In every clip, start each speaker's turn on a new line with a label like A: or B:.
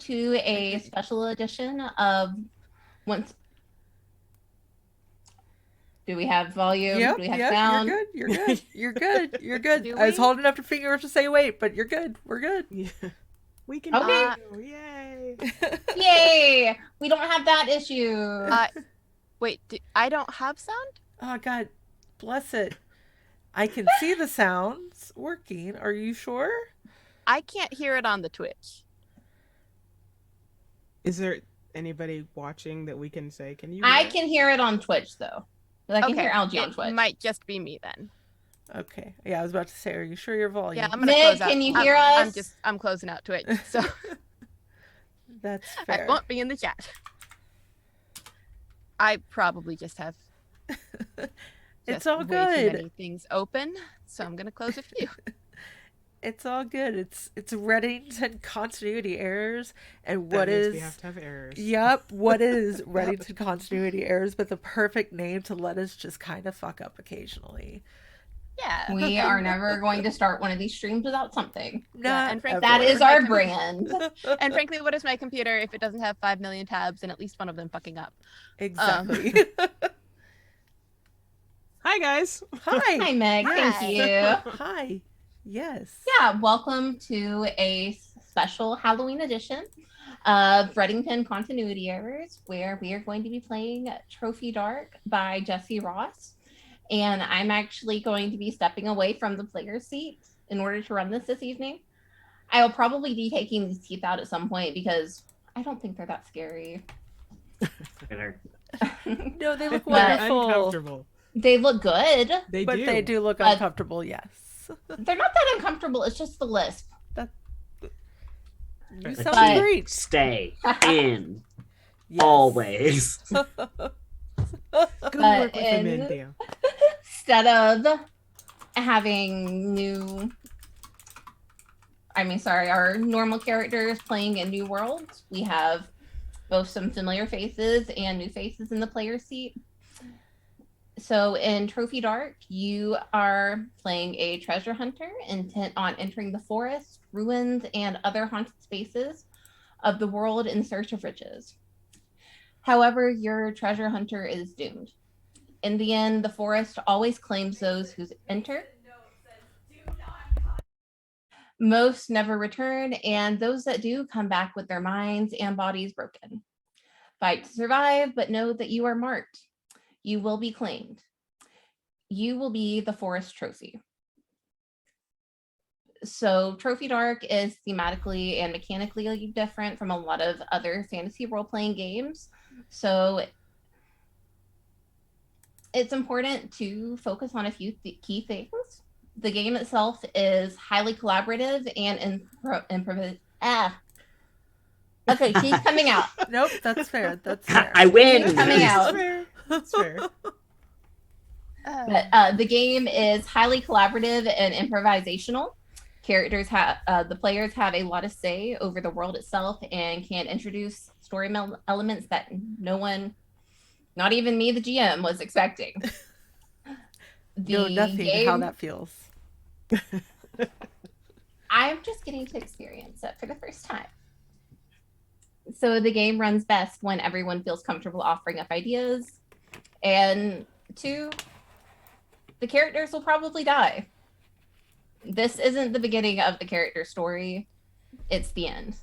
A: to a special edition of once. Do we have volume?
B: Yep,
A: Do we have
B: yep,
A: sound?
B: You're good. You're good. You're good.
C: Do
B: I was
C: we?
B: holding up the finger to say wait, but you're good. We're good.
D: Yeah. We can
A: Okay.
D: do. Yay.
A: Yay! We don't have that issue.
C: Wait, I don't have sound?
B: Oh God, bless it. I can see the sounds working. Are you sure?
C: I can't hear it on the Twitch.
D: Is there anybody watching that we can say, can you hear
A: I
D: it?
A: can hear it on Twitch though. I can
C: Okay,
A: hear Algie on
C: it
A: Twitch.
C: might just be me then.
B: Okay. Yeah, I was about to say, are you sure your volume?
C: Yeah, I'm gonna
A: Nick,
C: close out.
A: can you hear us?
C: I'm closing out Twitch, so
B: That's
C: I
B: fair.
C: won't be in the chat. I probably just have
B: It's all
C: way too
B: good.
C: many things open, so I'm gonna close a few.
B: It's all good. It's Reddington continuity errors, and
D: That
B: what
D: means
B: is?
D: we have to have errors.
B: Yep. What is Reddington continuity errors? But the perfect name to let us just kind of fuck up occasionally.
C: Yeah,
A: We are never going to start one of these streams without something.
B: Not
C: and frankly,
A: That
B: ever.
A: is our brand.
C: And frankly, what is my computer if it doesn't have 5 million tabs and at least one of them fucking up?
B: Exactly.
D: Hi, guys.
B: Hi.
A: Hi, Meg. Thank
C: Hi.
A: you.
B: Hi. Yes.
A: Yeah, welcome to a special Halloween edition of Reddington Continuity Errors, where we are going to be playing Trophy Dark by Jesse Ross. And I'm actually going to be stepping away from the player's seat in order to run this evening. I will probably be taking these teeth out at some point because I don't think they're that scary.
B: No, they look
A: But-
B: wonderful.
D: Uncomfortable.
A: They look good.
D: They
B: But
D: do.
B: they do look
A: But-
B: uncomfortable, yes.
A: They're not that uncomfortable. It's just the lisp.
B: You
D: But-
B: sound
A: But-
B: great.
E: Stay in
B: Yes.
E: always.
D: Good
A: But
D: work with the
A: in-
D: Nim Doe.
A: Instead of having our normal characters playing in new worlds, we have both some familiar faces and new faces in the player seat. So in Trophy Dark, you are playing a treasure hunter intent on entering the forest, ruins, and other haunted spaces of the world in search of riches. However, your treasure hunter is doomed. In the end, the forest always claims those who enter. Most never return, and those that do come back with their minds and bodies broken. Fight to survive, but know that you are marked. You will be claimed. You will be the forest trophy. So Trophy Dark is thematically and mechanically different from a lot of other fantasy role-playing games. So it's important to focus on a few key things. The game itself is highly collaborative and improv. Okay, she's coming out.
B: Nope, that's fair. That's fair.
E: I win.
A: Coming out.
D: That's fair. That's fair.
A: But the game is highly collaborative and improvisational. The players have a lot of say over the world itself and can introduce story elements that no one, not even me, the GM, was expecting.
B: Know nothing how that feels.
A: I'm just getting to experience it for the first time. So the game runs best when everyone feels comfortable offering up ideas. And 2, the characters will probably die. This isn't the beginning of the character story. It's the end.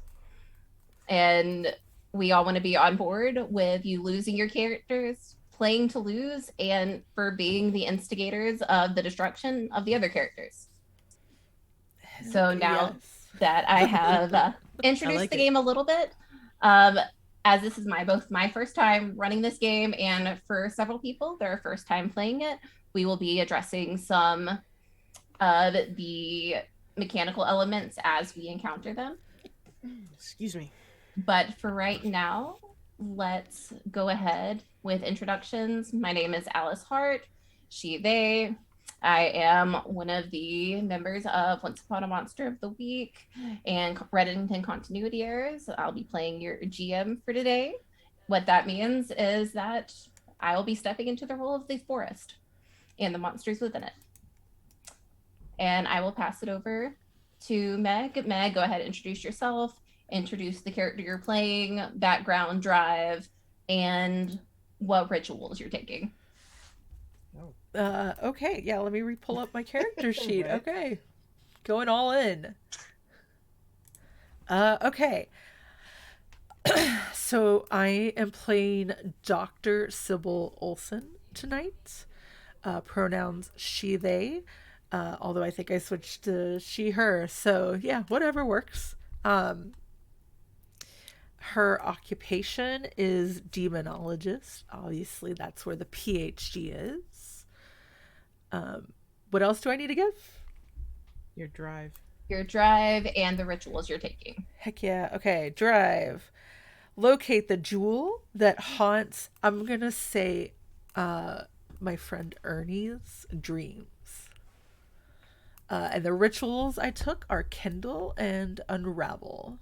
A: And we all want to be on board with you losing your characters, playing to lose, and for being the instigators of the destruction of the other characters. So now that I have introduced
D: like
A: the
D: it.
A: game a little bit, as this is both my first time running this game, and for several people, their first time playing it, we will be addressing some of the mechanical elements as we encounter them.
D: Excuse me.
A: But for right now, let's go ahead with introductions. My name is Alyss Hart, she, they. I am one of the members of Once Upon a Monster of the Week and Reddington Continuity Errors. I'll be playing your GM for today. What that means is that I will be stepping into the role of the forest and the monsters within it. And I will pass it over to Meg. Meg, go ahead and introduce yourself introduce the character you're playing, background drive, and what rituals you're taking.
B: Okay, yeah, let me pull up my character sheet.
D: Right.
B: Okay. Going all in. Okay. So I am playing Dr. Sybil Olsen tonight. Pronouns she, they. Although I think I switched to she, her. So yeah, whatever works. Her occupation is demonologist. Obviously, that's where the PhD is. What else do I need to give?
D: Your drive.
A: Your drive and the rituals you're taking.
B: Heck yeah. Okay, drive. Locate the jewel that haunts, I'm going to say, my friend Ernie's dreams. And the rituals I took are Kindle and Unravel.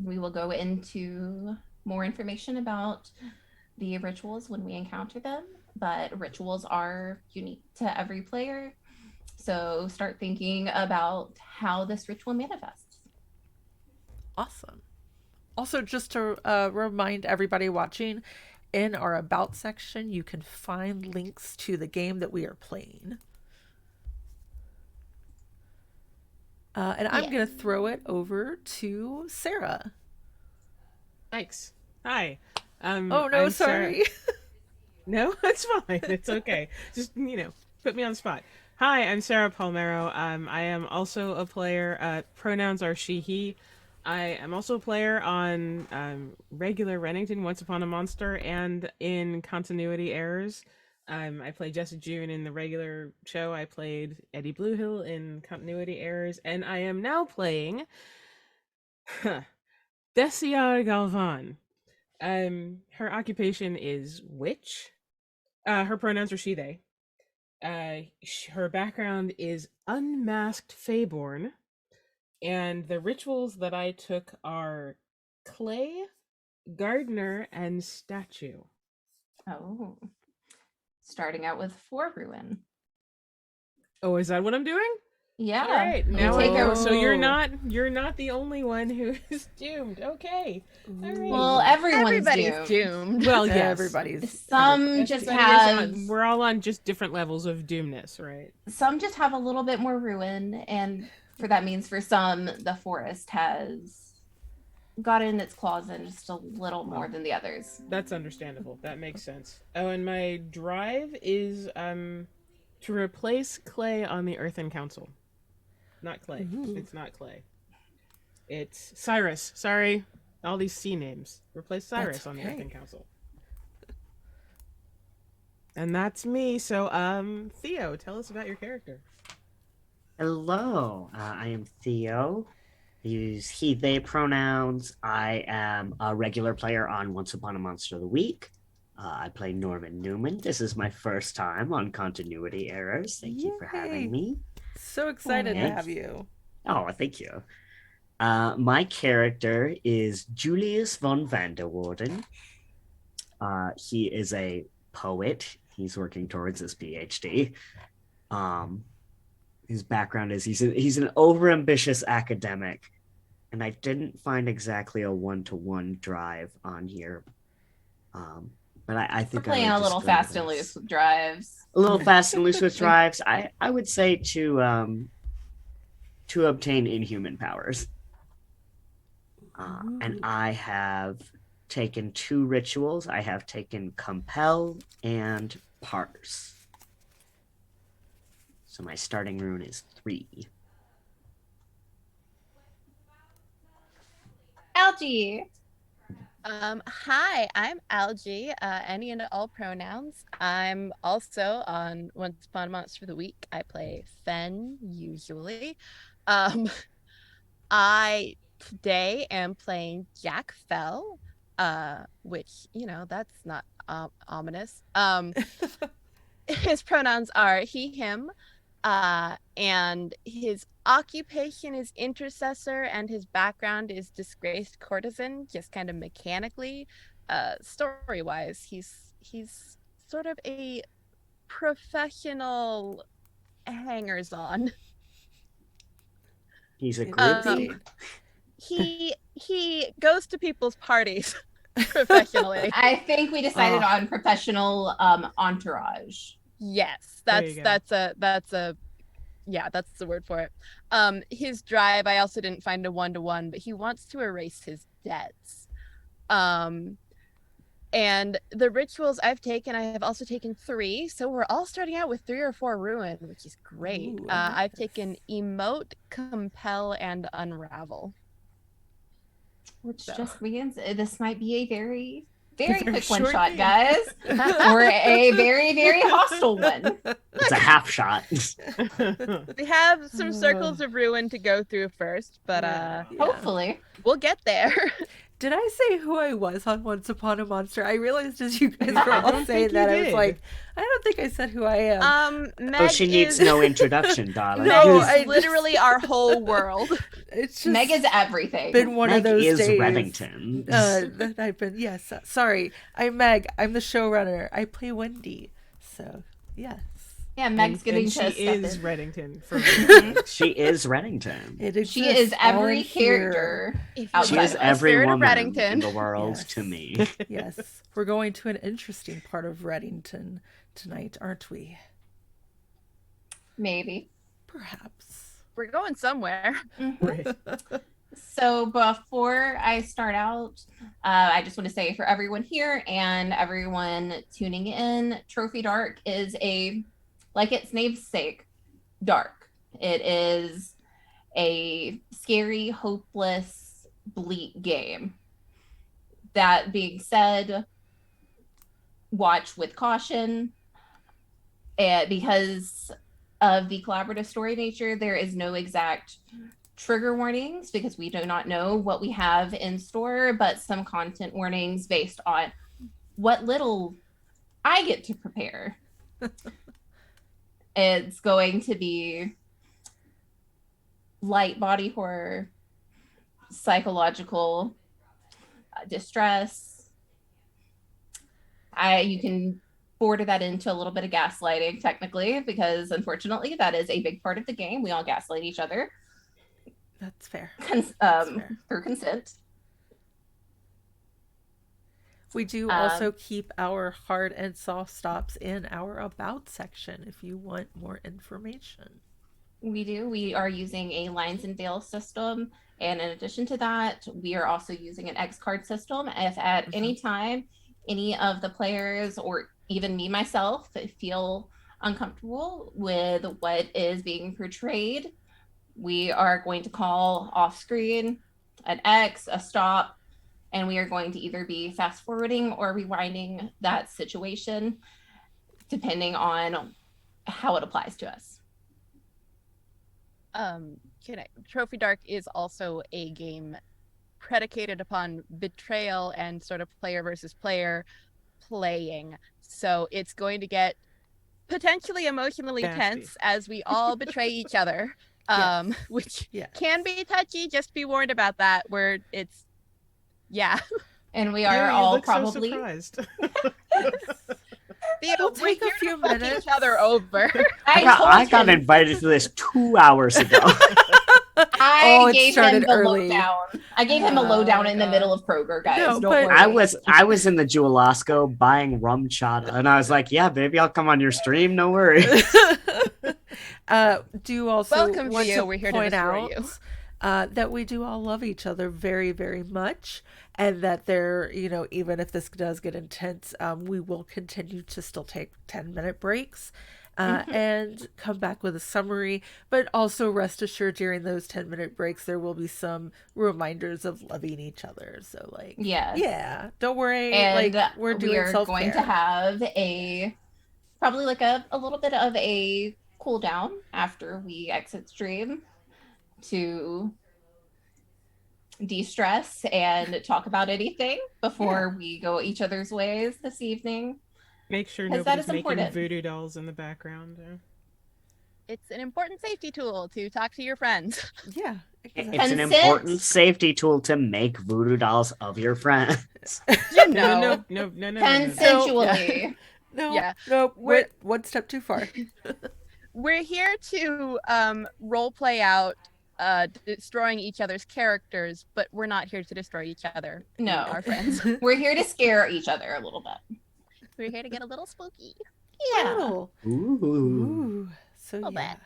A: We will go into more information about the rituals when we encounter them, but rituals are unique to every player. So start thinking about how this ritual manifests.
B: Awesome. Also, just to remind everybody watching, in our About section, you can find links to the game that we are playing. And I'm going to throw it over to Sarah.
D: Thanks. Hi.
B: Oh, no,
D: I'm
B: sorry.
D: Sarah. No, it's fine. It's okay. Just, put me on the spot. Hi, I'm Sarah Palmero. I am also a player. Pronouns are she, he. I am also a player on regular Reddington, Once Upon a Monster, and in Continuity Errors. I played Jesse June in the regular show. I played Eddie Bluehill in Continuity Errors, and I am now playing Desiar Galvan. Her occupation is witch. Her pronouns are she, they. Her background is unmasked Feyborn, and the rituals that I took are clay, gardener, and statue.
A: Oh, starting out with 4 ruin.
D: Oh, is that what I'm doing?
A: Yeah.
D: All right, now
A: take
D: I know.
A: a-
D: So you're not the only one who is doomed. Okay. All right.
A: Well, everyone's
C: Everybody's doomed.
D: Well, yes.
B: Everybody's.
A: Some just
D: Everybody is
A: have
D: we're all on just different levels of doomness, right?
A: some just have a little bit more ruin, and that means for some the forest has gotten its claws in just a little more than the others.
D: That's understandable. That makes sense. Oh, and my drive is to replace clay on the Earthen Council. Not clay.
B: Ooh.
D: It's not clay. It's Cyrus. Sorry. All these C names. Replace Cyrus
B: That's
D: on the
B: okay.
D: Earthen Council. And that's me. So, Theo, tell us about your character.
E: Hello, I am Theo. I use he, they pronouns. I am a regular player on Once Upon a Monster of the Week. I play Norman Newman. This is my first time on Continuity Errors. Thank you for
B: Yay.
E: having me.
B: So excited to
E: Thanks.
B: have you.
E: Oh, thank you. My character is Julius von Vanderwarden. He is a poet. He's working towards his PhD. His background is he's an overambitious academic, and I didn't find exactly a one-to-one drive on here. But I
A: We're
E: think
A: playing
E: I
A: a
E: would
A: little
E: describe
A: fast
E: it
A: and
E: as-
A: loose with drives.
E: A little fast and loose with drives. I would say to obtain inhuman powers. And I have taken 2 rituals. I have taken compel and parse. So my starting rune is 3.
A: Algie.
C: Hi, I'm Algie. Any and all pronouns. I'm also on Once Upon a Monster of the Week. I play Fen usually. I today am playing Jack Fell, which that's not ominous. His pronouns are he, him. And his occupation is intercessor, and his background is disgraced courtesan, just kind of mechanically. Story-wise, he's sort of a professional hangers-on.
E: He's a
B: Indeed.
E: groupie.
C: he goes to people's parties professionally.
A: I think we decided on professional entourage.
C: Yes,
D: There you go.
C: that's the word for it. His drive, I also didn't find a 1-to-1, but he wants to erase his debts. And the rituals I have also taken 3, so we're all starting out with 3 or 4 ruin, which is great.
B: Ooh, I like
C: I've
B: this.
C: taken emote, compel, and unravel.
A: Which
C: So.
A: just means this might be a very,
D: Very
A: very quick
D: short
A: one shot,
D: game.
A: guys. Or a very, very hostile one.
E: It's a half shot.
C: We have some circles of ruin to go through first, but
B: Yeah.
A: Hopefully.
C: we'll get there.
B: Did I say who I was on Once Upon a Monster? I realized as you guys were
D: I
B: all
D: don't
B: saying
D: think
B: that,
D: you
B: I was
D: did.
B: like, I don't think I said who I am.
C: Meg
E: Oh, she needs
C: is,
E: no introduction, darling.
B: No,
C: Meg is
B: I just-
C: literally our whole world.
B: It's just
A: Meg is everything.
B: been one of
E: Meg
B: those
E: is
B: days.
E: Reddington.
B: That I've been, yes. Sorry, I'm Meg. I'm the showrunner. I play Wendy. So, yes.
A: Yeah, Meg's getting
D: and
A: to
D: she
A: step
D: is
A: in.
D: Reddington.
E: She is Reddington.
B: It
A: She
B: exists
A: is
B: all in
A: every
B: here.
A: character.
C: If you
A: Outside
E: She
A: of
E: is
A: us.
E: every
C: Spirit of
E: woman
C: Reddington.
E: in the world
B: Yes.
E: to me.
B: Yes. We're going to an interesting part of Reddington tonight, aren't we?
A: Maybe.
B: Perhaps.
C: We're going somewhere.
D: Right.
A: So before I start out, I just want to say for everyone here and everyone tuning in, Trophy Dark is like its namesake, dark. It is a scary, hopeless, bleak game. That being said, watch with caution. And because of the collaborative story nature, there is no exact trigger warnings because we do not know what we have in store, but some content warnings based on what little I get to prepare. It's going to be light body horror, psychological distress. You can border that into a little bit of gaslighting technically, because unfortunately that is a big part of the game. We all gaslight each other.
B: That's fair.
A: Fair. Through consent.
B: We do also keep our hard and soft stops in our about section if you want more information.
A: We do. We are using a lines and veils system. And in addition to that, we are also using an X card system. If at any time any of the players or even me myself feel uncomfortable with what is being portrayed, we are going to call off screen an X, a stop, and we are going to either be fast forwarding or rewinding that situation depending on how it applies to us.
C: Trophy Dark is also a game predicated upon betrayal and sort of player versus player playing. So it's going to get potentially emotionally
D: Nasty.
C: tense as we all betray each other, which can be touchy. Just be warned about that, where it's,
A: And we
D: Yeah,
A: are
D: you
A: all
D: look so
A: probably
D: surprised.
B: We'll take a few
C: fuck
B: minutes.
C: each other over.
E: I got invited to this 2 hours ago.
A: I
B: it
A: gave him
B: started
A: the
B: early.
A: lowdown. I gave him a lowdown in the middle of Kroger, guys.
B: No,
A: Don't
B: but-
A: worry.
E: I was in the Jewelosco buying rum chata, and I was like, "Yeah, baby, I'll come on your stream. No worries."
B: Do also
C: Welcome to
B: want
C: you.
B: to
C: We're here to
B: point
C: destroy
B: out
C: you.
B: that we do all love each other very, very much, and that there, even if this does get intense, we will continue to still take 10-minute breaks and come back with a summary. But also rest assured, during those 10-minute breaks, there will be some reminders of loving each other. So,
A: Yes.
B: don't worry.
A: And
B: We're doing
A: we are
B: self-care.
A: going to have probably like a little bit of a cool down after we exit stream to de-stress and talk about anything before we go each other's ways this evening.
D: Make sure
A: 'Cause that
D: nobody's
A: is
D: making
A: important.
D: voodoo dolls in the background.
C: It's an important safety tool to talk to your friends.
B: Yeah. Exactly.
E: It's an
A: Consent.
E: important safety tool to make voodoo dolls of your friends.
C: You
D: No.
A: Consensually.
B: No, we're one step too far.
C: We're here to role play out destroying each other's characters, but we're not here to destroy each other.
A: No.
C: We are friends.
A: We're here to scare each other a little bit.
C: We're here to get a little spooky.
A: Yeah.
B: Little.
E: Ooh.
B: Ooh. So
C: Little
B: yeah.
C: bit.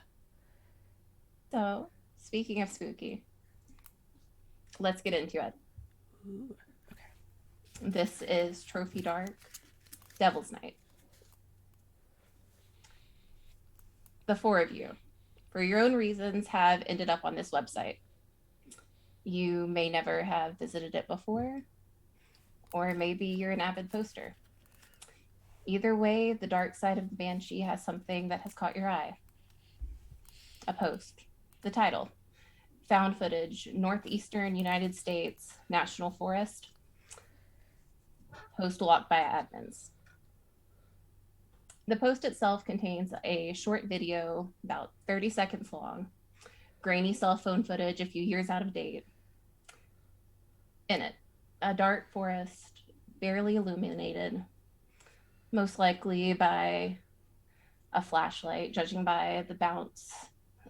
A: So, speaking of spooky, let's get into it.
B: Ooh.
A: This is Trophy Dark, Devil's Night. The four of you, for your own reasons, have ended up on this website. You may never have visited it before, or maybe you're an avid poster. Either way, the dark side of the Banshee has something that has caught your eye. A post. The title. Found footage, Northeastern United States National Forest. Post locked by admins. The post itself contains a short video, about 30 seconds long, grainy cell phone footage a few years out of date. In it, a dark forest, barely illuminated, most likely by a flashlight, judging by the bounce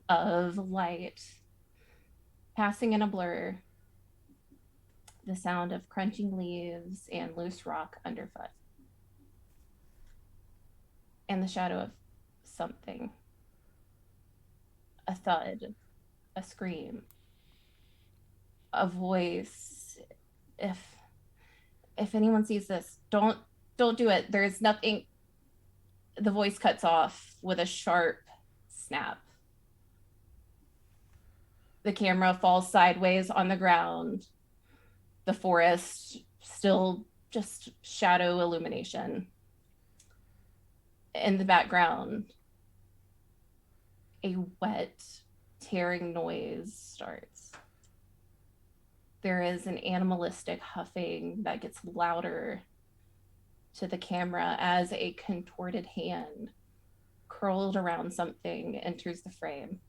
A: of light passing in a blur, the sound of crunching leaves and loose rock underfoot, and the shadow of something. A thud, a scream, a voice. If anyone sees this, don't do it. There's nothing. The voice cuts off with a sharp snap. The camera falls sideways on the ground. The forest still just shadow illumination. In the background, a wet, tearing noise starts. There is an animalistic huffing that gets louder to the camera as a contorted hand curled around something enters the frame.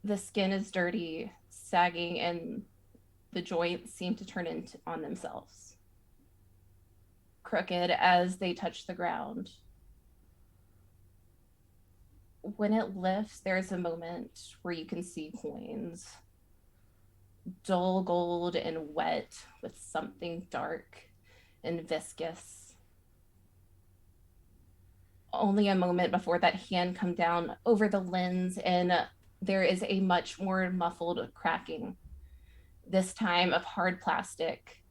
A: The skin is dirty, sagging, and the joints seem to turn in on themselves, crooked as they touch the ground. When it lifts, there's a moment where you can see coins, dull gold and wet with something dark and viscous. Only a moment before that hand come down over the lens, and there is a much more muffled cracking, this time of hard plastic,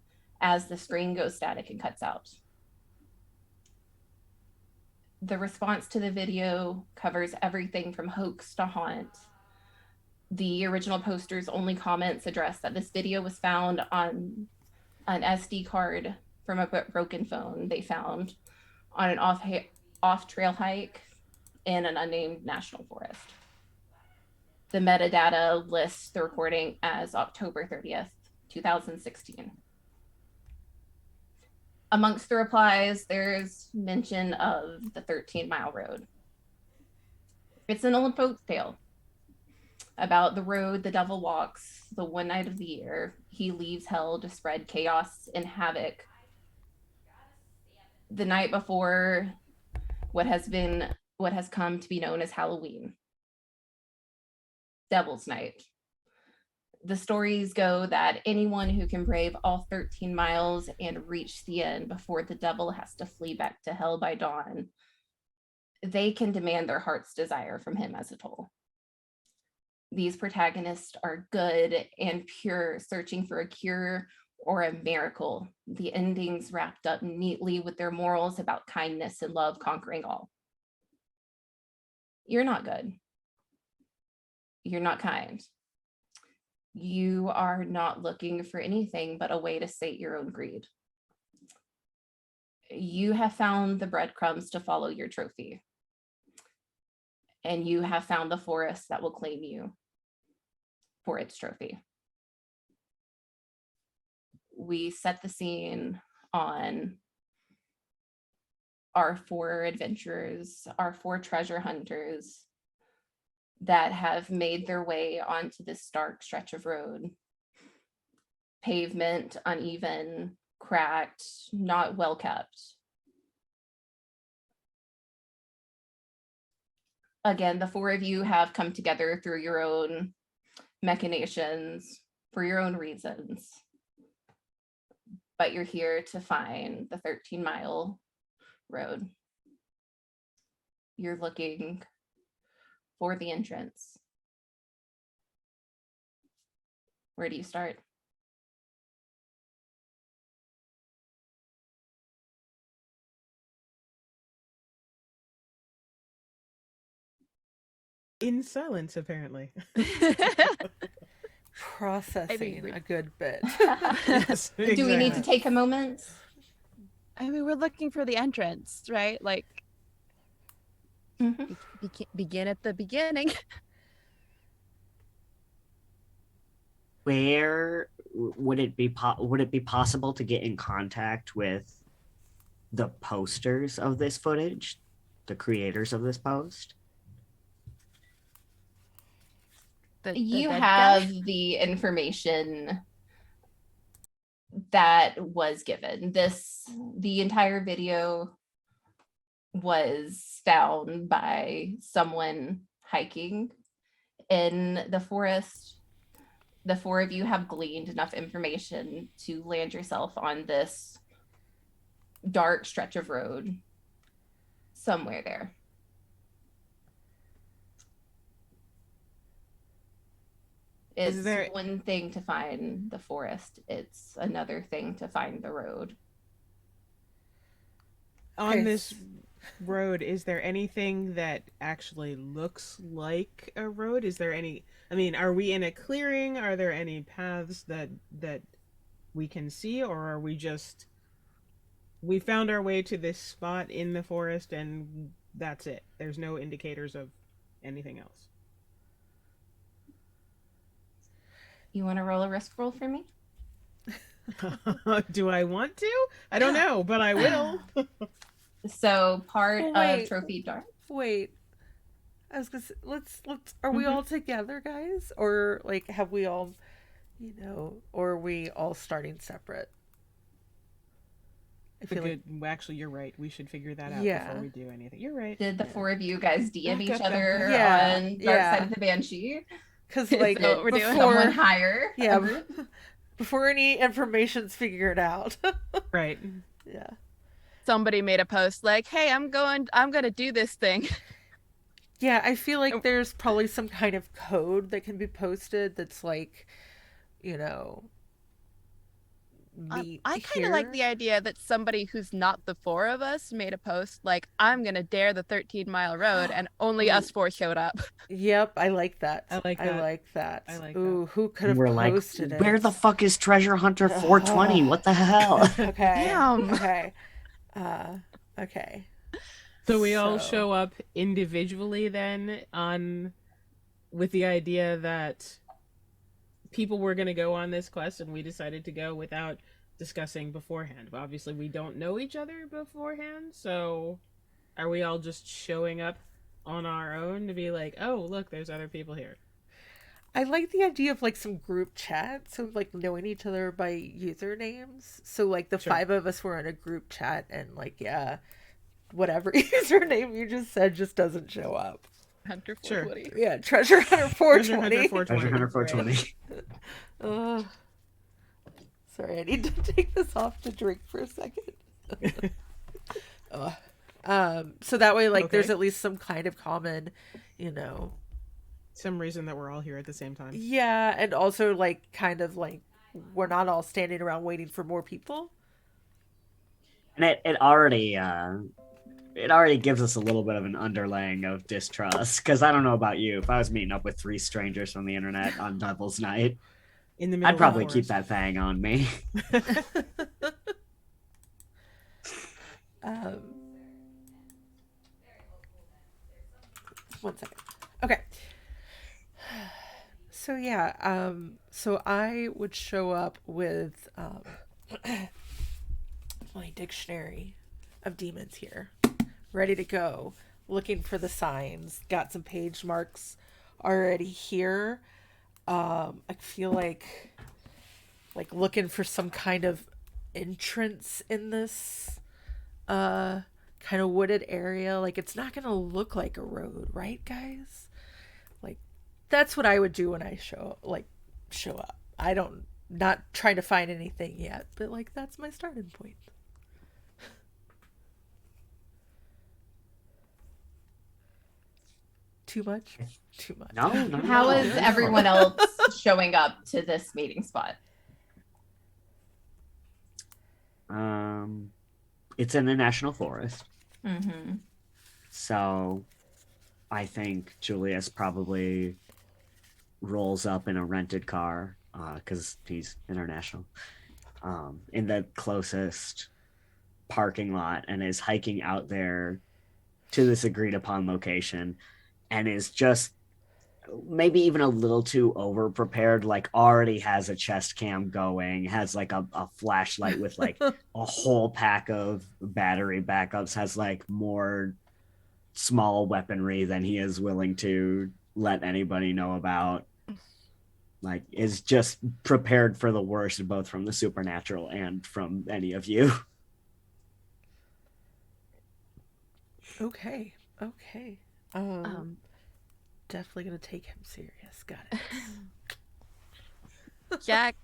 A: as the screen goes static and cuts out. The response to the video covers everything from hoax to haunt. The original poster's only comments address that this video was found on an SD card from a broken phone they found on an off-trail hike in an unnamed national forest. The metadata lists the recording as October 30th, 2016. Amongst the replies, there's mention of the 13-mile road. It's an old folk tale about the road the devil walks the one night of the year. He leaves hell to spread chaos and havoc. The night before what has come to be known as Halloween. Devil's Night. The stories go that anyone who can brave all 13 miles and reach the end before the devil has to flee back to hell by dawn, they can demand their heart's desire from him as a toll. These protagonists are good and pure, searching for a cure or a miracle. The endings wrapped up neatly with their morals about kindness and love conquering all. You're not good. You're not kind. You are not looking for anything but a way to sate your own greed. You have found the breadcrumbs to follow your trophy. And you have found the forest that will claim you for its trophy. We set the scene on our four adventurers, our four treasure hunters that have made their way onto this dark stretch of road. Pavement, uneven, cracked, not well kept. again, the four of you have come together through your own machinations for your own reasons. But you're here to find the 13-mile road. You're looking for the entrance. Where do you start?
D: In silence, apparently.
B: Processing a good bit.
D: Yes,
A: Do we need to
D: exactly.
A: take a moment?
C: I mean, we're looking for the entrance, right? Like,
A: Mhm.
C: begin at the beginning.
E: Where would it be possible to get in contact with the posters of this footage, the creators of this post?
A: You
C: dead
A: have
C: guy?
A: the information that was given. The entire video was found by someone hiking in the forest. The four of you have gleaned enough information to land yourself on this dark stretch of road somewhere there. It's
D: Is there
A: one thing to find the forest, it's another thing to find the road.
D: on
B: Okay,
D: this road, is there anything that actually looks like a road? Is there any, I mean, are we in a clearing? Are there any paths that we can see, or are we just, we found our way to this spot in the forest and that's it? There's no indicators of anything else.
A: You want to roll a risk roll for me?
D: Do I want to? I don't know, but I will.
A: So part
B: Well,
A: of
B: wait.
A: Trophy Dark.
B: Wait. I was gonna say, let's are we all together, guys? Or like have we all, or are we all starting separate? I feel like
D: Actually, you're right. We should figure that out
B: Yeah.
D: before we do anything. You're right.
A: Did the four of you guys DM each
D: Back up,
A: other
B: Yeah,
A: on Dark
B: yeah.
A: Side of the Banshee?
B: because
C: Is
B: like
C: that what we're
A: Did
C: doing?
A: someone
B: before
A: hire a
B: yeah
A: group?
B: before any information's figured out.
D: Right.
B: Yeah.
C: Somebody made a post like, "Hey, I'm gonna do this thing."
B: Yeah, I feel like there's probably some kind of code that can be posted that's like, meet
C: I kind of like the
B: here.
C: idea that somebody who's not the four of us made a post like, "I'm gonna dare the 13-mile road," and only us four showed up.
B: Yep, I like that.
D: I like
B: I
D: that.
B: like that.
D: I like
B: Ooh, who could
E: And
B: have
E: we're like,
B: posted
E: where
B: it?
E: the fuck is Treasure Hunter 420? What the hell?
B: Okay.
C: Damn.
B: Okay. Okay.
D: So we all show up individually then with the idea that people were going to go on this quest and we decided to go without discussing beforehand. But obviously we don't know each other beforehand, so are we all just showing up on our own to be like, "Oh, look, there's other people here."
B: I like the idea of like some group chat, so like knowing each other by usernames. So like the
D: Sure.
B: five of us were in a group chat, and like whatever username you just said just doesn't show up.
C: Hunter
D: Sure.
C: 420.
B: Yeah, Treasure Hunter
D: Treasure Hunter
B: 420.
D: 420.
E: Treasure Hunter
D: Right.
E: 420.
B: Sorry, I need to take this off to drink for a second. So that way, like, there's
D: Okay.
B: at least some kind of common,
D: Some reason that we're all here at the same time.
B: yeah, and also like kind of like we're not all standing around waiting for more people.
E: And it already gives us a little bit of an underlaying of distrust, because I don't know about you, if I was meeting up with three strangers from the internet on Devil's Night,
D: In the middle
E: I'd probably
D: of the
E: keep that thing on me.
B: One second. Okay. So yeah, so I would show up with my dictionary of demons here, ready to go, looking for the signs. Got some page marks already here. I feel like looking for some kind of entrance in this kind of wooded area. Like, it's not gonna look like a road, right, guys? Like, that's what I would do when I show up. I don't, not trying to find anything yet, but like, that's my starting point. Too much? Too much.
E: No.
A: How is everyone else showing up to this meeting spot?
E: It's in the national forest.
A: Mm-hmm.
E: So I think Julius probably rolls up in a rented car because he's international in the closest parking lot and is hiking out there to this agreed upon location and is just maybe even a little too over prepared, like already has a chest cam going, has like a flashlight with like a whole pack of battery backups, has like more small weaponry than he is willing to let anybody know about, like is just prepared for the worst, both from the supernatural and from any of you.
B: Okay. Definitely gonna take him serious. Got it.
C: Jack.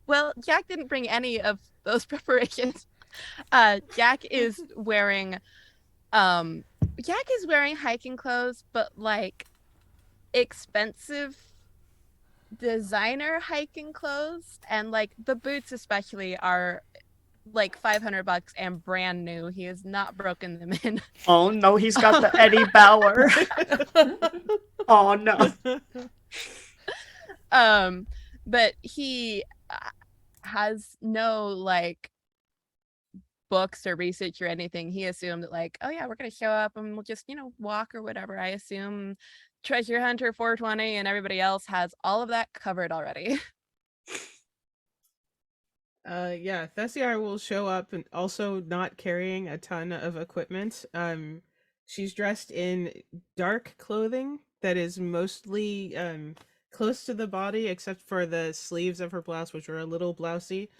C: Well, Jack didn't bring any of those preparations. Jack is wearing hiking clothes, but like expensive designer hiking clothes, and like the boots especially are like $500 and brand new. He has not broken them in.
E: Oh no, he's got the Eddie Bauer. Oh no.
C: But he has no like books or research or anything. He assumed that like, oh yeah, we're gonna show up and we'll just, walk or whatever. I assume Treasure Hunter 420 and everybody else has all of that covered already.
D: Yeah, Thessiar will show up and also not carrying a ton of equipment. She's dressed in dark clothing that is mostly close to the body, except for the sleeves of her blouse, which are a little blousy.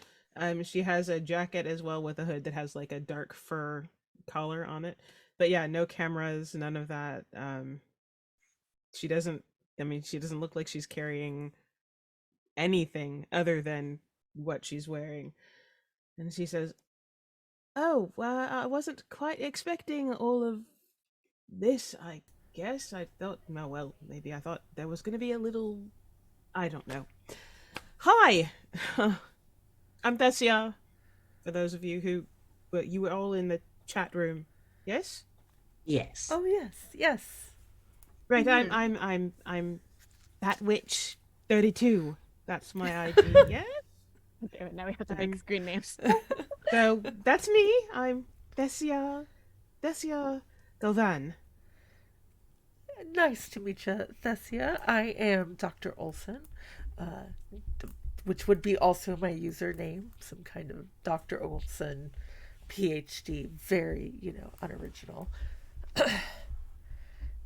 D: She has a jacket as well with a hood that has like a dark fur collar on it. But yeah, no cameras, none of that. She doesn't look like she's carrying anything other than what she's wearing. And she says, "Oh, well, I wasn't quite expecting all of this, I guess. I thought, no, well, maybe I thought there was going to be a little, I don't know. Hi! I'm Thessia. For those of you who, well, you were all in the chat room. Yes?
E: Yes.
B: Oh yes.
D: Right,
B: Mhm.
D: I'm that witch 32. That's my ID, yeah?
C: Damn it, now we have to make screen names.
D: So that's me. I'm Thessia Galvan.
B: Nice to meet you, Thessia. I am Dr. Olson, which would be also my username, some kind of Dr. Olson, PhD, very, unoriginal.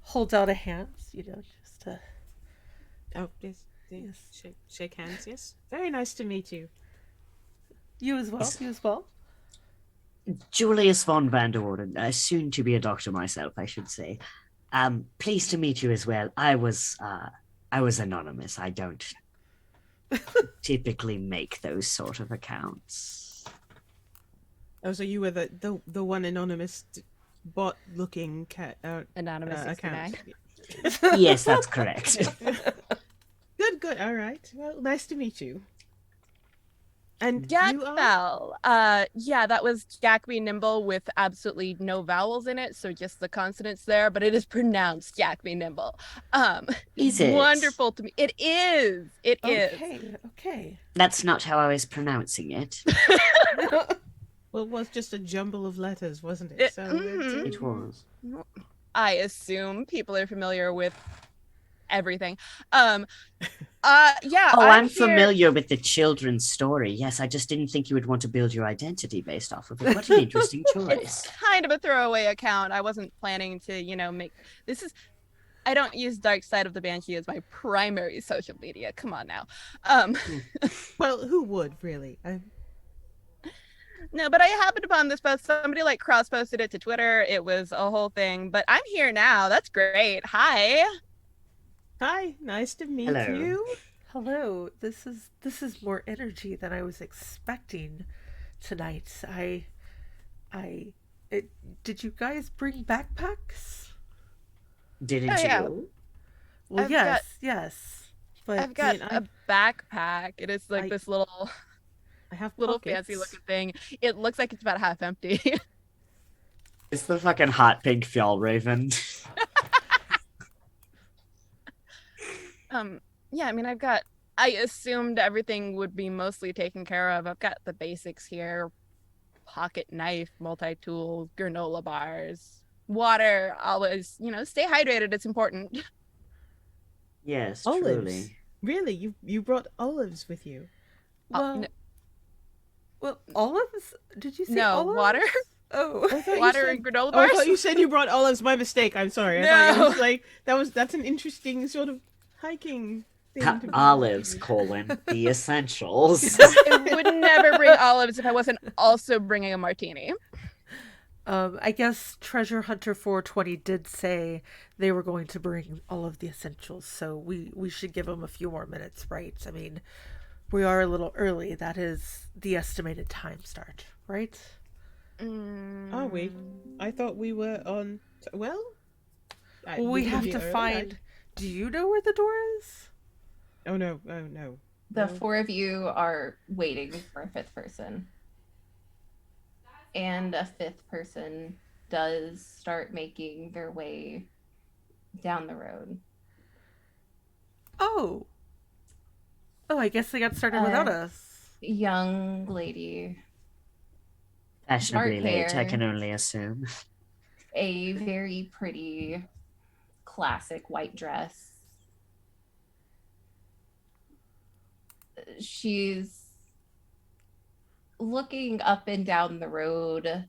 B: Holds out a hand, just to...
D: Oh, yes. Shake hands, yes. Very nice to meet you.
B: You as well.
E: Julius von Vanderwarden, soon to be a doctor myself, I should say. Pleased to meet you as well. I was anonymous. I don't typically make those sort of accounts.
D: Oh, so you were the one anonymous bot looking cat
C: Anonymous
D: account.
E: Yes, that's correct.
D: Good. All right. Well, nice to meet you. And
C: Jack
D: you are?
C: Fell. Yeah, that was Jack Be Nimble with absolutely no vowels in it, so just the consonants there, but it is pronounced Jack Be Nimble.
E: Is it?
C: Wonderful to me. It is. It is.
B: Okay.
E: That's not how I was pronouncing it.
D: Well, it was just a jumble of letters, wasn't it?
E: It was.
C: I assume people are familiar with everything. Yeah.
E: Oh, I'm familiar with the children's story. Yes, I just didn't think you would want to build your identity based off of it. What an interesting choice.
C: It's kind of a throwaway account. I wasn't planning to, make this is. I don't use Dark Side of the Banshee as my primary social media. Come on now.
D: Well, who would really?
C: No, but I happened upon this post. Somebody like cross posted it to Twitter. It was a whole thing. But I'm here now. That's great. Hi.
D: Hi, nice to meet
E: Hello.
D: you.
B: Hello. This is more energy than I was expecting tonight. I it, did you guys bring backpacks?
E: Didn't
C: Oh yeah.
E: you?
B: Well,
C: I've got
B: yes. But
C: I've got
D: mean,
C: a backpack. It is like
D: I,
C: this little
D: I have
C: little
D: pockets.
C: fancy looking thing. It looks like it's about half empty.
E: It's the fucking hot pink Fjallraven.
C: Yeah, I mean I assumed everything would be mostly taken care of. I've got the basics here. Pocket knife, multi-tool, granola bars, water, always, stay hydrated. It's important.
E: Yes,
D: Olives.
E: truly.
D: Really, you brought olives with you?
C: N-
B: well, well, olives? Did you say
C: no,
B: olives?
C: water,
B: Oh.
D: I thought you
C: water
D: said.
C: and granola
D: Oh, I
C: bars.
D: thought you said you brought olives. My mistake. I'm sorry. I thought it was like that's an interesting sort of hiking thing to be
E: Olives,
D: bringing.
E: the essentials.
C: I would never bring olives if I wasn't also bringing a martini.
B: I guess Treasure Hunter 420 did say they were going to bring all of the essentials, so we should give them a few more minutes, right? I mean, we are a little early. That is the estimated time start, right?
D: Are we? I thought we were on. Well,
B: We have to find. Do you know where the door is?
D: Oh no! Oh no!
A: The
D: No.
A: four of you are waiting for a fifth person. And a fifth person does start making their way down the road.
B: Oh. Oh, I guess they got started without us.
A: Young lady,
E: Fashionably
A: dark
E: late, I
A: hair,
E: can only assume.
A: a very pretty classic white dress. She's looking up and down the road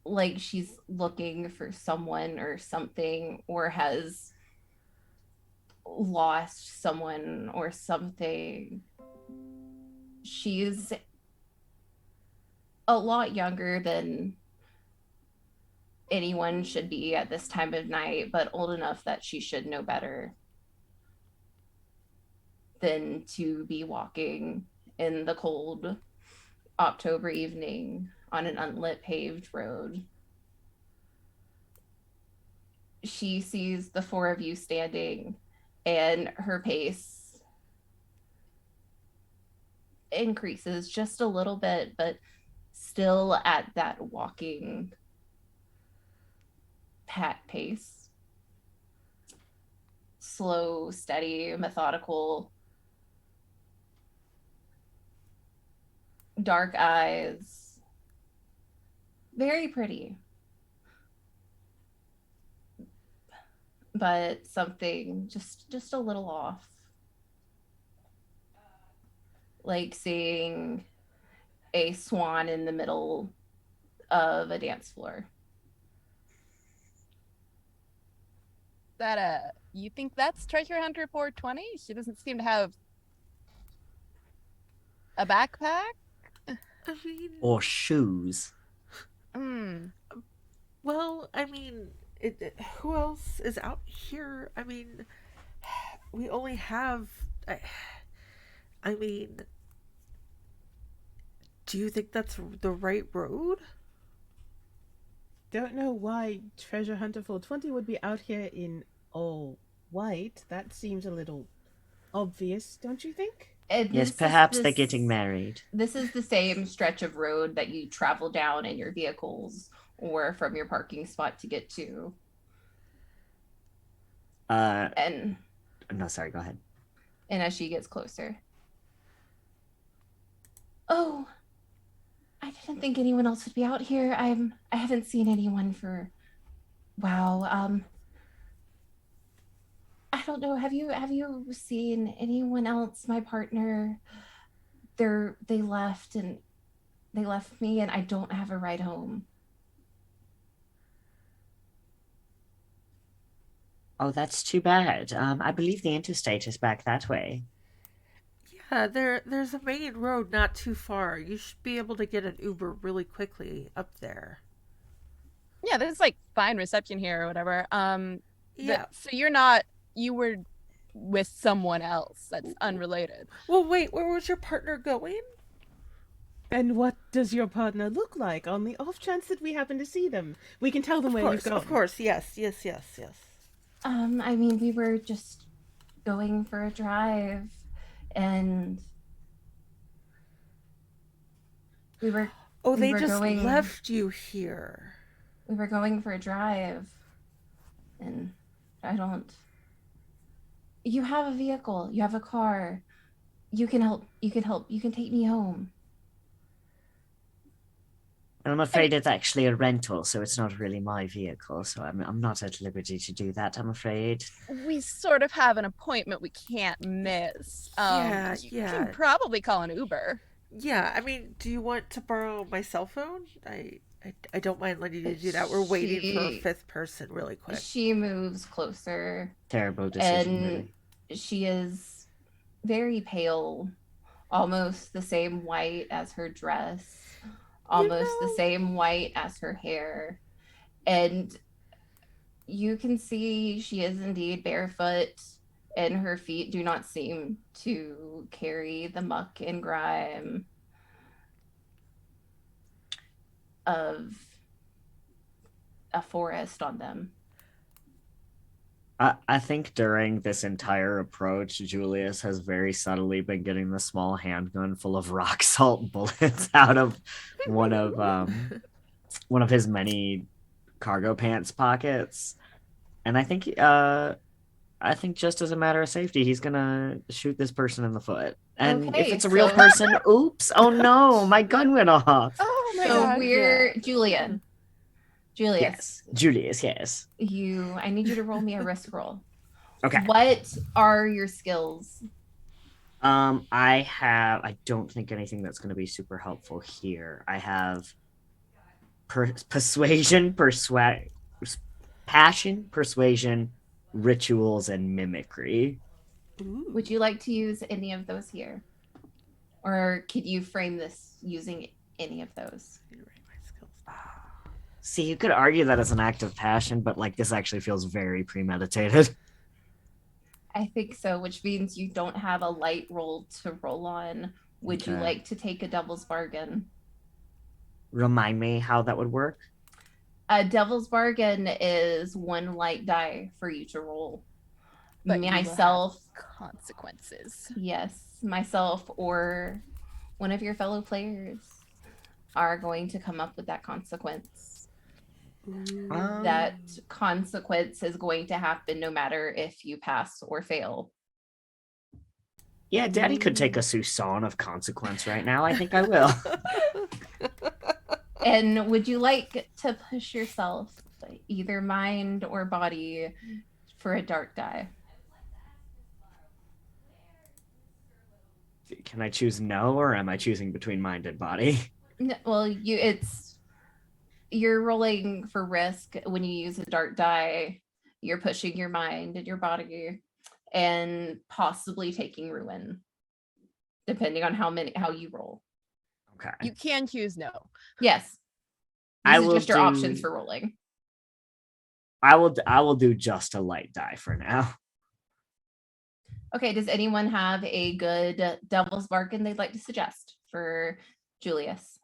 A: like she's looking for someone or something, or has lost someone or something. She's a lot younger than anyone should be at this time of night, but old enough that she should know better than to be walking in the cold October evening on an unlit paved road. She sees the four of you standing, and her pace increases just a little bit, but still at that walking pat pace. Slow, steady, methodical, dark eyes, very pretty. But something just a little off. Like seeing a swan in the middle of a dance floor.
C: That you think that's Treasure Hunter 420? She doesn't seem to have a backpack.
B: I mean,
E: Or shoes.
B: well, I mean, who else is out here? I mean, we only have. I mean, do you think that's the right road?
D: Don't know why Treasure Hunter 420 would be out here in all white. That seems a little obvious, don't you think?
E: Yes, perhaps they're getting married.
A: This is the same stretch of road that you travel down in your vehicles or from your parking spot to get to. And
E: no, sorry, go ahead.
A: And as she gets closer, oh, I didn't think anyone else would be out here. I haven't seen anyone for, wow. I don't know. Have you seen anyone else? My partner, they left me, and I don't have a ride home.
E: Oh, that's too bad. I believe the interstate is back that way.
B: There's a main road not too far. You should be able to get an Uber really quickly up there.
C: Yeah, there's like fine reception here or whatever.
B: Yeah.
C: So you were with someone else that's unrelated.
B: Well, wait, where was your partner going?
D: And what does your partner look like on the off chance that we happen to see them? We can tell them where you've gone.
B: Of course, yes.
A: I mean, we were just going for a drive, and
B: Oh,
A: we
B: they
A: were
B: just
A: going-
B: left you here.
A: we were going for a drive, and I don't. You have a vehicle. You have a car. You can help. You can help. You can take me home.
E: I'm afraid it's actually a rental, so it's not really my vehicle. So I'm not at liberty to do that, I'm afraid.
C: We sort of have an appointment we can't miss. You can probably call an Uber.
B: Yeah, I mean, do you want to borrow my cell phone? I don't mind letting you do that. We're waiting for a fifth person really quick.
A: She moves closer.
E: Terrible decision,
A: And
E: really.
A: she is very pale, almost the same white as her dress, almost the same white as her hair. And you can see she is indeed barefoot, and her feet do not seem to carry the muck and grime of a forest on them.
E: I think during this entire approach, Julius has very subtly been getting the small handgun full of rock salt bullets out of one of his many cargo pants pockets, and I think just as a matter of safety, he's gonna shoot this person in the foot. And
A: Okay,
E: if it's a real person, oops! Oh no, my gun went off.
C: Oh my
A: So
C: god.
A: we're Julius.
E: Yes, Julius. Yes.
A: I need you to roll me a risk roll.
E: Okay.
A: What are your skills?
E: I don't think anything that's going to be super helpful here. I have persuasion, passion, persuasion, rituals, and mimicry.
B: Ooh.
A: Would you like to use any of those here? Or could you frame this using any of those?
E: See, you could argue that it's an act of passion, but like this actually feels very premeditated.
A: I think so, which means you don't have a light roll to roll on. Would you
E: Okay.
A: like to take a devil's bargain?
E: Remind me how that would work.
A: A devil's bargain is one light die for you to roll.
C: But you will have
A: Myself,
C: consequences.
A: yes, myself or one of your fellow players are going to come up with that consequence. That consequence is going to happen no matter if you pass or fail.
E: Yeah, Daddy could take a Susan of consequence right now. I think I will.
A: And would you like to push yourself, either mind or body, for a dark die?
E: Can I choose no, or am I choosing between mind and body?
A: Well, you're rolling for risk when you use a dark die. You're pushing your mind and your body, and possibly taking ruin, depending on how you roll.
E: Okay.
C: You can choose no.
A: Yes,
E: I
A: these are
E: will
A: just your
E: do-
A: options for rolling.
E: I will do just a light die for now.
A: Okay, does anyone have a good devil's bargain they'd like to suggest for Julius?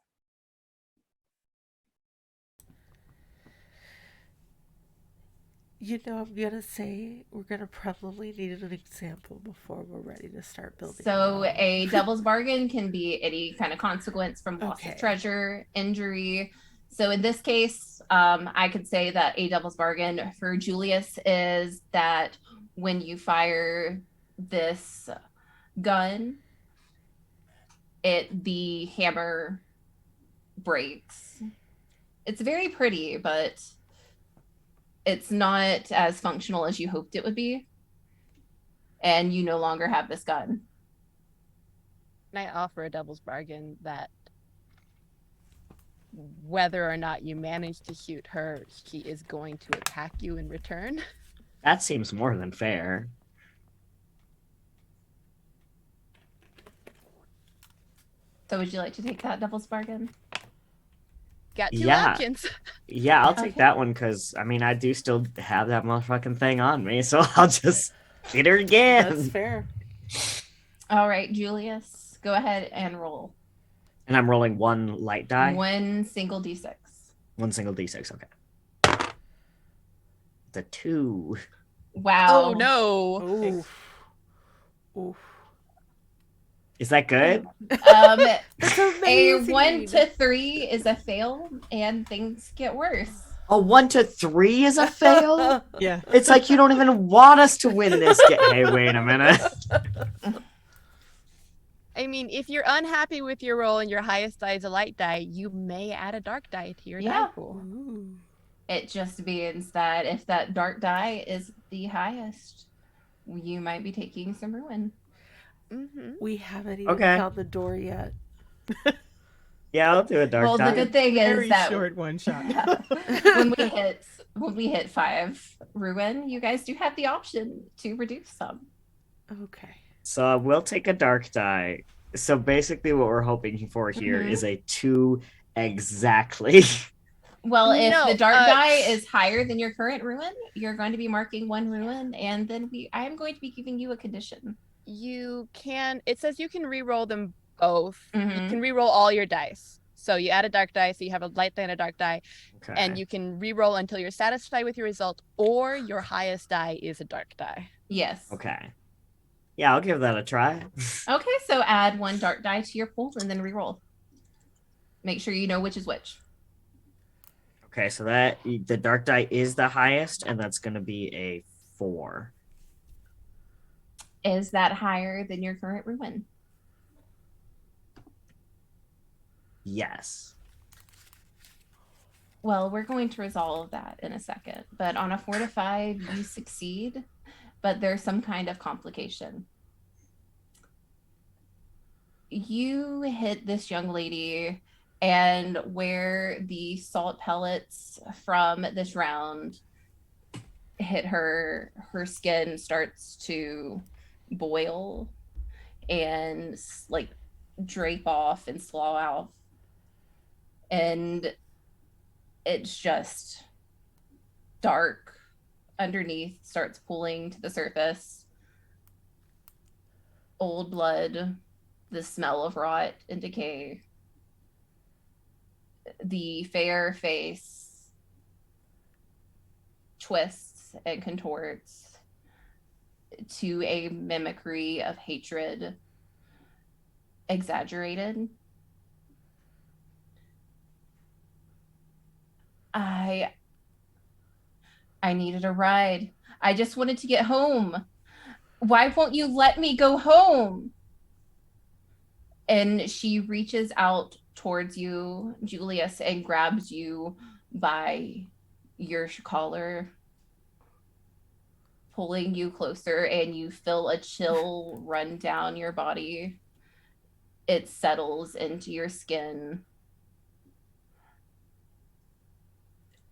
B: You know, I'm gonna say we're gonna probably need an example before we're ready to start building.
A: So
B: one.
A: a devil's bargain can be any kind of consequence from loss
B: Okay.
A: of treasure, injury. So in this case, I could say that a devil's bargain for Julius is that when you fire this gun, the hammer breaks. It's very pretty, but it's not as functional as you hoped it would be. And you no longer have this gun.
C: Can I offer a devil's bargain that whether or not you manage to shoot her, she is going to attack you in return?
E: That seems more than fair.
A: So would you like to take that devil's bargain?
C: Got 2
E: Yeah.
C: options.
E: Yeah, I'll take
A: Okay.
E: that one because I mean I do still have that motherfucking thing on me, so I'll just hit her again.
B: That's fair.
A: All right, Julius, go ahead and roll.
E: And I'm rolling 1 light die.
A: One single d6.
E: 1 single d6. Okay. It's a 2.
A: Wow.
C: Oh no.
B: Oof. Oof.
E: Is that good?
B: That's
A: A
B: amazing.
A: 1 to 3 is a fail, and things get worse.
E: A 1 to 3 is a fail.
D: Yeah.
E: It's like you don't even want us to win this game. Hey, wait a minute.
C: I mean, if you're unhappy with your roll and your highest die is a light die, you may add a dark die to your die
A: Yeah.
C: pool.
B: Ooh.
A: It just means that if that dark die is the highest, you might be taking some ruin.
C: Mm-hmm.
B: We haven't even
E: Okay.
B: found the door yet.
E: Yeah, I'll do a dark
A: Well,
E: die.
A: the good thing
D: Very
A: is that
D: short one shot.
A: when we hit 5 ruin, you guys do have the option to reduce some.
B: Okay.
E: So I will take a dark die. So basically what we're hoping for here
A: Mhm.
E: is a 2 exactly.
A: Well, if
C: No,
A: the dark die is higher than your current ruin, you're going to be marking 1 ruin, and then I am going to be giving you a condition.
C: You can. It says you can re-roll them both. You
A: Mhm.
C: can re-roll all your dice. So you add a dark die, so you have a light die and a dark die,
E: Okay.
C: and you can re-roll until you're satisfied with your result, or your highest die is a dark die.
A: Yes.
E: Okay. Yeah, I'll give that a try.
A: Okay, so add 1 dark die to your pool and then re-roll. Make sure you know which is which.
E: Okay, so that the dark die is the highest, and that's going to be a 4.
A: Is that higher than your current ruin?
E: Yes.
A: Well, we're going to resolve that in a second. But on a 4 to 5, you succeed, but there's some kind of complication. You hit this young lady, and where the salt pellets from this round hit her, her skin starts to boil and like drape off and slough out. And it's just dark underneath, starts pooling to the surface. Old blood, the smell of rot and decay. The fair face twists and contorts to a mimicry of hatred, exaggerated. I needed a ride. I just wanted to get home. Why won't you let me go home? And she reaches out towards you, Julius, and grabs you by your collar, pulling you closer, and you feel a chill run down your body. It settles into your skin.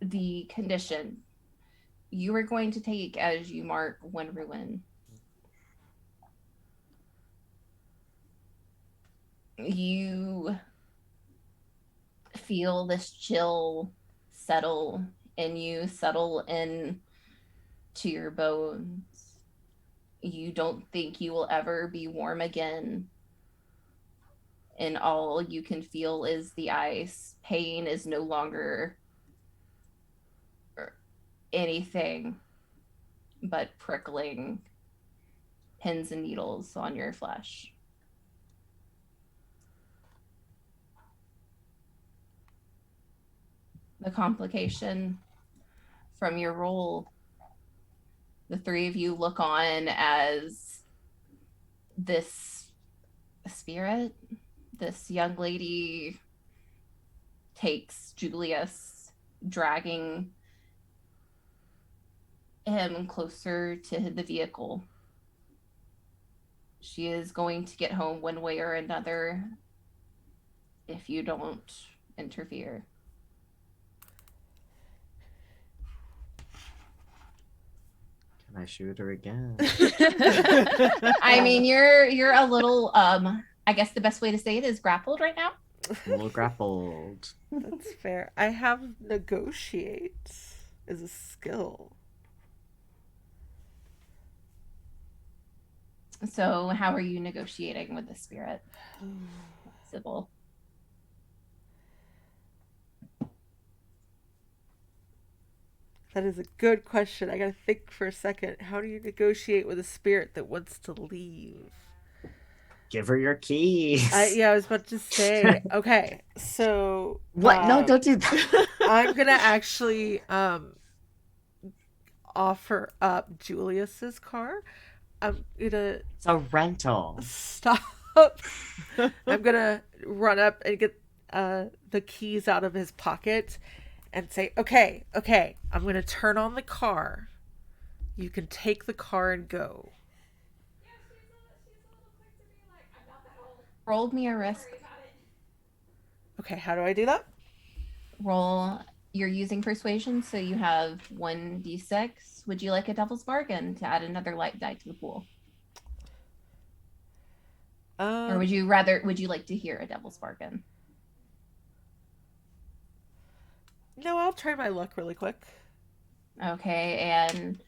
A: The condition you are going to take as you mark 1 ruin. You feel this chill settle and you settle in to your bones. You don't think you will ever be warm again. And all you can feel is the ice. Pain is no longer anything but prickling pins and needles on your flesh. The complication from your roll, the 3 of you look on as this spirit, this young lady, takes Julius, dragging him closer to the vehicle. She is going to get home one way or another if you don't interfere.
E: Can I shoot her again?
A: I mean, you're a little I guess the best way to say it is grappled right now.
E: A little grappled.
B: That's fair. I have negotiate as a skill.
A: So how are you negotiating with the spirit, Sybil?
B: That is a good question. I gotta think for a second. How do you negotiate with a spirit that wants to leave?
E: Give her your keys.
B: Yeah, I was about to say. Okay, so
E: What? No, don't do that.
B: I'm gonna actually offer up Julius's car. I'm gonna
E: It's a rental.
B: stop. I'm gonna run up and get the keys out of his pocket and say, okay, I'm gonna turn on the car. You can take the car and go.
A: Roll me a risk.
B: Okay, how do I do that?
A: Roll. You're using persuasion, so you have 1d6. Would you like a devil's bargain to add another light die to the pool? Or would you like to hear a devil's bargain?
B: No, I'll try my luck really quick.
A: Okay, and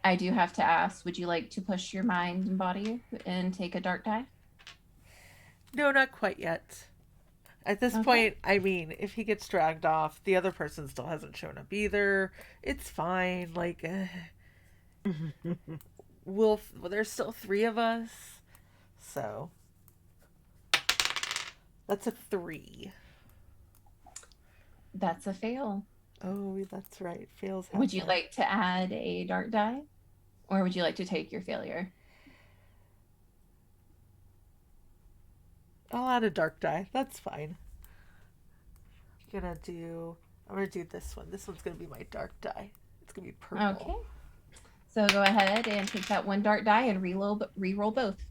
A: I do have to ask, would you like to push your mind and body and take a dark die?
B: No, not quite yet. At this point, I mean, if he gets dragged off, the other person still hasn't shown up either. It's fine. Like, there's still 3 of us. So, that's a 3.
A: That's a fail.
B: Oh, that's right. Fails happen.
A: Would you like to add a dark die? Or would you like to take your failure?
B: I'll add a dark die. That's fine. I'm gonna do this one. This one's gonna be my dark die. It's gonna be purple.
A: Okay. So go ahead and take that 1 dark die and re-roll both.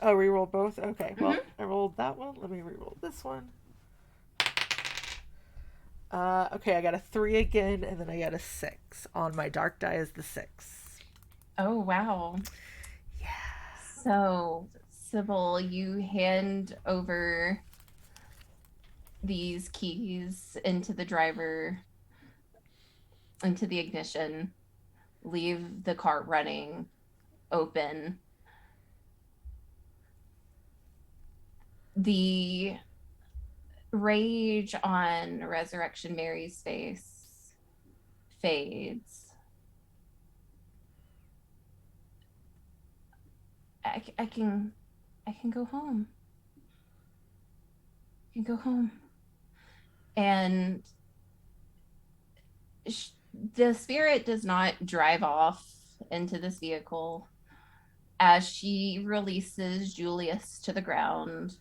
B: Oh, re-roll both? Okay. Well, I rolled that one. Let me re-roll this one. Okay, I got a 3 again, and then I got a 6. On my dark die is the 6.
A: Oh, wow.
B: Yeah.
A: So, Sybil, you hand over these keys into the ignition, leave the cart running, open. The rage on Resurrection Mary's face fades. I can go home. I can go home. And the spirit does not drive off into this vehicle. As she releases Julius to the ground,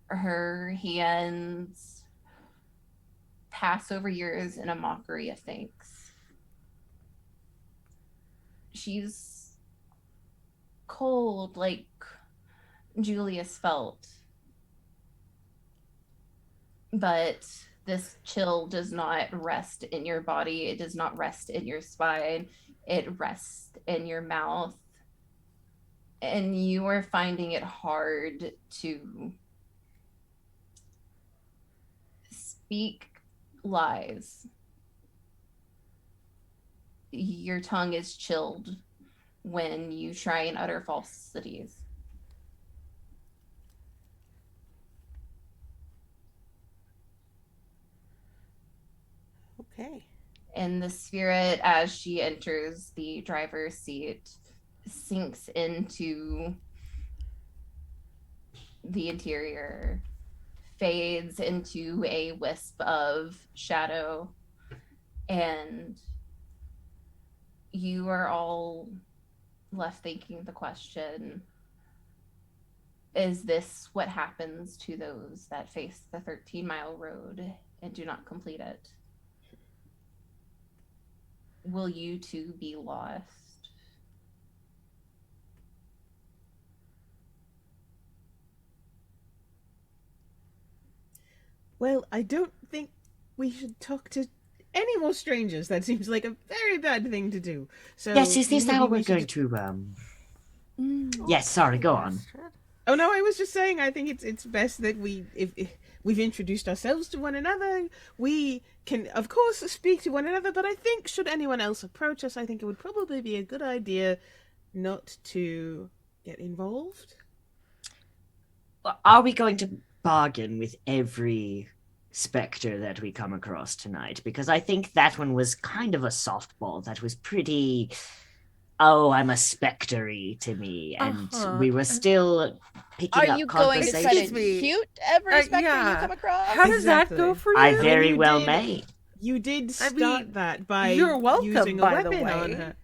A: her hands pass over yours in a mockery of thanks. She's cold like Julius felt. But this chill does not rest in your body. It does not rest in your spine. It rests in your mouth. And you are finding it hard to speak lies. Your tongue is chilled when you try and utter falsities.
B: Okay.
A: And the spirit, as she enters the driver's seat, sinks into the interior, fades into a wisp of shadow, and you are all left thinking the question, is this what happens to those that face the 13-mile road and do not complete it? Will you two be lost?
D: Well, I don't think we should talk to any more strangers. That seems like a very bad thing to do. So
E: Yes, is this
D: maybe
E: how
D: we
E: we're
D: should
E: going to Yes, sorry, go on.
D: Oh no, I was just saying. I think it's best that if we've introduced ourselves to one another, we can of course speak to one another. But I think should anyone else approach us, I think it would probably be a good idea not to get involved.
E: Are we going to bargain with every specter that we come across tonight? Because I think that one was kind of a softball. That was pretty. Oh, I'm a spectre to me, and we were still picking
C: Are
E: up
C: you going to try
E: conversation.
C: to shoot every specter
B: yeah.
C: you come across?
B: How does that go
D: Exactly.
B: for you?
E: I
D: I mean,
E: very
D: you
E: well
D: did-
E: may.
D: You did
B: I
D: start
B: mean,
D: that by
B: you're welcome,
D: using a
B: by the
D: weapon on
B: way.
D: her.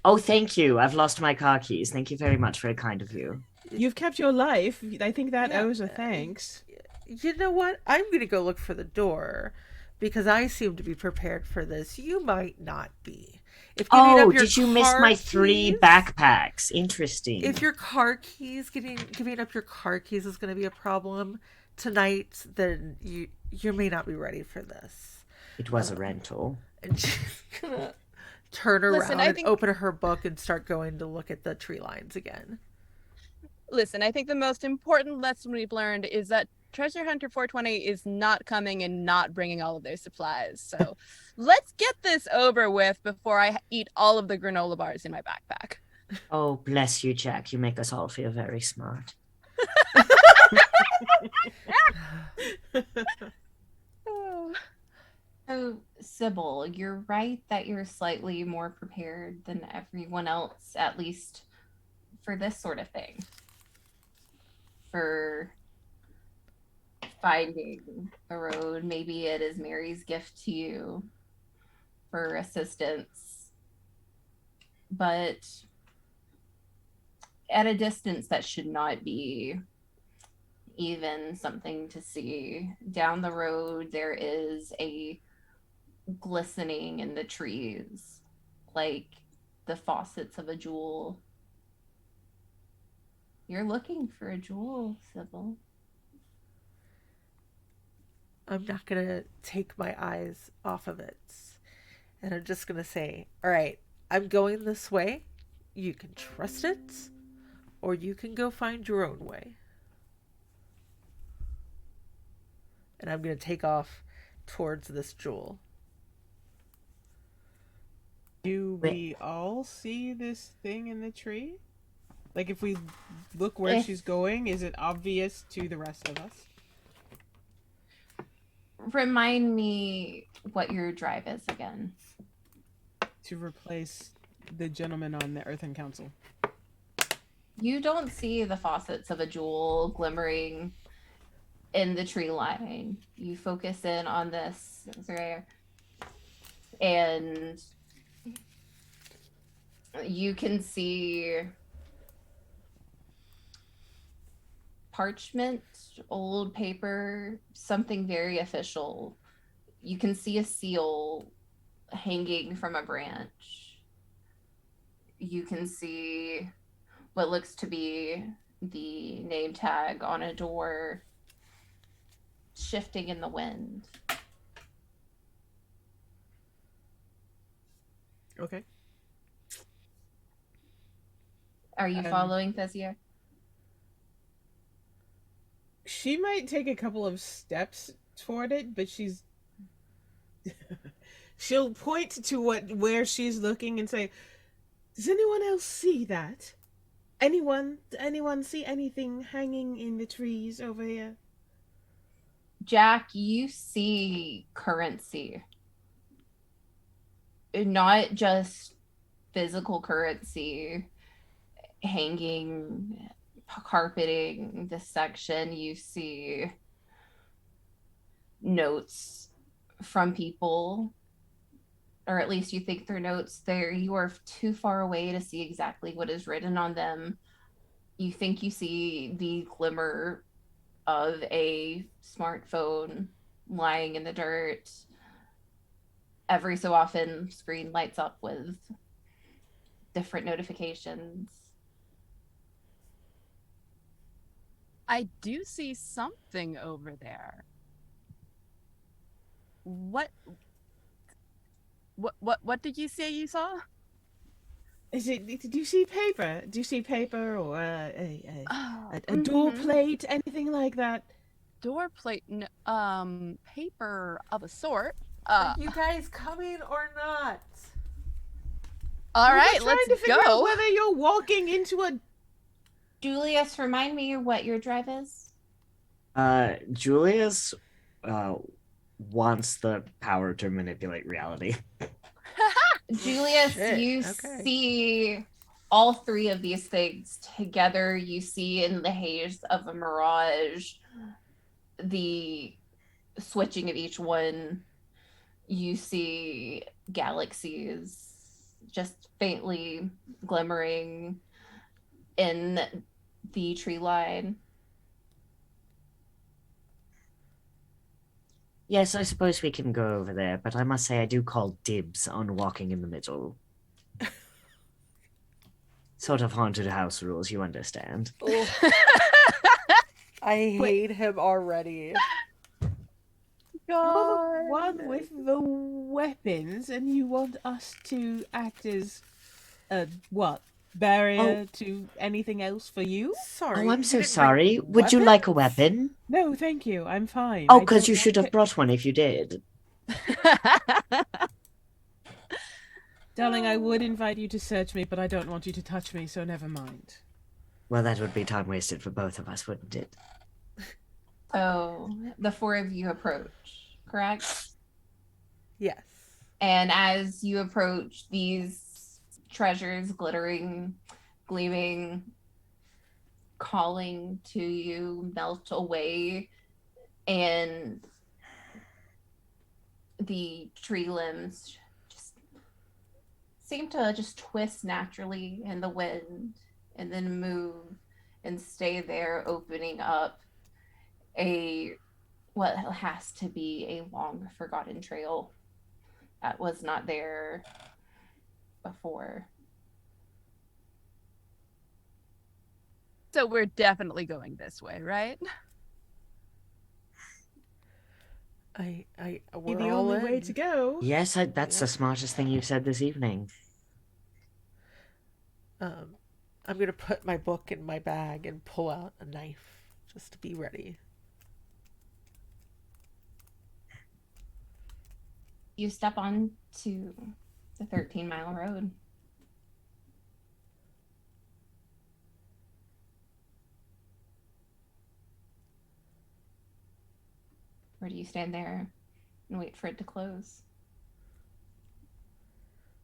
E: Oh, thank you. I've lost my car keys. Thank you very much. Very kind of you.
D: You've kept your life. I think that
B: Yeah.
D: owes a thanks.
B: You know what? I'm going to go look for the door because I seem to be prepared for this. You might not be. If giving
E: Oh,
B: up your
E: did you miss
B: car
E: my 3
B: keys-
E: backpacks? Interesting.
B: If your car keys, giving up your car keys is going to be a problem tonight, then you may not be ready for this.
E: It was a rental.
B: And she's gonna turn around
C: Listen, I
B: and
C: think-
B: open her book and start going to look at the tree lines again.
C: Listen, I think the most important lesson we've learned is that Treasure Hunter 420 is not coming and not bringing all of their supplies. So let's get this over with before I eat all of the granola bars in my backpack.
E: Oh, bless you, Jack. You make us all feel very smart.
C: Oh.
A: So, Sybil, you're right that you're slightly more prepared than everyone else, at least for this sort of thing. For finding the road, maybe it is Mary's gift to you for assistance. But at a distance, that should not be even something to see. Down the road, there is a glistening in the trees, like the faucets of a jewel. You're looking for a jewel, Sybil.
B: I'm not going to take my eyes off of it. And I'm just going to say, all right, I'm going this way. You can trust it, or you can go find your own way. And I'm going to take off towards this jewel.
D: Do we all see this thing in the tree? Like, if we look where
A: If-
D: she's going, is it obvious to the rest of us?
A: Remind me what your drive is again.
D: To replace the gentleman on the Earthen Council.
A: You don't see the faucets of a jewel glimmering in the tree line. You focus in on this rare, and you can see parchment, old paper, something very official. You can see a seal hanging from a branch. You can see what looks to be the name tag on a door shifting in the wind.
D: Okay.
A: Are you following, Thessia?
D: She might take a couple of steps toward it, but she'll point to where she's looking and say, "Does anyone else see that? Anyone see anything hanging in the trees over here?"
A: Jack, you see currency. Not just physical currency hanging, carpeting this section. You see notes from people, or at least you think they're notes. There, you are too far away to see exactly what is written on them. You think you see the glimmer of a smartphone lying in the dirt. Every so often, screen lights up with different notifications.
C: I do see something over there. What did you say you saw?
D: Is it? Do you see paper? Do you see paper or
C: Oh,
D: a door
C: mhm.
D: plate, anything like that?
C: Door plate, paper of a sort.
B: Are you guys coming or not?
C: All
D: We were
C: right,
D: trying
C: let's
D: to figure out
C: go.
D: whether you're walking into a.
A: Julius, remind me what your drive is.
E: Julius uh, wants the power to manipulate reality.
A: Julius,
B: Shit,
A: you
B: okay.
A: see all three of these things together. You see in the haze of a mirage the switching of each one. You see galaxies just faintly glimmering in the tree line.
E: Yes, I suppose we can go over there, but I must say I do call dibs on walking in the middle. Sort of haunted house rules, you understand.
B: Ugh, I hate him already.
D: You're the
C: God.
D: one with the weapons, and you want us to act as a what? Barrier to anything else for you?
B: Sorry.
E: Oh, I'm
B: you
E: so
B: didn't bring
E: sorry. Would you like a
B: weapons?
E: weapon?
D: No, thank you. I'm fine.
E: Oh,
D: I
E: because
D: don't
E: you
D: want
E: should have
D: to...
E: brought one if you did.
D: Darling, I would invite you to search me, but I don't want you to touch me, so never mind.
E: Well, that would be time wasted for both of us, wouldn't it?
A: So the four of you approach, correct?
B: Yes.
A: And as you approach, these treasures glittering, gleaming, calling to you, melt away, and the tree limbs just seem to just twist naturally in the wind and then move and stay there, opening up a what has to be a long forgotten trail that was not there before.
C: So we're definitely going this way, right?
D: Be
B: We're
D: the
B: all
D: only
B: in.
D: way to go.
E: Yes, that's the
B: Yep.
E: smartest thing you've said this evening.
B: I'm gonna put my book in my bag and pull out a knife just to be ready.
A: You step on to the 13-mile road. Or do you stand there and wait for it to close?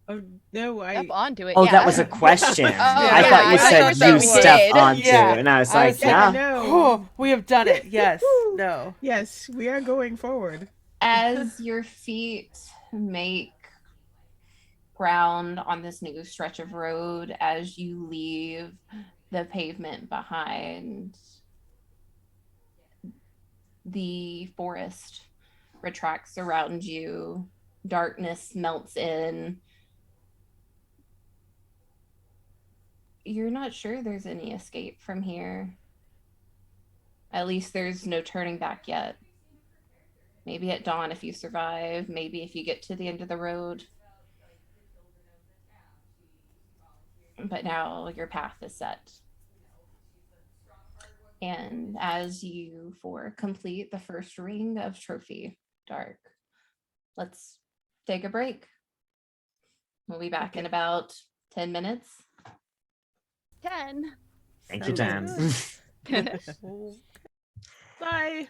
D: Oh, no,
C: Step onto it.
E: Oh,
C: yeah.
E: that was a question.
C: Oh,
E: I
C: yeah,
E: thought you
C: I
E: said
C: thought
E: you
C: we
E: step
C: did.
E: onto,
B: Yeah,
E: and I was
B: I
E: like,
B: was
E: yeah.
B: thinking,
D: no.
B: oh, we have done it. Yes.
D: Woo!
B: No.
D: Yes, we are going forward.
A: As your feet make ground on this new stretch of road, as you leave the pavement behind, the forest retracts around you, darkness melts in. You're not sure there's any escape from here. At least there's no turning back yet. Maybe at dawn if you survive, maybe if you get to the end of the road. But now your path is set. And as you four complete the first ring of Trophy Dark, let's take a break. We'll be back in about 10 minutes.
C: 10.
E: Thank you,
B: Sounds
E: Dan.
B: good. Well,
D: Bye.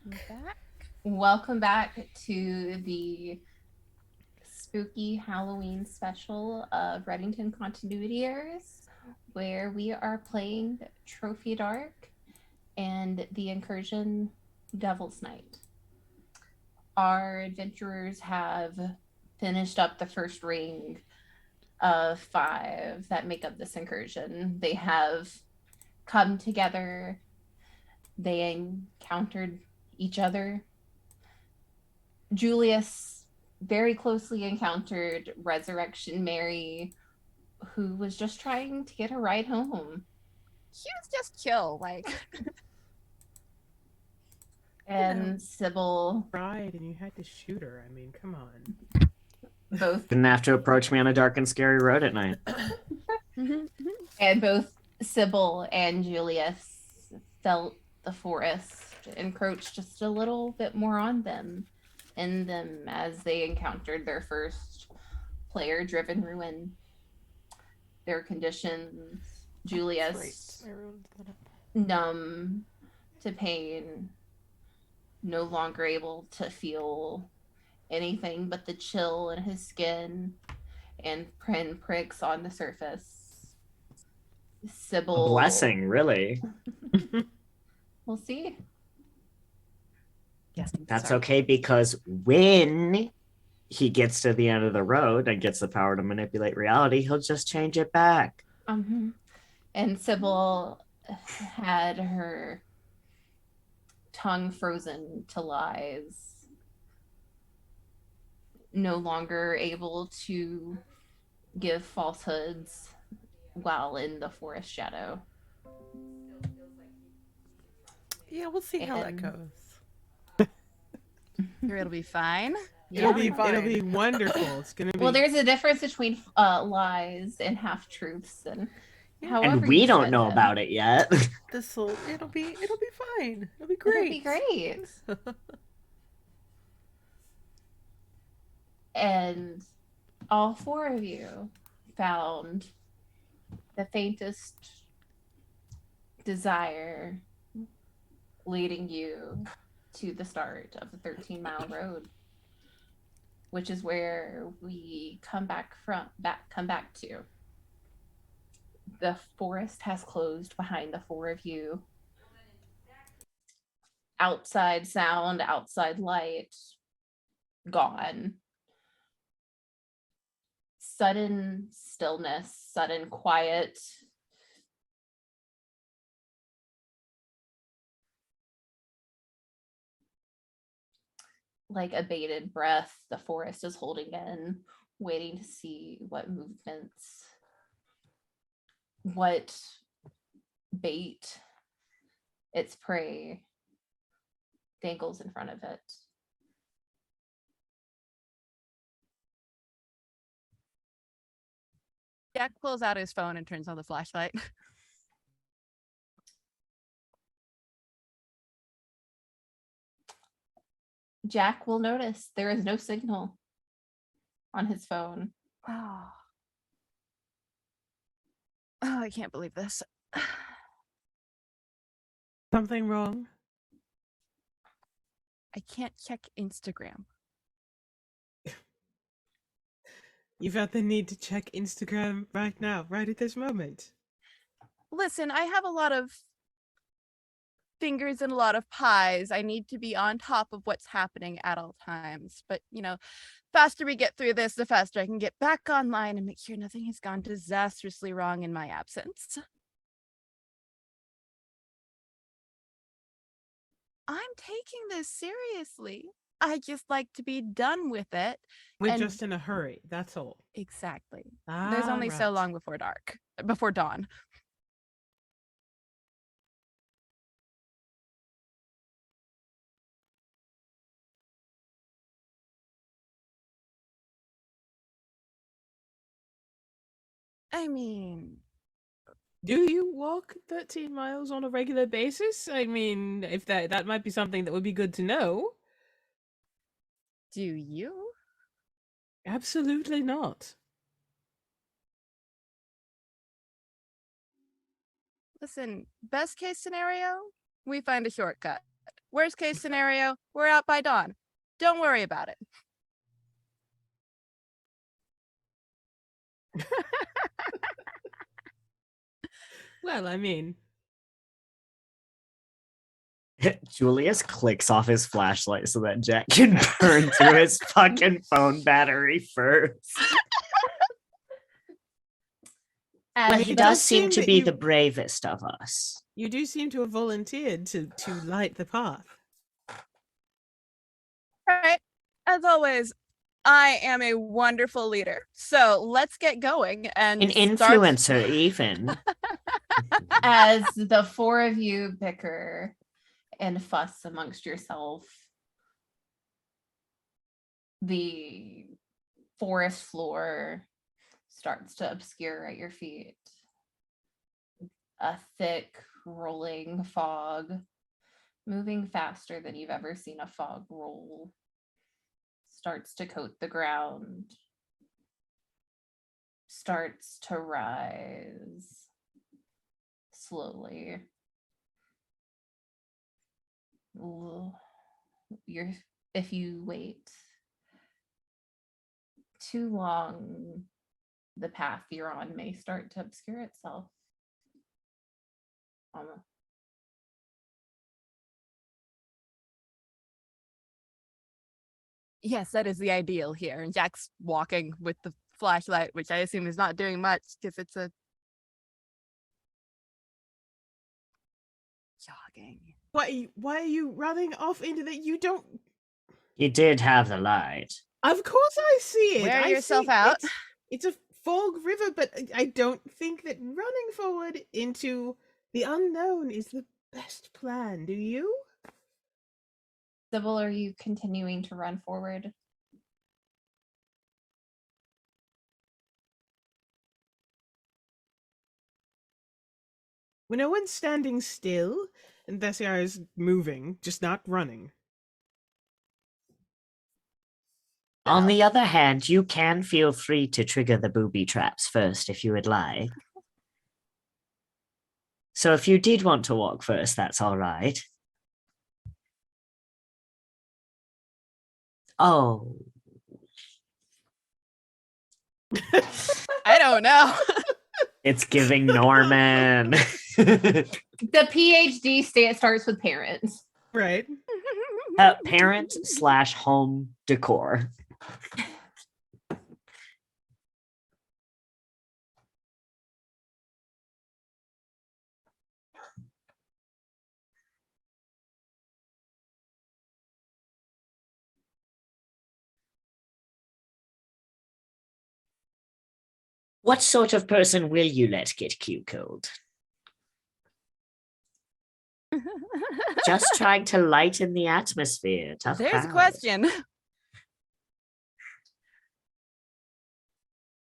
C: back.
A: Welcome back to the spooky Halloween special of Reddington Continuity Errors, where we are playing Trophy Dark and the Incursion Devil's Night. Our adventurers have finished up the first ring of 5 that make up this incursion. They have come together. They encountered each other. Julius very closely encountered Resurrection Mary, who was just trying to get a ride home.
C: He was just chill, like.
A: And Sybil
D: Right, and you had to shoot her. I mean, come on.
A: both
E: Didn't have to approach me on a dark and scary road at night.
A: and both Sybil and Julius felt the forest encroach just a little bit more on them as they encountered their first player-driven ruin. Their conditions, Julius numb to pain, no longer able to feel anything but the chill in his skin and pricks on the surface. Sybil,
E: A blessing, really.
A: We'll see.
C: Yes,
E: That's
C: sorry.
E: okay, because when he gets to the end of the road and gets the power to manipulate reality, he'll just change it back.
A: And Sybil had her tongue frozen to lies, no longer able to give falsehoods while in the forest shadow.
B: Yeah, we'll see how that
A: And-
B: goes.
C: Sure, it'll be fine.
D: It'll
B: be fine.
D: It'll be wonderful. It's gonna be.
A: Well, there's a difference between lies and half truths, and however
E: And we
A: you
E: don't
A: spin
E: know
A: them.
E: about it yet.
B: It'll be fine. It'll be
A: It'll
B: great.
A: be great. And all 4 of you found the faintest desire leading you to the start of the 13-mile road, which is where we come back to. The forest has closed behind the 4 of you. Outside sound, outside light, gone. Sudden stillness, sudden quiet. Like a bated breath, the forest is holding in, waiting to see what movements, what bait its prey dangles in front of it.
C: Jack pulls out his phone and turns on the flashlight.
A: Jack will notice there is no signal on his phone.
C: Oh, I can't believe this.
D: Something wrong?
C: I can't check Instagram.
D: You felt the need to check Instagram right now, right at this moment.
C: Listen, I have a lot of fingers and a lot of pies. I need to be on top of what's happening at all times. But, faster we get through this, the faster I can get back online and make sure nothing has gone disastrously wrong in my absence. I'm taking this seriously. I just like to be done with it.
D: We're
C: And-
D: just in a hurry, that's all.
C: Exactly. There's only so
D: right.
C: long before dawn. I mean,
D: Do you walk 13 miles on a regular basis? I mean, if that might be something that would be good to know.
C: do you?
D: Absolutely not.
C: Listen, best case scenario, we find a shortcut. Worst case scenario, we're out by dawn. Don't worry about it.
D: Well, I mean,
E: Julius clicks off his flashlight so that Jack can burn through his fucking phone battery first. Well, he
A: The-
E: does
D: seem
E: seem to
D: that
E: be
D: you-
E: the bravest of us.
D: you do seem to have volunteered to light the path.
C: Right. As always, I am a wonderful leader. So let's get going and
E: An
C: start-
E: influencer, even.
A: As the four of you bicker and fuss amongst yourself, the forest floor starts to obscure at your feet. A thick, rolling fog, moving faster than you've ever seen a fog roll, starts to coat the ground, starts to rise slowly. If you wait too long, the path you're on may start to obscure itself.
C: Yes, that is the ideal here. And Jack's walking with the flashlight, which I assume is not doing much because it's a jogging.
D: Why are you running off into the? You don't.
E: He did have the light.
D: Of course, I see it.
C: Wear
D: I
C: yourself
D: see
C: out.
D: It's a fog river, but I don't think that running forward into the unknown is the best plan. Do you?
A: Sybil, are you continuing to run forward?
D: When no one's standing still, and Thessiar is moving, just not running.
E: On the other hand, you can feel free to trigger the booby traps first if you would like. So if you did want to walk first, that's all right. Oh.
C: I don't know.
E: It's giving Norman.
A: The PhD starts with parents.
D: Right.
E: Parent/home decor. What sort of person will you let get cute-cold? Just trying to lighten the atmosphere. Tough
C: There's a
E: crowd.
C: question.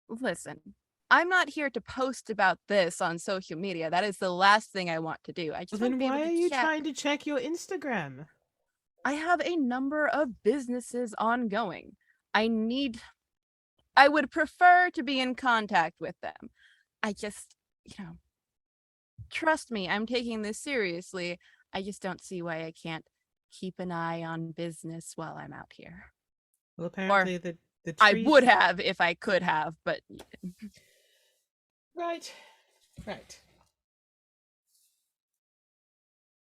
C: Listen, I'm not here to post about this on social media. That is the last thing I want to do. I just want to
D: Then
C: be able
D: why
C: to
D: are you
C: chat.
D: trying to check your Instagram?
C: I have a number of businesses ongoing. I would prefer to be in contact with them. I just, trust me, I'm taking this seriously. I just don't see why I can't keep an eye on business while I'm out here.
D: Well, apparently the trees...
C: I would have if I could have, but...
D: Right.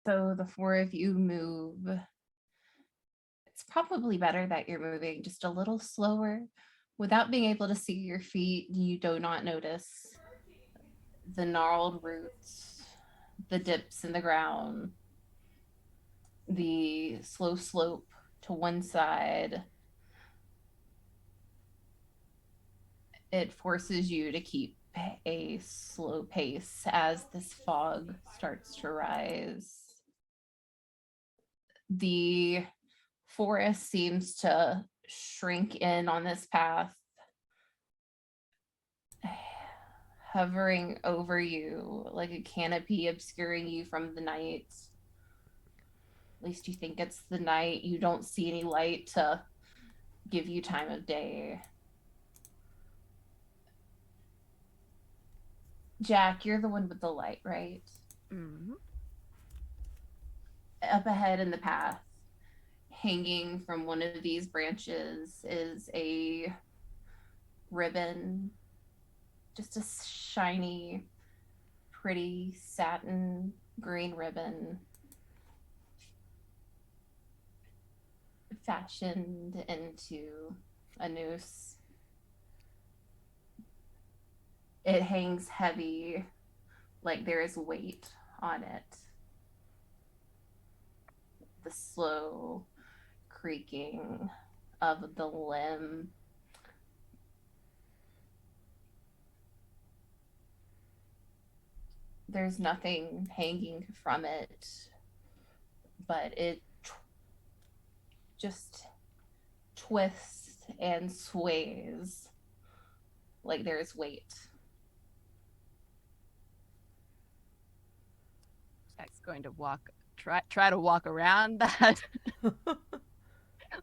A: So the four of you move. It's probably better that you're moving just a little slower. Without being able to see your feet, you do not notice the gnarled roots, the dips in the ground, the slow slope to one side. It forces you to keep a slow pace as this fog starts to rise. The forest seems to shrink in on this path, hovering over you like a canopy obscuring you from the night. At least you think it's the night. You don't see any light to give you time of day. Jack, you're the one with the light, right?
C: Mhm.
A: Up ahead in the path, hanging from one of these branches, is a ribbon, just a shiny, pretty satin green ribbon, fashioned into a noose. It hangs heavy, like there is weight on it. The slow creaking of the limb. There's nothing hanging from it, but it just twists and sways like there's weight.
C: Jack's going to try to walk around that.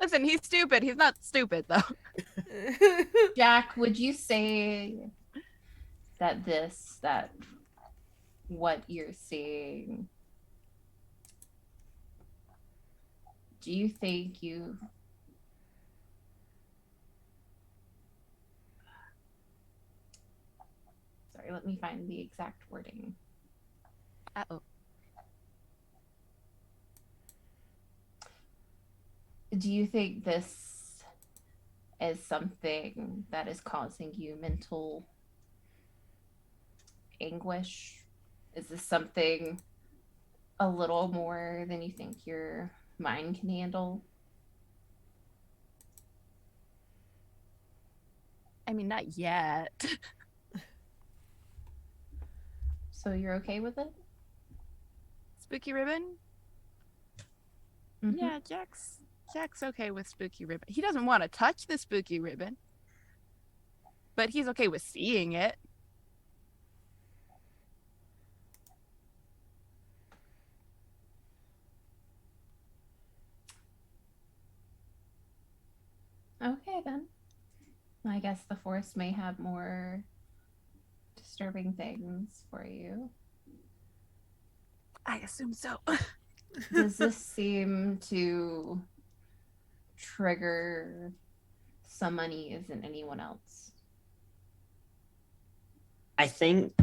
C: Listen, he's stupid. He's not stupid though.
A: Jack, would you say that what you're seeing, do you think you sorry, let me find the exact wording.
C: Uh-oh.
A: Do you think this is something that is causing you mental anguish? Is this something a little more than you think your mind can handle?
C: I mean, not yet.
A: So you're okay with it?
C: Spooky ribbon?
A: Mhm.
C: Yeah, Jack's okay with spooky ribbon. He doesn't want to touch the spooky ribbon, but he's okay with seeing it.
A: Okay, then. I guess the forest may have more disturbing things for you.
C: I assume so.
A: Does this seem to trigger some unease in anyone else?
E: I think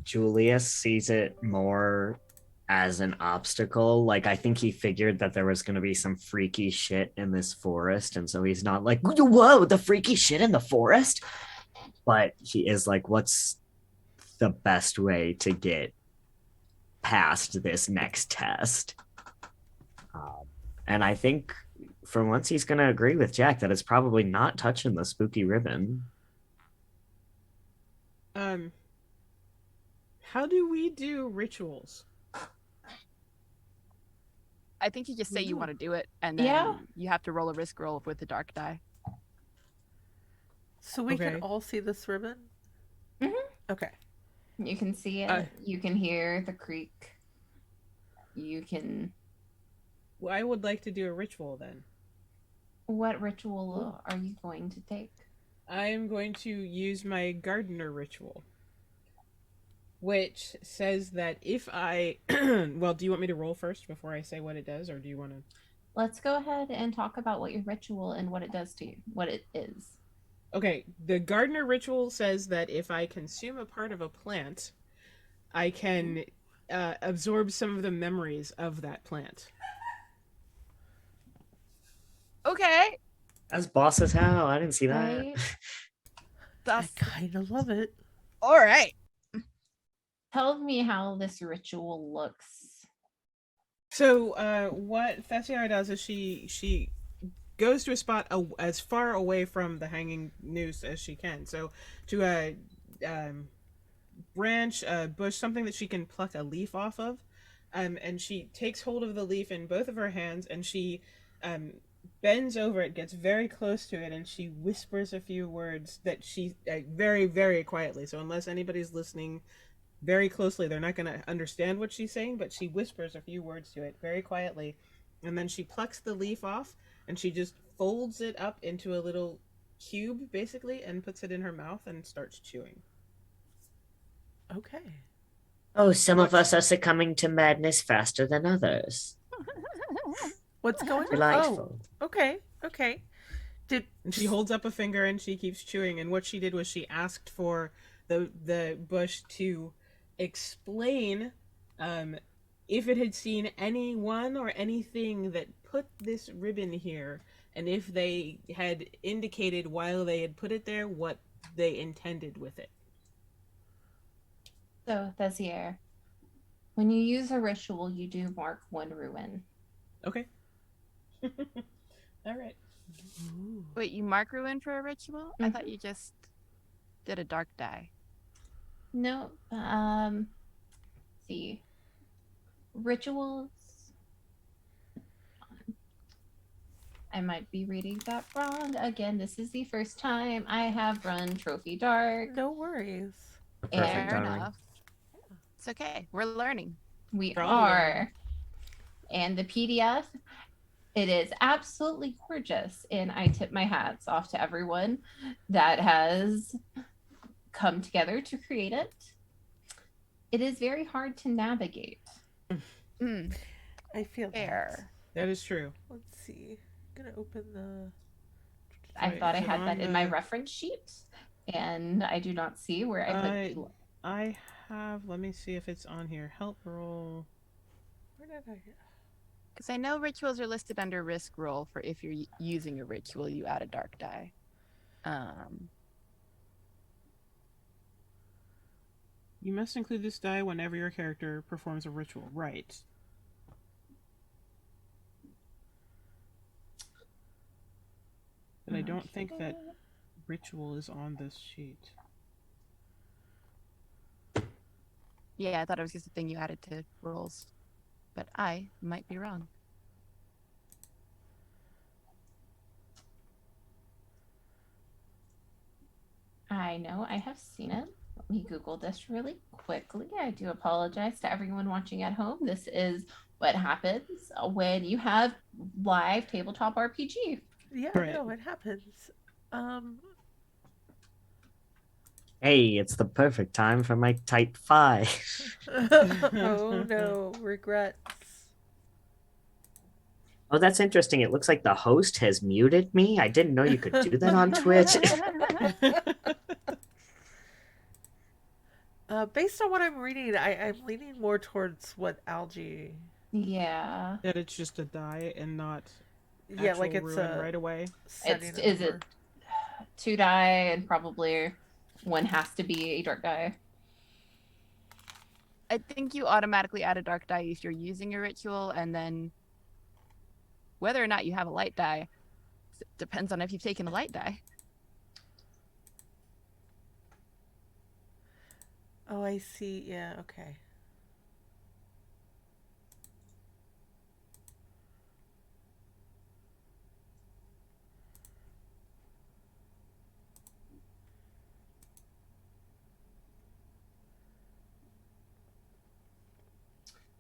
E: Julius sees it more as an obstacle. Like, I think he figured that there was going to be some freaky shit in this forest. And so he's not like, whoa, the freaky shit in the forest. But he is like, what's the best way to get past this next test? And I think for once he's going to agree with Jack that it's probably not touching the spooky ribbon.
D: How do we do rituals?
C: I think you just say you want to do it, and then
A: Yeah.
C: you have to roll a risk roll with the dark die.
B: So we can
D: Okay.
B: all see this ribbon?
A: Mhm.
B: Okay.
A: You can see it. You can hear the creak. You can.
D: Well, I would like to do a ritual then.
A: What ritual are you going to take?
D: I am going to use my gardener ritual, which says that if I well, do you want me to roll first before I say what it does, or do you want to?
A: Let's go ahead and talk about what your ritual and what it does to you, what it is.
D: Okay, the gardener ritual says that if I consume a part of a plant, I can absorb some of the memories of that plant.
C: Okay.
E: That's boss as hell. I didn't see that.
A: Right?
B: I
C: That's
B: kind of love it.
C: all right.
A: Tell me how this ritual looks.
D: So, what Thessiar does is she goes to a spot as far away from the hanging noose as she can. So, to a branch, a bush, something that she can pluck a leaf off of, and she takes hold of the leaf in both of her hands, and she bends over it, gets very close to it, and she whispers a few words that she very, very quietly. So, unless anybody's listening very closely, they're not going to understand what she's saying, but she whispers a few words to it very quietly, and then she plucks the leaf off and she just folds it up into a little cube basically and puts it in her mouth and starts chewing.
B: Okay.
E: Oh, some of us are succumbing to madness faster than others.
B: What's going on?
E: Delightful.
B: Oh, okay. Did
D: And she holds up a finger and she keeps chewing. And what she did was she asked for the bush to explain if it had seen anyone or anything that put this ribbon here, and if they had indicated while they had put it there what they intended with it.
A: So, Thesier, when you use a ritual, you do mark one ruin.
D: Okay. All right.
B: Ooh.
C: Wait, you mark ruin for a ritual? I thought
A: Mhm.
C: you just did a dark die.
A: No, see. Rituals. I might be reading that wrong. Again, this is the first time I have run Trophy Dark.
B: No worries.
E: Perfect
A: And
C: Fair
E: timing.
C: enough. It's okay. We're learning.
A: we
D: We're all learning.
A: are. And the PDF, it is absolutely gorgeous. And I tip my hats off to everyone that has come together to create it. It is very hard to navigate.
C: Mm,
B: I feel
C: fair.
D: That is true.
B: Let's see. I'm gonna open the.
A: I
D: Right,
A: thought I
D: is it
A: had
D: on
A: that in my
D: the-
A: reference sheet, and I do not see where I put.
D: I have. Let me see if it's on here. Help roll.
B: Where did I?
C: Because I know rituals are listed under risk roll for if you're using a ritual, you add a dark die.
D: You must include this die whenever your character performs a ritual. Right. But I don't think that ritual is on this sheet.
C: Yeah, I thought it was just a thing you added to rolls, but I might be wrong.
A: I know I have seen it. Let me Google this really quickly. I do apologize to everyone watching at home. This is what happens when you have live tabletop RPG.
B: Yeah,
D: Right.
B: no, it happens.
E: Hey, it's the perfect time for my type 5.
B: Oh no, regrets.
E: Oh, that's interesting. It looks like the host has muted me. I didn't know you could do that on Twitch.
B: Based on what I'm reading, I'm leaning more towards what Algae.
A: Yeah.
D: That it's just a die and not
B: Yeah, like
D: actual
B: it's
D: ruin
B: a
D: right away.
B: setting
A: Is
B: over.
A: it 2 die and probably one has to be a dark die?
C: I think you automatically add a dark die if you're using a ritual, and then whether or not you have a light die depends on if you've taken a light die.
B: Oh, I see. Yeah, okay.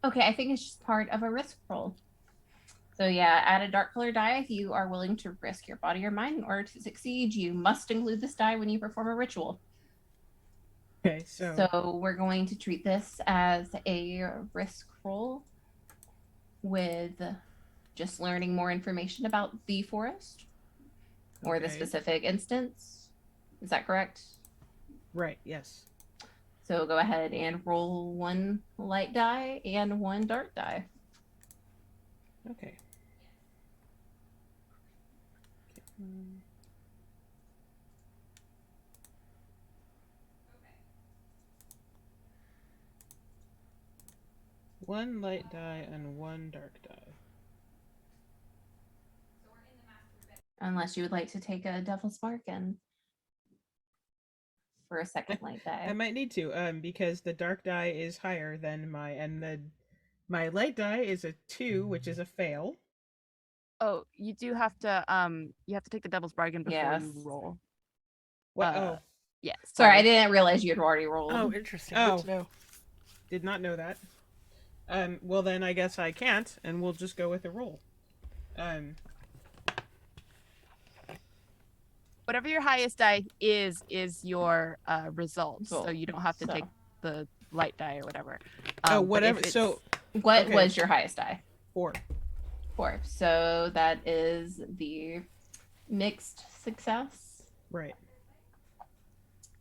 A: Okay, I think it's just part of a risk roll. So yeah, add a dark color die if you are willing to risk your body or mind in order to succeed. You must include this die when you perform a ritual.
D: Okay,
A: So we're going to treat this as a risk roll with just learning more information about the forest or the
D: Okay.
A: specific instance. Is that correct?
D: Right, yes.
A: So go ahead and roll one light die and one dark die.
D: Okay. One light die and one dark die.
A: Unless you would like to take a devil's bargain for a second light die.
D: I might need to, because the dark die is higher than my light die is a 2, which is a fail.
C: Oh, you do have to you have to take the devil's bargain before
A: Yes.
C: you roll.
D: What?
C: Uh, Yeah.
A: Sorry, I didn't realize you had already rolled.
B: Oh, interesting.
D: Oh.
B: Good to know.
D: Did not know that. Well then I guess I can't, and we'll just go with a roll.
C: Whatever your highest die is your result. So you don't have to
A: So-
C: take the light die or whatever.
D: Oh,
C: but
D: whatever.
C: if it's-
D: So
A: What
D: Okay.
A: was your highest die?
D: 4.
A: 4. So that is the mixed success.
D: Right.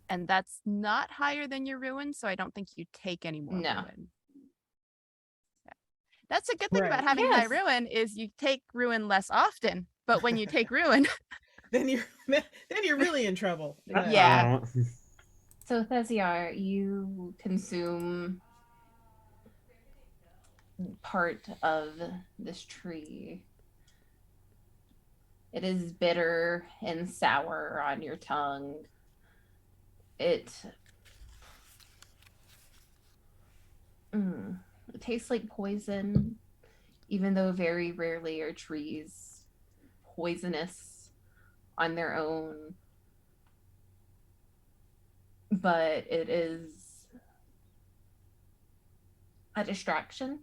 C: And that's not higher than your ruin, so I don't think you take any more
A: No.
C: ruin. Yeah. That's a good thing about
D: Right.
C: having high
A: Yes.
C: ruin is you take ruin less often, but when you take ruin,
D: Then you're really in trouble.
C: Yeah.
A: So Thesiar, you consume part of this tree. It is bitter and sour on your tongue. It it tastes like poison, even though very rarely are trees poisonous on their own. But it is a distraction.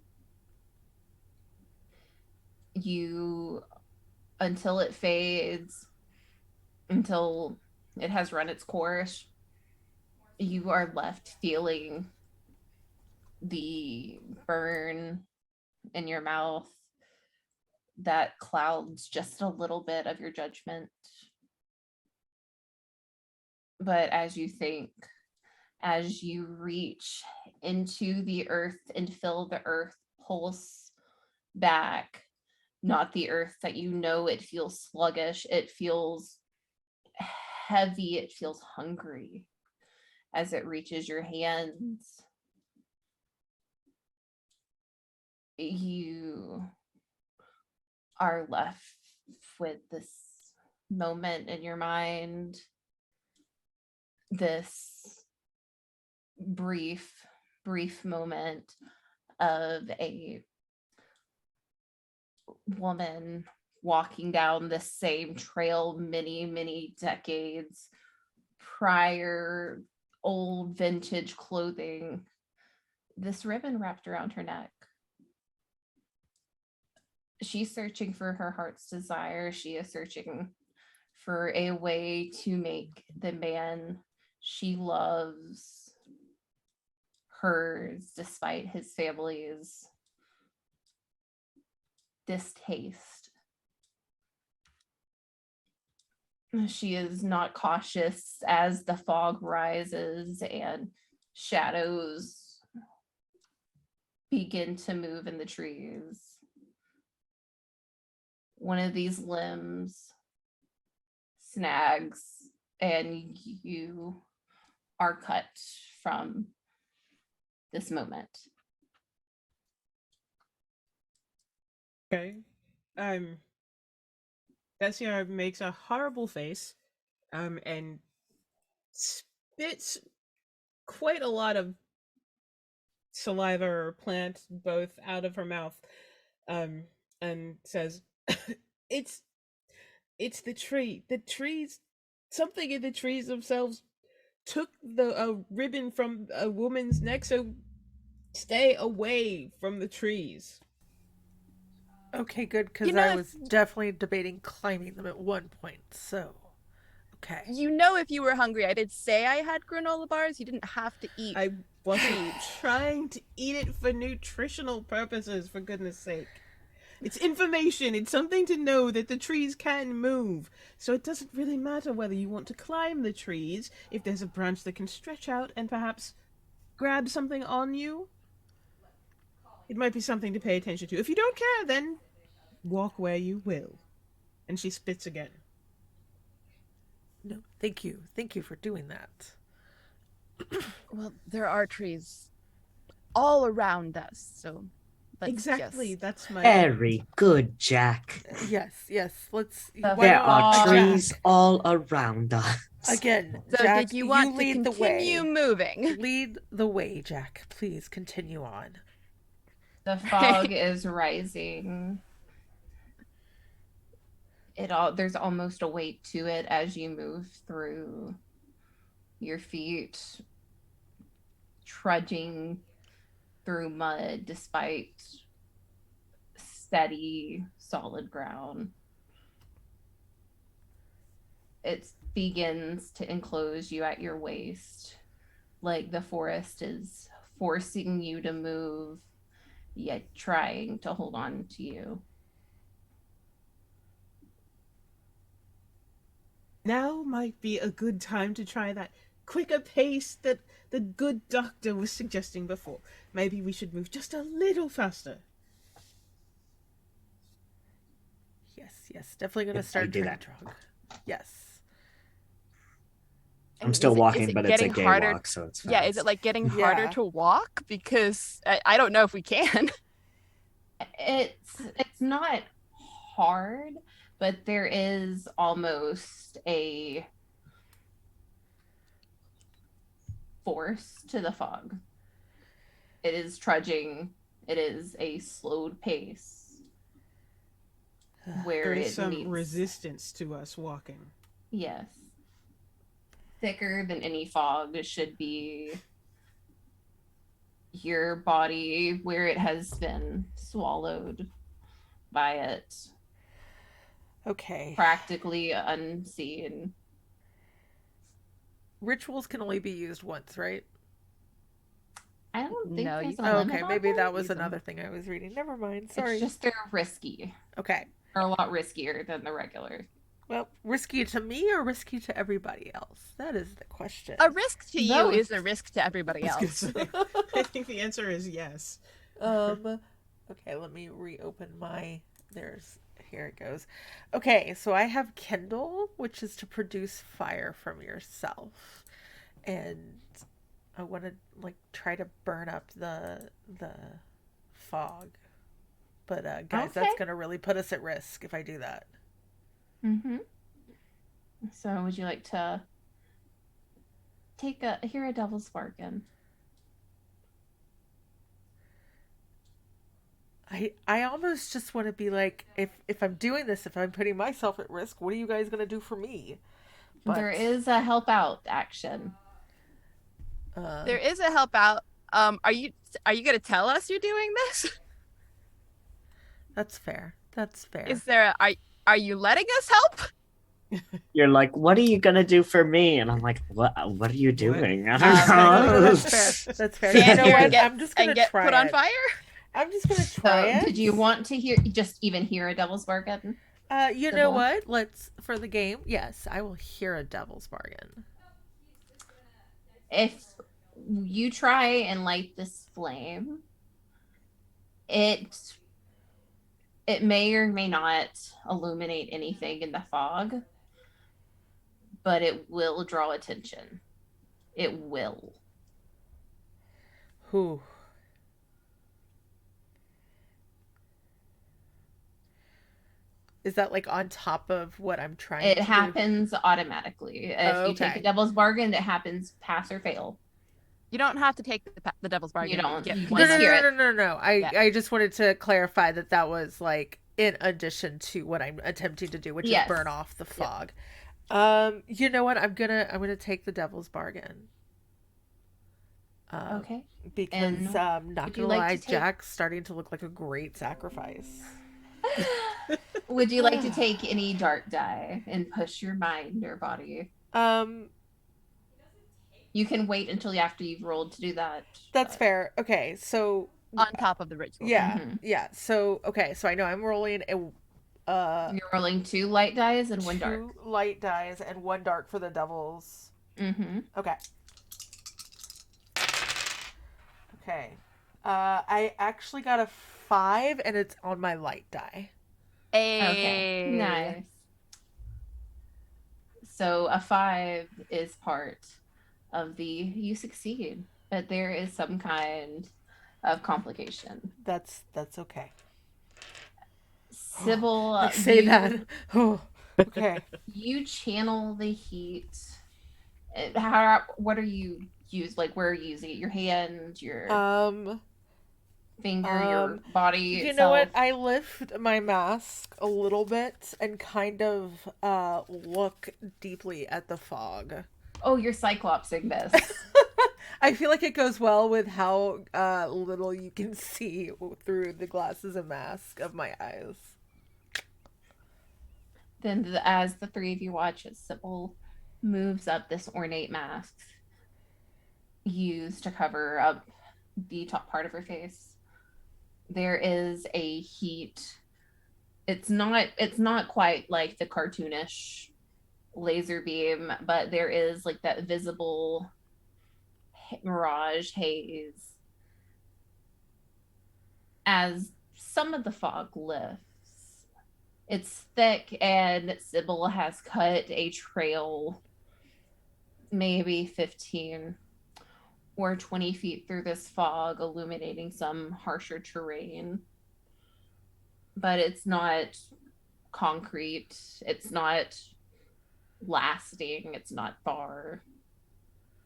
A: You, until it fades, until it has run its course, you are left feeling the burn in your mouth that clouds just a little bit of your judgment. But as you think, as you reach into the earth and feel the earth pulse back, not the earth that you know, it feels sluggish, it feels heavy, it feels hungry as it reaches your hands. You are left with this moment in your mind, this brief moment of a woman walking down the same trail many decades prior, old vintage clothing, this ribbon wrapped around her neck. She's searching for her heart's desire. She is searching for a way to make the man she loves hers, despite his family's distaste. She is not cautious as the fog rises and shadows begin to move in the trees. One of these limbs snags and you are cut from this moment.
D: Okay. Desiar makes a horrible face, and spits quite a lot of saliva or plant both out of her mouth, and says, "It's the tree. The trees. Something in the trees themselves took the ribbon from a woman's neck. So stay away from the trees."
B: Okay, good, because
C: You know,
B: I
C: if-
B: was definitely debating climbing them at one point. So, okay.
C: you know, if you were hungry, I did say I had granola bars. You didn't have to eat.
D: I wasn't trying to eat it for nutritional purposes, for goodness sake. It's information. It's something to know that the trees can move. So it doesn't really matter whether you want to climb the trees, if there's a branch that can stretch out and perhaps grab something on you. It might be something to pay attention to. If you don't care, then walk where you will. And she spits again.
B: No, thank you. Thank you for doing that.
C: Well, there are trees all around us, so let's
D: Exactly.
C: just...
D: That's my.
E: Very good, Jack.
B: Yes, let's.
A: The
B: why
E: There
B: don't-
E: are
A: fog.
E: trees all around us.
B: Again,
C: So
B: Jack,
C: did you want to
B: lead the
C: continue
B: way.
C: moving?
B: Lead the way, Jack. Please continue on.
A: The fog is rising. There's almost a weight to it as you move through, your feet trudging through mud despite steady, solid ground. It begins to enclose you at your waist, like the forest is forcing you to move, yet trying to hold on to you.
D: Now might be a good time to try that quicker pace that the good doctor was suggesting before. Maybe we should move just a little faster.
B: Yes. Definitely gonna
E: I
B: start
E: do
B: drinking
E: that.
B: drug. Yes.
E: I'm still
C: Is
E: walking,
C: it
E: but it's a
C: getting
E: gay
C: harder?
E: walk, so it's
C: Yeah,
E: fast.
C: is it like getting harder
B: Yeah.
C: to walk? Because I don't know if we can.
A: It's not hard, but there is almost a force to the fog. It is trudging. It is a slowed pace where
D: There is
A: it
D: some
A: needs
D: resistance to us walking.
A: yes, thicker than any fog. It should be your body where it has been swallowed by it,
B: Okay.
A: practically unseen.
B: Rituals can only be used once, right?
A: I don't think
C: No,
A: there's
C: you
A: a
B: Oh,
A: limit
B: okay,
A: on
B: maybe
A: them.
B: that was
C: Use 'em.
B: another thing I was reading. Never mind. Sorry.
A: It's just they're risky.
B: Okay.
A: They're a lot riskier than the regular.
B: Well, risky to me or risky to everybody else? That is the question.
C: A risk to you
A: Both.
C: is a risk to everybody
D: I was
C: else.
D: gonna say, I think the answer is yes.
B: Okay, let me reopen my here it goes. Okay, so I have Kindle, which is to produce fire from yourself. And I want to like try to burn up the fog. But guys, that's
A: Okay.
B: going to really put us at risk if I do that.
A: Mm-hmm. So would you like to hear a devil's bargain?
B: I almost just want to be like, if I'm doing this, if I'm putting myself at risk, what are you guys gonna do for me? But
A: There is a help out action.
C: There is a help out. Are you gonna tell us you're doing this?
B: That's fair. That's fair.
C: Is there are you letting us help?
E: You're like, what are you gonna do for me? And I'm like, what are you doing? I
C: Okay,
E: don't know.
B: That's fair. That's fair.
C: Stand
B: You know
C: here
B: what?
C: and get
B: I'm just gonna
C: get
B: try
C: put on
B: it.
C: fire.
B: I'm just gonna
A: So
B: try it.
A: did you want to even hear a devil's bargain?
B: You know what? Let's for the game. Yes, I will hear a devil's bargain.
A: If you try and light this flame, it may or may not illuminate anything in the fog, but it will draw attention. It will.
B: Who? Is that like on top of what I'm trying
A: It
B: to
A: happens automatically. If you take
B: okay.
A: a devil's bargain, it happens pass or fail.
C: You don't have to take the devil's bargain.
A: You don't.
C: Get
A: You
B: do?
A: can
C: one
A: just
C: up.
A: hear it.
B: No.
C: Yeah.
B: I just wanted to clarify that was like in addition to what I'm attempting to do, which
A: Yes.
B: is burn off the fog. You know what? I'm gonna take the devil's bargain.
A: Okay.
B: Because
A: And
B: not
A: would you
B: gonna
A: like
B: lie,
A: to take-
B: Jack's starting to look like a great sacrifice.
A: Would you like to take any dark die and push your mind or body? You can wait until after you've rolled to do that.
B: That's
A: but-
B: fair. Okay, so
C: On top of the ritual.
B: yeah,
A: Mhm.
B: yeah. So okay, so I know I'm rolling
A: You're rolling 2 light dies and 1 dark.
B: 2 light dies and 1 dark for the devils.
A: Mm-hmm.
B: Okay. Okay. I actually got a 5 and it's on my light die.
A: Okay. Nice. So a 5 is part of you succeed, but there is some kind of complication.
B: That's okay.
A: Sybil,
B: I say that. Oh, okay.
A: You channel the heat. What are you like? Where are you using it? Your hand, your finger, your body.
B: You
A: itself?
B: know what? I lift my mask a little bit and kind of look deeply at the fog.
A: Oh, you're cyclopsing this.
B: I feel like it goes well with how little you can see through the glasses and mask of my eyes.
A: Then, as the 3 of you watch as Sybil moves up this ornate mask used to cover up the top part of her face, there is a heat. It's not quite like the cartoonish laser beam, but there is like that visible mirage haze as some of the fog lifts. It's thick, and Sybil has cut a trail maybe 15 or 20 feet through this fog, illuminating some harsher terrain. But it's not concrete, it's not lasting, it's not far.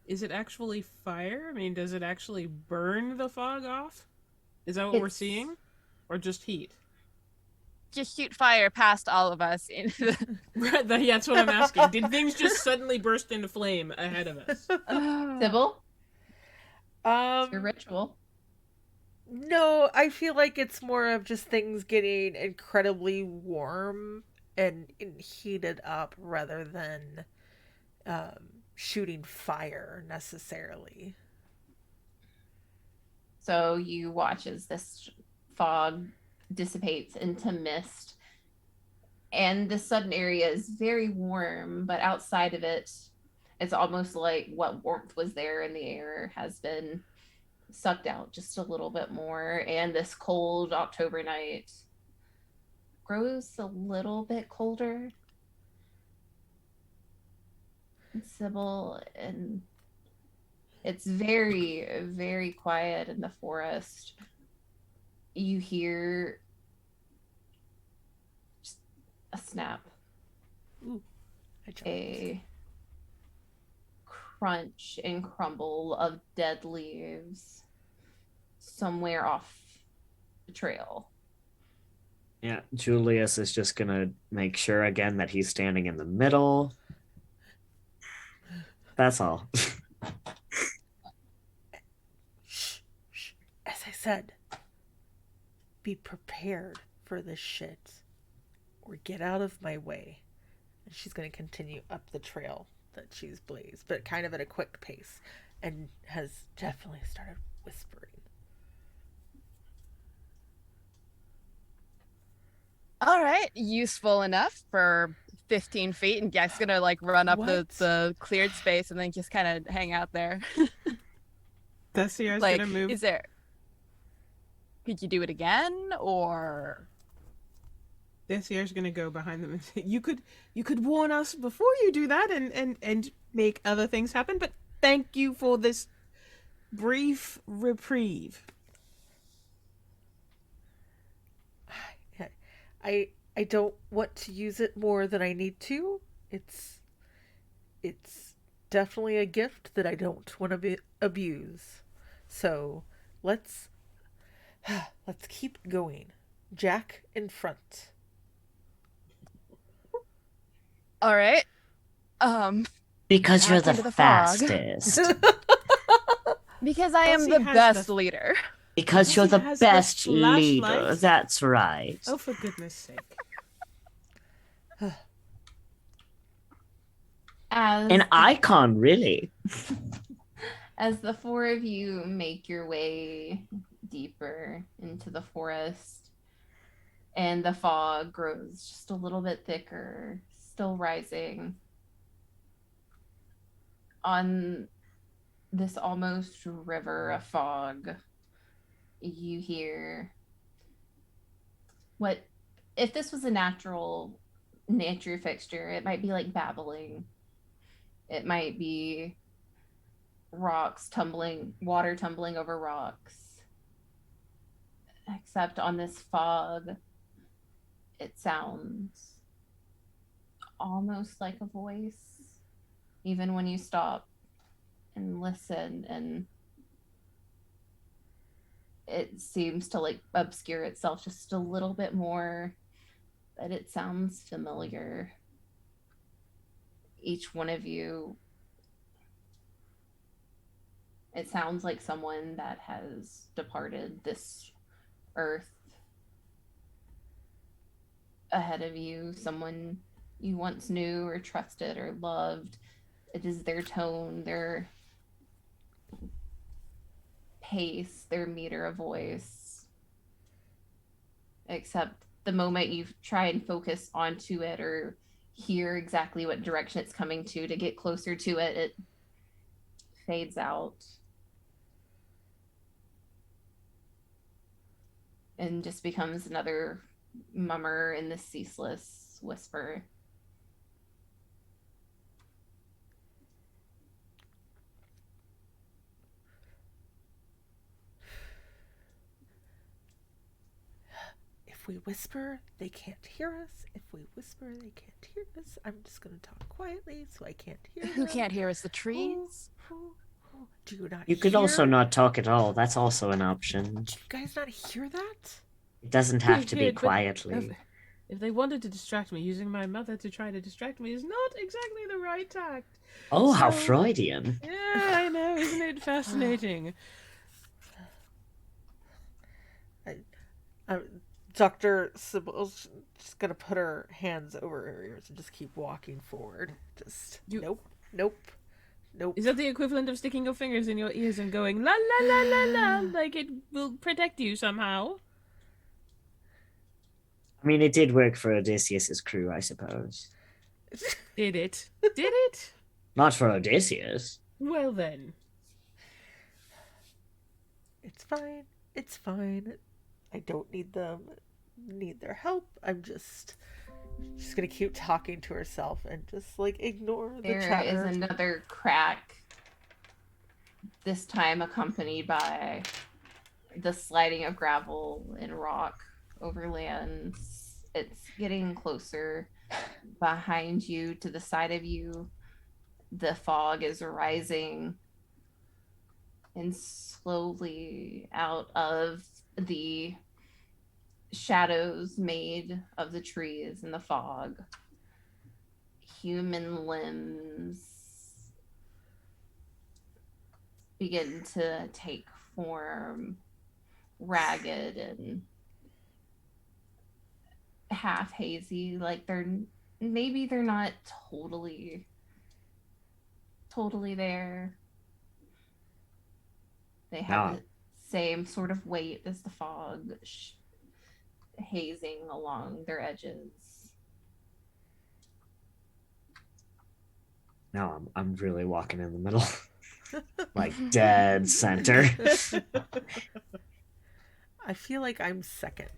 D: Is it actually fire? I mean, does it actually burn the fog off? Is that what we're seeing? Or just heat?
C: Just shoot fire past all of us into the...
D: Right, that's what I'm asking. Did things just suddenly burst into flame ahead of us?
A: Sybil,
B: Um,
A: it's your ritual.
B: No, I feel like it's more of just things getting incredibly warm and heated up rather than shooting fire necessarily.
A: So you watch as this fog dissipates into mist, and this sudden area is very warm, but outside of it, it's almost like what warmth was there in the air has been sucked out just a little bit more, and this cold October night grows a little bit colder. And Sybil, and it's very, very quiet in the forest. You hear just a snap,
B: Ooh, I jumped.
A: a crunch and crumble of dead leaves somewhere off the trail.
E: Yeah, Julius is just gonna make sure again that he's standing in the middle. That's all.
B: Shh, shh. As I said, be prepared for this shit or get out of my way. And she's going to continue up the trail that she's blazed, but kind of at a quick pace, and has definitely started whispering.
C: All right, useful enough for 15 feet, and Jack's gonna like run up the cleared space and then just kind of hang out there.
D: Thessier's
C: Like,
D: gonna move.
C: is there... Could you do it again, or...
D: Thessier's gonna go behind them and say, You could warn us before you do that and make other things happen, but thank you for this brief reprieve.
B: I don't want to use it more than I need to. It's definitely a gift that I don't want to abuse. So let's keep going. Jack in front.
C: All right.
E: Because you're
C: Back into
E: the
C: the fog.
E: fastest.
C: Because I am
D: Elsie
C: the
D: has
C: best
D: the-
C: leader.
E: Because you're
D: Elsie
E: the
D: has the
E: best leader.
D: flashlight.
E: That's right.
D: Oh, for goodness sake. An icon, really.
A: As the four of you make your way deeper into the forest, and the fog grows just a little bit thicker, still rising, on this almost river of fog, you hear what, if this was a nature fixture, it might be like babbling. It might be water tumbling over rocks. Except on this fog, it sounds almost like a voice, even when you stop and listen, and it seems to like obscure itself just a little bit more, but it sounds familiar. Each one of you, it sounds like someone that has departed this earth ahead of you, someone you once knew or trusted or loved. It is their tone, their pace, their meter of voice. Except the moment you try and focus onto it or hear exactly what direction it's coming to get closer to it, it fades out. And just becomes another mummer in this ceaseless whisper.
B: If we whisper, they can't hear us. If we whisper, they can't hear us. I'm just going to talk quietly so I can't hear
C: Who
B: them.
C: can't hear us? The trees?
B: Do you not
E: You could
B: hear?
E: also not talk at all. That's also an option.
B: Do you guys not hear that?
E: It doesn't have to be
D: Good, but
E: quietly.
D: If they wanted to distract me, using my mother to try to distract me is not exactly the right tact.
E: Oh, how
D: So-
E: Freudian.
D: Yeah, I know. Isn't it fascinating?
B: Dr. Sybil's just going to put her hands over her ears and just keep walking forward. Just, nope.
D: Is that the equivalent of sticking your fingers in your ears and going la la la la la, like it will protect you somehow?
E: I mean, it did work for Odysseus's crew, I suppose.
D: Did it? Did it?
E: Not for Odysseus.
D: Well then.
B: It's fine. It's fine. I don't need their help. I'm just gonna keep talking to herself and just like ignore the
A: There
B: chatter.
A: is another crack, this time accompanied by the sliding of gravel and rock over lands. It's getting closer behind you, to the side of you. The fog is rising, and slowly out of the shadows made of the trees and the fog, human limbs begin to take form, ragged and half hazy, like they're not totally there. They have the same sort of weight as the fog, hazing along their edges.
E: No, I'm really walking in the middle. Like dead center.
B: I feel like I'm second.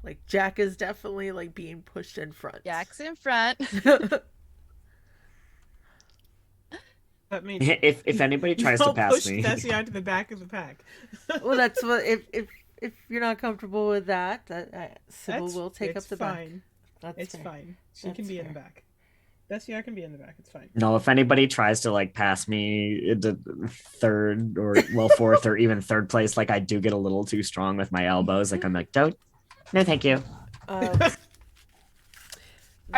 B: Like Jack is definitely like being pushed in front.
C: Jack's in front.
D: That means
E: If anybody tries to pass
D: push
E: me,
D: Tessie out to the back of the pack.
B: Well, that's what if you're not comfortable with that, Sybil will take up
D: it's
B: the
D: fine.
B: back. That's
D: It's
B: fair.
D: fine. She
B: That's
D: can be in
B: fair.
D: the back. Tessie, I can be in the back. It's fine.
E: no, if anybody tries to like pass me into third or fourth or even third place, like I do get a little too strong with my elbows. Like I'm like, don't, no, thank you.
C: Are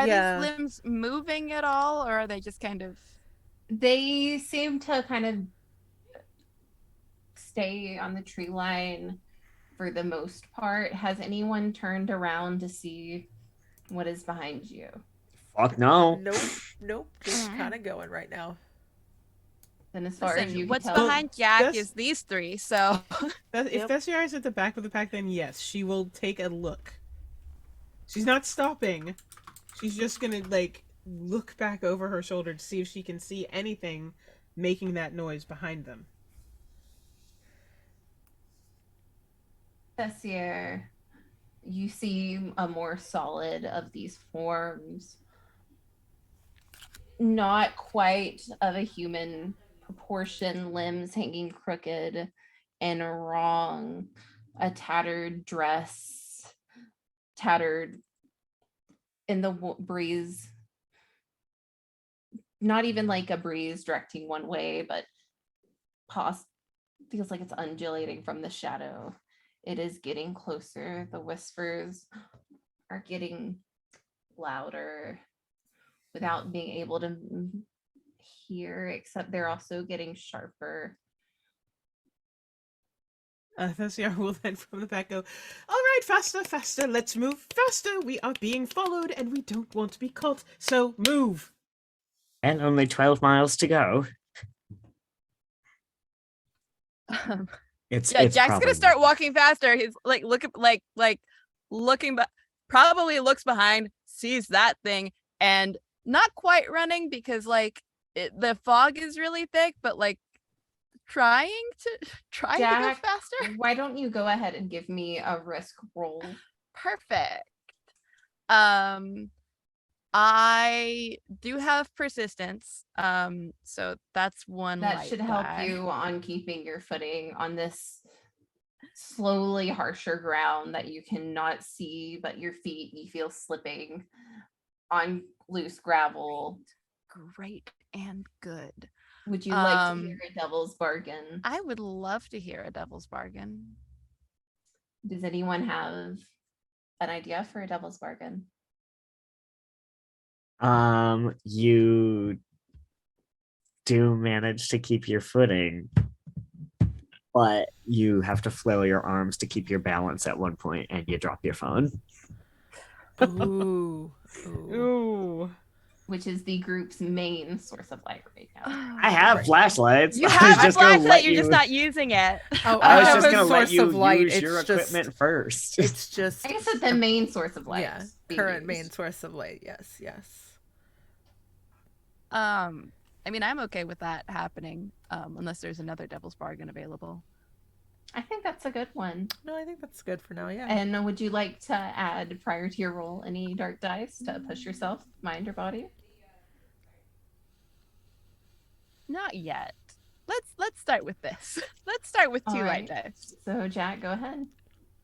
B: Yeah.
C: these limbs moving at all, or are they just kind of...
A: They seem to kind of stay on the tree line for the most part. Has anyone turned around to see what is behind you?
E: Fuck no.
B: Nope. Just kind of going right now.
A: Then as far as
C: Listen,
A: you
C: what's
A: can tell,
C: behind Jack
D: that's-
C: is these three, so...
D: If
B: Yep.
D: Tessie is at the back of the pack, then yes, she will take a look. She's not stopping. She's just gonna like look back over her shoulder to see if she can see anything making that noise behind them.
A: Tessier, you see a more solid of these forms. Not quite of a human proportion, limbs hanging crooked and wrong, a tattered dress, tattered in the breeze. Not even like a breeze directing one way, but feels like it's undulating from the shadow. It is getting closer. The whispers are getting louder without being able to hear, except they're also getting sharper.
D: Thessiar will then from the back go, all right, faster, let's move faster. We are being followed and we don't want to be caught, so move.
E: And only 12 miles to go. It's
C: Jack's
E: probably
C: gonna start
E: not.
C: walking faster. He's looking, probably looks behind, sees that thing, and not quite running because like the fog is really thick, but like trying to go
A: Jack,
C: faster.
A: why don't you go ahead and give me a risk roll?
C: Perfect. I do have persistence. So that's one
A: That
C: light
A: should help
C: die.
A: you on keeping your footing on this slowly harsher ground that you cannot see, but your feet, you feel slipping on loose gravel.
C: Great and good.
A: Would you like to hear a devil's bargain?
C: I would love to hear a devil's bargain.
A: Does anyone have an idea for a devil's bargain?
E: You do manage to keep your footing, but you have to flail your arms to keep your balance at one point, and you drop your phone.
B: Ooh.
D: Ooh.
A: Which is the group's main source of light right now.
E: I have flashlights.
C: You
E: I
C: have
E: was
C: a
E: just gonna
C: flashlight,
E: let
C: you're
E: you-
C: just not using it.
B: Oh,
E: I was
B: have
E: just
B: a
E: gonna let
B: source
E: you
B: of light.
E: use
B: It's
E: your
B: just-
E: equipment first.
B: It's just
A: I guess it's the main source of light.
B: yeah,
A: being
B: current
A: used.
B: main source of light. Yes.
C: I mean, I'm okay with that happening, unless there's another devil's bargain available.
A: I think that's a good one.
B: No, I think that's good for now. Yeah.
A: And would you like to add, prior to your roll, any dark dice to push yourself, mind or body?
C: Not yet. Let's start with this. Let's start with 2 light
A: Alright.
C: dice.
A: So Jack, go ahead.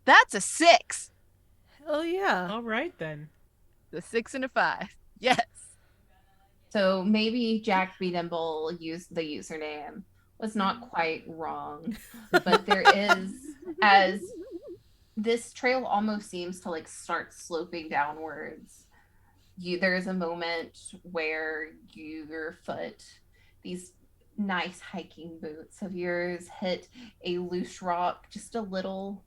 C: That's a 6.
B: Hell yeah.
D: All right then.
C: The 6 and a 5. Yes.
A: So maybe Jack Be Nimble used the username was not quite wrong, but there is, as this trail almost seems to like start sloping downwards, there is a moment where your foot, these nice hiking boots of yours, hit a loose rock just a little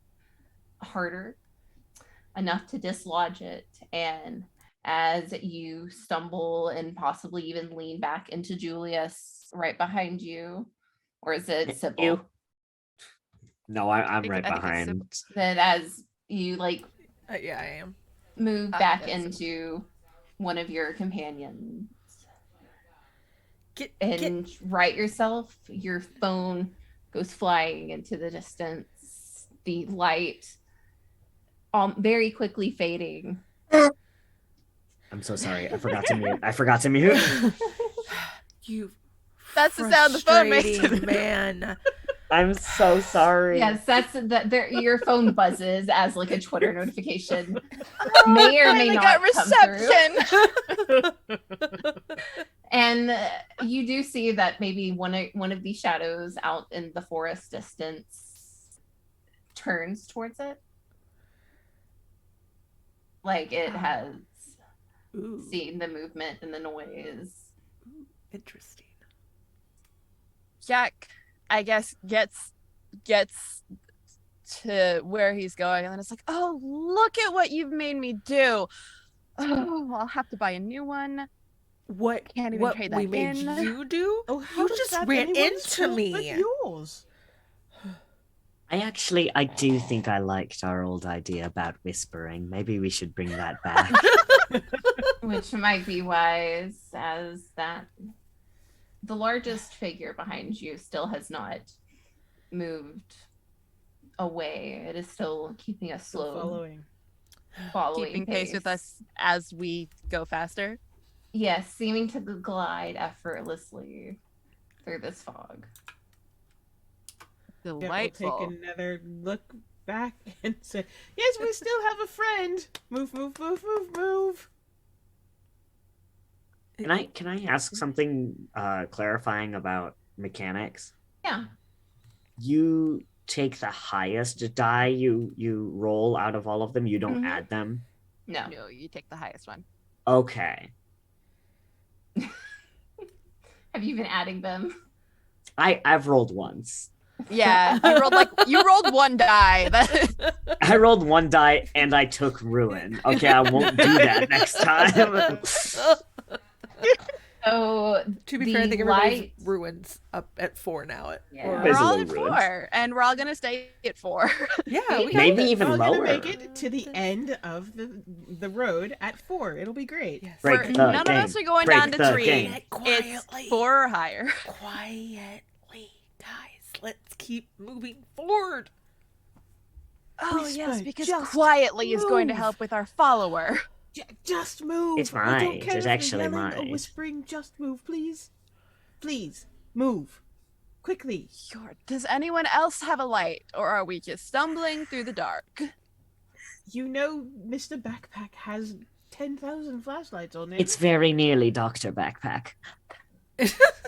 A: harder, enough to dislodge it, and as you stumble and possibly even lean back into Julius right behind you, or is it Sybil?
E: You. No, I'm
C: think-
E: right
C: I think it's
E: behind.
A: That as you like
B: Yeah, I am.
A: move back
C: yes.
A: into one of your companions
B: Get
A: and right yourself, your phone goes flying into the distance, the light very quickly fading.
E: I'm so sorry. I forgot to mute.
B: You.
C: That's the sound the phone makes.
B: frustrating man.
E: I'm so sorry.
A: Yes, that's that. Your phone buzzes as like a Twitter notification may or may
C: Finally
A: not
C: got
A: come through.
C: reception.
A: And you do see that maybe one of these shadows out in the forest distance turns towards it, like it has
B: Ooh,
A: seen the movement and the noise.
B: interesting.
C: Jack, I guess, gets to where he's going, and then it's like, oh, look at what you've made me do. Oh, I'll have to buy a new one.
B: What?
C: Can't even
B: What
C: trade
B: we
C: that
B: made
C: in.
B: you do?
D: Oh, how
B: You
D: does
B: just
D: that
B: ran
D: anyone's
B: into
D: fault
B: me.
D: but yours?
E: I do think I liked our old idea about whispering. Maybe we should bring that back.
A: Which might be wise, as that the largest figure behind you still has not moved away. It is still keeping a
D: Still
A: slow
D: following.
C: Keeping pace with us as we go faster.
A: Yes, seeming to glide effortlessly through this fog.
D: Yeah,
C: Delightful.
D: we'll take another look back and say, yes, we still have a friend. Move, move, move, move, move.
E: Can I ask something clarifying about mechanics?
A: Yeah.
E: You take the highest die you roll out of all of them. You don't
A: Mhm.
E: add them.
A: No.
C: No, you take the highest one.
E: Okay.
A: Have you been adding them?
E: I've rolled once.
C: Yeah, you rolled 1 die.
E: I rolled 1 die and I took ruin. Okay, I won't do that next time.
A: So
B: To be
A: the
B: fair, I think everybody's
A: light.
B: ruins up at 4 now.
A: Yeah.
B: Or,
C: We're
E: There's a
C: all
E: little
C: at
E: ruined.
C: 4, and we're all gonna stay at 4.
B: yeah, we got
E: Maybe
B: this.
E: even
D: We're all gonna
E: lower.
D: make it to the end of the road at 4. It'll be great.
B: Yes.
E: Break the
C: None
E: game.
C: of us are going
E: Break
C: down to
E: the
C: 3.
E: game.
C: It's
B: Quietly.
C: 4 or higher.
B: Quietly, guys. Let's keep moving forward.
C: Oh
D: Whisper,
C: yes, because
D: just
C: quietly is going to
D: move.
C: help with our follower.
D: Just move.
E: It's
D: I don't
E: right.
D: care
E: It's
D: if
E: actually
D: you're yelling or
E: right.
D: whispering. Just move, please. Please move quickly.
C: Sure. Does anyone else have a light, or are we just stumbling through the dark?
D: You know, Mr. Backpack has 10,000 flashlights on it.
E: It's very nearly Dr. Backpack.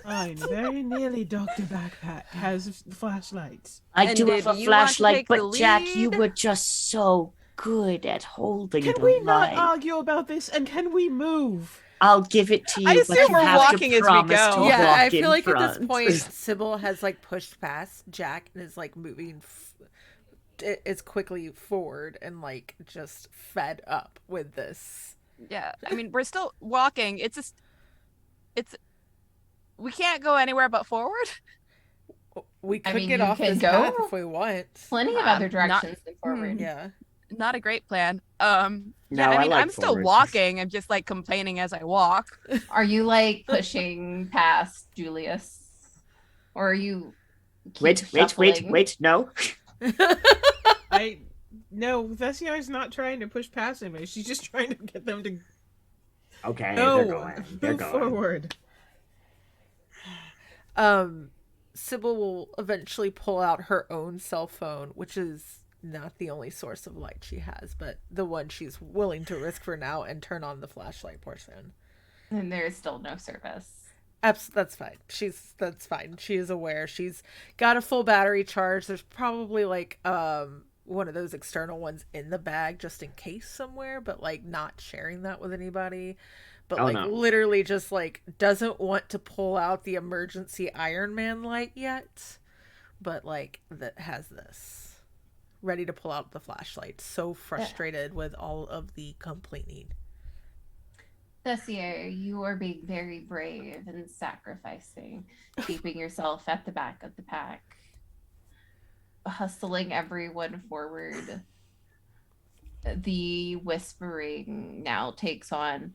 D: Fine. Very nearly Dr. Backpack has flashlights.
E: I
C: And
E: do
C: did
E: have a
C: you want to
E: flashlight,
C: take the
E: but Jack, you
C: lead?
E: were just so good at holding
D: Can
E: the
D: we not
E: light.
D: argue about this, and can we move?
E: I'll give it to you,
C: I
E: but
C: assume
E: you
C: we're
E: have
C: walking
E: to
C: as we
E: promise
C: go.
E: to
B: Yeah,
E: walk
B: I feel
E: in
B: like
E: front.
B: at this point, Sybil has like pushed past Jack and is like moving is quickly forward and like just fed up with this.
C: Yeah, I mean, we're still walking. We can't go anywhere but forward.
B: We
A: I
B: could
A: mean,
B: get
A: you
B: off
A: could
B: this
A: go
B: path if we want.
A: Plenty of other
C: Not-
A: directions than forward.
B: Yeah.
C: Not a great plan.
E: No,
C: Yeah, I
E: I
C: mean,
E: like
C: I'm still
E: forward.
C: walking. I'm just like complaining as I walk.
A: Are you like pushing past Julius, or are you? keep
E: Wait,
A: shuffling?
E: no.
D: No, Vessia is not trying to push past him. She's just trying to get them to
E: Okay,
D: go.
E: they're going. They're
D: Move
E: going.
D: forward.
B: Sybil will eventually pull out her own cell phone, which is not the only source of light she has, but the one she's willing to risk for now, and turn on the flashlight portion.
A: And there's still no service.
B: That's fine. That's fine. She is aware. She's got a full battery charge. There's probably like one of those external ones in the bag just in case somewhere, but like not sharing that with anybody. But
E: Oh,
B: like
E: no.
B: literally just like doesn't want to pull out the emergency Iron Man light yet, but like that has this ready to pull out the flashlight. So frustrated with all of the complaining.
A: Thessier, you are being very brave and sacrificing, keeping yourself at the back of the pack, hustling everyone forward. The whispering now takes on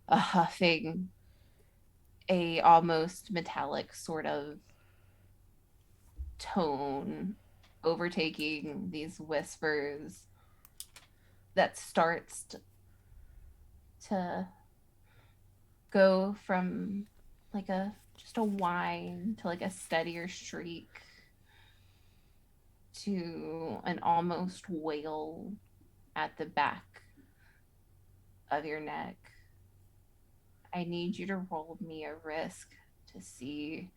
A: a huffing, a almost metallic sort of tone, overtaking these whispers that starts to go from like just a whine to like a steadier shriek to an almost wail at the back of your neck. I need you to roll me a risk to see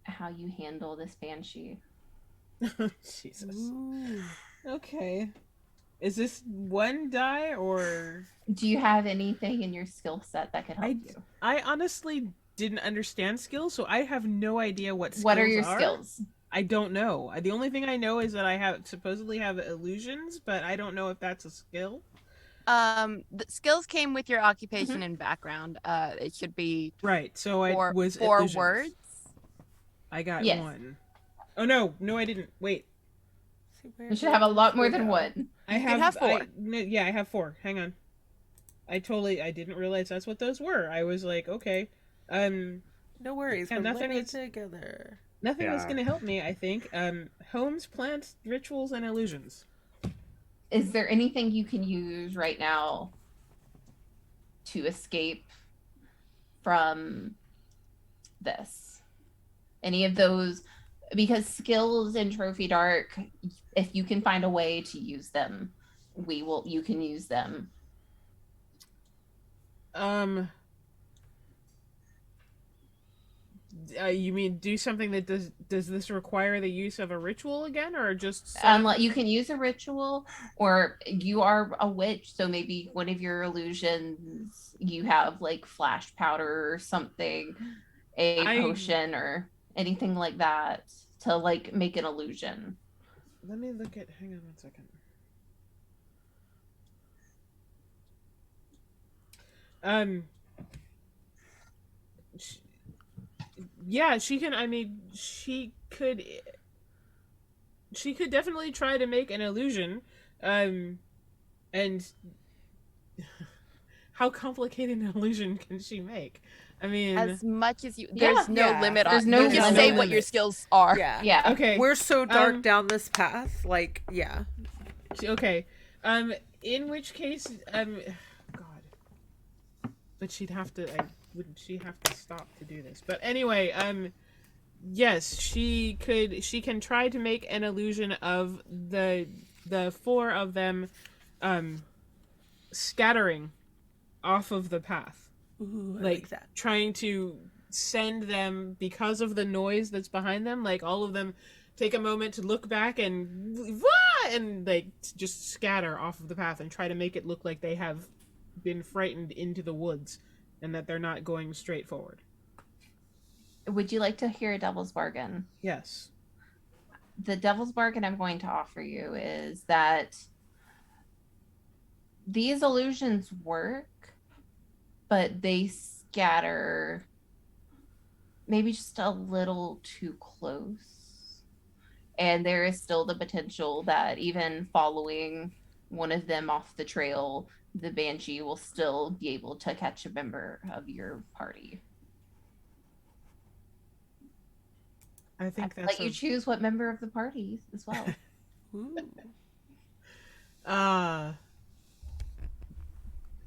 A: how you handle this banshee.
D: Jesus.
B: Ooh.
D: Okay. Is this one die or?
A: Do you have anything in your skill set that could help you?
D: I honestly didn't understand skills, so I have no idea what skills
A: What are your skills?
D: I don't know. The only thing I know is that I supposedly have illusions, but I don't know if that's a skill.
C: The skills came with your occupation and background. It should be
D: Right. So I was
C: four
D: illusions.
C: words.
D: I got
A: Yes.
D: one. Oh no, I didn't. Wait.
A: You should have a lot more than one.
D: I
C: You can have 4.
D: Yeah, I have 4. Hang on. I didn't realize that's what those were. I was like, okay.
B: No worries.
D: Yeah,
B: We're
D: nothing
B: living
D: is-
B: together.
D: Nothing that's
E: Yeah.
D: gonna help me, I think. Homes, plants, rituals, and illusions.
A: Is there anything you can use right now to escape from this? Any of those? Because skills in Trophy Dark, if you can find a way to use them, you can use them.
D: You mean do something that does this require the use of a ritual again, or just
A: You can use a ritual, or you are a witch, so maybe one of your illusions you have like flash powder or something, potion or anything like that to like make an illusion.
D: Let me look at. Hang on one second. She, yeah, she can. I mean, she could. She could definitely try to make an illusion, and how complicated an illusion can she make? I mean,
C: As much as you,
A: Yeah.
C: there's no
B: Yeah.
C: limit
A: There's
C: on.
A: no
C: You can
A: limit.
C: say what your skills are.
B: Yeah.
A: Yeah.
D: okay,
B: We're so dark
D: Um,
B: down this path. Like, yeah.
D: okay. In which case, God, but she'd have to. Wouldn't she have to stop to do this? But anyway, yes, she could. She can try to make an illusion of the four of them, scattering off of the path.
B: Ooh, I
D: Like,
B: like that.
D: trying to send them because of the noise that's behind them. Like, all of them take a moment to look back and like just scatter off of the path and try to make it look like they have been frightened into the woods and that they're not going straight forward.
A: Would you like to hear a devil's bargain?
D: Yes.
A: The devil's bargain I'm going to offer you is that these illusions work, but they scatter maybe just a little too close. And there is still the potential that even following one of them off the trail, the banshee will still be able to catch a member of your party.
D: I think
A: I'd
D: that's
A: let you choose what member of the party as well.
B: Ooh.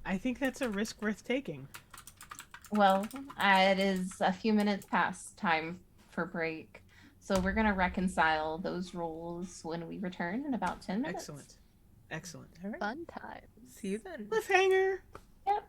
D: I think that's a risk worth taking.
A: Well, it is a few minutes past time for break. So we're going to reconcile those roles when we return in about 10 minutes.
D: Excellent.
B: All right.
C: Fun time.
B: See you then.
D: Cliffhanger.
A: Yep.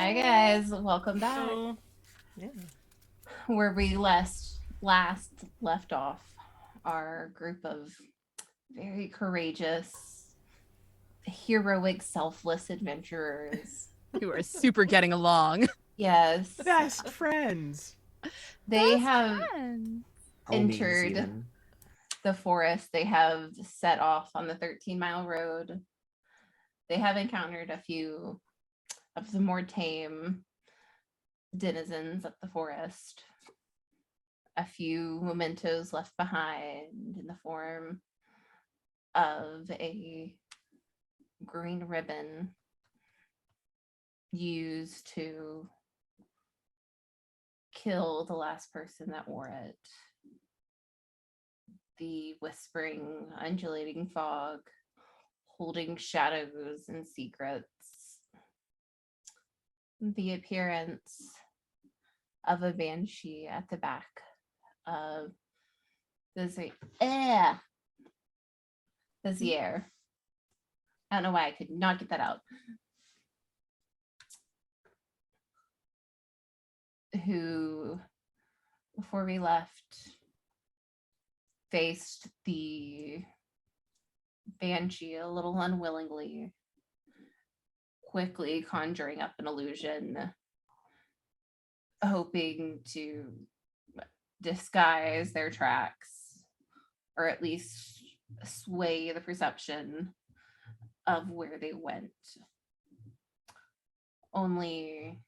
A: Hi guys, welcome back.
D: So,
B: Yeah.
A: Where we last left off, our group of very courageous, heroic, selfless adventurers.
C: Who are super getting along.
A: Yes,
D: best friends.
A: they
C: Best
A: have
C: friends.
E: Homies
A: entered
E: even.
A: the forest. They have set off on the 13-mile road. They have encountered a few of the more tame denizens of the forest. A few mementos left behind in the form of a green ribbon used to kill the last person that wore it. The whispering, undulating fog, holding shadows and secrets. The appearance of a banshee at the back of the Zaire. I don't know why I could not get that out. Who, before we left, faced the banshee a little unwillingly, quickly conjuring up an illusion, hoping to disguise their tracks, or at least sway the perception of where they went. Only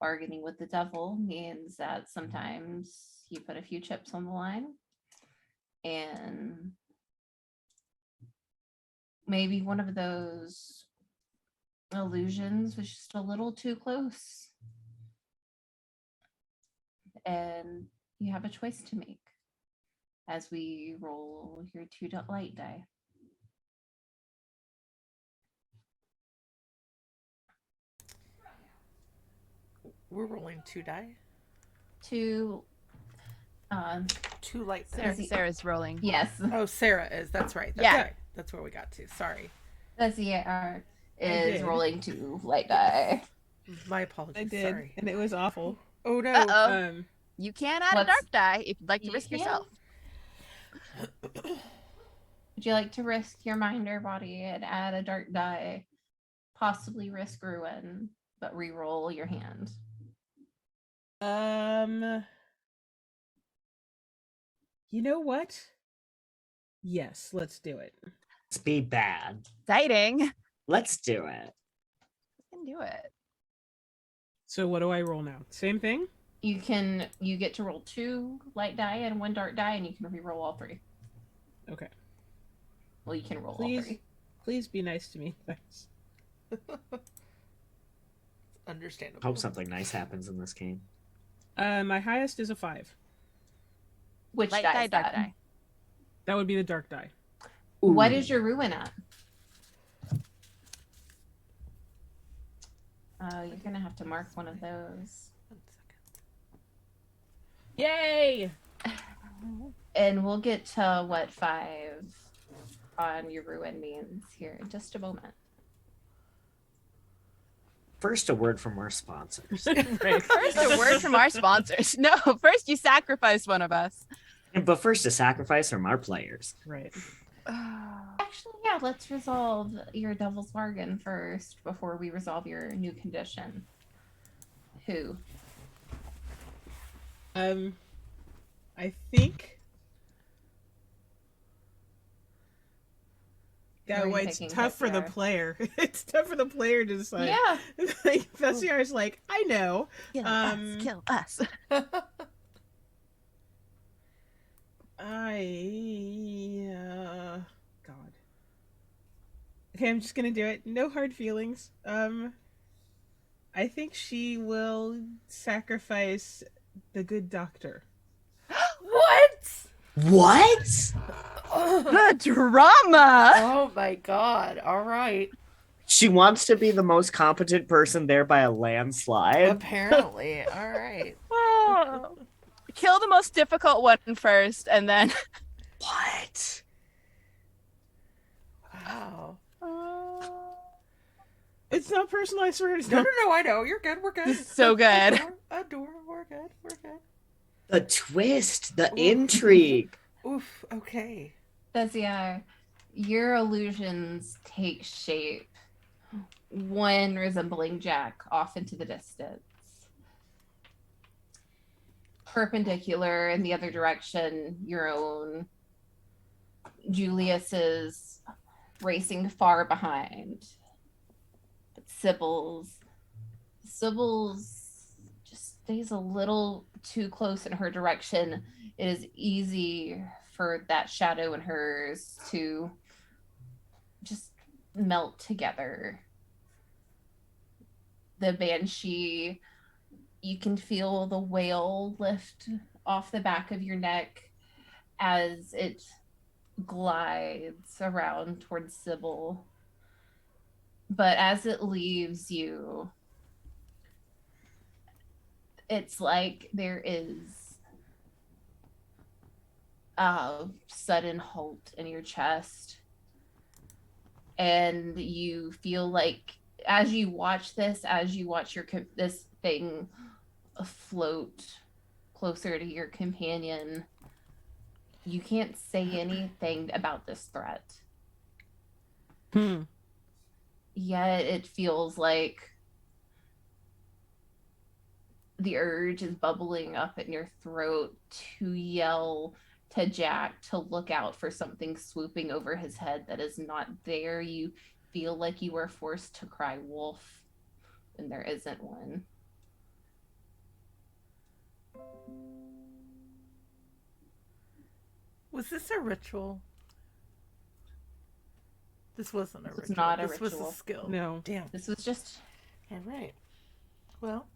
A: bargaining with the devil means that sometimes you put a few chips on the line, and maybe one of those illusions was just a little too close. And you have a choice to make as we roll your 2 light die.
B: We're rolling 2 die.
A: 2
B: 2 light die.
C: Sarah's rolling.
A: yes,
B: Oh, Sarah is. That's right. That's
C: Yeah.
B: right. That's where we got to. Sorry.
A: the CR is
D: did.
A: rolling 2 light die.
B: My apologies.
D: I did,
B: Sorry.
D: and it was awful.
B: Oh no.
C: Uh-oh. You can add a
A: What's-
C: dark die if you'd like to
A: You
C: risk
A: can.
C: yourself.
A: Would you like to risk your mind or body and add a dark die, possibly risk ruin, but re-roll your hand?
D: You know what? Yes, let's do it.
E: Let's be bad.
C: Exciting.
E: Let's do it.
C: You can do it.
D: So what do I roll now? Same thing?
A: You get to roll 2 light die and 1 dark die, and you can re-roll all 3.
D: Okay.
A: Well, you can roll
D: Please.
A: all 3.
D: Please be nice to me. Thanks.
B: Understandable.
E: Hope something nice happens in this game.
D: My highest is a 5.
A: Which
C: Light
A: die
C: die,
A: is
C: dark
A: that?
C: die.
D: That would be the dark die.
A: What
E: Ooh.
A: is your ruin at? You're gonna have to mark one of those.
B: 1 second.
D: Yay!
A: And we'll get to what 5 on your ruin means here in just a moment.
E: First, a word from our sponsors.
D: Right.
C: First, a word from our sponsors. No, first you sacrifice one of us.
E: But first, a sacrifice from our players.
D: Right.
A: Actually, yeah, let's resolve your devil's bargain first before we resolve your new condition. Who?
D: I think.
A: Who
D: Yeah,
A: are you
D: well, it's
A: picking,
D: tough for the
A: Bessiar?
D: player. It's tough for the player to decide.
A: Yeah.
D: Like, Bessiar's like, I know.
C: Kill
D: Um,
C: us.
D: God. Okay, I'm just gonna do it. No hard feelings. I think she will sacrifice the good doctor.
B: What?
E: What?
C: The drama.
B: Oh my god. All right.
E: She wants to be the most competent person there by a landslide.
B: Apparently. All right.
C: Oh. Kill the most difficult one first, and then.
E: What?
B: Wow.
D: It's not personal, I swear. It's
B: No,
D: not.
B: no, no, I know. You're good. We're good.
C: So good.
B: Adore. We're good. We're good.
E: The twist, the
B: Ooh.
E: intrigue.
B: Oof. Okay.
A: Bezier, your illusions take shape, one resembling Jack off into the distance. Perpendicular in the other direction, your own. Julius is racing far behind. But Sybil's just stays a little too close in her direction. It is easy for that shadow in hers to just melt together. The banshee, you can feel the wail lift off the back of your neck as it glides around towards Sybil. But as it leaves you, it's like there is a sudden halt in your chest. And you feel like as you watch this, as you watch this thing float closer to your companion, you can't say anything about this threat. Yet it feels like the urge is bubbling up in your throat to yell to Jack to look out for something swooping over his head that is not there. You feel like you are forced to cry wolf when there isn't one.
B: Was this a ritual? This wasn't a
A: This was
B: ritual.
A: not a
B: this was
A: ritual.
B: a skill.
D: No.
B: Damn.
A: This was just
B: All right. Well,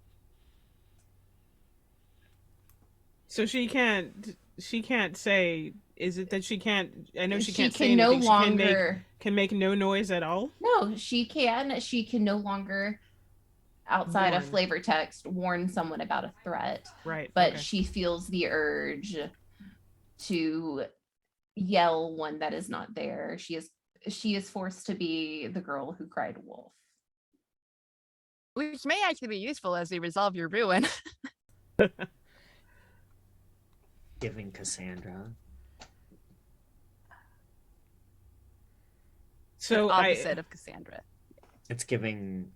D: So she can't say, is it that she can't, I know she can't say
A: can no
D: anything.
A: longer
D: She can make no noise at all?
A: No, she can no longer outside of
D: Warn.
A: flavor text warn someone about a threat,
D: Right.
A: but
D: okay.
A: she feels the urge to yell one that is not there. She is forced to be the girl who cried wolf.
C: Which may actually be useful as we resolve your ruin.
E: Giving Cassandra.
D: So
C: The opposite of Cassandra.
E: It's giving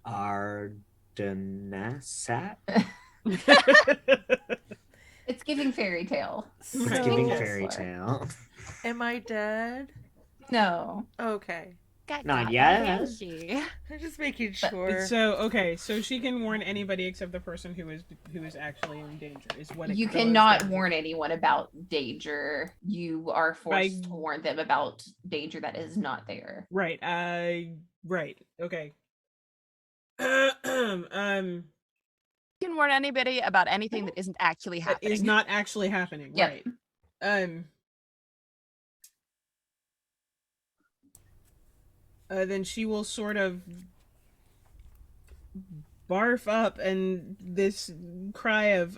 E: Ardenasat.
A: It's giving fairy tale.
E: It's
B: so
E: giving
A: Yes.
E: fairy tale.
B: am I dead?
A: No.
B: Okay.
C: Got
E: Not
C: got
E: yet.
C: banshee.
B: I'm just making
A: But-
B: sure.
D: So she can warn anybody except the person who is actually in danger. Is what it
A: You
D: goes
A: cannot
D: down to.
A: warn anyone about danger. You are forced to warn them about danger that is not there.
D: Right. Right. Okay.
C: You can warn anybody about anything that isn't actually
D: That
C: happening.
D: is not actually happening.
A: Yep.
D: Right. Then she will sort of barf up, and this cry of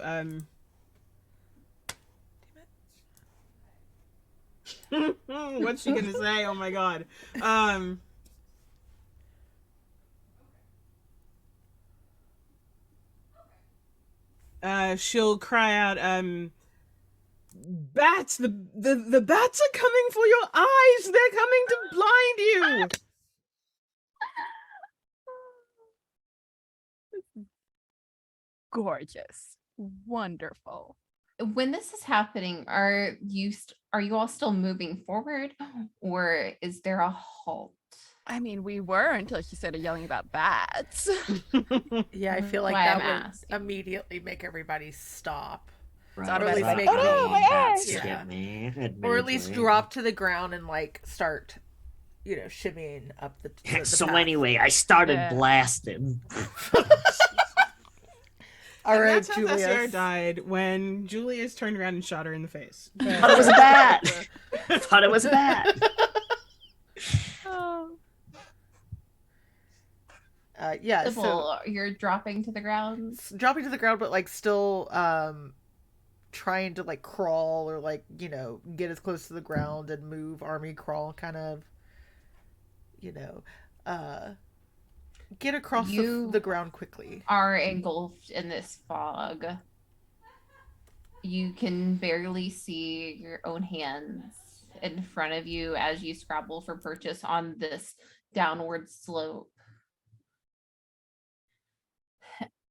D: what's she gonna say? Oh my god. She'll cry out, bats, the bats are coming for your eyes. They're coming to blind you.
C: Gorgeous. Wonderful.
A: When this is happening, are you all still moving forward, or is there a halt?
C: I mean, we were until she started yelling about bats.
B: Yeah, I feel like
A: Why
B: that
A: I'm
B: would
A: asking.
B: immediately make everybody stop.
E: Right.
B: Or at least
E: right.
B: make
C: Oh no, my
E: Bats
C: eyes!
E: to
B: Yeah.
E: get me,
B: Or at least
E: admittedly.
B: drop to the ground and like start, shimmying up the
E: So
B: path.
E: anyway, I started
C: Yeah.
E: blasting.
B: All
D: And
B: right,
D: that's how Tessier
B: Julius.
D: died when Julius turned around and shot her in the face.
E: Thought it was a bat. Thought it was a bat.
C: Oh.
B: Yeah, so
A: Sybil, you're dropping to the ground.
B: dropping to the ground, but like still trying to like crawl or like get as close to the ground and move, army crawl kind of, get across
A: You
B: the ground quickly.
A: are engulfed in this fog. You can barely see your own hands in front of you as you scrabble for purchase on this downward slope.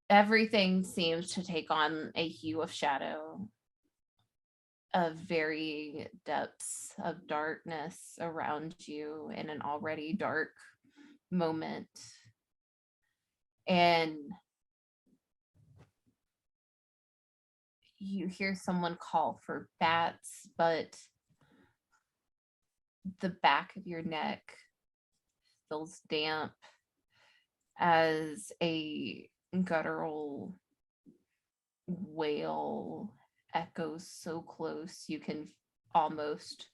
A: Everything seems to take on a hue of shadow, of very depths of darkness around you in an already dark moment. And you hear someone call for bats, but the back of your neck feels damp as a guttural wail echoes so close you can almost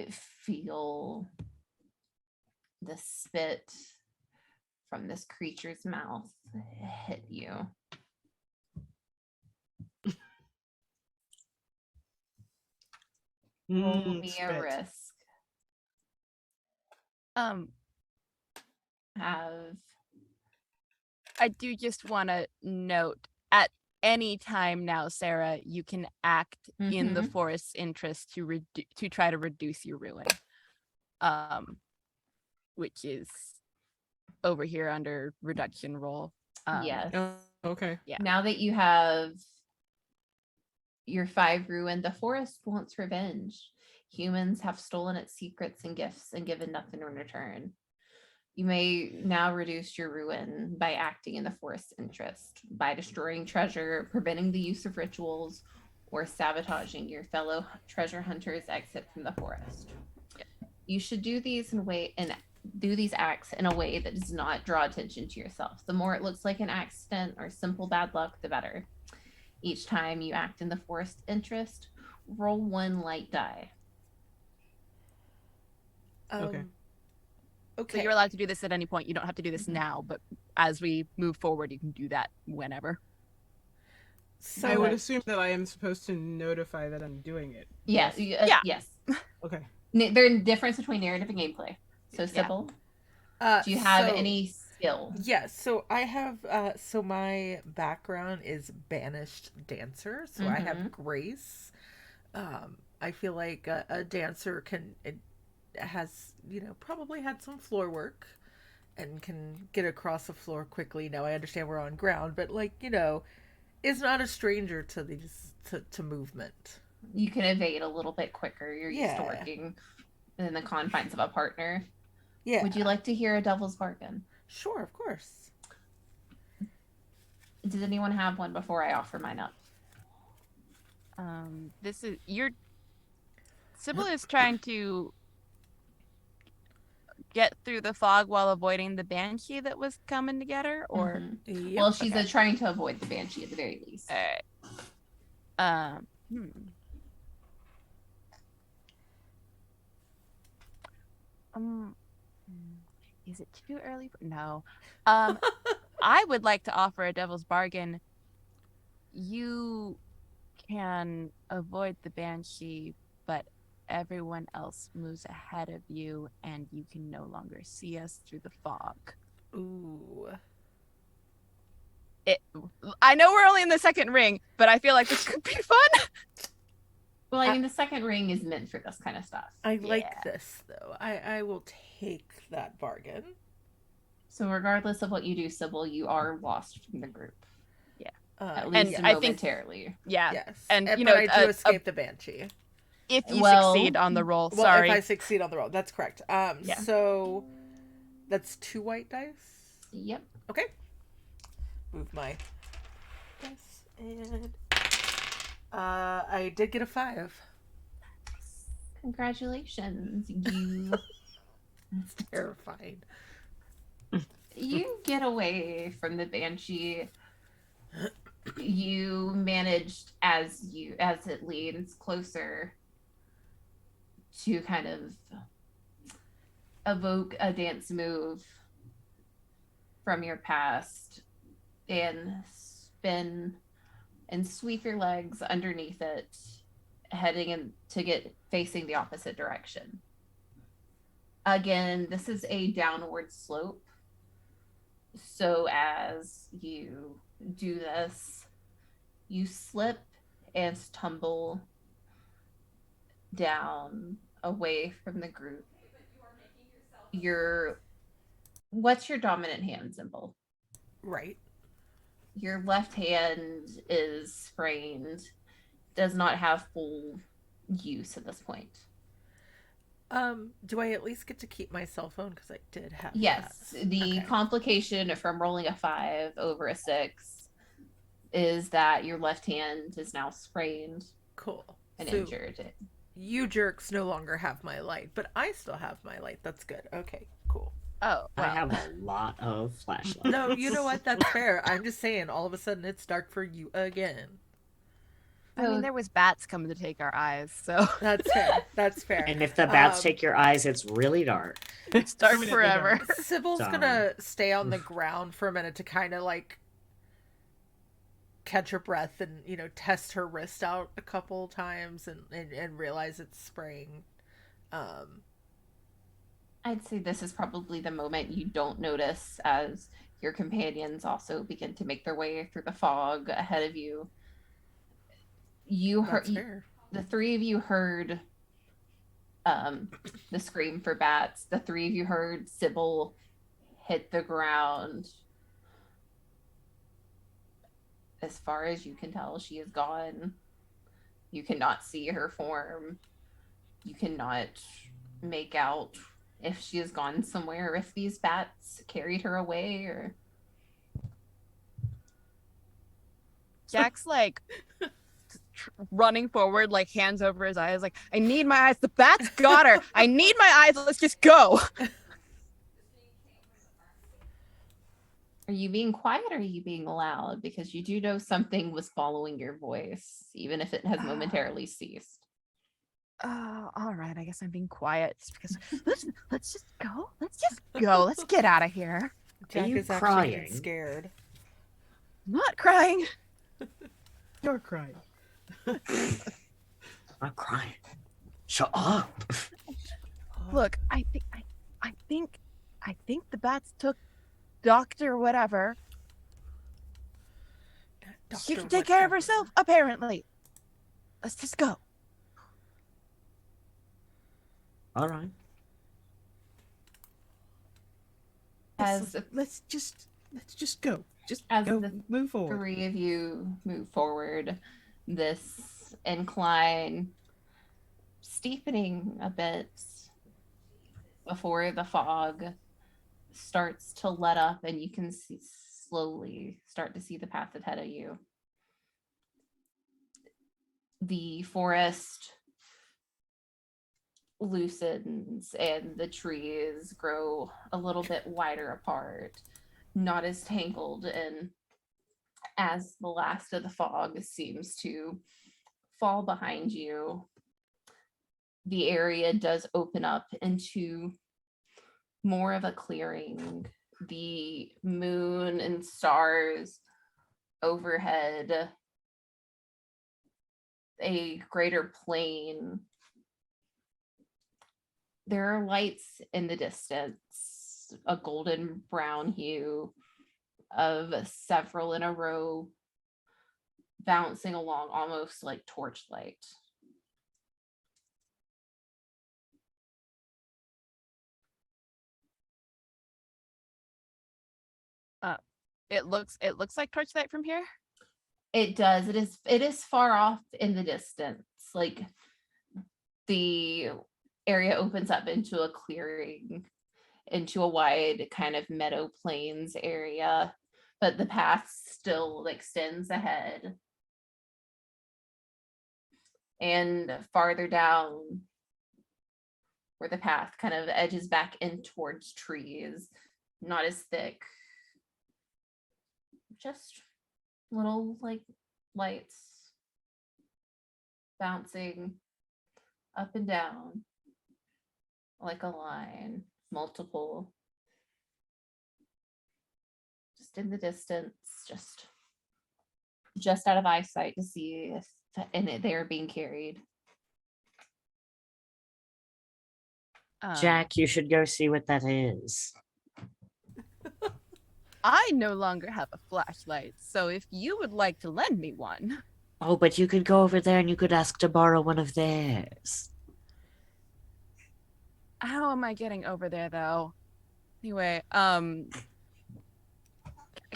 A: feel the spit from this creature's mouth hit you. Roll me a
D: Spit.
A: risk. Have
C: I do just want to note at any time now, Sarah, you can act in the forest's interest to try to reduce your ruin, which is over here under reduction roll.
A: yes.
D: Oh, okay.
C: Yeah.
A: Now that you have your 5 ruined, the forest wants revenge. Humans have stolen its secrets and gifts and given nothing in return. You may now reduce your ruin by acting in the forest's interest, by destroying treasure, preventing the use of rituals, or sabotaging your fellow treasure hunters' exit from the forest. You should do these acts in a way that does not draw attention to yourself. The more it looks like an accident or simple bad luck, the better. Each time you act in the forest's interest, roll 1 light die.
D: Okay.
C: So you're allowed to do this at any point. You don't have to do this now, but as we move forward, you can do that whenever.
B: So
D: I would assume that I am supposed to notify that I'm doing it.
A: Yes.
C: Yeah.
A: Yes.
D: Okay.
A: There's a difference between narrative and gameplay. So, Sybil, do you have any skill?
B: Yes, so I have so my background is banished dancer, so I have grace. I feel like a dancer has probably had some floor work and can get across the floor quickly. Now I understand we're on ground, but is not a stranger to these to movement.
A: You can evade a little bit quicker. You're used to working in the confines of a partner.
B: Yeah.
A: Would you like to hear a devil's bargain?
B: Sure, of course.
A: Does anyone have one before I offer mine up?
C: Sybil is trying to get through the fog while avoiding the banshee that was coming to get her, or
B: Yep.
A: Well, she's trying to avoid the banshee at the very least.
C: all right. Is it too early? No. I would like to offer a devil's bargain. You can avoid the banshee, but everyone else moves ahead of you, and you can no longer see us through the fog.
B: Ooh.
C: I know we're only in the second ring, but I feel like this could be fun.
A: Well, I mean, the second ring is meant for this kind of stuff.
B: I like this, though. I will take that bargain.
A: So regardless of what you do, Sybil, you are lost from the group.
C: Yeah.
A: At least
C: and I think
A: momentarily.
C: Yeah.
B: Yes.
C: And
B: but I do escape the banshee.
C: If you succeed on the roll,
B: Well,
C: sorry.
B: if I succeed on the roll, that's correct. So that's 2 white dice?
A: Yep.
B: Okay. Move my dice, and I did get a 5.
A: Congratulations.
B: It's terrifying.
A: You get away from the banshee. You managed as it leans closer to kind of evoke a dance move from your past and spin and sweep your legs underneath it, heading in to get facing the opposite direction. Again, this is a downward slope. So as you do this, you slip and tumble down away from the group. What's your dominant hand symbol?
B: Right.
A: Your left hand is sprained, does not have full use at this point.
B: Do I at least get to keep my cell phone? Because I did have
A: Yes,
B: that.
A: the
B: Okay.
A: complication from rolling a 5 over a 6 is that your left hand is now sprained
B: Cool.
A: and
B: So
A: injured.
B: you jerks no longer have my light, but I still have my light. That's good. Okay, cool.
C: Oh,
E: I
C: well.
E: have a lot of flashlights.
B: No, you know what? That's fair. I'm just saying, all of a sudden it's dark for you again.
C: I mean, there was bats coming to take our eyes, so
B: That's fair. That's fair.
E: And if the bats take your eyes, it's really dark.
C: it's dark
D: Permanently
C: forever.
D: dark.
B: Sybil's
E: Darn.
B: gonna stay on the ground for a minute to kind of like catch her breath and, you know, test her wrist out a couple times and realize it's spraying.
A: I'd say this is probably the moment you don't notice as your companions also begin to make their way through the fog ahead of you. You heard
B: That's fair.
A: the three of you heard the scream for bats. The three of you heard Sybil hit the ground. As far as you can tell, she is gone. You cannot see her form. You cannot make out if she has gone somewhere, if these bats carried her away, or
C: Jack's like running forward, like hands over his eyes, like, I need my eyes. The bats got her. I need my eyes. Let's just go.
A: are you being quiet or are you being loud? Because you do know something was following your voice, even if it has momentarily ceased.
C: Oh, all right. I guess I'm being quiet just because. Let's just go. Let's just go. Let's get out of here.
B: Jack
E: you
B: is actually
E: crying?
B: getting scared.
C: I'm not crying.
D: You're crying.
E: I'm crying. Shut up.
C: Look, I think the bats took Dr. Whatever. She can take care of herself, apparently. Let's just go.
E: All right.
A: As
D: Let's just go. Just
A: As
D: go.
A: the
D: Move forward.
A: three of you move forward, this incline steepening a bit before the fog starts to let up and you can slowly start to see the path ahead of you. The forest loosens and the trees grow a little bit wider apart, not as tangled, and as the last of the fog seems to fall behind you, the area does open up into more of a clearing. The moon and stars overhead, a greater plain. There are lights in the distance, a golden brown hue of several in a row bouncing along almost like torchlight.
C: It looks like torchlight from here.
A: It does. It is far off in the distance. Like the area opens up into a clearing, into a wide kind of meadow plains area, but the path still extends ahead. And farther down, where the path kind of edges back in towards trees, not as thick, just little like lights bouncing up and down like a line, multiple, just in the distance, just out of eyesight to see if they're being carried.
E: Jack, you should go see what that is.
C: I no longer have a flashlight, so if you would like to lend me one.
E: Oh, but you could go over there and you could ask to borrow one of theirs.
C: How am I getting over there, though? Anyway, can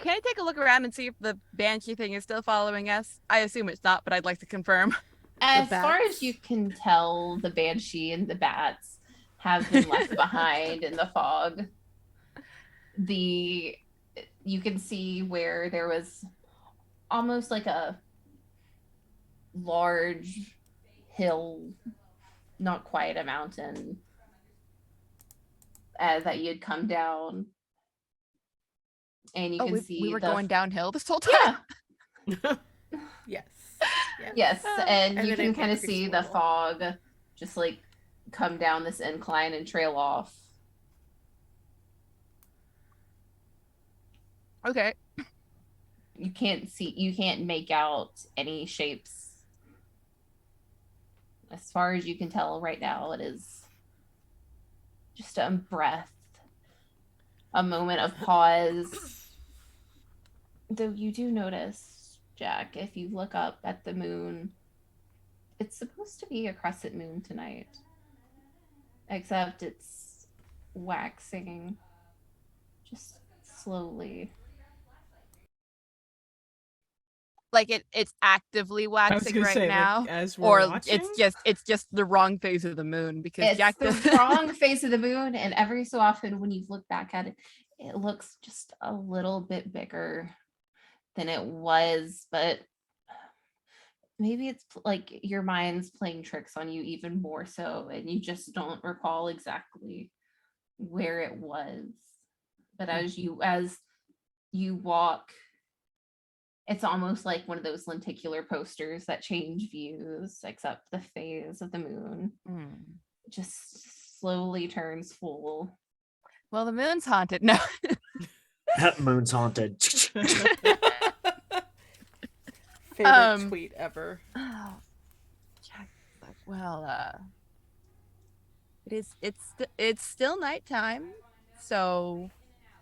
C: I take a look around and see if the banshee thing is still following us? I assume it's not, but I'd like to confirm.
A: As far
B: bats?
A: as you can tell, the banshee and the bats have been left behind in the fog. You can see where there was almost like a large hill, not quite a mountain, that you'd come down, and you can see
C: we were going downhill this whole time.
A: Yeah.
B: Yes. Yeah.
A: Yes, and
B: And
A: you
B: then
A: can
B: it
A: kind of
B: increased
A: see
B: a
A: the
B: little.
A: fog just like come down this incline and trail off.
C: Okay.
A: You can't make out any shapes. As far as you can tell right now, it is just a breath, a moment of pause. Though you do notice, Jack, if you look up at the moon, it's supposed to be a crescent moon tonight. Except it's waxing just slowly.
C: Like it's actively
D: I was
C: waxing
D: gonna
C: right
D: say,
C: now.
D: like, as we're
C: Or
D: watching?
C: it's just the wrong phase of the moon because
A: It's
C: Jack
A: the
C: does
A: wrong face of the moon, and every so often when you look back at it, it looks just a little bit bigger than it was, but maybe it's like your mind's playing tricks on you even more so, and you just don't recall exactly where it was. But as you walk, it's almost like one of those lenticular posters that change views, except the phase of the moon just slowly turns full.
C: Well, the moon's haunted. No.
E: That moon's haunted.
B: Favorite tweet ever.
C: Oh, Jack. Well, it's still nighttime, so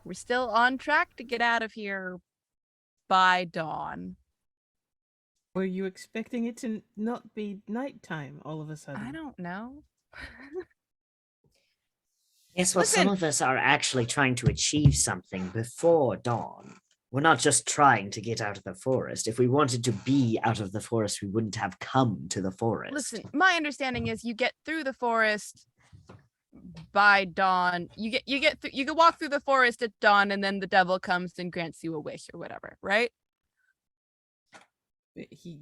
C: we're still on track to get out of here by dawn.
D: Were you expecting it to not be nighttime all of a sudden?
C: I don't know.
E: Yes, well, some of us are actually trying to achieve something before dawn. We're not just trying to get out of the forest. If we wanted to be out of the forest, we wouldn't have come to the forest.
C: Listen, my understanding is you get through the forest by dawn. You can walk through the forest at dawn, and then the devil comes and grants you a wish or whatever, right?
D: He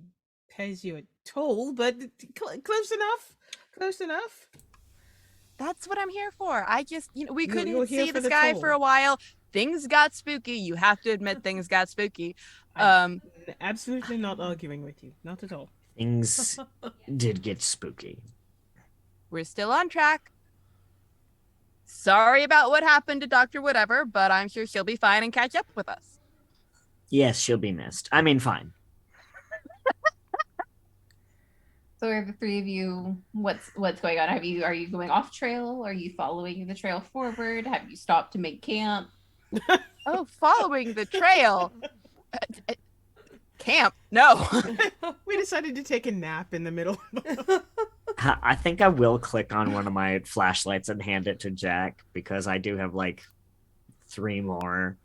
D: pays you a toll, but close enough. Close enough.
C: That's what I'm here for. I just, we
D: You're
C: couldn't
D: here
C: see
D: for
C: the
D: the
C: sky
D: toll.
C: for a while. Things got spooky. You have to admit things got spooky.
D: I'm absolutely not arguing with you. Not at all.
E: Things did get spooky.
C: We're still on track. Sorry about what happened to Dr. Whatever, but I'm sure she'll be fine and catch up with us.
E: Yes, she'll be missed. I mean, fine.
A: So are the three of you, what's going on? Are you going off trail? Are you following the trail forward? Have you stopped to make camp?
C: Oh, following the trail. Camp? No.
D: We decided to take a nap in the middle.
E: I think I will click on one of my flashlights and hand it to Jack because I do have like 3 more.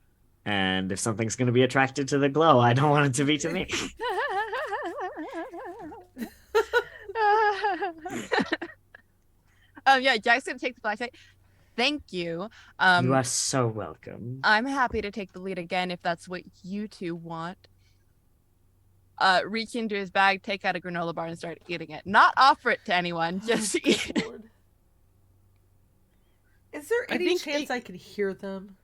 E: And if something's going to be attracted to the glow, I don't want it to be to me.
C: Yeah, Jack's gonna take the flashlight. Thank you.
E: You are so welcome.
C: I'm happy to take the lead again if that's what you two want. Reach into his bag, take out a granola bar, and start eating it. Not offer it to anyone, just eat it.
B: Lord. Is there
D: I
B: any
D: think
B: chance I could hear them?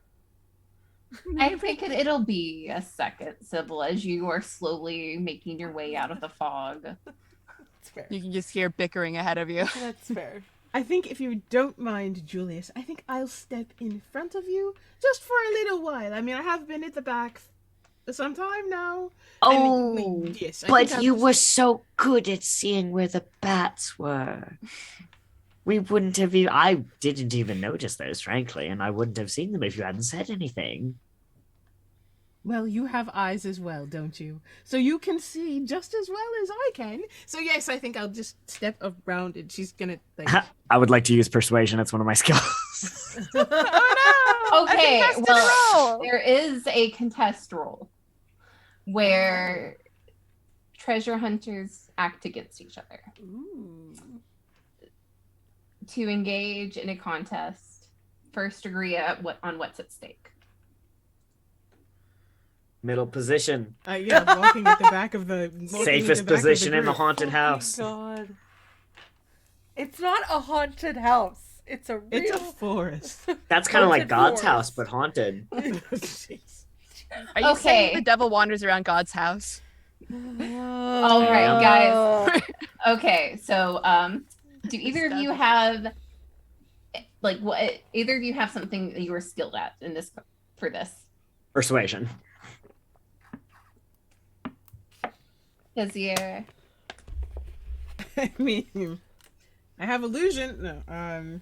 A: I think it'll be a second, Sybil, as you are slowly making your way out of the fog.
B: That's fair.
C: You can just hear bickering ahead of you.
B: That's fair.
D: I think if you don't mind, Julius, I think I'll step in front of you just for a little while. I mean, I have been at the back for some time now.
E: Oh,
D: yes.
E: but you were so good at seeing where the bats were. We wouldn't have even. I didn't even notice those, frankly, and I wouldn't have seen them if you hadn't said anything.
D: Well, you have eyes as well, don't you? So you can see just as well as I can. So yes, I think I'll just step around and she's gonna like.
E: I would like to use persuasion. It's one of my skills.
C: Oh no!
A: Okay,
C: A contested
A: well,
C: roll.
A: there is a contest roll where treasure hunters act against each other
B: Ooh.
A: to engage in a contest. First agree on what's at stake.
E: Middle position.
D: Yeah, walking at the back of the
E: Safest position in the
D: group.
E: haunted house.
B: Oh my god. It's not a haunted house. It's a real.
D: It's a forest.
E: That's kind of like
B: Haunted
E: God's
B: forest.
E: house, but haunted.
D: Jeez.
C: Are you
A: Okay.
C: saying the devil wanders around God's house?
A: All right, guys. Okay, so do either of you have either of you have something that you are skilled at in this for this?
E: Persuasion.
A: Kazier.
D: I mean, I have illusion. No,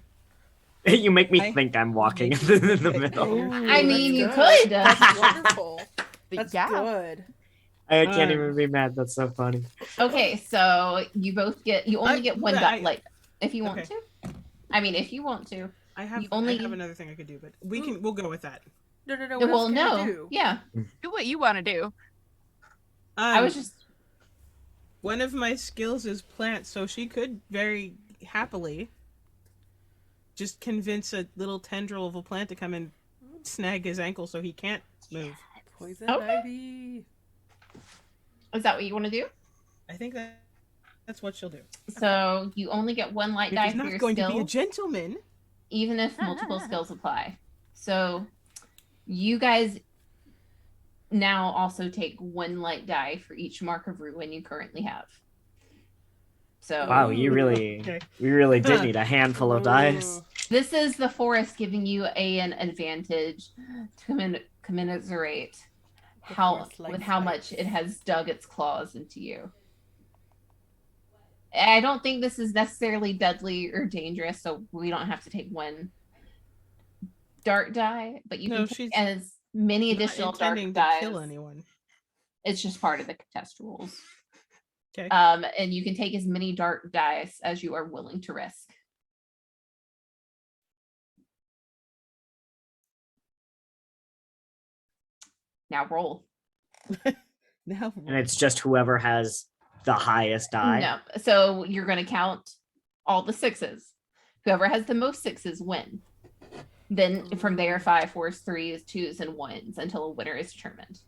E: You make me
D: I-
E: think I'm walking in the middle.
B: Ooh,
A: I mean, you
B: that's
A: could.
B: good. That's wonderful. That's
C: yeah.
B: good.
E: I can't even be mad. That's so funny.
A: Okay, so you only get one
D: I-
A: dot. If you want
D: Okay.
A: to. I mean, if you want to.
D: I have
A: You only-
D: I have another thing I could do, but we'll go with that.
B: No. What else
A: Well,
B: can
A: no.
B: you do?
A: Yeah.
C: Do what you want to do.
A: I was just
D: one of my skills is plant, so she could very happily just convince a little tendril of a plant to come and snag his ankle so he can't move.
B: Poison
A: Okay.
B: ivy.
A: Is that what you want to do?
D: I think that's what she'll do.
A: So you only get one light
D: If
A: die
D: he's
A: for
D: not
A: your
D: going
A: skill,
D: to be a gentleman.
A: even if multiple skills apply. So you guys now also take one light die for each mark of ruin you currently have. So
E: Wow, we really did need a handful of dice.
A: this is the forest giving you an advantage to commiserate
B: forest
A: with
B: likes
A: how
B: fights.
A: much it has dug its claws into you. I don't think this is necessarily deadly or dangerous, so we don't have to take one dark die, but you
D: No,
A: can
D: she's
A: take as many
D: Not
A: additional dark
D: intending to
A: dies.
D: kill anyone.
A: It's just part of the contest rules.
D: Okay.
A: And you can take as many dark dice as you are willing to risk. Now roll.
D: Now
E: And it's just whoever has the highest die.
A: No. So you're going to count all the sixes. Whoever has the most sixes win. Then from there, 5, 4s, 3s, 2s, and 1s until a winner is determined.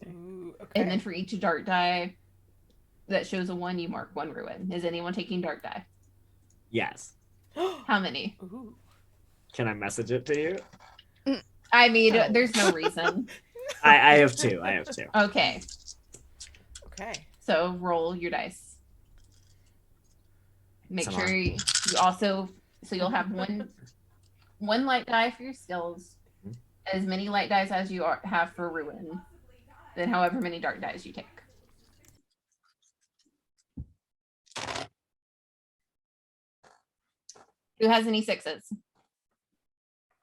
B: Ooh, okay.
A: And then for each dark die that shows a 1, you mark 1 ruin. Is anyone taking dark die?
E: Yes.
A: How many?
B: Ooh.
E: Can I message it to you?
A: I mean,
D: No.
A: there's no reason.
E: I have two.
A: Okay.
B: Okay.
A: So roll your dice. Make
E: Come
A: sure
E: on.
A: you also, so you'll have one light die for your skills, as many light dice as you have for ruin, then however many dark dice you take. Who has any sixes?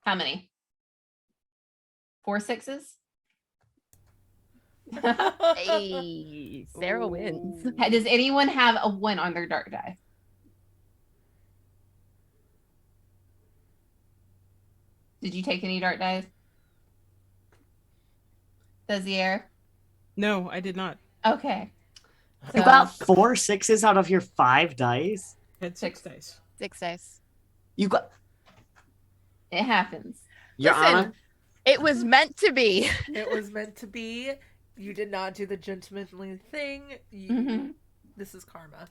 A: How many? 4 sixes?
C: Hey, Sarah wins.
B: Ooh.
A: Does anyone have a 1 on their dark die? Did you take any dark dice? Dozier?
D: No, I did not.
A: Okay.
E: You got 4 6s out of your 5 dice?
D: I had 6 dice.
C: 6 dice.
E: You got.
A: It happens.
E: Your
C: Listen,
E: Honor?
C: it was meant to be.
B: It was meant to be. You did not do the gentlemanly thing.
A: Mhm.
B: This is karma.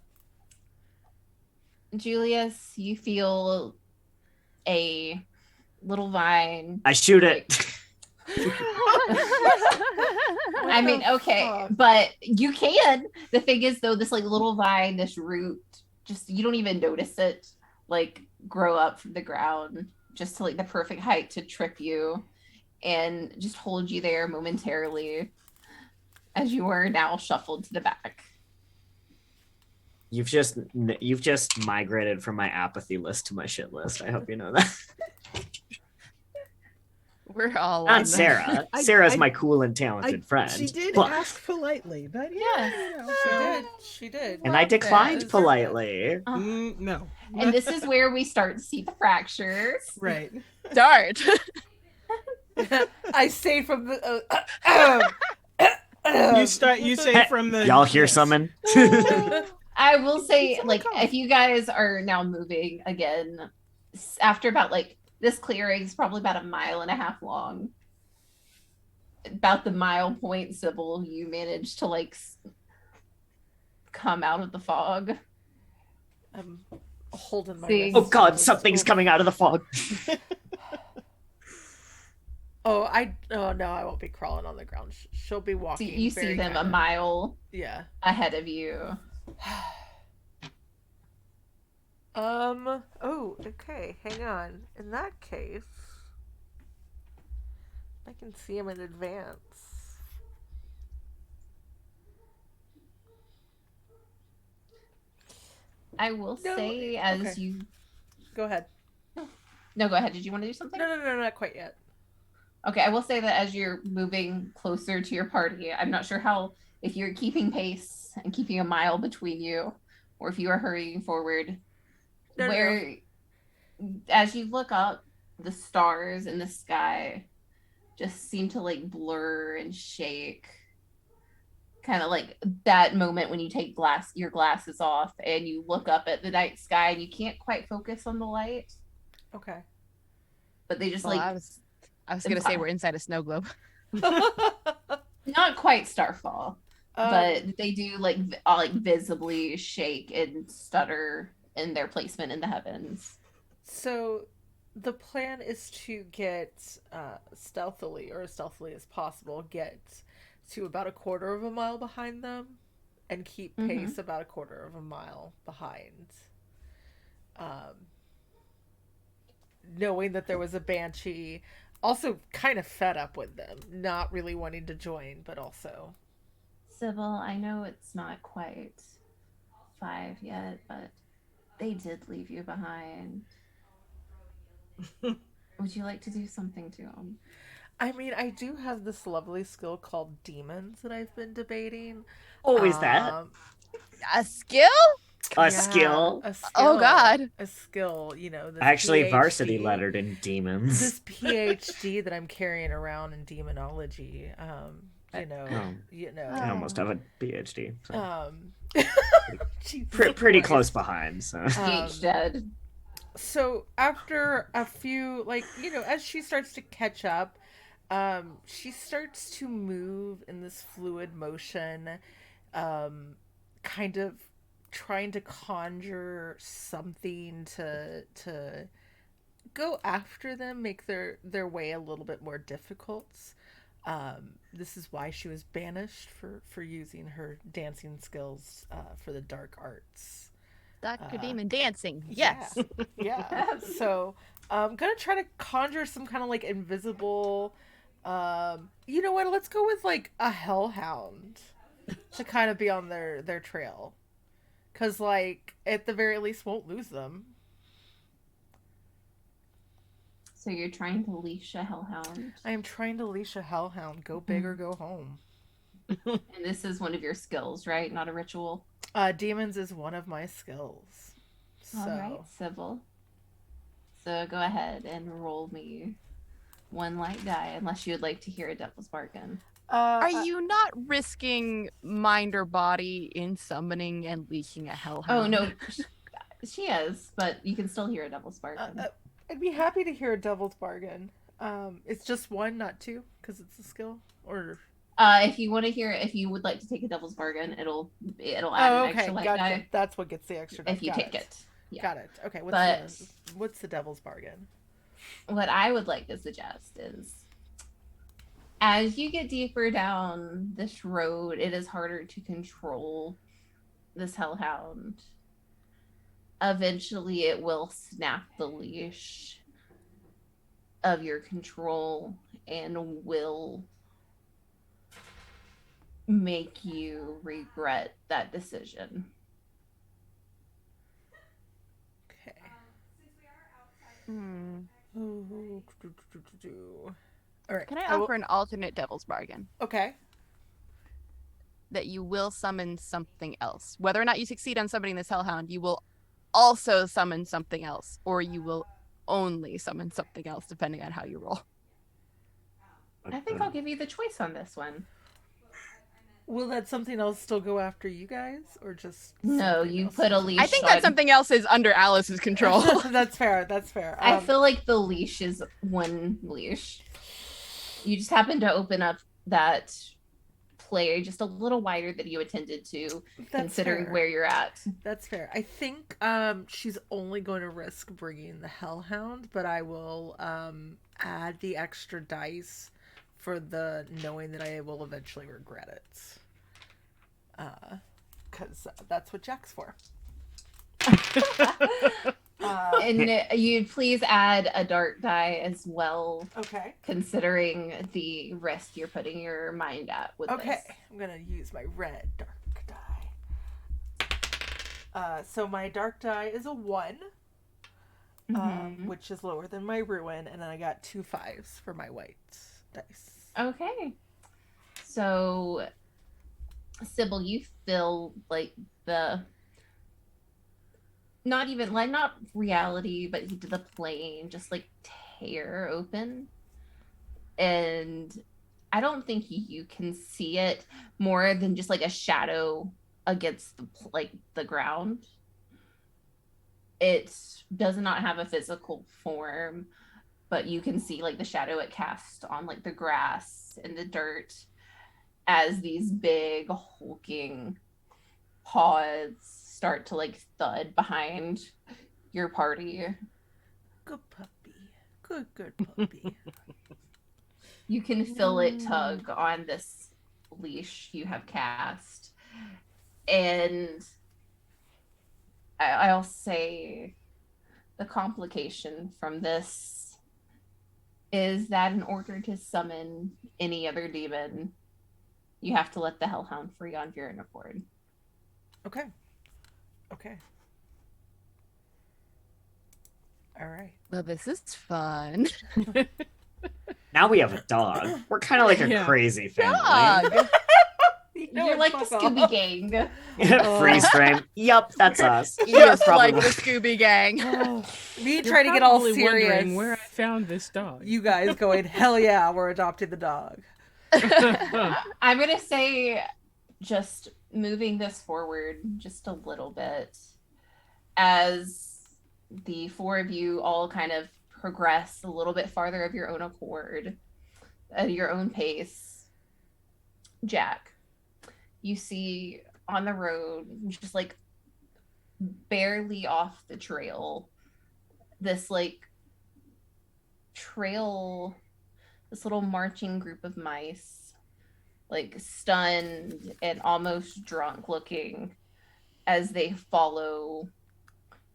A: Julius, you feel a little vine.
E: I shoot it.
A: I mean, okay, but you can. The thing is, though, this like little vine, this root, just you don't even notice it like grow up from the ground just to like the perfect height to trip you and just hold you there momentarily as you are now shuffled to the back.
E: You've just migrated from my apathy list to my shit list. I hope you know that.
C: We're all
E: Not
C: on
E: Sarah.
D: I-
E: Sarah's
D: I-
E: my cool and talented friend.
D: She did
E: but-
D: ask politely, but yeah,
A: Yes.
D: you know,
B: She
D: so-
B: did. She did.
E: and I
A: Love
E: declined
A: this.
E: politely.
D: No.
A: And this is where we start to see the fractures.
D: Right.
C: Dart.
B: I say from the.
D: You say from the.
E: Y'all hear
D: yes.
E: something?
A: I will say,
D: It's
A: like,
D: uncomfortable.
A: if you guys are now moving again, after about like this clearing is probably about 1.5 miles long. About the mile point, Sybil, you managed to like come out of the fog.
B: I'm holding my.
A: See.
E: Oh
B: wrists.
E: God, something's coming out of the fog.
B: Oh no, I won't be crawling on the ground. She'll be
A: So
B: walking.
A: you see
B: very
A: them
B: kinda-
A: 1 mile
B: Yeah.
A: ahead of you.
B: Oh, okay. Hang on. In that case, I can see him in advance.
A: I will
B: No,
A: say, as
B: okay.
A: you.
B: Go ahead.
A: No, go ahead. Did you want to do something?
B: No, not quite yet.
A: Okay, I will say that as you're moving closer to your party, I'm not sure how, if you're keeping pace and keeping 1 mile between you, or if you are hurrying forward,
B: No.
A: where as you look up, the stars in the sky just seem to like blur and shake. Kind of like that moment when you take your glasses off and you look up at the night sky and you can't quite focus on the light,
B: Okay.
A: but they just
C: Well,
A: like
C: I was gonna say we're inside a snow globe.
A: not quite starfall.
B: Um,
A: But they do like like visibly shake and stutter in their placement in the heavens.
B: So the plan is to get stealthily, or as stealthily as possible, get to about 1/4 mile behind them and keep pace about 1/4 mile behind. Knowing that there was a banshee, also kind of fed up with them, not really wanting to join, but also.
A: Sybil, I know it's not quite 5 yet, but they did leave you behind. Would you like to do something to them?
B: I mean, I do have this lovely skill called demons that I've been debating.
E: Oh, is that
C: A skill?
E: a skill?
B: A skill?
C: Oh, God.
B: A skill, you know. This
E: I actually
B: PhD,
E: varsity lettered in demons.
B: This PhD that I'm carrying around in demonology.
E: Oh.
B: You know.
E: I almost have a PhD. So.
B: Jesus
E: Pretty
B: Christ.
E: close behind. So.
A: Gage dead.
B: So after a few, as she starts to catch up, she starts to move in this fluid motion, kind of trying to conjure something to go after them, make their way a little bit more difficult. This is why she was banished for using her dancing skills for the dark arts.
C: Dr. Demon dancing. Yes.
B: Yeah. So I'm gonna try to conjure some kind of like invisible. You know what? Let's go with like a hellhound to kind of be on their trail, because like at the very least won't lose them.
A: So you're trying to leash a hellhound.
B: I am trying to leash a hellhound. Go big or go home.
A: And this is one of your skills, right? Not a ritual.
B: Demons is one of my skills. So.
A: All right, Sybil. So go ahead and roll me 1 light die, unless you would like to hear a devil's bargain.
C: Are you not risking mind or body in summoning and leashing a hellhound?
A: Oh no, she is, but you can still hear a devil's bargain.
B: I'd be happy to hear a devil's bargain. It's just 1, not 2, because it's a skill. Or
A: If you want to hear, if you would like to take a devil's bargain, it'll add an extra light
B: gotcha.
A: die
B: That's what gets the extra die.
A: if you
B: Got
A: take it. Yeah.
B: Got it. Okay,
A: But-
B: what's the devil's bargain?
A: What I would like to suggest is, as you get deeper down this road, it is harder to control this hellhound. Eventually, it will snap the leash of your control and will make you regret that decision.
C: Hmm.
B: All right.
C: Can I offer an alternate devil's bargain?
B: Okay.
C: That you will summon something else. Whether or not you succeed on summoning this hellhound, you will also summon something else, or you will only summon something else, depending on how you roll.
A: I think I'll give you the choice on this one.
B: Will that something else still go after you guys, or just
A: No, you
B: else?
A: put a leash.
C: I think that something else is under Alice's control.
B: That's fair. That's fair.
A: I feel like the leash is one leash. You just happen to open up that player just a little wider than you intended to, considering
B: fair.
A: where you're at.
B: That's fair. I think she's only going to risk bringing the hellhound, but I will add the extra dice for the knowing that I will eventually regret it. Because that's what Jack's for.
A: And you'd please add a dark die as well.
B: Okay.
A: Considering the risk you're putting your mind at with
B: Okay.
A: this.
B: I'm going to use my red dark die. So my dark die is a 1. Which is lower than my ruin, and then I got 2 5s for my white dice.
A: Okay. So, Sybil, you feel like the not reality, but the plane just like tear open, and I don't think you can see it more than just like a shadow against the ground. It does not have a physical form, but you can see like the shadow it casts on like the grass and the dirt as these big hulking paws start to like thud behind your party.
B: Good puppy. Good puppy.
A: You can feel it tug on this leash you have cast. And I'll say the complication from this is that in order to summon any other demon, you have to let the hellhound free on your own accord.
B: Okay. All right.
C: Well, this is fun.
E: Now we have a dog. We're kind of like a crazy family.
C: Dog.
A: You're like the Scooby Gang.
E: Freeze frame. Yup, that's us.
C: Just like the Scooby Gang.
B: Me trying to get all
D: Probably
B: serious.
D: wondering where I found this dog.
B: You guys going, hell yeah, we're adopting the dog.
A: I'm going to say just moving this forward just a little bit as the four of you all kind of progress a little bit farther of your own accord at your own pace. Jack, you see on the road, just like barely off the trail, this little marching group of mice, like stunned and almost drunk looking as they follow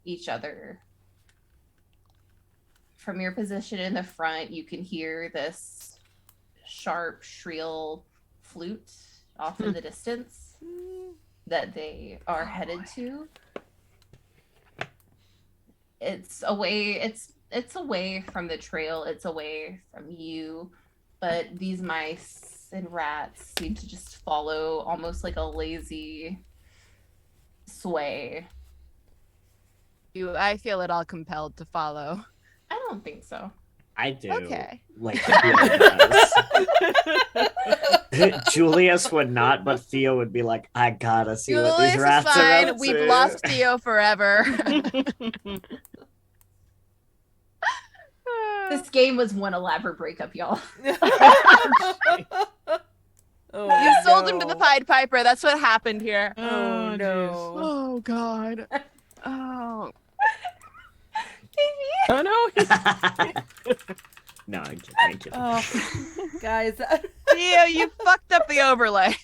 A: each other. From your position in the front, you can hear this sharp, shrill flute off in the distance that they are headed to. It's away from the trail, it's away from you, but these mice and rats seem to just follow almost like a lazy sway.
C: Do I feel at all compelled to follow?
A: I don't think so.
E: I do.
C: Okay.
E: Like Theo does. Julius would not, but Theo would be like, I gotta see what these rats
C: is
E: are
C: fine.
E: up
C: We've
E: to."
C: lost Theo forever.
A: This game was one elaborate breakup, y'all.
C: You sold him to the Pied Piper. That's what happened here.
B: Oh, no.
C: Oh, God. Oh.
D: Oh no!
E: No, I'm kidding.
B: Oh, guys.
C: Theo, you fucked up the overlay.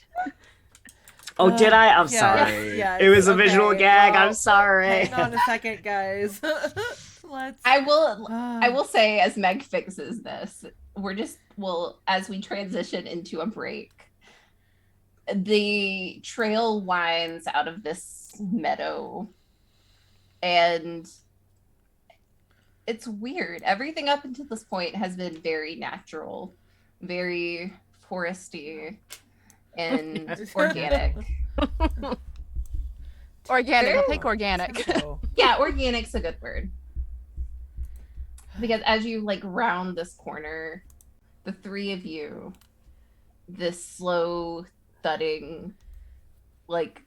E: Oh, did I? I'm
B: yeah,
E: sorry.
B: yeah,
E: It was a
B: okay,
E: visual gag.
B: well,
E: I'm sorry.
B: Hang on a second, guys. Let's.
A: I will say, as Meg fixes this, as we transition into a break, the trail winds out of this meadow, and it's weird. Everything up until this point has been very natural, very foresty, and
D: Yes.
A: organic.
C: Organic. I'll
A: Sure.
C: take organic.
B: Oh.
A: Yeah, organic's a good word. Because as you like round this corner, the three of you, this slow thudding, like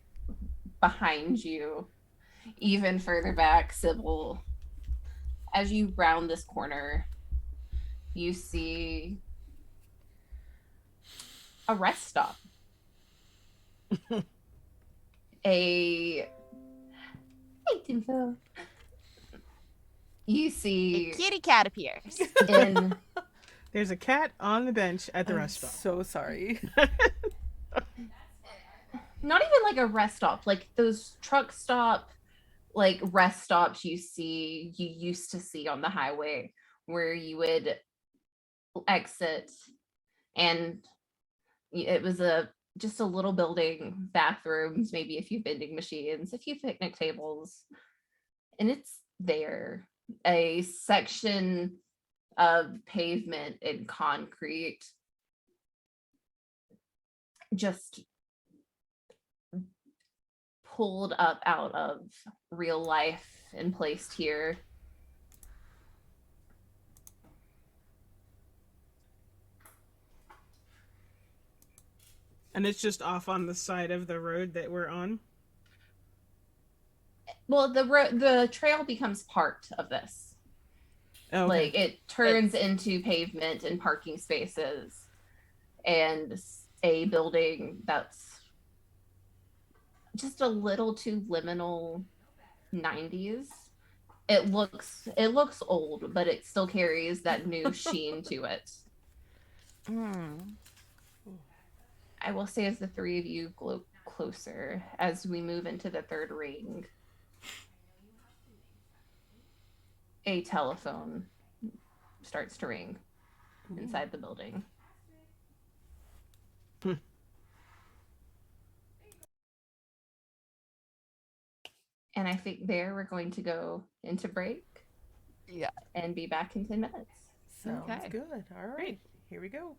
A: behind you, even further back, Sybil. As you round this corner, you see a rest stop. Hey, Tinfo. You
C: A
A: see
C: kitty cat appears.
A: in
D: There's a cat on the bench at the
B: I'm
D: rest stop.
B: so sorry.
A: not even like a rest stop, like those truck stop, like rest stops you used to see on the highway where you would exit and it was just a little building, bathrooms, maybe a few vending machines, a few picnic tables, and it's there. A section of pavement and concrete just pulled up out of real life and placed here.
D: And it's just off on the side of the road that we're on.
A: Well, the trail becomes part of this.
D: Oh, okay.
A: Like it turns into pavement and parking spaces and a building that's just a little too liminal 90s. It looks old, but it still carries that new sheen to it. I will say as the three of you glow closer as we move into the third ring, a telephone starts to ring inside the building. And I think there we're going to go into break.
C: Yeah.
A: And be back in 10 minutes.
B: Sounds
C: Okay.
B: good. All right. Here we go.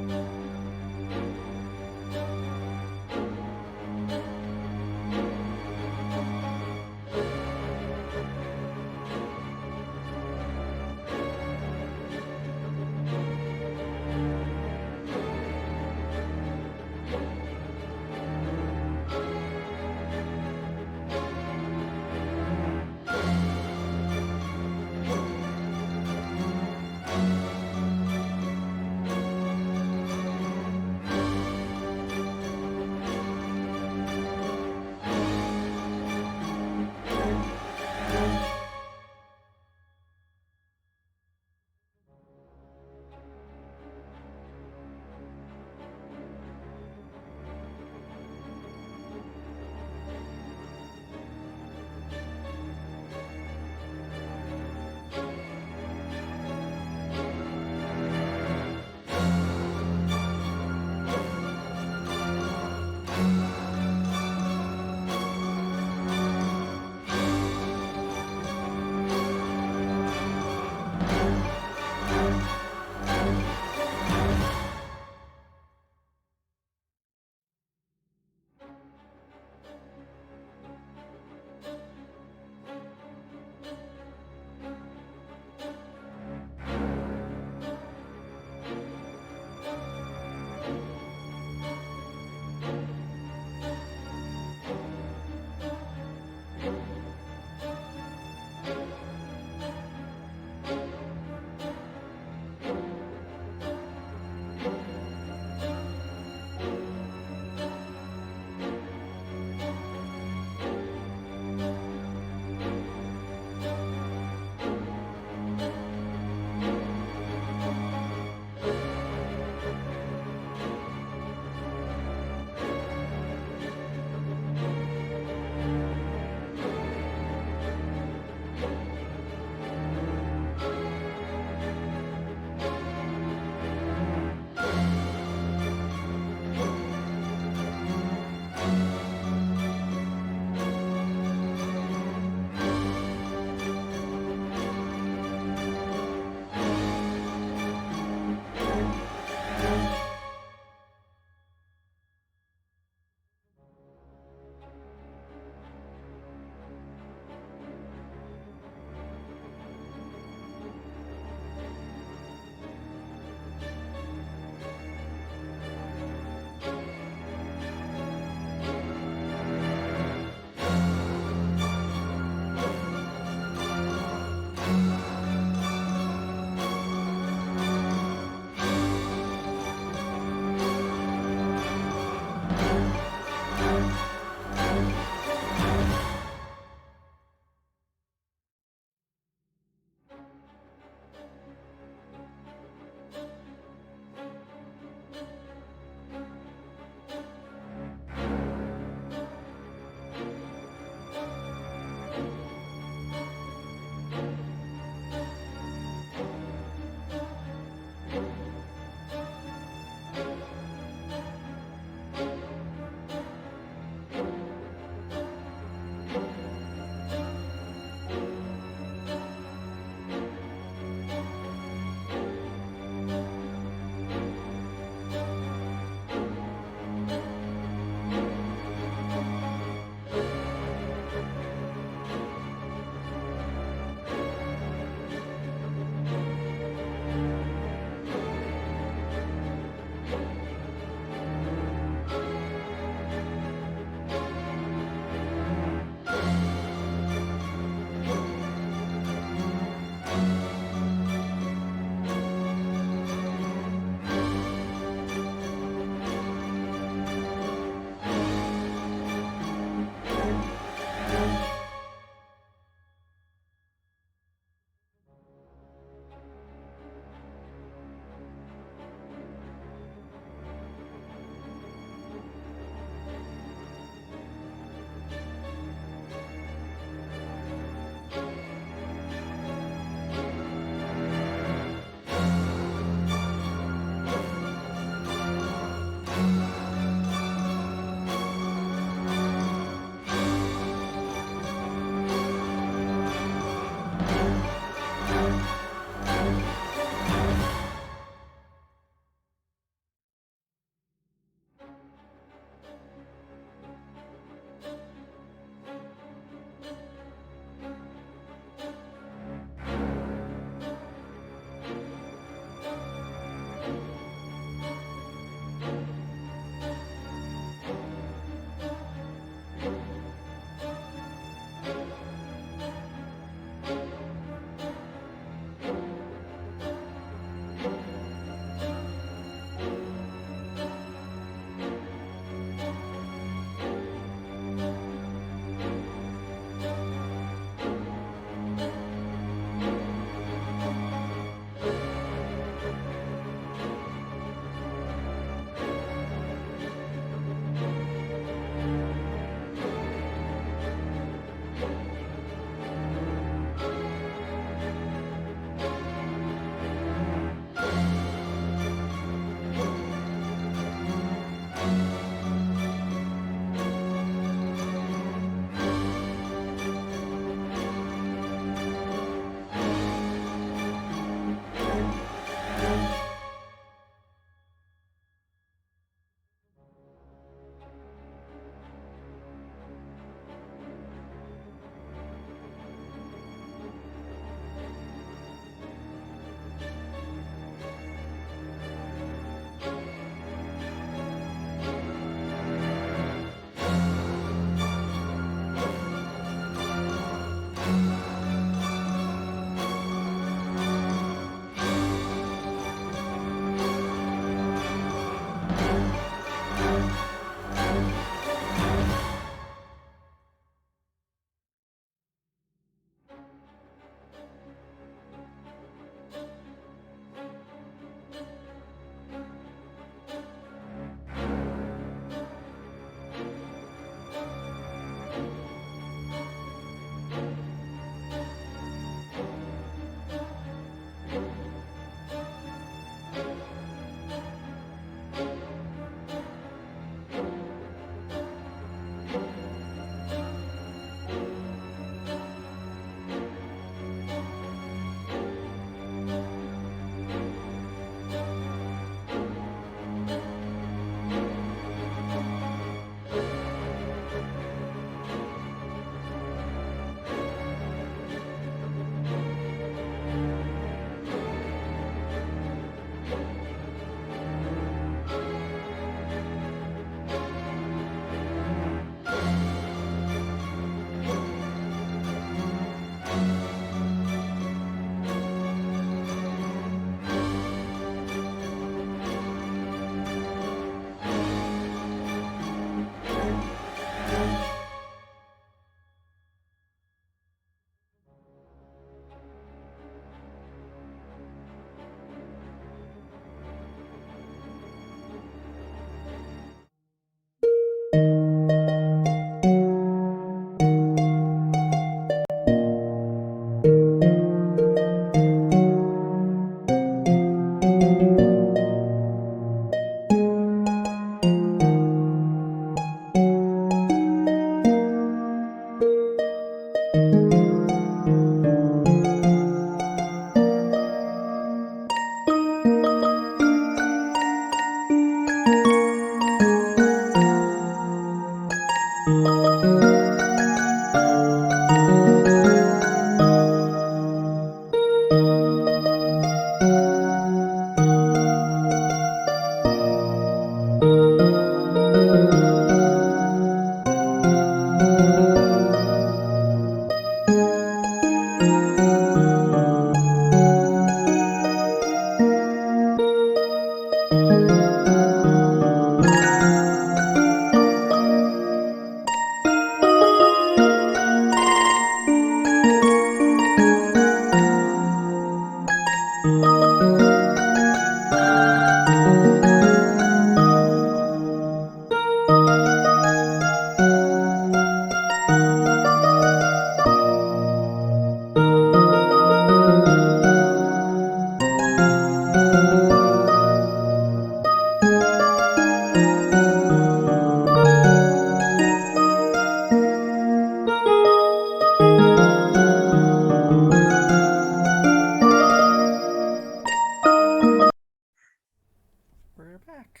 B: back.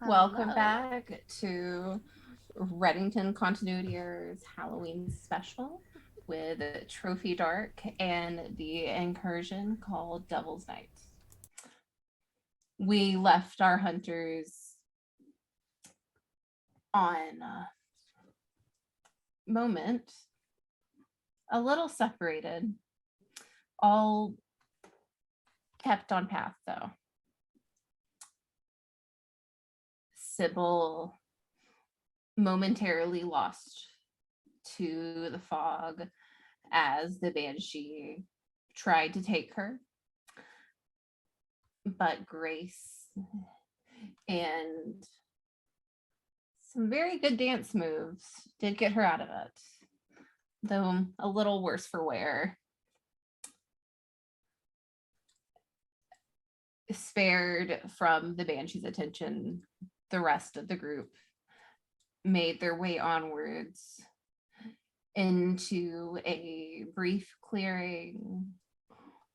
A: Welcome
C: Hello.
A: back to Reddington Continuity's Halloween special with Trophy Dark and the incursion called Devil's Night. We left our hunters on a moment a little separated, all kept on path though. Sybil momentarily lost to the fog as the banshee tried to take her, but Grace and some very good dance moves did get her out of it, though a little worse for wear. Spared from the banshee's attention, the rest of the group made their way onwards into a brief clearing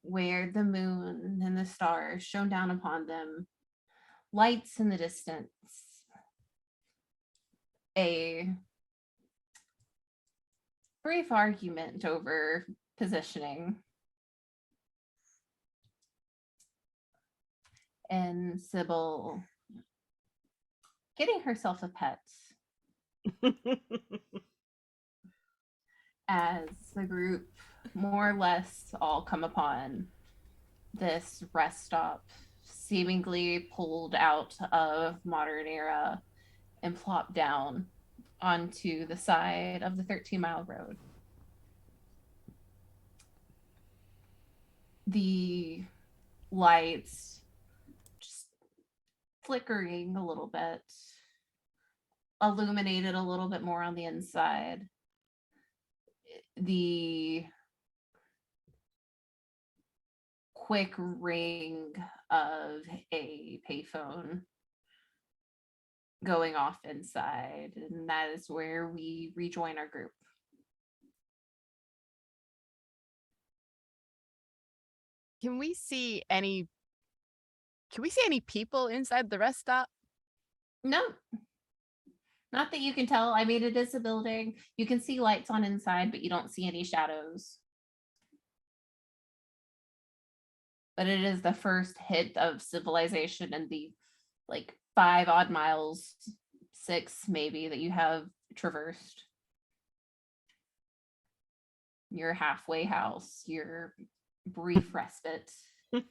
A: where the moon and the stars shone down upon them, lights in the distance, a brief argument over positioning, and Sybil getting herself a pet as the group more or less all come upon this rest stop, seemingly pulled out of modern era and plopped down onto the side of the 13-mile road. The lights just flickering a little bit, illuminated a little bit more on the inside. The quick ring of a payphone going off inside, and that is where we rejoin our group.
C: Can we see any people inside the rest stop?
A: No, not that you can tell. I mean, it is a building. You can see lights on inside, but you don't see any shadows. But it is the first hit of civilization in the 5 odd miles, 6 maybe, that you have traversed. Your halfway house, your brief respite.
C: Well,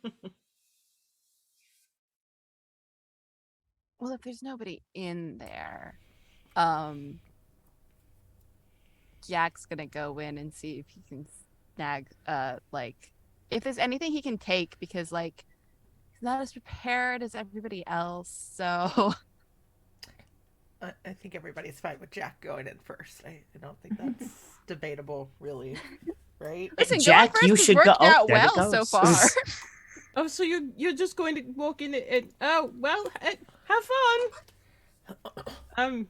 C: if there's nobody in there, Jack's gonna go in and see if he can snag if there's anything he can take, because he's not as prepared as everybody else. So
B: I think everybody's fine with Jack going in first. I don't think that's debatable, really, right?
C: listen,
E: Jack,
C: going
E: you
C: first has
E: should
C: worked
E: go. Oh,
C: out
E: there it
C: well so
E: goes.
C: far.
D: Oh, so you're just going to walk in and oh well, have fun.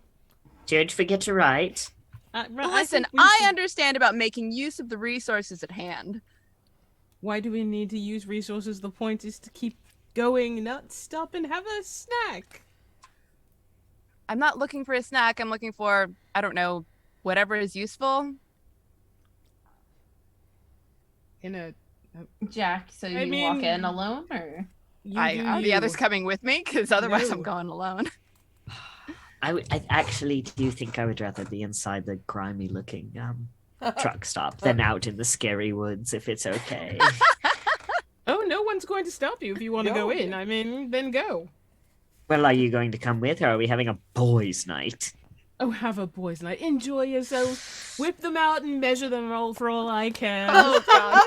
E: Don't forget to write.
C: Listen,
D: think we
C: I
D: should-
C: understand about making use of the resources at hand.
D: Why do we need to use resources? The point is to keep going, not stop and have a snack.
C: I'm not looking for a snack. I'm looking for, I don't know, whatever is useful.
D: In a
A: Jack, so
D: I
A: you walk
D: mean-
A: in alone, or?
C: Are the others coming with me? Because otherwise I'm
D: No.
C: going alone.
E: I actually do think I would rather be inside the grimy looking truck stop than out in the scary woods, if it's okay.
D: Oh, no one's going to stop you if you want to
B: No.
D: go in. I mean, then go.
E: Well, are you going to come with, or are we having a boys' night?
D: Oh, have a boys' night. Enjoy yourself. Whip them out and measure them all for all I care.
C: Oh, God.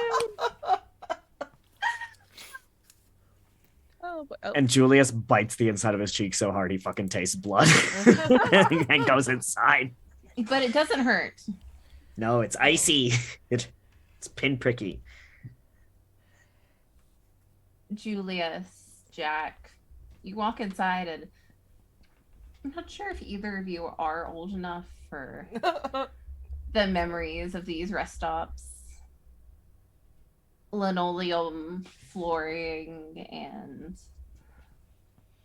C: Oh,
E: And Julius bites the inside of his cheek so hard he fucking tastes blood and goes inside.
A: But it doesn't hurt.
E: No, it's icy. It's pinpricky.
A: Julius, Jack, you walk inside, and I'm not sure if either of you are old enough for the memories of these rest stops. Linoleum flooring and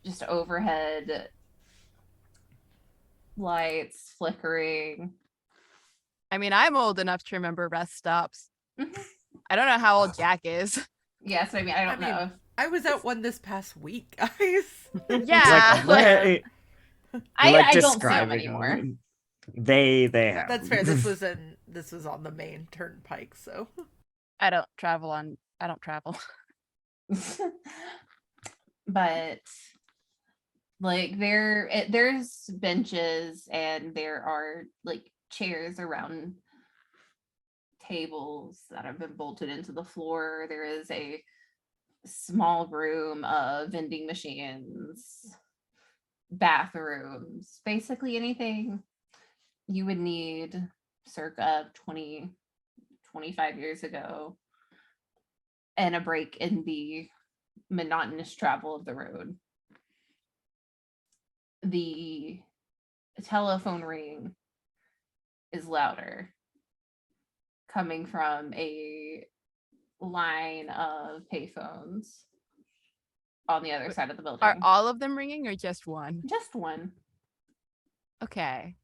A: just overhead lights flickering.
C: I mean, I'm old enough to remember rest stops.
A: Mhm.
C: I don't know how old Jack is.
A: Yeah, so I mean, I don't know.
B: I was at one this past week, guys.
C: Yeah.
E: Like,
A: I
E: like
A: don't see them
E: describing
A: anymore.
E: them. They have.
B: That's fair. This was on the main turnpike, so
C: I don't travel.
A: But like there's benches and there are like chairs around tables that have been bolted into the floor. There is a small room of vending machines, bathrooms, basically anything you would need circa 25 years ago, and a break in the monotonous travel of the road. The telephone ring is louder, coming from a line of payphones on the other side of the building.
C: Are all of them ringing or just one?
A: Just one.
C: Okay.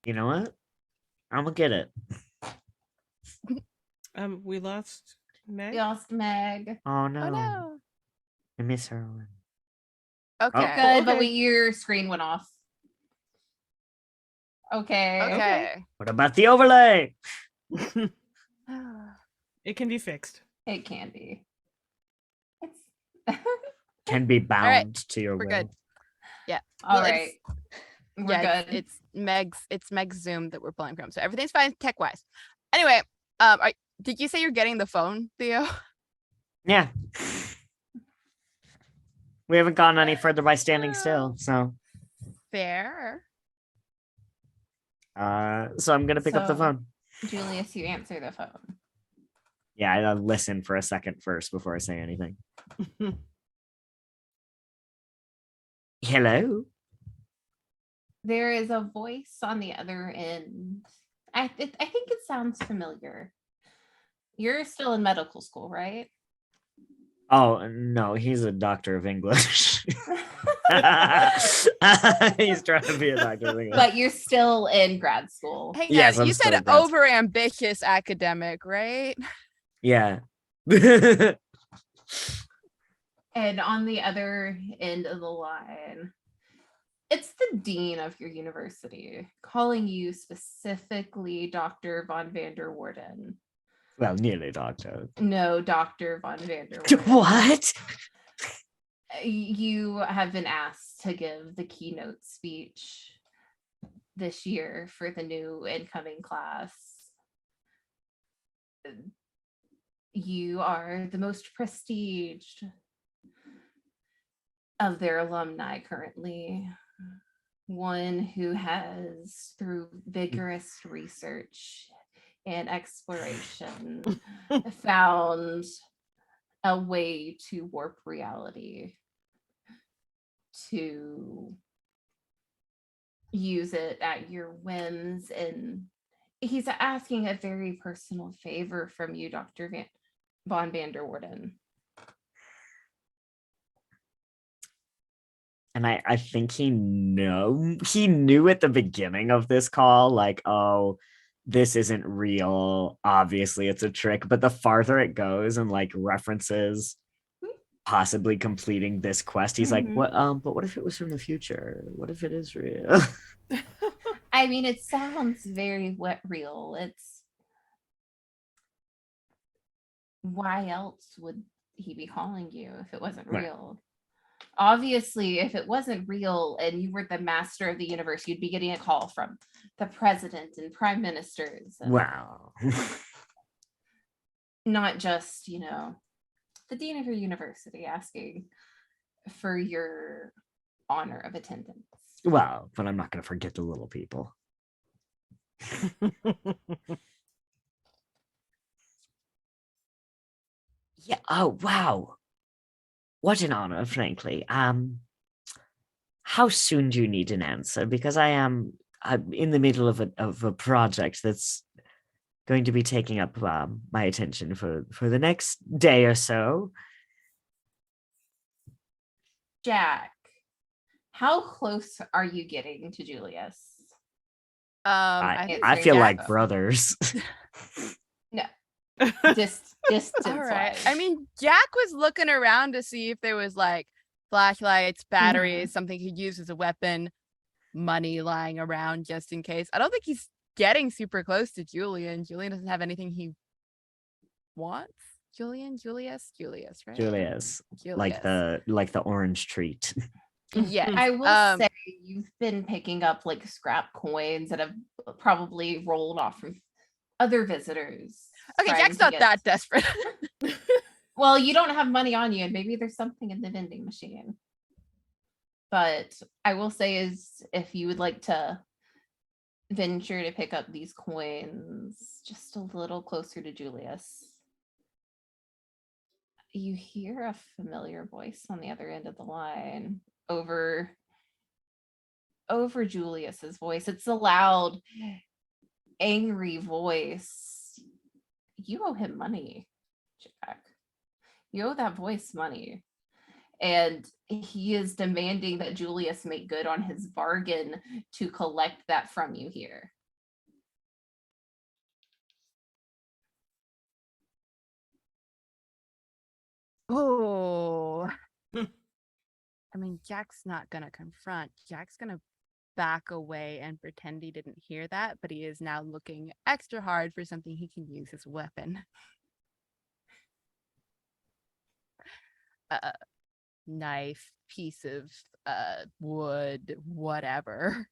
E: You know what? I'm gonna get it.
D: We lost Meg.
A: We lost Meg.
E: Oh no.
C: Oh no.
E: I miss her.
C: Okay.
A: Good, but
D: okay.
A: your screen went off. Okay.
C: Okay.
E: What about the overlay?
D: It can be fixed.
A: It can be. It's
E: Can be bound
C: right,
E: to your
C: we're
E: will.
C: good.
A: all
C: Well,
A: right. We're
C: Yeah,
A: good.
C: it's Meg's Zoom that we're pulling from, so everything's fine tech wise. Anyway, did you say you're getting the phone, Theo?
E: Yeah. We haven't gone any further by standing still, so
C: Fair.
E: so I'm gonna pick up the
A: So-
E: phone.
A: Julius, you answer the phone.
E: Yeah, I listen for a second first before I say anything. Hello.
A: There is a voice on the other end. I think it sounds familiar. You're still in medical school, right?
E: Oh no, he's a doctor of English. He's trying to be a doctor of English.
A: But you're still in grad school.
C: Hang
E: Yes,
C: on,
E: I'm
C: you
E: still
C: said
E: in grad school.
C: over ambitious academic, right?
E: Yeah.
A: And on the other end of the line, it's the dean of your university calling you specifically Dr. Von Vanderwarden.
E: Well, nearly doctor.
A: No, Dr. Von Vanderwarden.
E: What?
A: You have been asked to give the keynote speech this year for the new incoming class. You are the most prestiged of their alumni currently. One who has, through vigorous research and exploration, found a way to warp reality, to use it at your whims. And he's asking a very personal favor from you, Dr. Von Vanderwarden.
E: And I think he knew at the beginning of this call, like, oh, this isn't real. Obviously, it's a trick. But the farther it goes and like references possibly completing this quest, he's like, what? But what if it was from the future? What if it is real?
A: I mean, it sounds very real. It's why else would he be calling you if it wasn't
E: Right.
A: real? Obviously, if it wasn't real and you were the master of the universe, you'd be getting a call from the president and prime ministers. And
E: Wow.
A: not just, the dean of your university asking for your honor of attendance.
E: Well, but I'm not going to forget the little people. Yeah. Oh, wow. What an honor, frankly. How soon do you need an answer? Because I'm in the middle of a project that's going to be taking up my attention for the next day or so.
A: Jack, how close are you getting to Julius?
C: I
E: I
C: think
E: feel
C: Jack-
E: like brothers.
A: Distance.
C: All right. I mean, Jack was looking around to see if there was like flashlights, batteries, something he could use as a weapon, money lying around just in case. I don't think he's getting super close to Julian. Julian doesn't have anything he wants. Julius, right?
E: Julius,
C: Julius.
E: like the orange treat.
C: Yes.
A: I will say you've been picking up like scrap coins that have probably rolled off from other visitors.
C: Okay,
A: trying
C: Jack's
A: to
C: not
A: get-
C: that desperate.
A: Well, you don't have money on you, and maybe there's something in the vending machine. But I will say is if you would like to venture to pick up these coins just a little closer to Julius, you hear a familiar voice on the other end of the line over Julius's voice. It's a loud, angry voice. You owe him money, Jack. You owe that voice money. And he is demanding that Julius make good on his bargain to collect that from you here.
C: Oh. I mean, Jack's not gonna confront. Jack's gonna back away and pretend he didn't hear that, but he is now looking extra hard for something he can use as a weapon. Knife, piece of wood, whatever.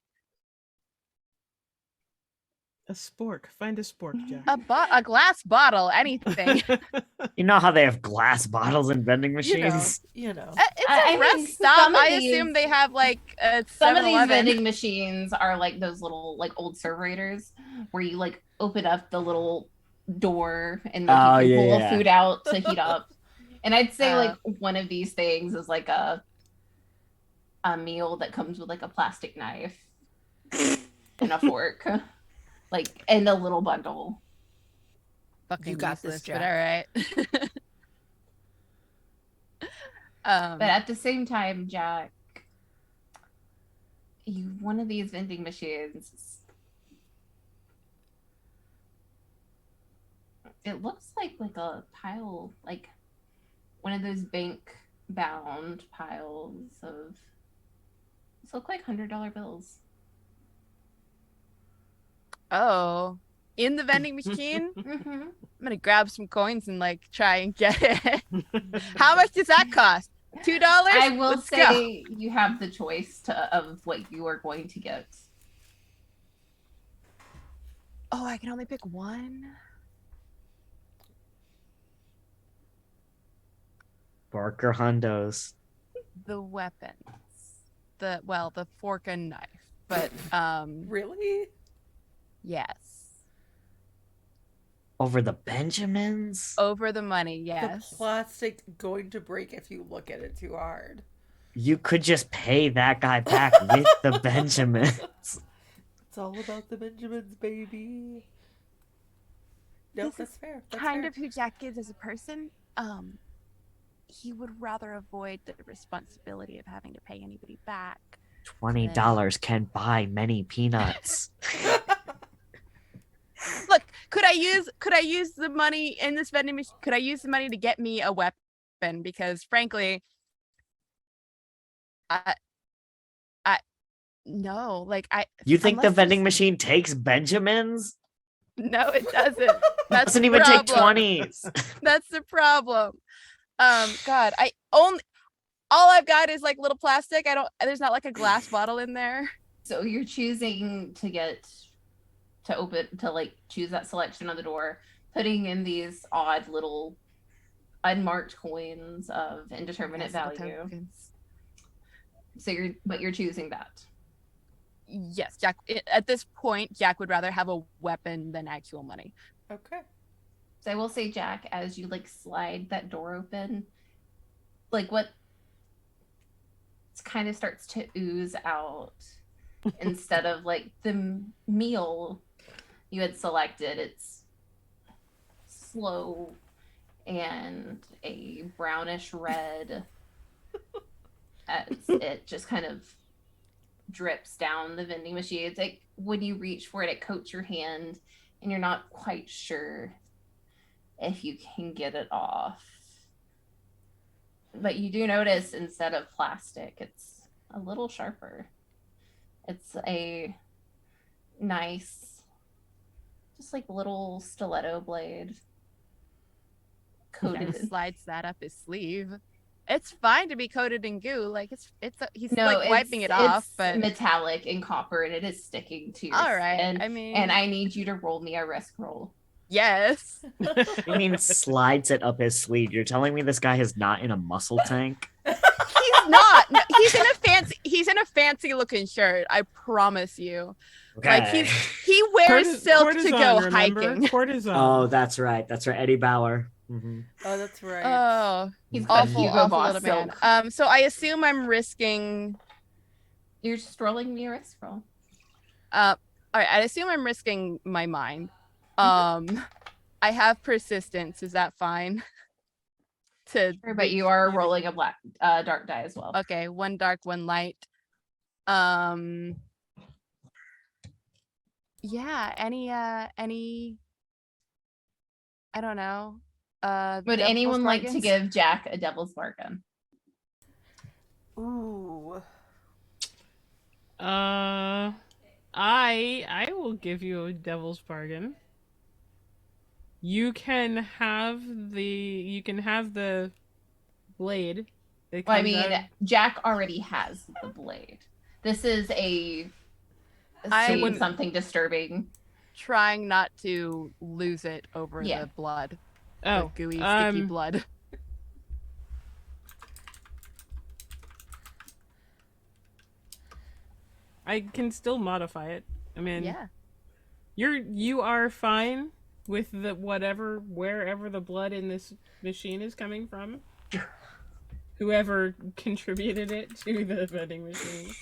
D: A spork. Find a spork, Jack.
C: A glass bottle, anything.
E: You know how they have glass bottles in vending machines?
B: You know.
C: It's
A: I
C: a
A: mean,
C: rest stop.
A: some of
C: I
A: these-
C: assume they have like a
A: Some of these
C: 7-Eleven.
A: vending machines are like those little like old serverators where you like open up the little door and like, you can pull food out to heat up. And I'd say like one of these things is like a meal that comes with like a plastic knife and a fork, like in a little bundle.
C: Fucking
B: You got this,
C: useless,
B: Jack.
C: but all right.
A: But at the same time, Jack, one of these vending machines, it looks like a pile, like one of those bank bound piles of, these look like $100 bills.
C: Oh, in the vending machine?
A: Mm-hmm.
C: I'm gonna grab some coins and like try and get it. How much does that cost? $2?
A: I will
C: Let's go.
A: say you have the choice of what you are going to get.
C: Oh, I can only pick one.
E: Barker Hundos.
C: The weapons. The fork and knife. But
B: Really?
C: yes.
E: Over the Benjamins?
C: Over the money, yes.
B: The plastic going to break if you look at it too hard.
E: You could just pay that guy back with the Benjamins.
B: It's all about the Benjamins, baby. No,
C: This
B: that's
C: is
B: fair. That's
C: kind
B: fair.
C: of who Jack is as a person. He would rather avoid the responsibility of having to pay anybody back.
E: $20 can buy many peanuts.
C: Look, could I use the money in this vending machine? Could I use the money to get me a weapon? Because frankly, no, like
E: You think the
C: unless
E: vending
C: there's-
E: machine takes Benjamins?
C: No, it doesn't. That's
E: Doesn't
C: the
E: even take
C: problem.
E: 20s.
C: That's the problem. God, all I've got is like little plastic. There's not like a glass bottle in there.
A: So you're choosing to choose that selection on the door, putting in these odd little unmarked coins of indeterminate
C: Nice little
A: value.
C: tokens.
A: So you're choosing that.
C: Yes, Jack. At this point, Jack would rather have a weapon than actual money.
B: Okay.
A: So I will say, Jack, as you like slide that door open, like what kind of starts to ooze out instead of like the meal you had selected, it's slow and a brownish red as it just kind of drips down the vending machine. It's like when you reach for it, it coats your hand, and you're not quite sure if you can get it off. But you do notice instead of plastic, it's a little sharper. It's a nice, just like little stiletto blade coated.
C: Jack slides that up his sleeve. It's fine to be coated in goo. Like he's
A: No,
C: like wiping it off,
A: it's
C: but
A: metallic and copper, and it is sticking to your
C: all right.
A: skin.
C: I mean,
A: and I need you to roll me a risk roll.
C: yes.
E: You mean slides it up his sleeve? You're telling me this guy is not in a muscle tank?
C: He's not. No, he's in a fancy looking shirt. I promise you.
E: Okay.
C: Like he wears silk to go hiking.
D: Cortisone.
E: Oh, that's right. That's right. Eddie Bauer. Mm-hmm.
B: Oh, that's right.
C: Oh,
A: He's got
C: awful,
A: Hugo
C: awful
A: Boss
C: little man.
A: silk.
C: So I assume I'm risking.
A: You're just rolling me a risk roll.
C: All right. I assume I'm risking my mind. I have persistence. Is that fine?
A: Sure, but you are rolling a dark die as well.
C: Okay, one dark, one light. Yeah, any I don't know.
A: Would
C: devil's
A: anyone like to
C: bargains?
A: give Jack a devil's bargain?
B: Ooh.
D: I will give you a devil's bargain. You can have the blade. that
A: Well, I
D: comes
A: mean,
D: out-
A: Jack already has the blade. This is
C: I wouldn't-
A: something disturbing.
C: Trying not to lose it over
A: Yeah.
C: the blood.
D: oh,
C: The gooey, sticky
D: um,
C: blood.
D: I can still modify it. I mean,
C: Yeah.
D: you are fine with wherever the blood in this machine is coming from. Whoever contributed it to the vending machine.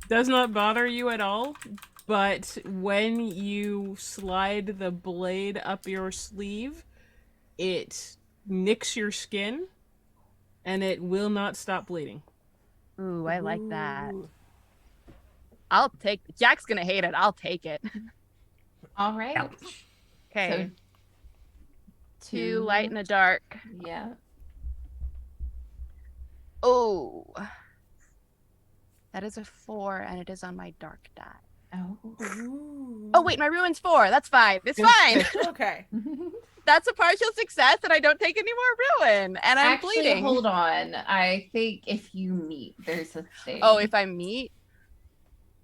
D: Does not bother you at all, but when you slide the blade up your sleeve, it nicks your skin and it will not stop bleeding.
C: Ooh, I like that.
B: Ooh.
C: I'll take. Jack's gonna hate it. I'll take it.
A: All right.
E: Ouch.
C: Okay.
A: So,
C: Two light and a dark.
A: Yeah.
C: Oh. That is a 4, and it is on my dark die.
A: Oh.
B: Ooh.
C: Oh wait, my ruin's 4. That's fine. It's fine.
B: Okay.
C: That's a partial success, and I don't take any more ruin, and I'm
A: Actually,
C: bleeding.
A: hold on. I think if you meet, there's a thing.
C: Oh, if I meet.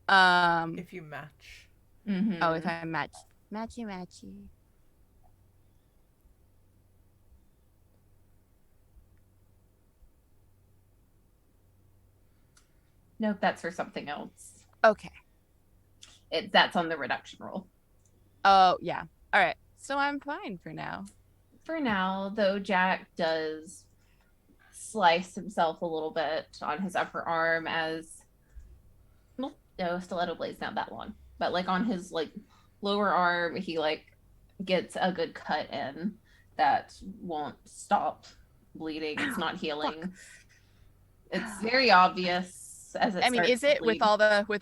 B: If you match.
A: Mhm.
C: Oh, if I matchy.
A: Nope, that's for something else.
C: Okay.
A: That's on the reduction roll.
C: Oh yeah. All right. So I'm fine for now.
A: For now, though, Jack does slice himself a little bit on his upper arm as well, no, stiletto blade's not that long. But like on his like lower arm, he like gets a good cut in that won't stop bleeding. It's not healing. It's very obvious as it
C: I mean,
A: starts
C: is
A: to
C: it with
A: bleed.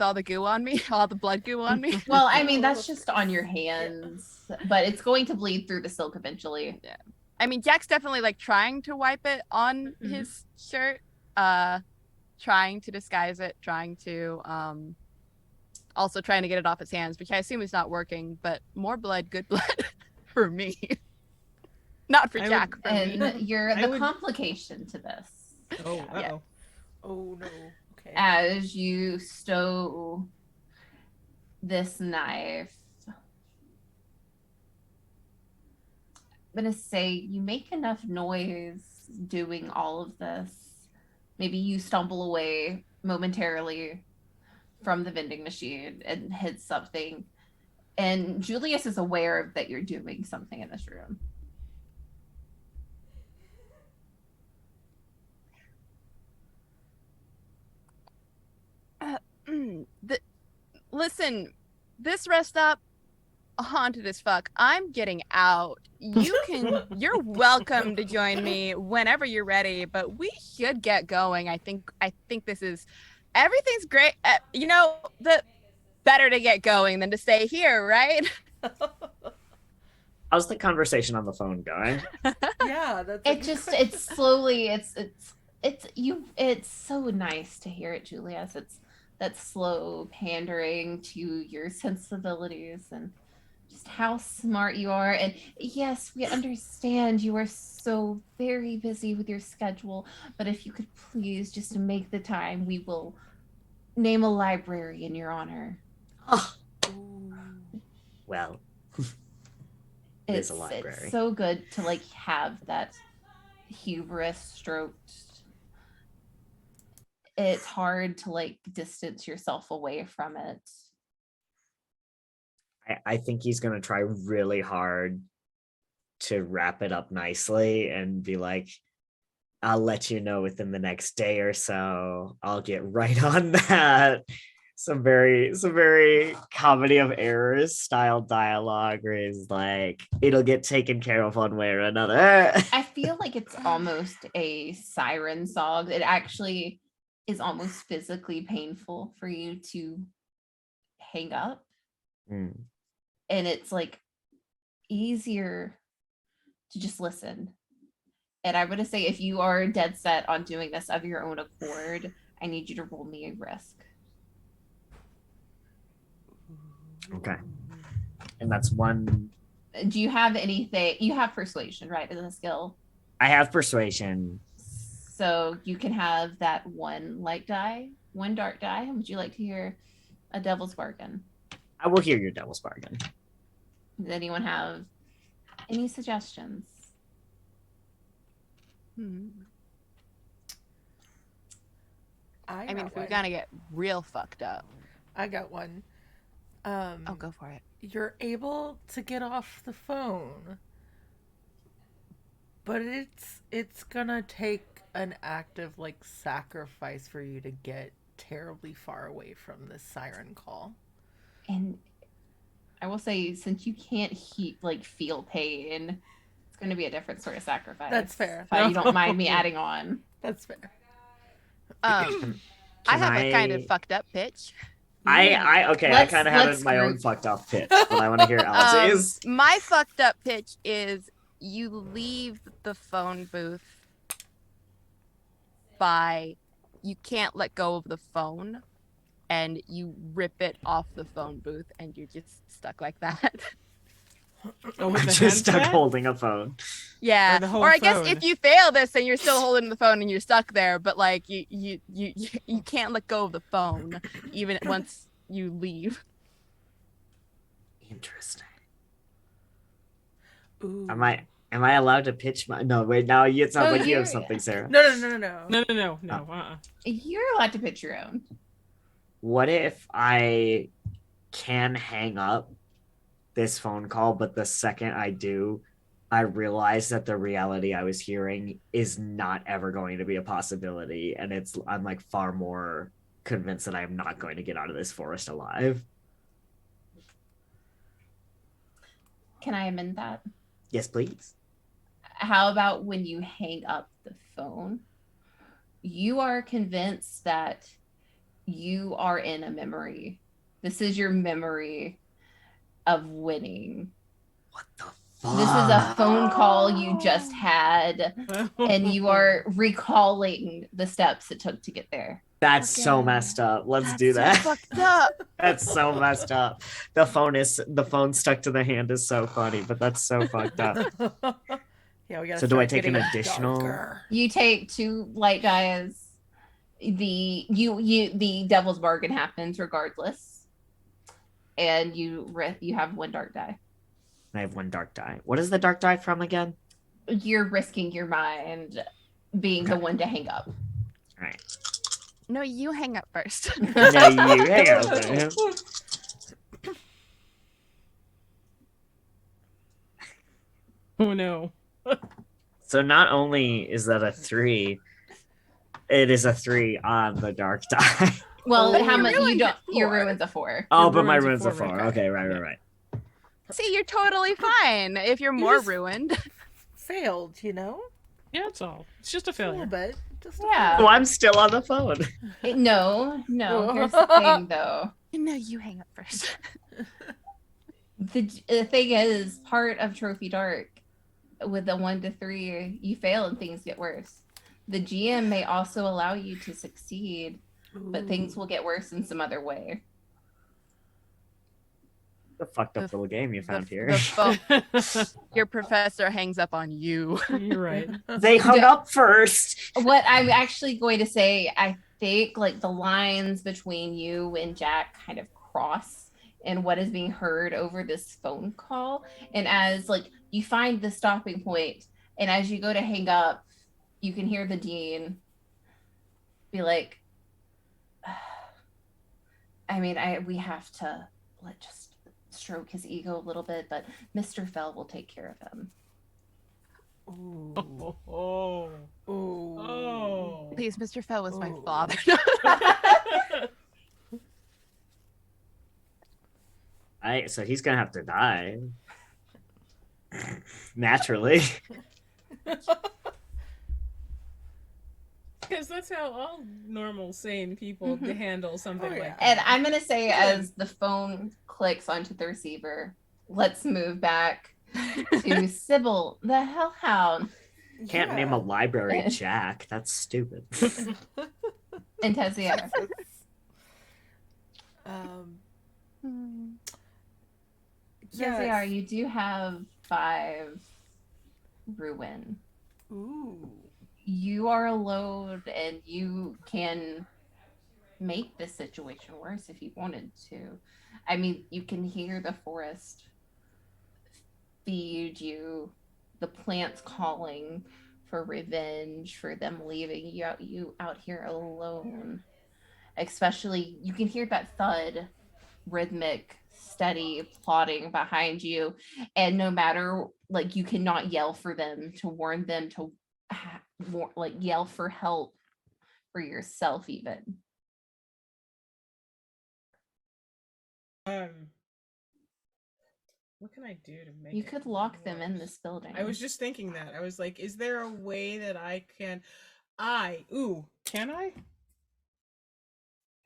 C: all the goo on me, all the blood goo on me?
A: Well, I mean, that's just on your hands, but it's going to bleed through the silk eventually.
C: I mean, Jack's definitely like trying to wipe it on
A: Mhm.
C: his shirt, trying to disguise it, trying to also trying to get it off his hands, which I assume is not working. But more blood, good blood for me, not for
D: I would-
C: Jack. For me.
A: And you're
D: I
A: the
D: would-
A: complication to this.
D: Oh,
C: Yeah.
D: uh-oh.
B: Oh no. Okay.
A: As you stow this knife, I'm gonna say you make enough noise doing all of this. Maybe you stumble away momentarily from the vending machine and hit something. And Julius is aware that you're doing something in this room.
C: Listen, this rest stop, haunted as fuck. I'm getting out. You're welcome to join me whenever you're ready, but we should get going. I think everything's great. The better to get going than to stay here, right?
E: How's the conversation on the phone going?
B: Yeah, that's a
A: It
B: good
A: just
B: question.
A: it's slowly it's so nice to hear it, Julius. It's that slow pandering to your sensibilities and just how smart you are. And yes, we understand you are so very busy with your schedule, but if you could please just make the time, we will name a library in your honor.
E: Oh,
B: Ooh.
E: well, it is a library.
A: It's so good to like have that hubris stroked. It's hard to like distance yourself away from it.
E: I think he's gonna try really hard to wrap it up nicely and be like, I'll let you know within the next day or so. I'll get right on that. Some very comedy of errors style dialogue where he's like, it'll get taken care of one way or another.
A: I feel like it's almost a siren song. It actually is almost physically painful for you to hang up.
E: Mm.
A: And it's like easier to just listen. And I'm going to say, if you are dead set on doing this of your own accord, I need you to roll me a risk.
E: Okay. And that's one.
A: Do you have anything? You have persuasion, right? As a skill.
E: I have persuasion.
A: So you can have that one light die, one dark die. Would you like to hear a devil's bargain?
E: I will hear your devil's bargain.
A: Does anyone have any suggestions?
C: I mean, if we're gonna get real fucked up.
B: I got one.
C: Oh, go for it.
B: You're able to get off the phone, but it's gonna take an active like sacrifice for you to get terribly far away from this siren call.
A: And I will say, since you can't feel pain, it's going to be a different sort of sacrifice.
B: That's fair.
A: But you don't mind me adding on.
B: That's fair.
C: I have a kind of fucked up pitch.
E: I kind of have
A: let's
E: my own
A: group.
E: fucked up pitch, but I want to hear Alex's.
C: My fucked up pitch is you leave the phone booth by you can't let go of the phone and you rip it off the phone booth and you're just stuck like that.
D: Oh, with the
E: Just stuck
D: handset?
E: holding a phone.
C: Yeah.
D: Or the whole
C: Or I guess
D: phone.
C: if you fail this then you're still holding the phone and you're stuck there, but like you can't let go of the phone even once you leave.
E: Interesting.
B: Ooh.
E: Am I allowed to pitch my? No, wait. Now it sounds
A: Oh,
E: like you have
A: you're-
E: something, Sarah.
B: No.
D: No.
E: Oh.
A: You're allowed to pitch your own.
E: What if I can hang up this phone call, but the second I do, I realize that the reality I was hearing is not ever going to be a possibility, and I'm like far more convinced that I am not going to get out of this forest alive.
A: Can I amend that?
E: Yes, please.
A: How about when you hang up the phone, you are convinced that you are in a memory. This is your memory of winning.
E: What the fuck?
A: This is a phone call you just had, and you are recalling the steps it took to get there.
E: That's so
C: Okay.
E: messed up. Let's
C: That's
E: do
C: so
E: that.
C: fucked up.
E: That's so messed up. The phone stuck to the hand is so funny, but that's so fucked up.
B: Yeah, we gotta.
E: So do I
B: start
E: take an
B: getting
E: additional-
B: darker.
A: You take 2 light dies. The devil's bargain happens regardless, and you have 1 dark die.
E: I have 1 dark die. What is the dark die from again?
A: You're risking your mind being the one to hang up.
E: All right.
C: No, you hang up first.
E: No, you hang out there.
D: Oh no.
E: So not only is that a 3, it is a 3 on the dark die.
A: Well,
C: Oh,
A: how
C: you
A: much you
C: ruined
A: don't?
C: it
A: Your
C: for.
A: ruin's a 4.
E: Oh,
D: Your
E: but my
D: ruins
E: runes
D: are
E: are
D: 4,
E: 4.
D: right.
E: Okay, right.
C: See, you're totally fine if you're more
B: just-
C: ruined.
B: Failed, you know?
D: Yeah, it's all. It's just a
B: A little
D: failure.
B: bit. Just a
A: Yeah.
E: Oh,
B: failure.
E: I'm still on the phone.
A: No. Here's the thing, though.
C: No, you hang up first.
A: The thing is, part of Trophy Dark, with the 1 to 3, you fail and things get worse. The GM may also allow you to succeed, but things will get worse in some other way.
E: The fucked up
C: The-
E: little game you found here.
C: Your professor hangs up on you.
D: You're right.
E: They hung up first.
A: What I'm actually going to say, I think like the lines between you and Jack kind of cross in what is being heard over this phone call. And as like you find the stopping point, and as you go to hang up, you can hear the dean be like, I mean, we have to just stroke his ego a little bit, but Mr. Fell will take care of him.
D: Oh. Oh. Oh.
C: Please, Mr. Fell was my father.
E: So he's gonna have to die. Naturally.
D: Because that's how all normal, sane people handle something
B: Oh, yeah.
D: like that.
A: And I'm going to say, as the phone clicks onto the receiver, let's move back to Sybil, the Hellhound,
E: Can't name a library Jack. That's stupid.
A: and Tessier. Tessier, you do have 5 ruin.
B: Ooh.
A: You are alone, and you can make the situation worse if you wanted to. I mean, you can hear the forest feed you, the plants calling for revenge, for them leaving you out here alone. Especially, you can hear that thud, rhythmic, steady plodding behind you, and no matter, like, you cannot yell for them to warn them to like yell for help for yourself even.
D: What can I do to make
A: You
D: it
A: could lock them in
D: worse?
A: this building.
D: I was just thinking that. I was like, is there a way that I can can I?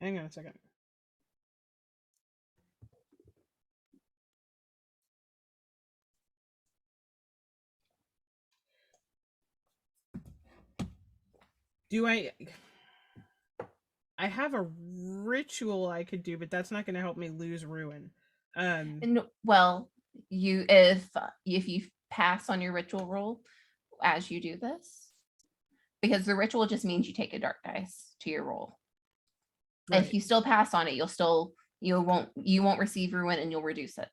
D: Hang on a second. I have a ritual I could do, but that's not going to help me lose ruin.
A: And, well, if you pass on your ritual roll as you do this, because the ritual just means you take a dark dice to your roll.
D: Right.
A: If you still pass on it, you won't receive ruin, and you'll reduce it.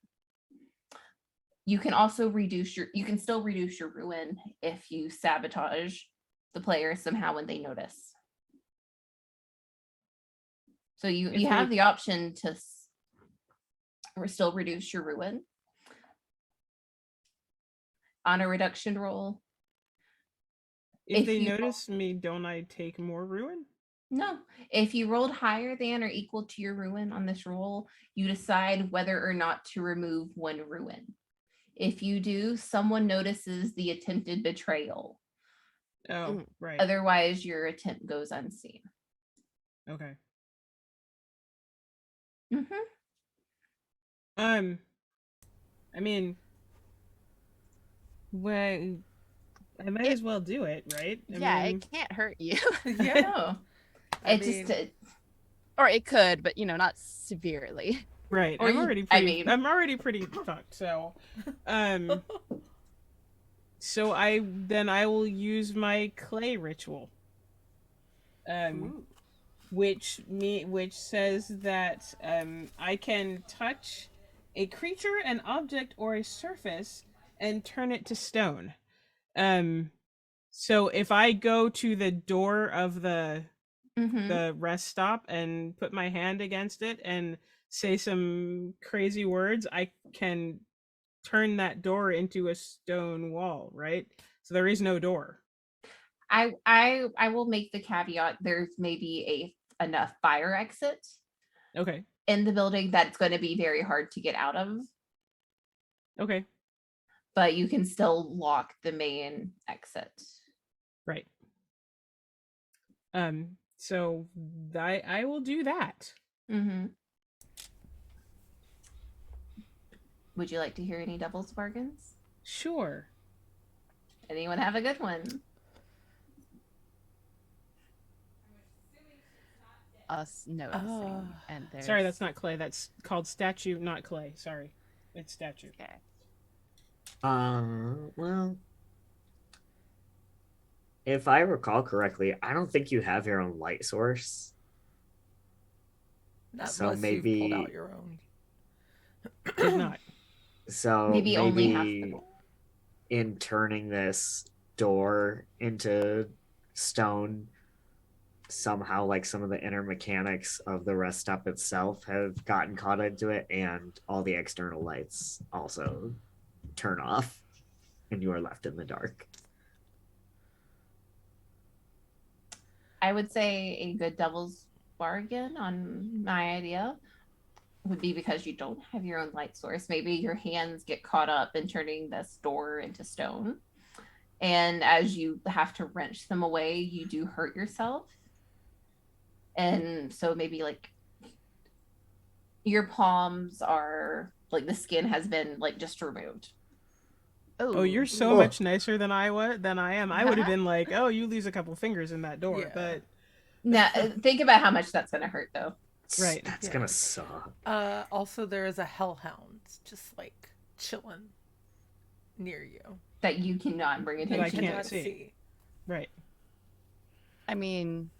A: You can also you can still reduce your ruin if you sabotage the player somehow when they notice. So you have the option to still reduce your ruin on a reduction roll.
D: If they notice me, don't I take more ruin?
A: No. If you rolled higher than or equal to your ruin on this roll, you decide whether or not to remove 1 ruin. If you do, someone notices the attempted betrayal.
D: Oh, right.
A: Otherwise, your attempt goes unseen.
D: Okay.
A: Mm-hmm.
D: I mean, well, I might as well do it, right? I mean,
C: it can't hurt you.
B: Yeah.
A: No.
C: Or it could, but not severely.
D: right.
A: Or
D: I'm already pretty fucked. So, so I will use my clay ritual. Which says that I can touch a creature, an object, or a surface and turn it to stone. So if I go to the door of the rest stop and put my hand against it and say some crazy words, I can turn that door into a stone wall, right? So there is no door.
A: I will make the caveat there's maybe enough fire exit
D: Okay.
A: in the building that it's going to be very hard to get out of.
D: Okay.
A: but you can still lock the main exit.
D: Right. So I will do that.
A: Mm-hmm. Would you like to hear any devil's bargains?
D: Sure.
A: Anyone have a good one?
C: Us noticing, and there's
D: Sorry, that's not clay. That's called statue, not clay. Sorry, it's statue.
C: okay.
E: Well, if I recall correctly, I don't think you have your own light source.
B: Not
E: So
B: unless you've pulled out
E: maybe,
B: your own.
D: Did not.
E: so
A: Maybe only half the
E: maybe
A: door.
E: in turning this door into stone, somehow like some of the inner mechanics of the rest stop itself have gotten caught into it, and all the external lights also turn off, and you are left in the dark.
A: I would say a good devil's bargain on my idea would be because you don't have your own light source. Maybe your hands get caught up in turning this door into stone. And as you have to wrench them away, you do hurt yourself. And so maybe like your palms are like the skin has been like just removed.
D: Oh, you're so
E: Oh.
D: much nicer than I am. I would have been like, oh, you lose a couple fingers in that door,
B: Yeah.
D: but
A: Now, think about how much that's going to hurt, though.
D: Right.
E: That's
B: Yeah.
E: gonna suck.
B: Also, there is a hellhound just like chilling near you.
A: That you cannot bring
D: That I
A: attention
D: can't
A: to.
D: see. Right.
C: I mean,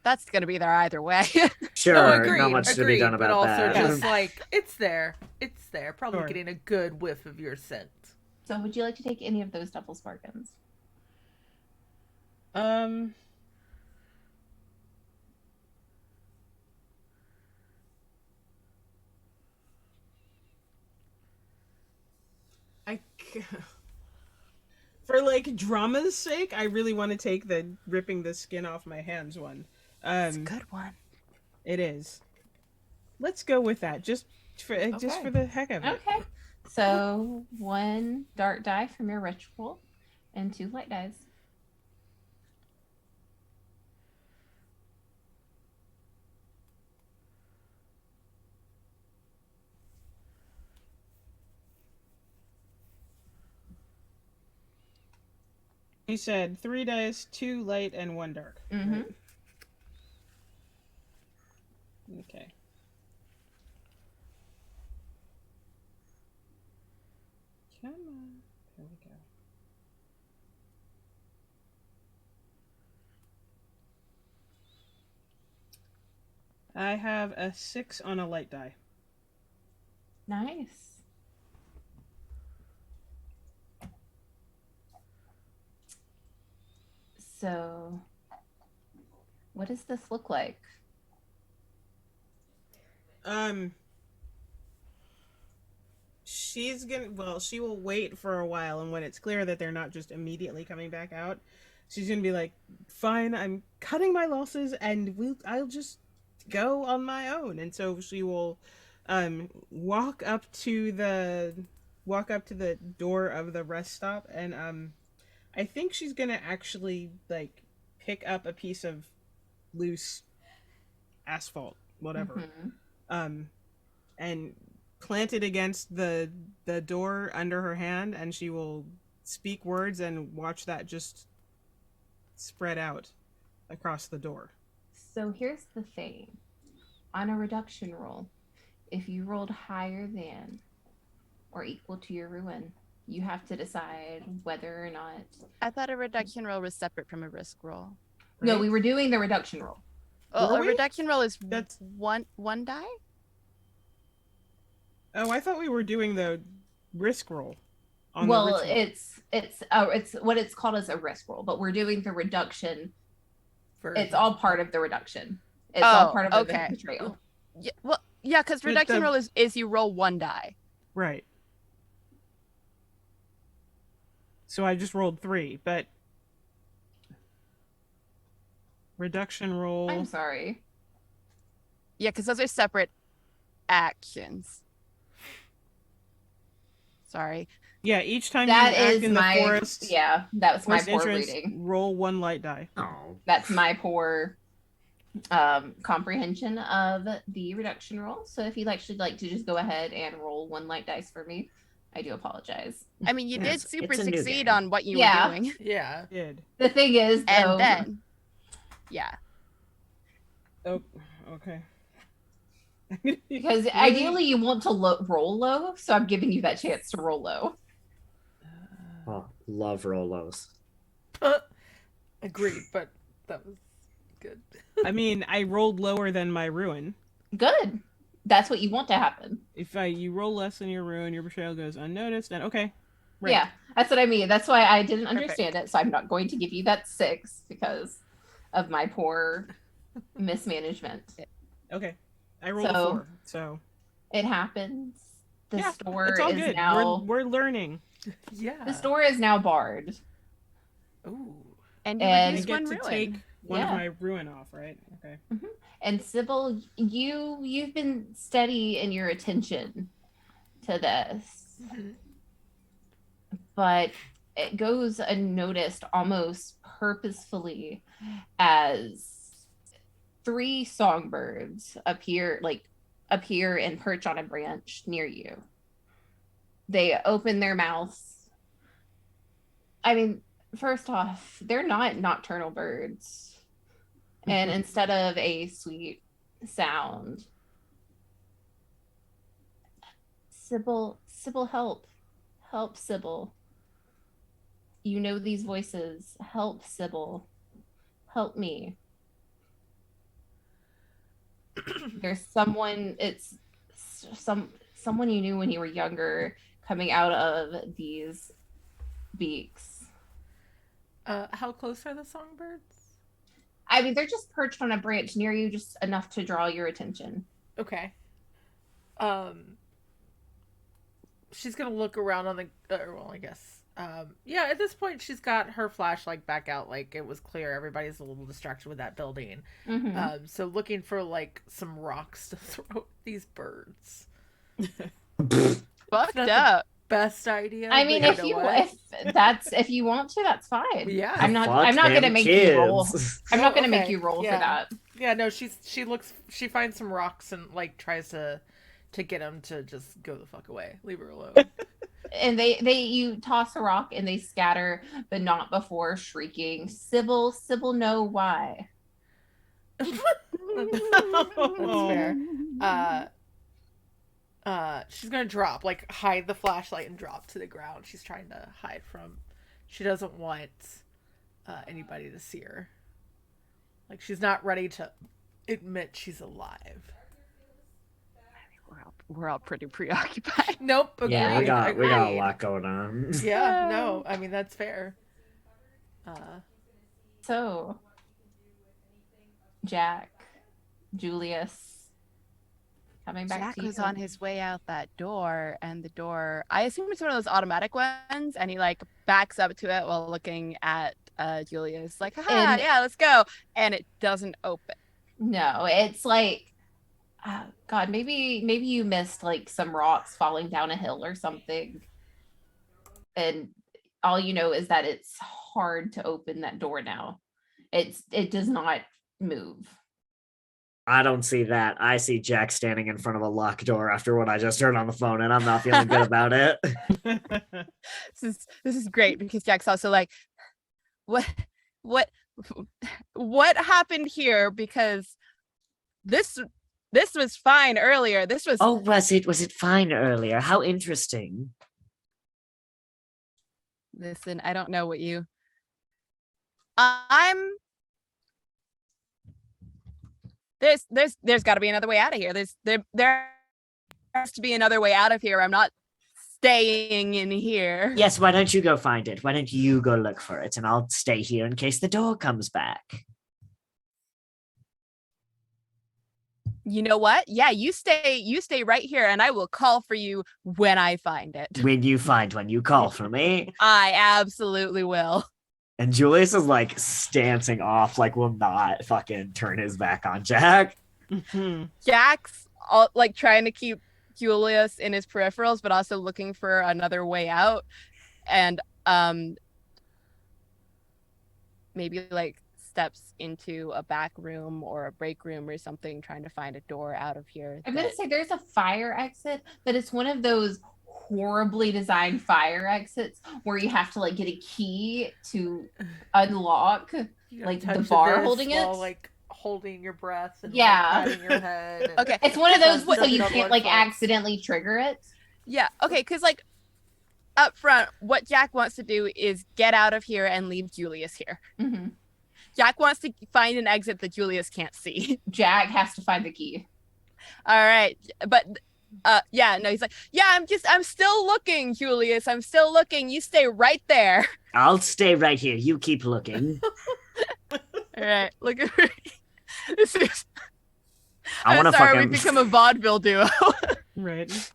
C: that's gonna be there either way.
E: Sure,
B: No, agreed,
E: not much to be done
B: but
E: about
B: also
E: that.
B: just like it's there. It's there. Probably
D: Sure.
B: getting a good whiff of your scent.
A: So, would you like to take any of those devil's bargains?
D: I for like drama's sake, I really want to take the ripping the skin off my hands one.
C: It's a good one.
D: It is. Let's go with that, just for the heck of it.
A: Okay. So, 1 dark die from your ritual and 2 light dies.
D: You said 3 dice, 2 light, and 1 dark.
A: Mm-hmm.
D: Right? Okay. Come on. There we go. I have a 6 on a light die.
A: Nice. So, what does this look like?
D: She will wait for a while, and when it's clear that they're not just immediately coming back out, she's gonna be like, fine, I'm cutting my losses, and I'll just go on my own. And so she will walk up to the door of the rest stop, and I think she's gonna actually like pick up a piece of loose asphalt, whatever,
A: Mhm.
D: and plant it against the door under her hand, and she will speak words and watch that just spread out across the door.
A: So, here's the thing on a reduction roll, if you rolled higher than or equal to your ruin, you have to decide whether or not.
C: I thought a reduction roll was separate from a risk roll.
A: No,
D: right?
A: we were doing the reduction roll.
C: Oh,
D: Were
C: a
D: we?
C: reduction roll is
D: That's-
C: one die.
D: Oh, I thought we were doing the risk roll. On
A: Well,
D: the ritual.
A: it's what it's called as a risk roll, but we're doing the reduction.
B: Version.
A: It's all part of the reduction. It's all
C: Oh,
A: part of the
C: okay.
A: betrayal.
C: Yeah, well, yeah, because
D: But
C: reduction
D: the-
C: roll is you roll 1 die.
D: Right. So I just rolled 3, but reduction roll.
A: I'm sorry.
C: Yeah, because those are separate actions. Sorry.
D: Yeah, each time
A: That
D: you act
A: is
D: in the
A: my
D: forest,
A: yeah. That was my
D: forest
A: poor
D: entrance,
A: reading.
D: roll 1 light die.
E: Oh,
A: That's my poor comprehension of the reduction roll. So if you'd actually like to just go ahead and roll 1 light dice for me, I do apologize.
C: I mean, you did
E: Yes,
C: super
E: it's a new
C: succeed
E: game.
C: on what you
A: Yeah.
C: were doing.
B: Yeah.
D: Did.
A: The thing is,
C: And
A: though,
C: then, yeah.
D: Oh, okay.
A: because
D: Really?
A: ideally you want to roll low, so I'm giving you that chance to roll low.
E: Oh, love Rolos.
B: Agreed, but that was good.
D: I mean, I rolled lower than my ruin.
A: Good. That's what you want to happen.
D: If you roll less than your ruin, your betrayal goes unnoticed, then okay. Right.
A: Yeah, that's what I mean. That's why I didn't understand it, so I'm not going to give you that 6 because of my poor mismanagement.
D: Okay. I rolled a
A: So-
D: 4, so
A: It happens. The
D: yeah,
A: store
D: it's all
A: is
D: good.
A: now
D: We're learning.
B: Yeah.
A: the store is now barred.
B: Ooh.
C: And you
A: And-
D: I
C: reduce
D: get
C: one
D: to
C: ruin.
D: take one of
A: Yeah.
D: my ruin off, right? Okay.
A: And Sybil, you've been steady in your attention to this,
B: Mhm.
A: but it goes unnoticed almost purposefully as 3 songbirds appear and perch on a branch near you. They open their mouths. I mean, first off, they're not nocturnal birds. And instead of a sweet sound, Sybil, help, Sybil. You know these voices. Help, Sybil. Help me. There's someone. It's someone you knew when you were younger coming out of these beaks.
B: How close are the songbirds?
A: I mean, they're just perched on a branch near you, just enough to draw your attention.
B: Okay. She's gonna look around on the. Well, I guess. Yeah. At this point, she's got her flashlight back out. Like it was clear, everybody's a little distracted with that building.
A: Mm-hmm.
B: So looking for like some rocks to throw at these birds.
C: Fucked
B: Not the-
C: up.
B: Best idea.
A: I mean,
B: but
A: if you
B: know what?
A: if you want to, that's fine.
B: Yeah.
A: I'm not
E: Fuck
A: gonna
E: them
A: make you roll.
E: kids.
A: I'm not
B: Oh,
A: gonna make
B: okay.
A: you roll
B: Yeah.
A: for that.
B: Yeah, no, she finds some rocks and like tries to get him to just go the fuck away. Leave her alone.
A: And you toss a rock and they scatter, but not before shrieking, Sybil, know why.
B: That's fair. She's gonna drop, like hide the flashlight and drop to the ground. She's trying to hide from. She doesn't want anybody to see her. Like she's not ready to admit she's alive.
C: We're all pretty preoccupied.
B: Nope. Agreed.
E: Yeah, we got a
B: agreed.
E: lot going on.
B: Yeah. No. I mean that's fair.
A: So, Jack, Julius, coming back
C: Jack
A: to you.
C: was on his way out that door, and the door, I assume it's one of those automatic ones, and he like backs up to it while looking at Julius, like, haha,
A: And-
C: yeah, let's go. And it doesn't open.
A: No, it's like, God, maybe you missed like some rocks falling down a hill or something, and all you know is that it's hard to open that door now. It does not move.
E: I don't see that. I see Jack standing in front of a locked door after what I just heard on the phone, and I'm not feeling good about it.
C: This is great because Jack's also like, what happened here? Because this was fine earlier. This was
E: Oh, was it fine earlier? How interesting.
C: Listen, I don't know what you. There's got to be another way out of here. There has to be another way out of here. I'm not staying in here.
E: Yes, why don't you go find it? Why don't you go look for it, and I'll stay here in case the door comes back.
C: You know what? Yeah, you stay right here, and I will call for you when I find it.
E: When you find one, you call for me.
C: I absolutely will.
E: And Julius is like stancing off, like will not fucking turn his back on Jack.
D: Mhm.
C: Jack's all, like trying to keep Julius in his peripherals, but also looking for another way out, and maybe like steps into a back room or a break room or something, trying to find a door out of here.
A: I'm gonna say there's a fire exit, but it's one of those horribly designed fire exits where you have to like get a key to unlock like the bar holding it.
B: While, like holding your breath and
A: Yeah.
B: like, patting your head. And...
C: Okay.
A: It's one of those so
B: Doesn't
A: you
B: double
A: can't like
B: fun.
A: accidentally trigger it.
C: Yeah. Okay. Because like up front, what Jack wants to do is get out of here and leave Julius here.
A: Mm-hmm.
C: Jack wants to find an exit that Julius can't see.
A: Jack has to find the key.
C: All right. But yeah, no, he's like, yeah, I'm still looking, Julius. I'm still looking. You stay right there.
E: I'll stay right here. You keep looking.
C: All right. Look at me. This is.
E: I want
C: I'm
E: to
C: sorry,
E: fucking.
C: we become a vaudeville duo.
D: Right.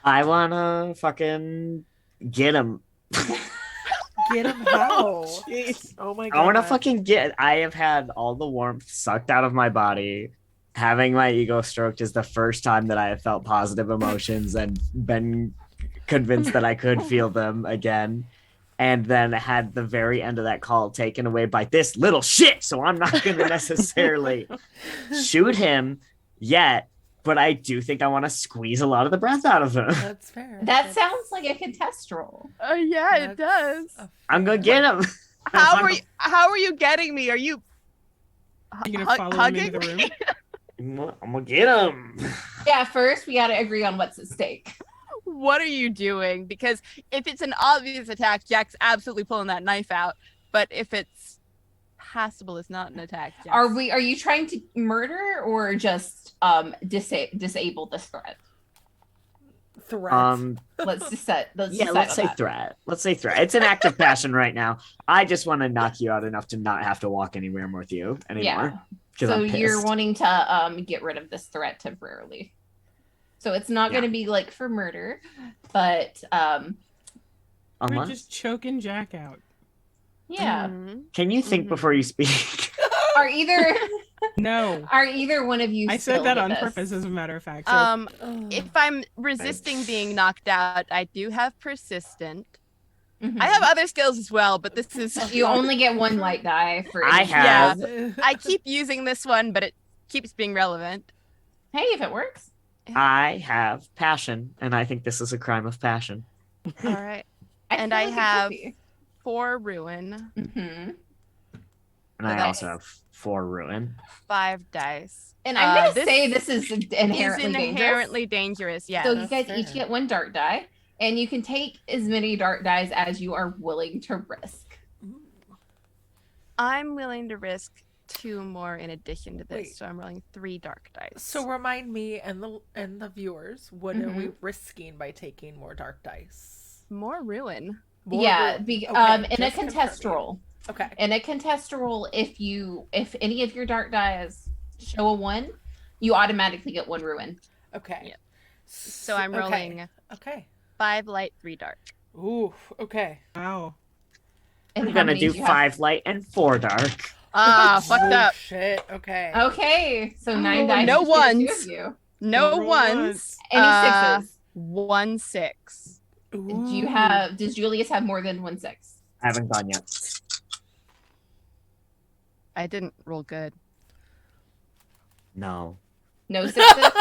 E: I want to fucking get him.
B: Get him how?
D: Jeez.
B: Oh my god.
E: I want to fucking get. I have had all the warmth sucked out of my body. Having my ego stroked is the first time that I have felt positive emotions and been convinced that I could feel them again. And then had the very end of that call taken away by this little shit. So I'm not going to necessarily shoot him yet. But I do think I want to squeeze a lot of the breath out of him.
B: That's fair.
A: That sounds like a contest roll.
C: Yeah, it does.
E: I'm going to get him.
C: How are you getting me? Are you
D: You gonna follow him
C: hugging
D: into the room?
C: me?
E: I'm going to get him.
A: Yeah, first we gotta agree on what's at stake.
C: What are you doing? Because if it's an obvious attack, Jack's absolutely pulling that knife out. But if it's passable, it's not an attack. Jack's...
A: Are you trying to murder or just disable this threat?
B: Threat.
A: Let's decide.
E: Let's say threat. Let's say threat. It's an act of passion right now. I just want to knock you out enough to not have to walk anywhere with you anymore.
A: Yeah.
E: 'Cause
A: So
E: I'm
A: you're
E: pissed.
A: wanting to get rid of this threat temporarily. So it's not
E: Yeah.
A: going to be like for murder, but
D: We're
E: Unless-
D: just choking Jack out.
A: yeah.
C: Mhm.
E: Can you think
C: Mhm.
E: before you speak?
A: Are either
D: No.
A: one of you?
D: I said
A: skilled
D: that
A: at
D: on
A: this?
D: purpose, as a matter of fact. So
B: Oh.
C: If I'm resisting being knocked out, I do have persistent.
A: Mhm.
C: I have other skills as well, but this is
A: You only get one light die for.
E: I
A: each-
E: have.
C: I keep using this one, but it keeps being relevant.
A: Hey, if it works.
E: I have passion, and I think this is a crime of passion.
C: All right.
A: feel
C: And
A: like
C: I
A: it could
C: have
A: be.
C: 4 ruin,
A: Mhm.
E: And I
C: Okay.
E: also have 4 ruin.
C: 5 dice.
A: And I'm gonna
C: This
A: say this is inherently
C: is
A: dangerous.
C: inherently dangerous. Yeah.
A: So you
B: That's
A: guys
B: fair.
A: each get 1 dark die, and you can take as many dark dies as you are willing to risk.
C: I'm willing to risk 2 more in addition to this,
B: Wait.
C: so I'm rolling 3 dark dice.
B: So remind me and the viewers, what are we risking by taking more dark dice?
C: more ruin.
B: More
A: yeah,
B: ruin.
A: be,
B: Okay,
A: in a
B: just
A: contest
B: confirming.
A: roll.
B: Okay.
A: In a contest roll, if any of your dark dies show a 1, you automatically get 1 ruin.
B: Okay.
C: Yeah. So I'm
B: Okay.
C: rolling
B: Okay.
C: 5 light, 3 dark.
B: Ooh. Okay.
D: wow.
A: And
E: I'm
A: how
E: gonna
A: many
E: do
A: you have?
E: 5 light and 4 dark.
C: Ah, fucked
B: Oh,
C: up.
B: shit. Okay.
A: Okay, so 9
C: Oh,
A: dice.
C: no
A: between the two
C: ones.
A: of you.
C: No
D: Roll
C: ones.
D: once.
A: Any sixes?
C: 1 6.
A: Do you have? Does Julius have more than 1 6?
E: I haven't gone yet.
C: I didn't roll good.
E: No.
A: No 6s?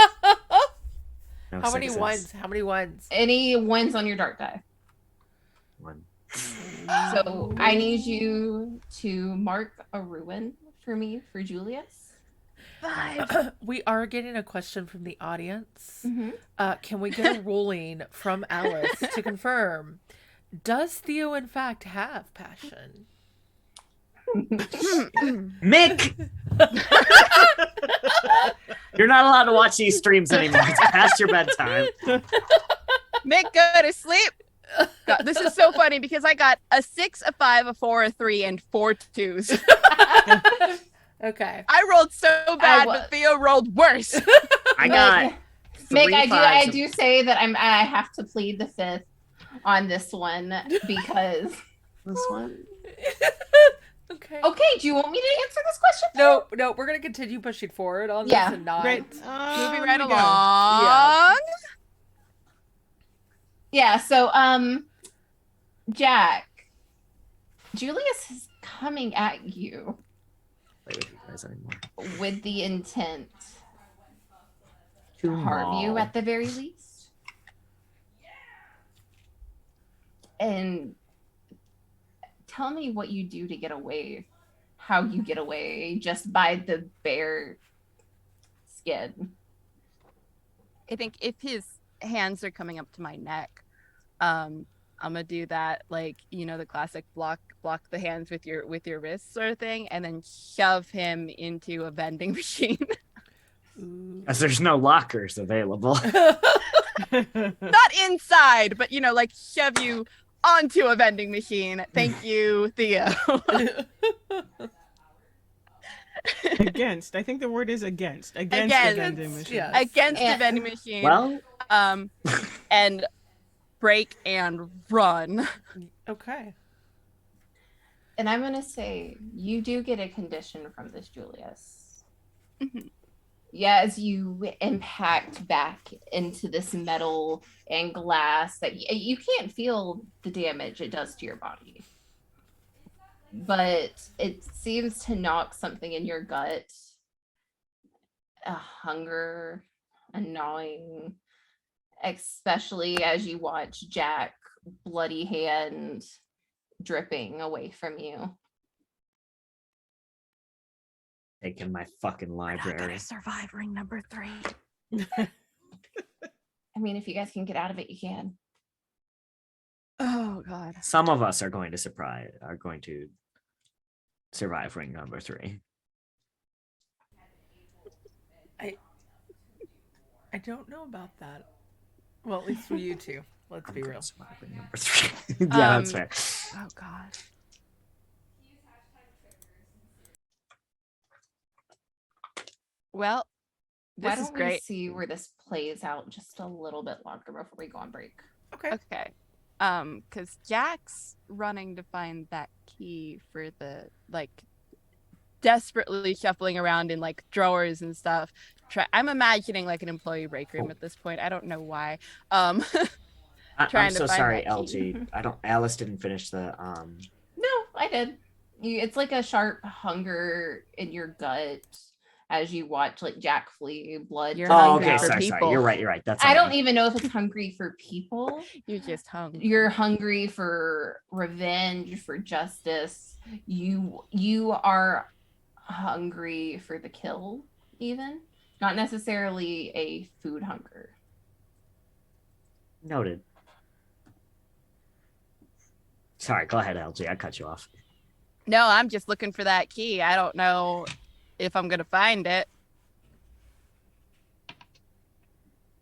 E: No
B: How many
E: 6s.
B: ones? How many ones?
A: Any 1s on your dark die?
E: 1.
A: So I need you to mark a ruin for me for Julius.
C: 5.
B: We are getting a question from the audience.
A: Mm-hmm.
B: Can we get a ruling from Alice to confirm? Does Theo, in fact, have passion?
E: Mick! You're not allowed to watch these streams anymore. It's past your bedtime.
C: Mick, go to sleep. God, this is so funny because I got a 6, a 5, a 4, a 3, and 4 2s.
B: Okay.
C: I rolled so bad,
A: wa-
C: but Theo rolled worse.
E: I got
A: Mick,
E: 3
A: I
E: 5s.
A: do say that I have to plead the 5th on this one because
E: This one?
B: Okay.
A: Okay, do you want me to answer this question?
B: No, we're gonna continue pushing forward on
A: Yeah.
B: this and not.
D: Great.
C: Moving right
D: We
C: along.
D: go.
B: Yeah.
A: Yeah, so Jack, Julius is coming at you
E: Play with you guys anymore.
A: with the intent
E: To
A: to harm you
E: maul.
A: at the very least. And tell me what you do to get away, how you get away just by the bare skin.
C: I think if his hands are coming up to my neck, I'm gonna do that, like, the classic block the hands with your wrists sort of thing, and then shove him into a vending machine.
B: Ooh.
E: As there's no lockers available.
C: Not inside, but like shove you onto a vending machine. Thank you, Theo.
D: Against. I think the word is against. Against the
C: Against,
D: vending machine.
B: yes.
C: Against the
A: And-
C: vending machine.
E: Well,
C: And break and run.
B: Okay.
A: And I'm going to say you do get a condition from this, Julius.
C: Mhm.
A: Yeah, as you impact back into this metal and glass, that you can't feel the damage it does to your body. But it seems to knock something in your gut, a hunger, a gnawing, especially as you watch Jack, bloody hand dripping away from you.
E: taking my fucking library.
C: Survive ring number 3.
A: I mean, if you guys can get out of it, you can.
C: Oh God.
E: Some of us are going to survive ring number 3.
B: I don't know about that. Well, at least for you two. Let's be real.
E: Survive ring number 3. Yeah, that's fair.
C: Oh God. Well,
A: Why
C: this is
A: don't we
C: great.
A: see where this plays out just a little bit longer before we go on break?
B: Okay.
C: Okay. Because Jack's running to find that key for the, desperately shuffling around in drawers and stuff. I'm imagining an employee break room at this point. I don't know why.
E: I'm
C: Trying to
E: so
C: find
E: sorry,
C: that key.
E: LG. Alice didn't finish the
A: No, I did. It's like a sharp hunger in your gut as you watch Jack flee, blood.
C: You're
A: coming
E: Oh,
C: hungry
E: okay,
A: out.
C: for
E: sorry.
C: people.
E: You're right. That's
A: I
E: on
A: don't
E: me.
A: even know if it's hungry for people.
C: You're just hungry.
A: You're hungry for revenge, for justice. You are hungry for the kill, even. Not necessarily a food hunger.
E: Noted. Sorry, go ahead, LG. I cut you off.
C: No, I'm just looking for that key. I don't know if I'm gonna find it.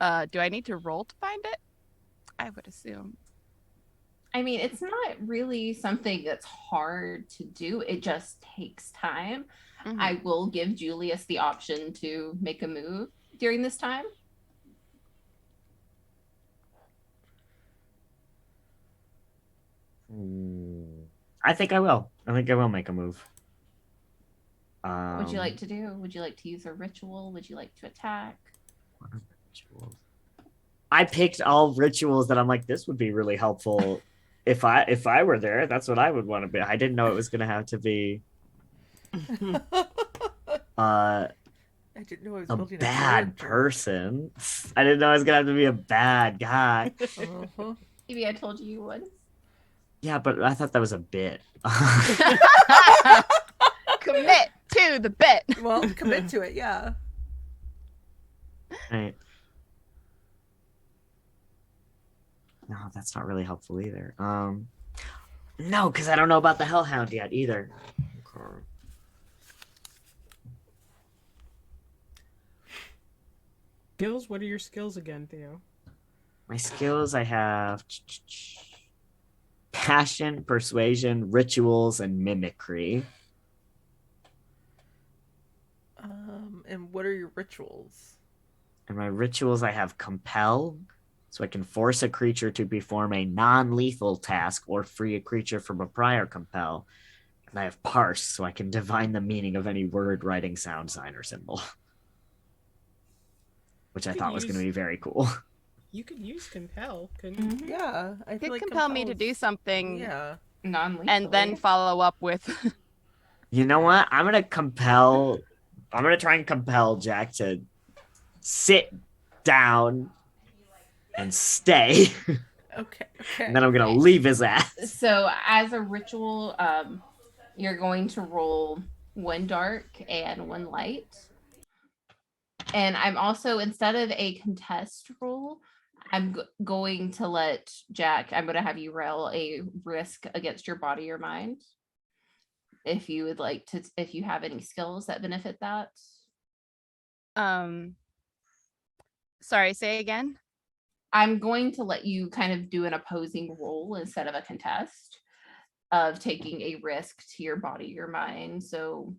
C: Do I need to roll to find it? I would assume.
A: I mean, it's not really something that's hard to do. It just takes time.
C: Mhm.
A: I will give Julius the option to make a move during this time.
E: I think I will. I think I will make a move.
A: What would you like to do? Would you like to use a ritual? Would you like to attack?
E: Rituals? I picked all rituals that I'm like, this would be really helpful if I were there. That's what I would want to be. I didn't know it was gonna have to be
B: I didn't know I was
E: a
B: building
E: bad
B: character.
E: person. I didn't know I was gonna have to be a bad guy.
B: Uh-huh.
A: Maybe I told you you would.
E: Yeah, but I thought that was a bit.
C: Commit to the bit.
B: Well, commit to it, yeah.
E: Right. No, that's not really helpful either. No, because I don't know about the Hellhound yet either. Okay.
D: Skills? What are your skills again, Theo?
E: My skills, I have passion, persuasion, rituals, and mimicry.
B: And what are your rituals?
E: And my rituals, I have compel, so I can force a creature to perform a non-lethal task or free a creature from a prior compel. And I have parse, so I can divine the meaning of any word, writing, sound, sign, or symbol. Which I
D: could
E: thought was going to
D: use-
E: be very cool.
D: You could use compel, couldn't you?
A: Mhm.
B: Yeah, I feel
C: Could
B: like
C: compel me to
B: compels-
C: do something
B: Yeah.
A: Non-lethally.
C: and then follow up with
E: You know what? I'm going to try and compel Jack to sit down and stay.
B: Okay.
E: And then I'm going to leave his ass.
A: So as a ritual, you're going to roll 1 dark and 1 light. And I'm also, instead of a contest roll, I'm going to let Jack, I'm going to have you roll a risk against your body or mind. If you would like to, if you have any skills that benefit that.
C: sorry, say again.
A: I'm going to let you kind of do an opposing roll instead of a contest of taking a risk to your body or mind. So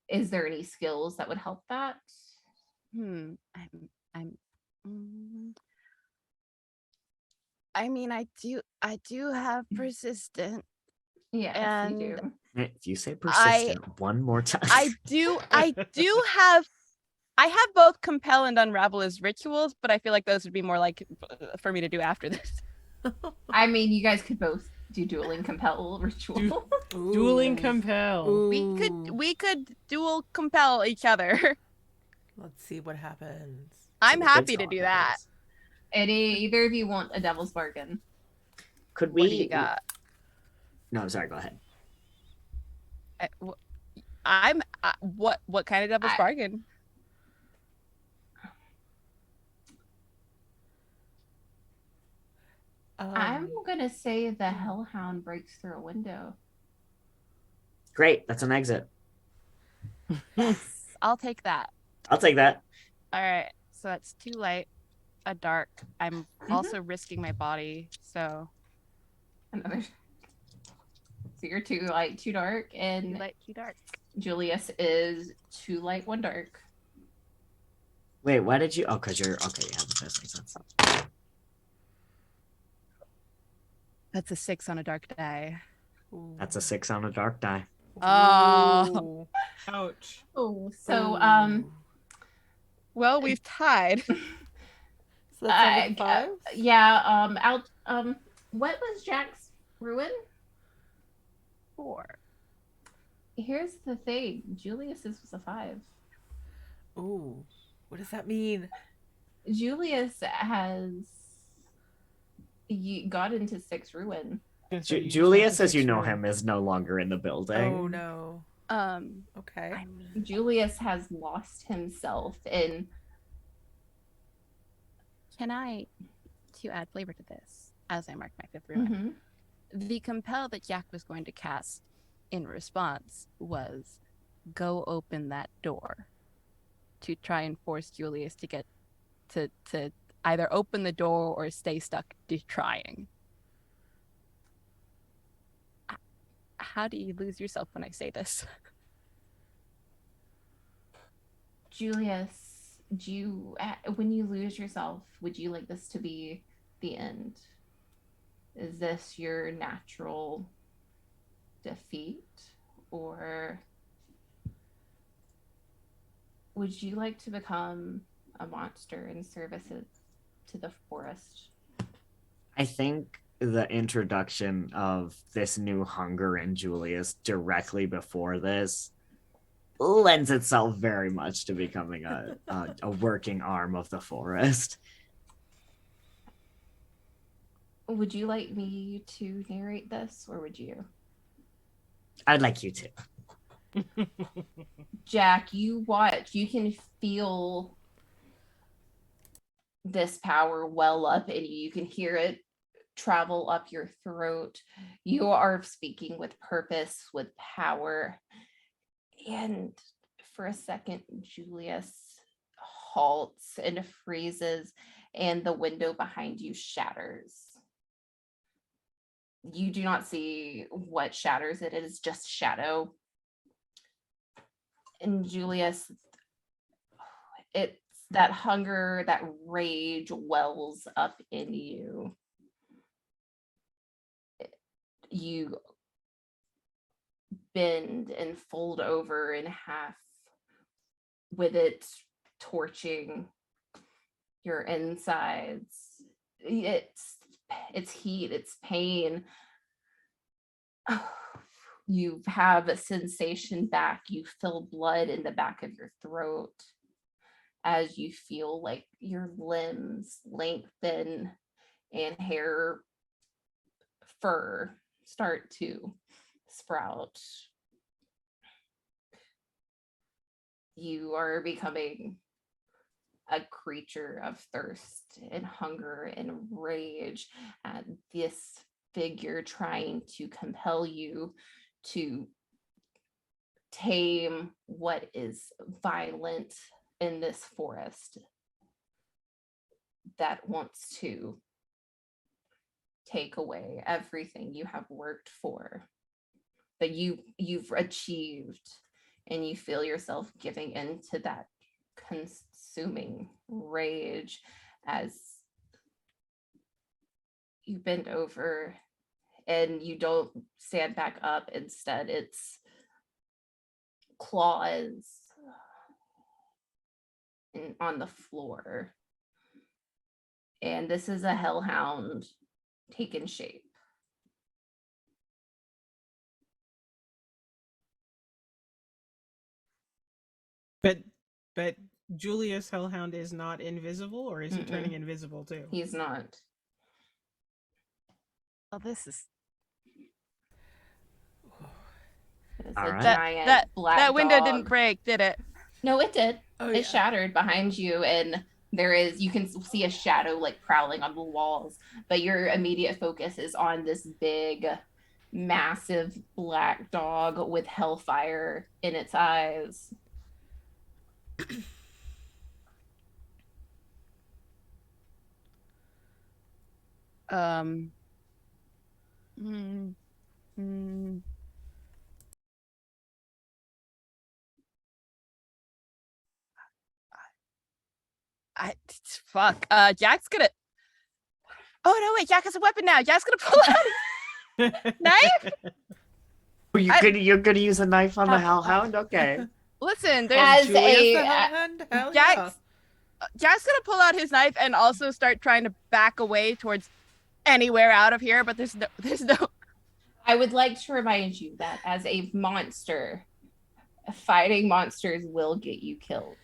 A: is there any skills that would help that?
C: I'm I mean, I do have persistent.
A: Yes,
C: And
A: you do.
E: If you say persistent one more time.
C: I do have both compel and unravel as rituals, but I feel like those would be more like for me to do after this.
A: I mean, you guys could both do dueling compel ritual.
D: Dueling compel.
B: Ooh.
C: We could dual compel each other.
B: Let's see what happens.
C: I'm
E: So the
C: happy
E: good
C: to do
E: talk
C: that.
E: is,
A: Either of you want a devil's bargain?
E: Could
C: What do you
E: we?
C: got?
E: No, sorry. Go ahead.
C: I'm what kind of devil's bargain?
A: I'm gonna say the hellhound breaks through a window.
E: Great. That's an exit.
C: Yes, I'll take that.
E: I'll take that.
C: All right, so that's 2 light, a dark. I'm also risking my body, so
A: Another. So you're 2 light, 2 dark,
C: 2
A: and
C: light, 2 dark.
A: Julius is 2 light, 1 dark.
E: Wait, why did you? Oh, because you're okay. Yeah, that makes sense.
C: That's a 6 on a dark die.
E: That's a 6 on a dark die.
C: Oh.
D: Ouch.
A: Oh, so
C: Well, we've tied.
B: So that's number 5?
A: yeah, what was Jack's ruin?
C: 4.
A: Here's the thing, Julius's was a 5.
B: Ooh, what does that mean?
A: Julius has got into 6 ruin.
E: Julius, as you know him, is no longer in the building.
B: Oh no. Okay.
C: I mean,
A: Julius has lost himself in.
C: can I, to add flavor to this, as I mark my 5th ruin, the compel that Jack was going to cast in response was go open that door to try and force Julius to get to either open the door or stay stuck trying. How do you lose yourself when I say this?
A: Julius, when you lose yourself, would you like this to be the end? Is this your natural defeat, or would you like to become a monster in services to the forest?
E: I think the introduction of this new hunger in Julius directly before this lends itself very much to becoming a working arm of the forest.
A: Would you like me to narrate this, or would you?
E: I'd like you to.
A: Jack, you watch. You can feel this power well up in you. You can hear it travel up your throat. You are speaking with purpose, with power. And for a second, Julius halts and freezes, and the window behind you shatters. You do not see what shatters it. It is just shadow. And Julius, it's that hunger, that rage wells up in you. You bend and fold over in half, with it torching your insides. It's heat, it's pain. You have a sensation back. You feel blood in the back of your throat as you feel like your limbs lengthen and fur start to sprout. You are becoming a creature of thirst and hunger and rage at this figure trying to compel you to tame what is violent in this forest that wants to take away everything you have worked for, that you've achieved, and you feel yourself giving into that consuming rage as you bend over and you don't stand back up. Instead, it's claws on the floor. And this is a hellhound taken shape.
D: But Julius Hellhound is not invisible, or is he turning invisible too?
A: He's not.
C: Oh, this is
A: It's
E: All
A: a
E: right.
A: giant black
C: that window
A: dog.
C: didn't break, did it?
A: No, it did.
B: Oh,
A: It
B: yeah.
A: shattered behind you, and you can see a shadow like prowling on the walls, but your immediate focus is on this big, massive black dog with hellfire in its eyes.
C: Fuck. Jack's gonna. Oh no! Wait, Jack has a weapon now. Jack's gonna pull out knife.
E: You're gonna use a knife on the hellhound? Okay.
C: Listen,
A: As
B: Julius the
A: a
B: Hellhound? Hell
C: Jack's gonna pull out his knife and also start trying to back away towards anywhere out of here. But there's no.
A: I would like to remind you that as a monster, fighting monsters will get you killed.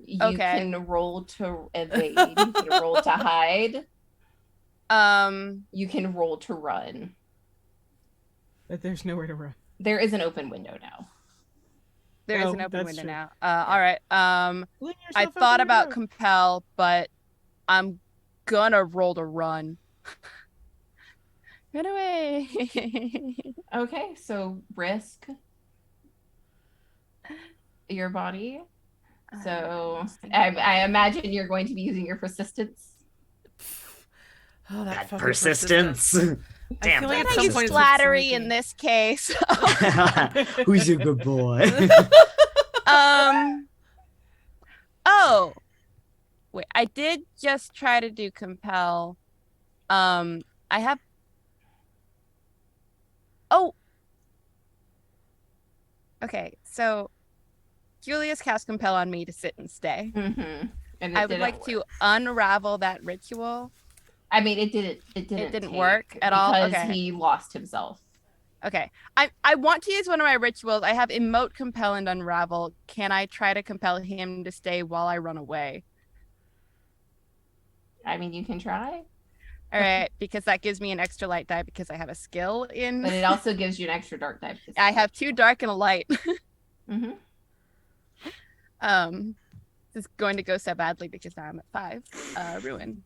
A: You
C: Okay.
A: can roll to evade. You can roll to hide. You can roll to run.
D: But there's nowhere to run.
A: There is an open window now.
C: There is
D: Oh,
C: an open
D: that's
C: window
D: true.
C: now. All right.
D: Clean
C: I
D: yourself up
C: thought
D: in the
C: about
D: road.
C: compel, but I'm gonna roll to run. Run away.
A: Okay, so risk your body. So I imagine you're going to be using your persistence.
B: Oh, that
E: That
B: fucking
E: persistence. Damn,
B: feel like
E: that
B: at
C: I
B: some
C: use
B: point it's
C: flattery
B: like
C: in this case.
E: Who's a good boy?
C: Oh. Wait, I did just try to do compel. I have. Oh. Okay, so Julius cast compel on me to sit and stay.
A: Mm-hmm. And
C: I would like to unravel that ritual.
A: I mean, it didn't. It
C: didn't work at all?
A: because
C: Okay.
A: he lost himself.
C: Okay. I want to use one of my rituals. I have emote, compel, and unravel. Can I try to compel him to stay while I run away?
A: I mean, you can try,
C: All right, because that gives me an extra light die because I have a skill in.
A: but it also gives you an extra dark die.
C: I have 2 dark and a light.
A: Mm-hmm.
C: This is going to go so badly because now I'm at 5. Ruin.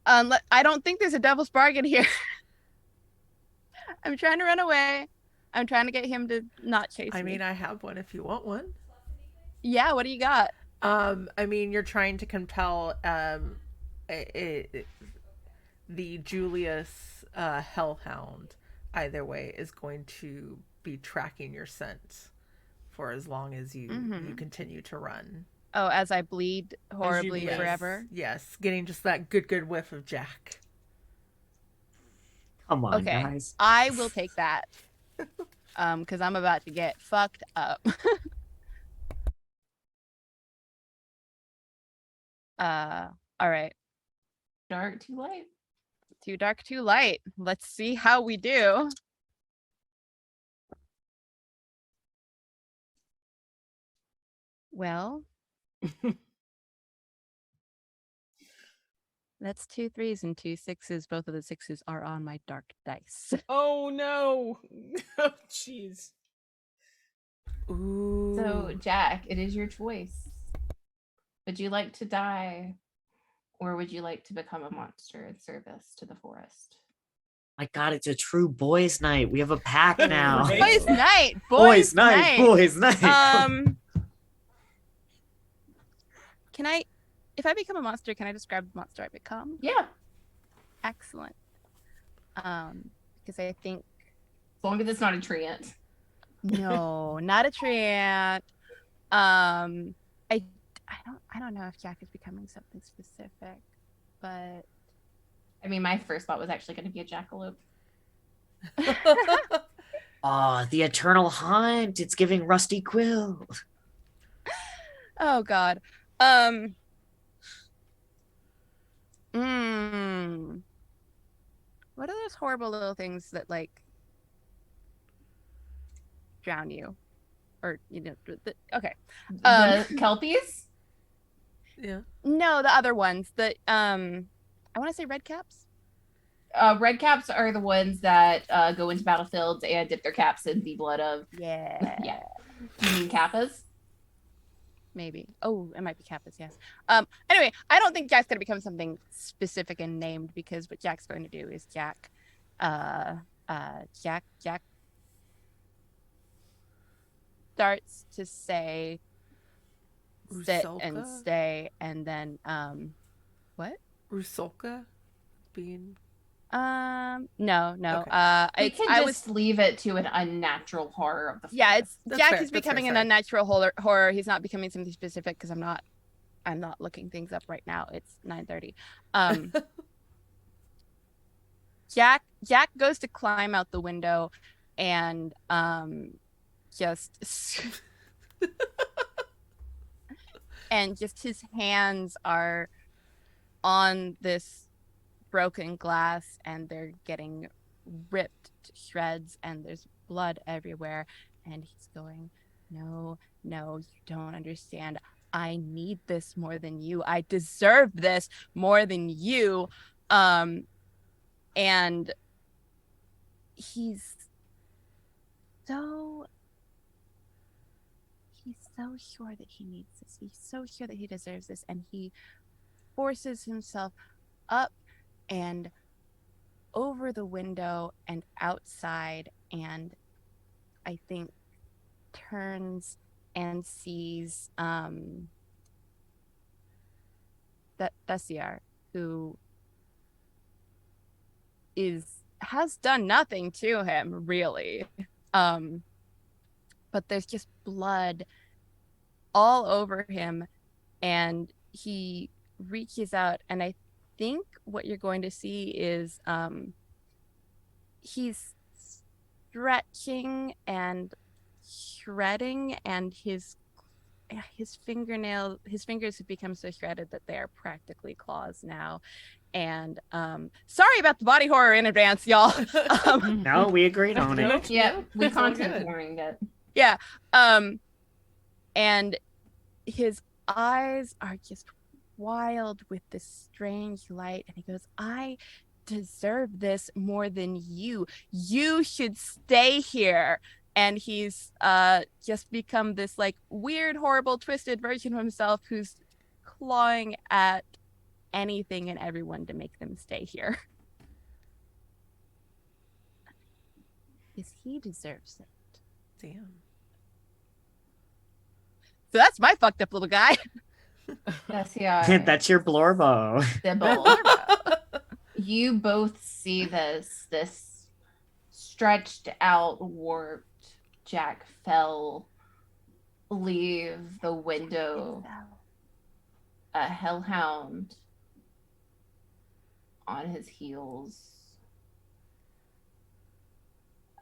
C: I don't think there's a devil's bargain here. I'm trying to run away. I'm trying to get him to not chase me.
B: I mean, I have one if you want one.
C: Yeah, what do you got?
B: I mean, you're trying to compel the Julius Hellhound. Either way, is going to be tracking your scent for as long as you continue to run.
C: Oh, as I bleed horribly
D: bleed.
C: forever.
B: Yes, getting just that good whiff of Jack.
E: Come on,
C: Okay,
E: guys.
C: I will take that. Because I'm about to get fucked up. All right.
A: Dark, too light.
C: Too dark, too light. Let's see how we do. Well, that's 2 3s and 2 6s. Both of the 6s are on my dark dice.
D: Oh no! Oh jeez.
B: Ooh.
A: So, Jack, it is your choice. Would you like to die, or would you like to become a monster in service to the forest?
E: My God, it's a true boys' night. We have a pack now.
D: Right?
C: Boys night.
E: Boys' night. Boys' night.
C: Can I, if I become a monster, can I describe the monster I become?
A: Yeah,
C: Excellent. Because I think
A: as long as it's not a treant.
C: no, not a treant. I don't know if Jack is becoming something specific, but
A: I mean, my first thought was actually going to be a jackalope.
E: Oh, the eternal hunt. It's giving Rusty Quill.
C: oh god. What are those horrible little things that like drown you? Or okay.
A: The kelpies?
B: Yeah.
C: No, the other ones. The I want to say red caps.
A: Red caps are the ones that go into battlefields and dip their caps in the blood of.
C: Yeah.
A: Yeah. You mean kappas?
C: Maybe. Oh, it might be kappas, yes. Anyway, I don't think Jack's gonna become something specific and named, because what Jack's going to do is Jack starts to say sit and
B: Rusalka?
C: stay, and then what?
B: Rusalka being
C: No.
B: Okay.
A: We can just leave it to an unnatural horror of the forest.
C: Yeah, it's
B: That's
C: Jack
B: fair,
C: is
B: that's fair,
C: becoming an
B: sorry.
C: unnatural horror. He's not becoming something specific because I'm not looking things up right now. It's 9:30. Jack goes to climb out the window and just and just his hands are on this broken glass and they're getting ripped to shreds and there's blood everywhere, and he's going, no, you don't understand. I need this more than you. I deserve this more than you. And he's so sure that he needs this. He's so sure that he deserves this, and he forces himself up and over the window and outside, and I think turns and sees that Thessiar, who has done nothing to him really, but there's just blood all over him, and he reaches out, and I think what you're going to see is he's stretching and shredding, and his fingers have become so shredded that they are practically claws now. And sorry about the body horror in advance, y'all.
E: No, we agreed on
B: No.
E: it.
A: Yeah, we
B: It's all
A: content
B: good.
A: warning it.
C: Yeah. And his eyes are just wild with this strange light, and he goes, I deserve this more than you. You should stay here. And he's just become this like weird, horrible, twisted version of himself who's clawing at anything and everyone to make them stay here. Because he deserves it.
B: Damn.
C: So that's my fucked up little guy.
A: Thessiar,
E: That's your Blorbo.
A: Sybil. You both see this stretched out, warped Jack Fell leave the window, a hellhound on his heels,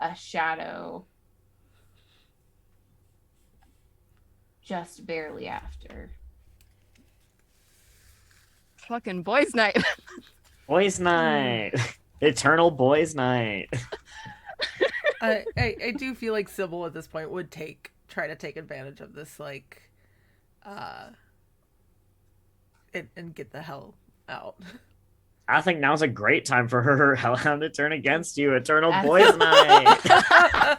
A: a shadow just barely after.
C: Fucking boys' night.
E: Boys' night. Eternal boys' night.
B: I do feel like Sybil at this point would try to take advantage of this, like, and get the hell out.
E: I think now's a great time for her hellhound to turn against you. Eternal
A: That's-
E: boys' night.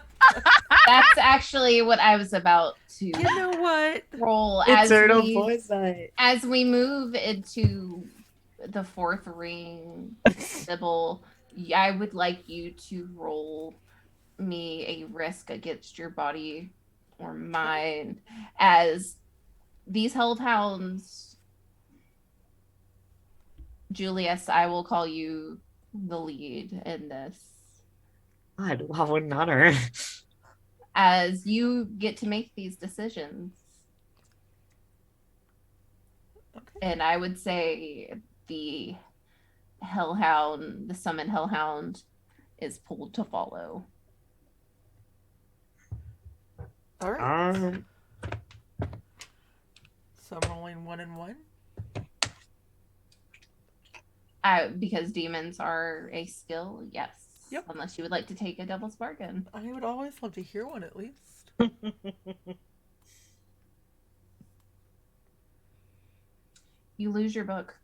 A: That's actually what I was about to
B: You know what?
A: roll
E: Eternal boys' night.
A: as we move into the fourth ring. Sybil, I would like you to roll me a risk against your body or mind, as these hellhounds. Julius, I will call you the lead in this,
E: God, wow, what an honor.
A: as you get to make these decisions.
B: Okay.
A: And I would say the hellhound, the summon hellhound, is pulled to follow.
B: All right.
E: Um,
B: So I'm rolling 1 and 1.
A: Because demons are a skill, yes.
B: Yep.
A: Unless you would like to take a devil's bargain.
B: I would always love to hear one at least.
A: You lose your book.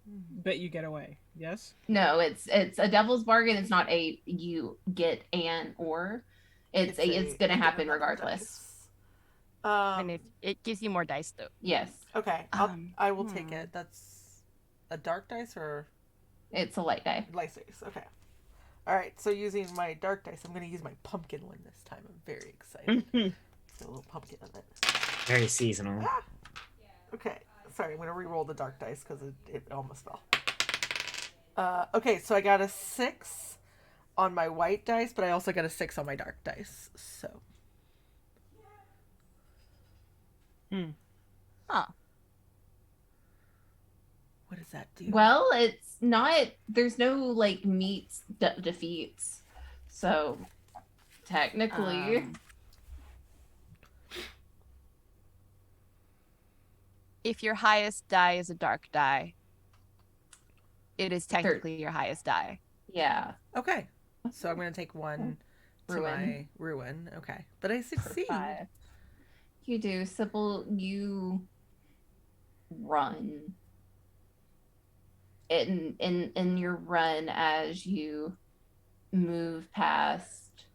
D: Bet you get away. Yes.
A: No, it's a devil's bargain. It's not a you get an or. It's gonna happen regardless.
C: And it gives you more dice, though.
A: Yes,
B: Okay, I will take it. That's a dark dice or
A: it's a light die.
B: light dice. Okay. All right. So using my dark dice, I'm going to use my pumpkin one this time. I'm very excited. It's got a little pumpkin in it.
E: very seasonal.
B: Okay. Sorry, I'm going to re-roll the dark dice because it almost fell. Okay, so I got a 6 on my white dice, but I also got a 6 on my dark dice. So.
C: Huh.
B: What does that do?
A: Well, it's not. There's no like meets defeats, so technically,
C: If your highest die is a dark die, it is technically your highest die.
A: yeah.
B: Okay. So I'm going to take 1 to
A: Ruin.
B: my ruin. Okay. But I succeed.
A: 5. You do, Sybil. You run. In your run, as you move past.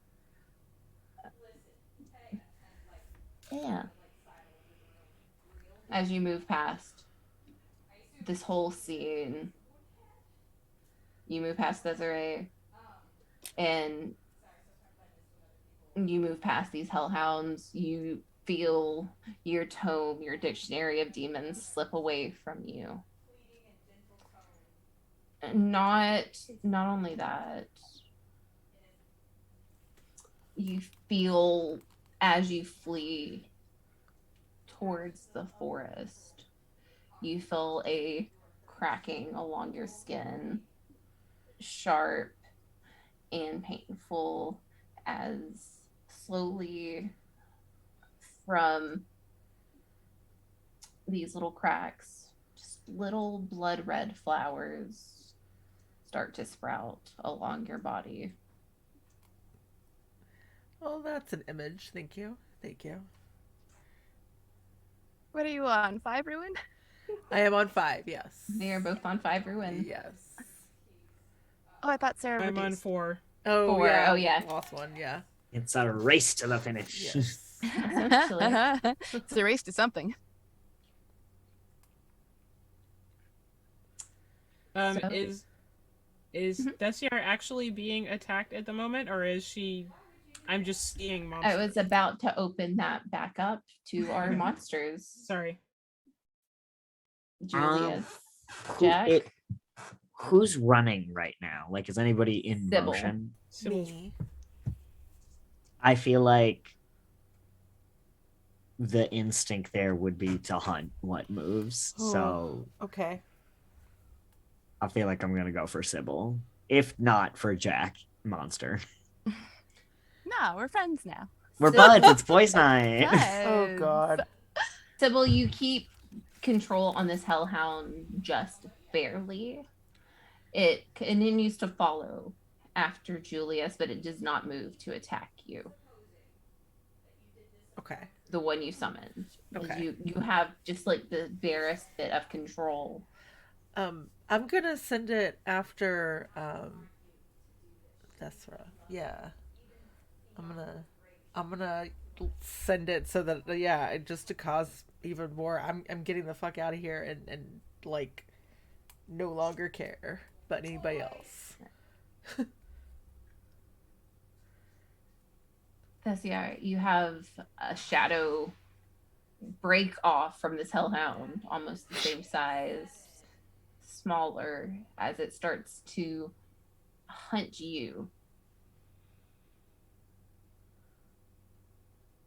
A: Yeah. As you move past this whole scene, you move past Desiree, and you move past these hellhounds. You feel your tome, your dictionary of demons, slip away from you. Not only that, you feel as you flee towards the forest, you feel a cracking along your skin, sharp and painful, as slowly from these little cracks, just little blood red flowers start to sprout along your body.
B: Oh, that's an image. Thank you. Thank you.
C: What are you on? 5 ruin?
B: I am on 5, yes.
A: They are both on 5 ruin.
B: Yes.
C: Oh, I thought Sarah
D: I'm on
C: reduced.
D: 4.
B: Oh,
A: 4.
B: yeah.
A: Oh, yeah.
B: Lost one, yeah.
E: It's a race to the finish.
B: Yes.
A: Essentially.
C: It's a race to something.
A: So-
D: Is Desiar actually being attacked at the moment, or is she? I'm just seeing monsters.
A: I was about to open that back up to our monsters.
D: Sorry.
A: Julius,
E: Who-
A: Jack,
E: who's running right now? Like, is anybody in
A: Sybil.
E: motion?
D: Sybil's-
B: Me.
E: I feel like the instinct there would be to hunt what moves. So
B: Okay.
E: I feel like I'm gonna go for Sybil. If not for Jack, monster.
C: No, we're friends now.
E: We're
A: So-
E: buds. It's boys' night.
B: Oh
C: Buds.
B: god.
A: Sybil, you keep control on this hellhound just barely. It continues to follow after Julius, but it does not move to attack you,
B: Okay.
A: the one you summoned.
B: Okay.
A: You have just like the barest bit of control.
B: I'm gonna send it after Thesra. Yeah. I'm gonna send it so that yeah, just to cause even more. I'm getting the fuck out of here and like no longer care about anybody else.
A: Thessia, you have a shadow break off from this hellhound, almost the same size, smaller, as it starts to hunt you.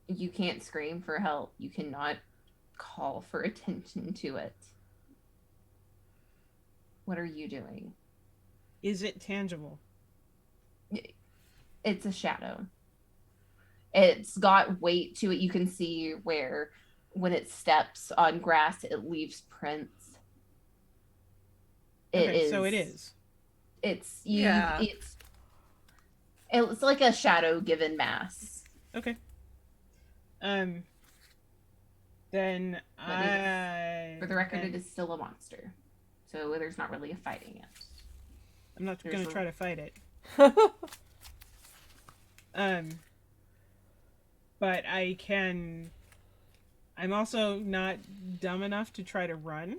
A: You can't scream for help. You cannot call for attention to it. What are you doing?
D: Is it tangible?
A: It's a shadow. It's got weight to it. You can see where when it steps on grass, it leaves prints.
D: So it is.
A: It's you.
B: Yeah.
A: It's like a shadow given mass.
D: Okay. Then
A: For the record, it is still a monster, so there's not really a fighting it.
D: I'm not gonna try to fight it. But I can. I'm also not dumb enough to try to run.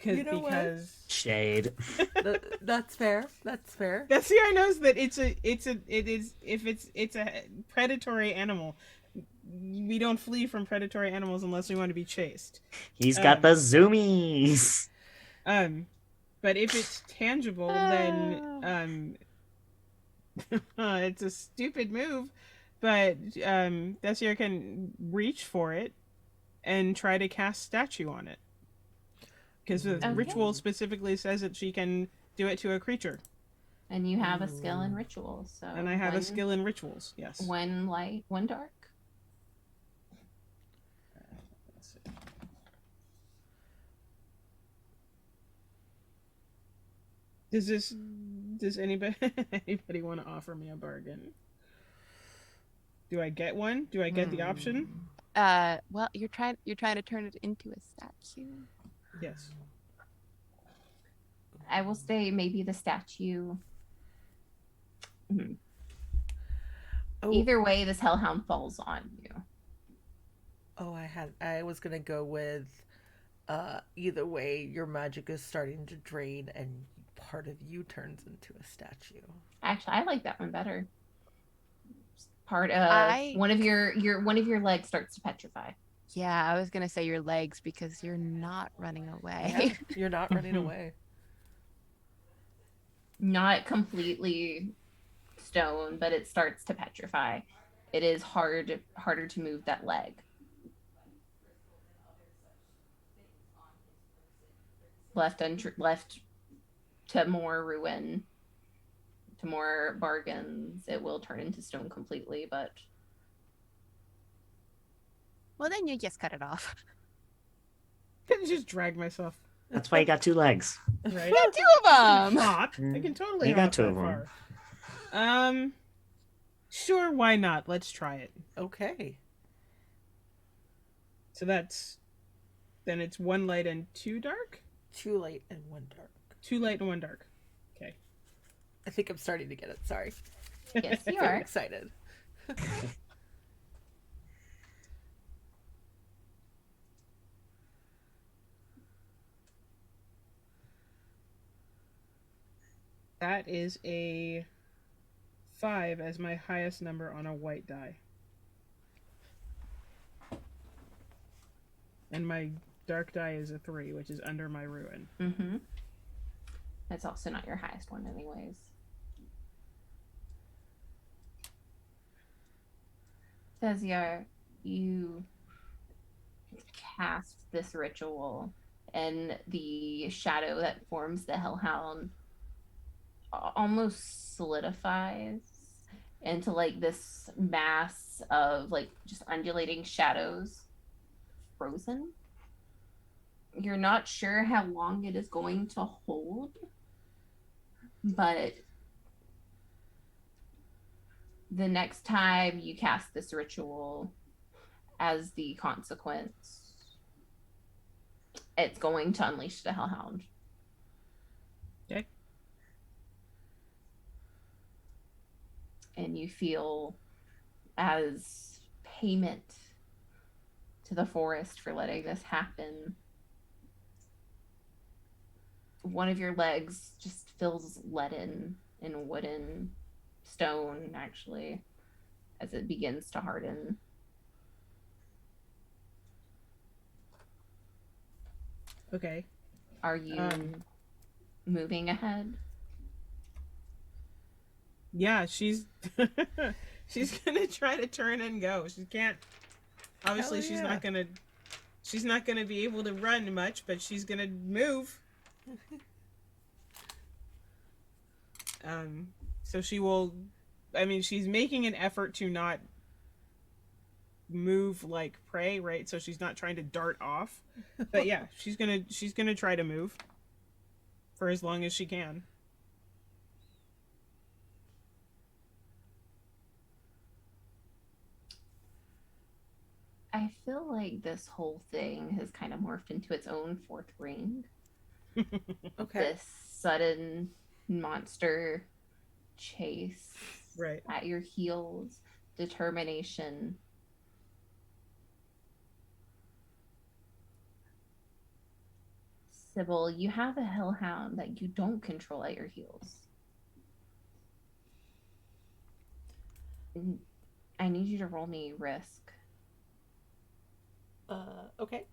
B: You know what?
D: Because
E: Shade.
B: That's fair. That's fair.
D: the CR knows that it's a predatory animal. We don't flee from predatory animals unless we want to be chased.
E: He's got the zoomies.
D: But if it's tangible, then it's a stupid move. But Desier can reach for it and try to cast statue on it. Because the
A: Okay.
D: ritual specifically says that she can do it to a creature.
A: And you have a skill in rituals, so.
D: And I have a skill in rituals, yes.
A: One light, one dark.
D: Let's see. Does anybody want to offer me a bargain? Do I get one? Do I get the option?
C: Well, you're trying to turn it into a statue.
D: Yes.
A: I will say maybe the statue.
B: Oh,
A: Either way, this hellhound falls on you.
B: oh, I was gonna go with either way, your magic is starting to drain and part of you turns into a statue.
A: Actually, I like that one better. Part of one of your legs starts to petrify.
C: Yeah, I was gonna say your legs because you're not running away.
B: Yeah, you're not running away.
A: Not completely stone, but it starts to petrify. It is harder to move that leg. Left to more ruin, to more bargains, it will turn into stone completely, but
C: Well, then you just cut it off.
D: I can just drag myself,
E: That's why you got two legs.
D: right?
C: Yeah, two of them.
D: Hop. I can totally
E: You got
D: hop
E: two
D: that
E: of 'em.
D: far. Sure, why not? Let's try it.
B: Okay.
D: So then it's one light and two dark?
B: 2 light and 1 dark.
D: 2 light and 1 dark. Okay.
B: I think I'm starting to get it. Sorry.
A: yes, you
B: I'm
A: are.
B: excited.
D: That is a 5 as my highest number on a white die. And my dark die is a 3, which is under my ruin.
A: Mm-hmm. That's also not your highest one, anyways. Thesiar, you cast this ritual, and the shadow that forms the hellhound almost solidifies into like this mass of like just undulating shadows, frozen. You're not sure how long it is going to hold, but the next time you cast this ritual as the consequence, it's going to unleash the Hellhound.
D: Okay.
A: And you feel, as payment to the forest for letting this happen, one of your legs just feels leaden and wooden, stone actually, as it begins to harden.
D: Okay.
A: Are you moving ahead?
D: Yeah, she's she's gonna try to turn and go. She can't. Obviously,
B: Hell
D: she's
B: yeah.
D: not gonna. She's not gonna be able to run much, but she's gonna move. So she will. I mean, she's making an effort to not move like prey, right? So she's not trying to dart off. But yeah, she's gonna try to move for as long as she can.
A: I feel like this whole thing has kind of morphed into its own fourth ring.
B: Okay.
A: This sudden monster chase
D: Right.
A: at your heels, determination. Sybil, you have a hellhound that you don't control at your heels. I need you to roll me risk.
B: Okay.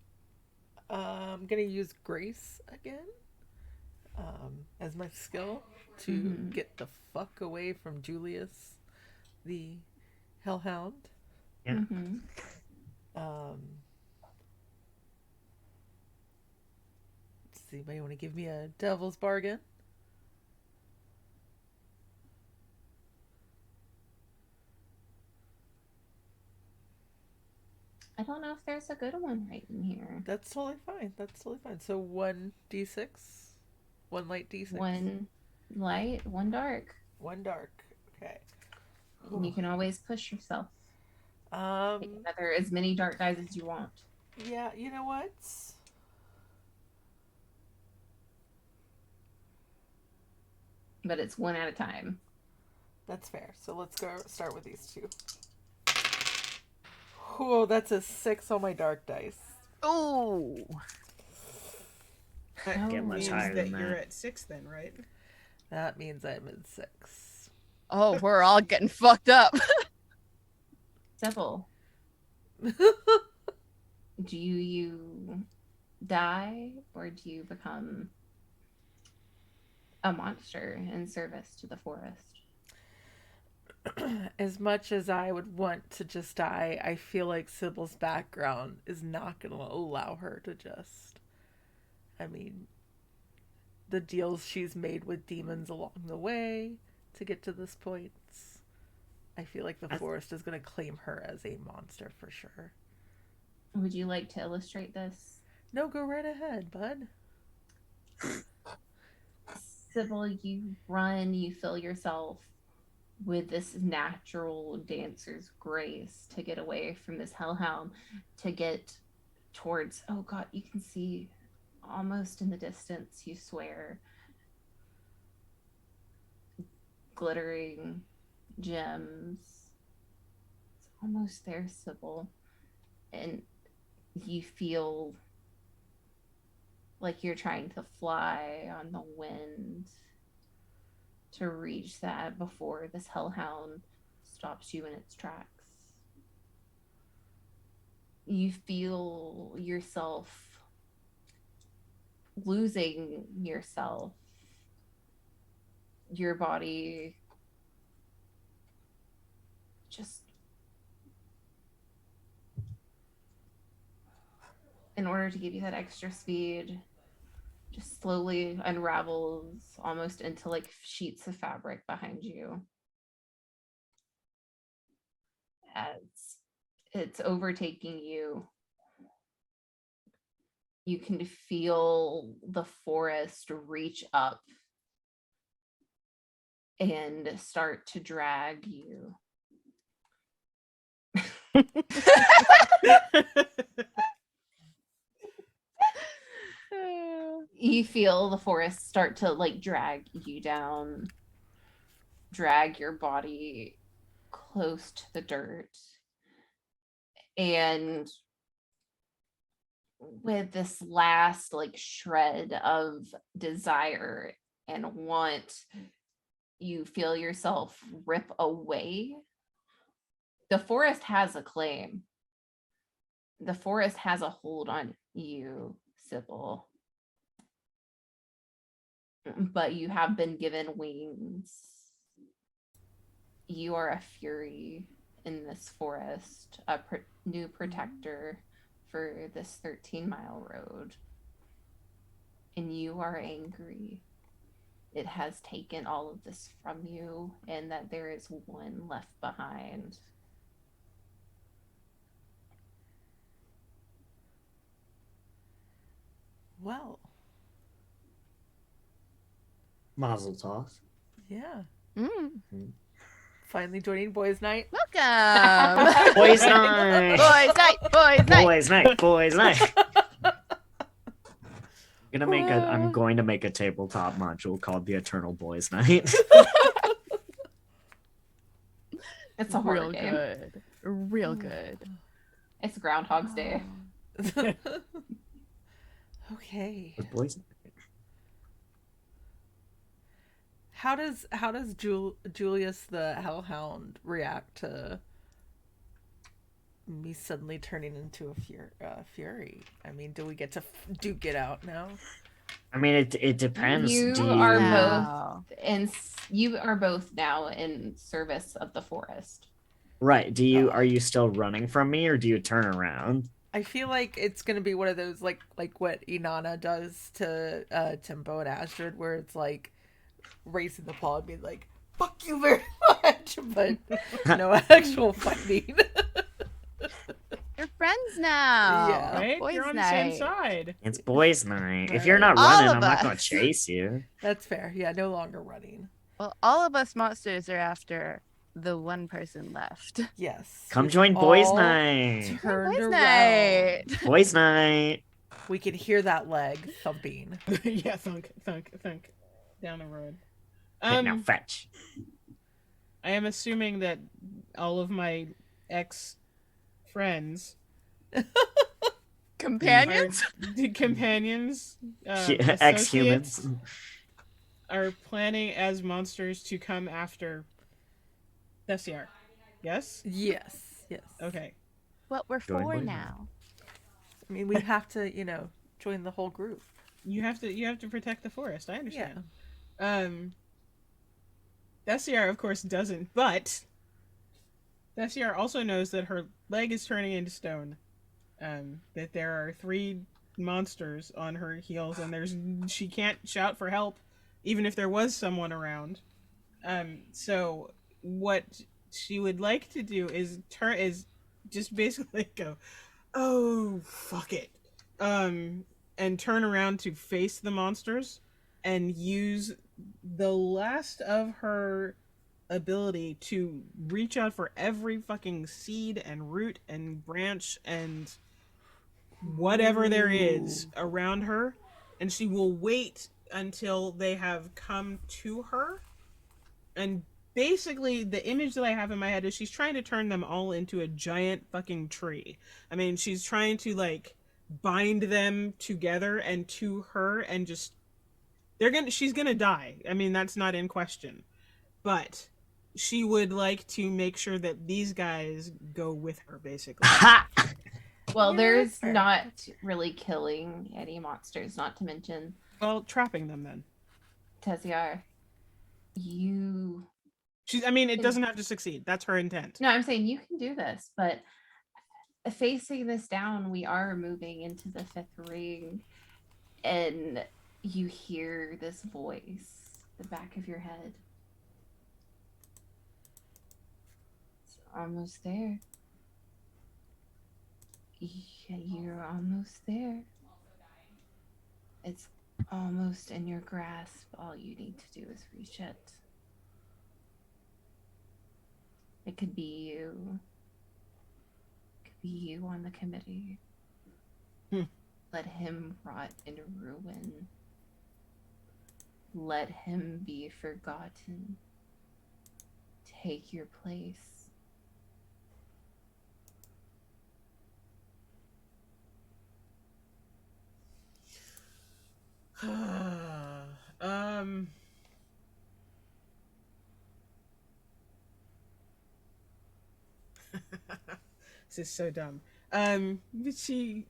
B: I'm gonna use Grace again as my skill to get the fuck away from Julius, the Hellhound.
E: Yeah.
A: Mm-hmm.
B: Let's see, anybody want to give me a devil's bargain?
A: I don't know if there's a good one right in here.
B: That's totally fine. That's totally fine. So 1d6, 1 light d6,
A: One light, one dark.
B: 1 dark. Okay.
A: And you can always push yourself. Take
B: Um.
A: another as many dark guys as you want.
B: Yeah. You know what?
A: But it's one at a time.
B: That's fair. So let's go start with these two. Oh, that's a 6 on my dark dice.
C: Oh,
D: That
E: Get much
D: means
E: higher
D: that
E: than
D: you're
E: that.
D: at 6 then, right?
B: That means I'm at 6.
C: oh, we're all getting fucked up.
A: Sybil, do you die or do you become a monster in service to the forest?
B: As much as I would want to just die, I feel like Sybil's background is not going to allow her to just. I mean, the deals she's made with demons along the way to get to this point. I feel like the forest is going to claim her as a monster for sure.
A: Would you like to illustrate this?
B: No, go right ahead, bud.
A: Sybil, you run, you fill yourself with this natural dancer's grace to get away from this hellhound, to get towards, oh god, you can see almost in the distance, you swear, glittering gems. It's almost there, Sybil. And you feel like you're trying to fly on the wind to reach that before this hellhound stops you in its tracks. You feel yourself losing yourself. Your body just, in order to give you that extra speed, just slowly unravels almost into like sheets of fabric behind you as it's overtaking you. You can feel the forest reach up and start to drag you. You feel the forest start to like drag you down, drag your body close to the dirt. And with this last like shred of desire and want, you feel yourself rip away. The forest has a claim. The forest has a hold on you, Sybil. But you have been given wings. You are a fury in this forest, a new protector for this 13-mile road. And you are angry. It has taken all of this from you, and that there is one left behind.
B: Well,
E: Mazel tov.
B: yeah.
C: Mm.
B: Finally joining boys' night.
C: Welcome.
E: Boys' night.
C: Boys' night. Boys' night.
E: Boys' night. Boys' night. I'm going to make a tabletop module called the Eternal Boys' Night.
A: It's a horror
C: Real
A: game.
C: good. Real good.
A: It's Groundhog's Day.
B: Okay.
E: With boys.
B: How does Julius the Hellhound react to me suddenly turning into a fury? I mean, do we get to duke it out now?
E: I mean, it depends.
A: You are both now in service of the forest.
E: Right. Are you still running from me, or do you turn around?
B: I feel like it's gonna be one of those like what Inanna does to Timbo and Astrid, where it's like raising the paw and being like, "Fuck you very much," but no actual fighting.
C: You're friends now.
B: Yeah.
D: Right?
C: Boys'
D: You're on the
C: night.
D: same side.
E: It's boys' night. If
B: Right.
E: you're not
C: All
E: running,
C: of
E: I'm not going to
C: us.
E: chase you.
B: That's fair. Yeah, no longer running.
C: Well, all of us monsters are after the one person left.
B: Yes.
E: Come
B: we've
E: join boys'
B: all
E: night.
B: Turned
C: Boys'
B: around.
C: night.
E: Boys' night.
B: We can hear that leg thumping.
D: Yeah, thunk, thunk, thunk. Down the road.
E: Now fetch.
D: I am assuming that all of my ex-friends
C: Companions?
D: companions,
E: Ex-humans.
D: associates, are planning as monsters to come after Thessiar. Yes?
B: Yes. Yes.
D: Okay.
C: What we're
E: Join
C: for
E: boys'
C: now.
B: I mean, we have to, join the whole group.
D: You have to protect the forest. I understand. Thessiar, of course, doesn't, but Thessiar also knows that her leg is turning into stone. That there are 3 monsters on her heels, and she can't shout for help, even if there was someone around. So what she would like to do is just basically go, oh fuck it, and turn around to face the monsters, and use the last of her ability to reach out for every fucking seed and root and branch and whatever there is around her, and she will wait until they have come to her. And basically the image that I have in my head is she's trying to turn them all into a giant fucking tree. I mean, she's trying to like bind them together and to her, and just she's gonna die. I mean, that's not in question, but she would like to make sure that these guys go with her, basically.
E: Ha!
A: Well,
B: Yeah,
A: there's
B: that's fair.
A: not really killing any monsters, not to mention
D: Well, trapping them then.
A: Thessiar.
D: It doesn't have to succeed. That's her intent.
A: No, I'm saying you can do this, but facing this down, we are moving into the 5th ring, and you hear this voice at the back of your head. It's almost there. Yeah, you're almost there. It's almost in your grasp. All you need to do is reach it. It could be you. It could be you on the committee. Let him rot in ruin. Let him be forgotten. Take your place.
D: This is so dumb. But she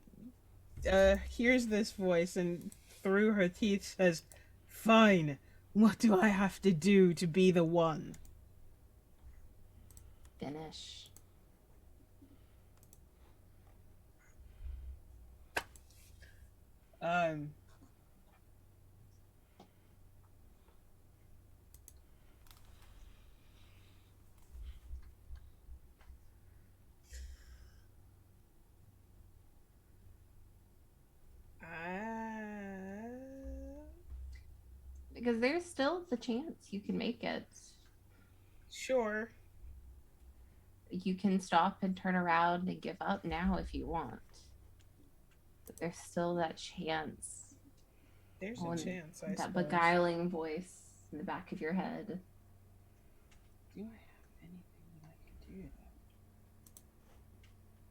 D: hears this voice and through her teeth says, "Fine. What do I have to do to be the one?"
A: Finish. Because there's still the chance you can make it.
D: Sure.
A: You can stop and turn around and give up now if you want. But there's still that chance.
D: There's a chance, I
A: that
D: suppose.
A: beguiling voice in the back of your head.
D: Do I have anything that I can do?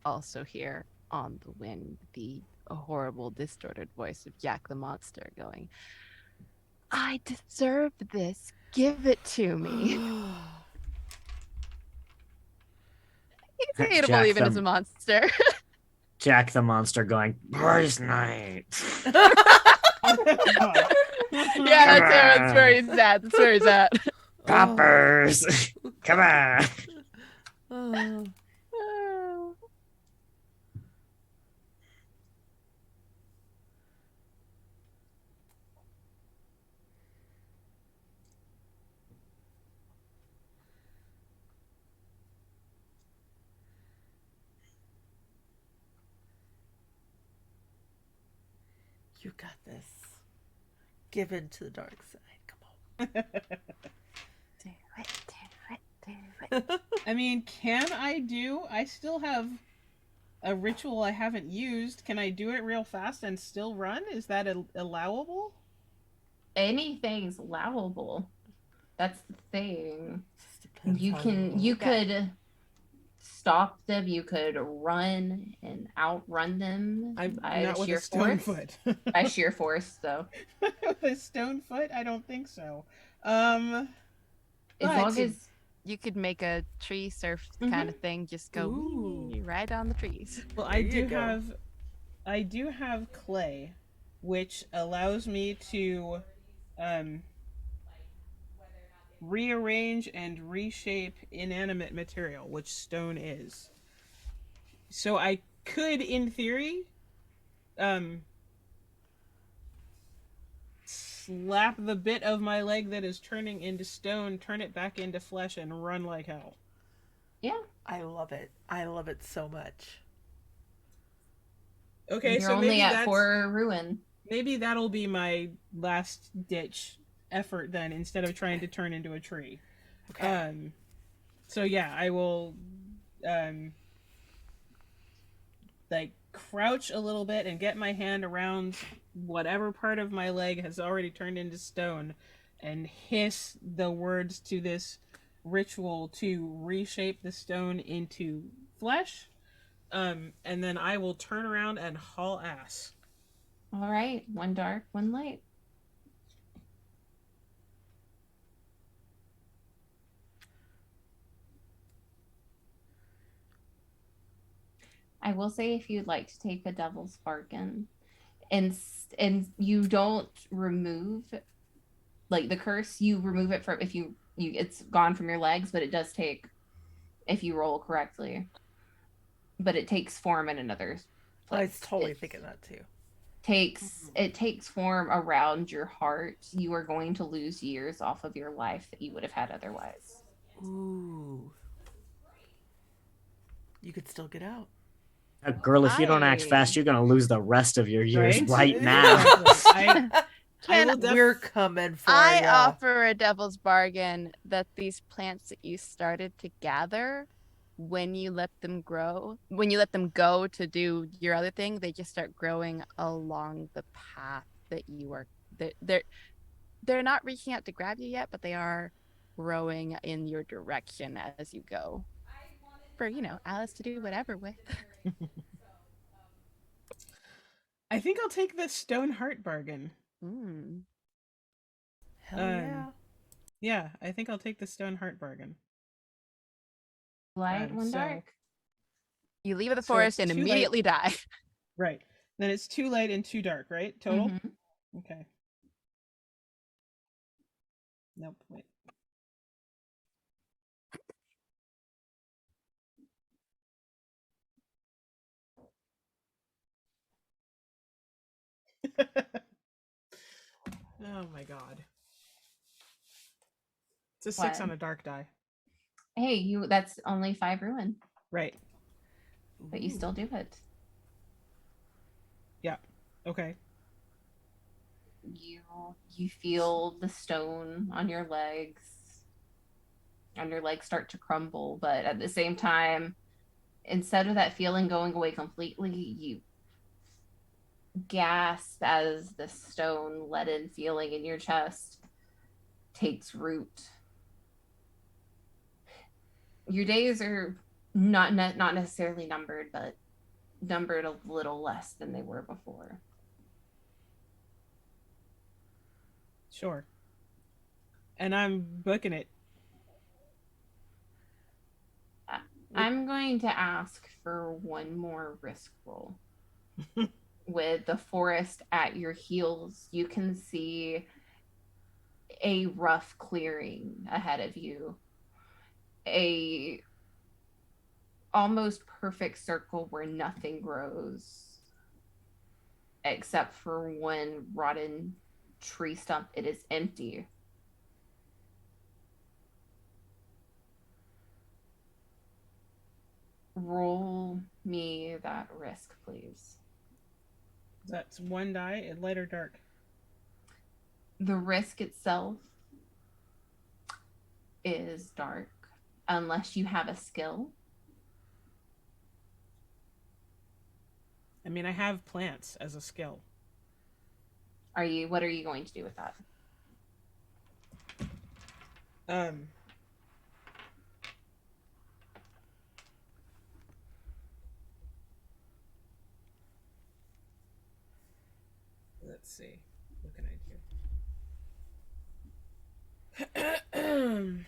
C: Also hear on the wind the horrible distorted voice of Jack the Monster going, "I deserve this. Give it to me." He's hateable
E: Jack
C: even as
E: the-
C: a monster.
E: Jack the Monster going, Brace Knight.
C: Yeah, that's where he's at. That's where he's at.
E: Poppers. Come on.
B: Oh. You got this. Give in to the dark side. Come on.
D: I mean, can I do? I still have a ritual I haven't used. Can I do it real fast and still run? Is that allowable?
A: Anything's allowable. That's the thing.
B: Just depends
A: You
B: how
A: can
B: roll.
A: you could stop them, you could run and outrun them
D: I'm
A: by
D: not
A: the
D: with
A: sheer
D: a stone
A: force.
D: foot.
A: By sheer force, though.
D: With a stone foot? I don't think so.
A: As
D: But-
A: long as
C: You could make a tree surf
A: Mhm.
C: kind of thing. Just go
B: Ooh.
C: wee, right on the trees.
D: Well,
B: There you go.
D: I do have clay, which allows me to rearrange and reshape inanimate material, which stone is. So I could, in theory, slap the bit of my leg that is turning into stone, turn it back into flesh, and run like hell.
A: yeah,
B: I love it. I love it so much.
D: Okay,
A: you're
D: so
A: only
D: maybe
A: at
D: that's
A: 4 ruin.
D: maybe that'll be my last ditch effort then, instead of trying to turn into a tree.
B: Okay.
D: So yeah, I will like crouch a little bit and get my hand around whatever part of my leg has already turned into stone and hiss the words to this ritual to reshape the stone into flesh. And then I will turn around and haul ass.
A: All right, 1 dark, 1 light. I will say, if you'd like to take a devil's bargain, and you don't remove like the curse, you remove it from if you it's gone from your legs, but it does take, if you roll correctly, but it takes form in another
B: I was
A: place.
B: totally thinking that too.
A: takes form around your heart, you are going to lose years off of your life that you would have had otherwise.
B: Ooh. You could still get out.
E: Girl, if you don't act fast, you're gonna lose the rest of your years right now.
D: Exactly.
C: We're
B: coming for
C: I
B: you.
C: offer a devil's bargain that these plants that you started to gather, when you let them grow, when you let them go to do your other thing, they just start growing along the path that you are. They're not reaching out to grab you yet, but they are growing in your direction as you go. For Alyss to do whatever with.
D: I think I'll take the stone heart bargain.
B: Hell yeah.
D: Yeah, I think I'll take the stone heart bargain.
A: Light, one dark.
C: You leave the forest and immediately die.
D: Right. Then it's 2 light and 2 dark, right? Total?
A: Mm-hmm.
D: Okay. Nope, wait. Oh my god. It's a 6 on a dark die.
A: Hey, that's only 5 ruin.
D: Right.
A: But you still do it.
D: Yeah. Okay.
A: You feel the stone on your legs. And your legs start to crumble, but at the same time, instead of that feeling going away completely, you gasp as the stone leaden feeling in your chest takes root. Your days are not necessarily numbered, but numbered a little less than they were before.
D: Sure. And I'm booking it.
A: I'm going to ask for one more risk roll. With the forest at your heels, you can see a rough clearing ahead of you. A almost perfect circle where nothing grows except for one rotten tree stump. It is empty. Roll me that risk, please.
D: That's 1 die, light or dark?
A: The risk itself is dark, unless you have a skill.
D: I mean, I have plants as a skill.
A: What are you going to do with that?
D: Let's see. What can I do?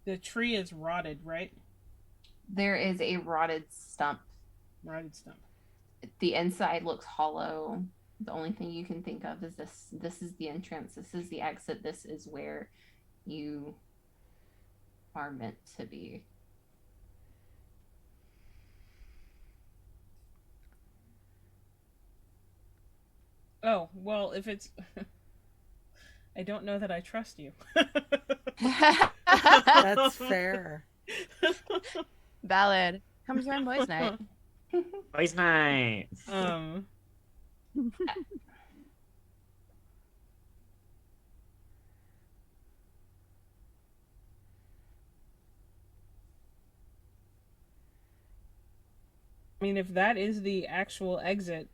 D: The tree is rotted, right?
A: There is a rotted stump.
D: Rotted stump.
A: The inside looks hollow. The only thing you can think of is this. This is the entrance. This is the exit. This is where you are meant to be.
D: Oh, well, if it's... I don't know that I trust you.
B: That's fair.
C: Valid. Come join Boys Night.
E: Boys night.
D: I mean, if that is the actual exit,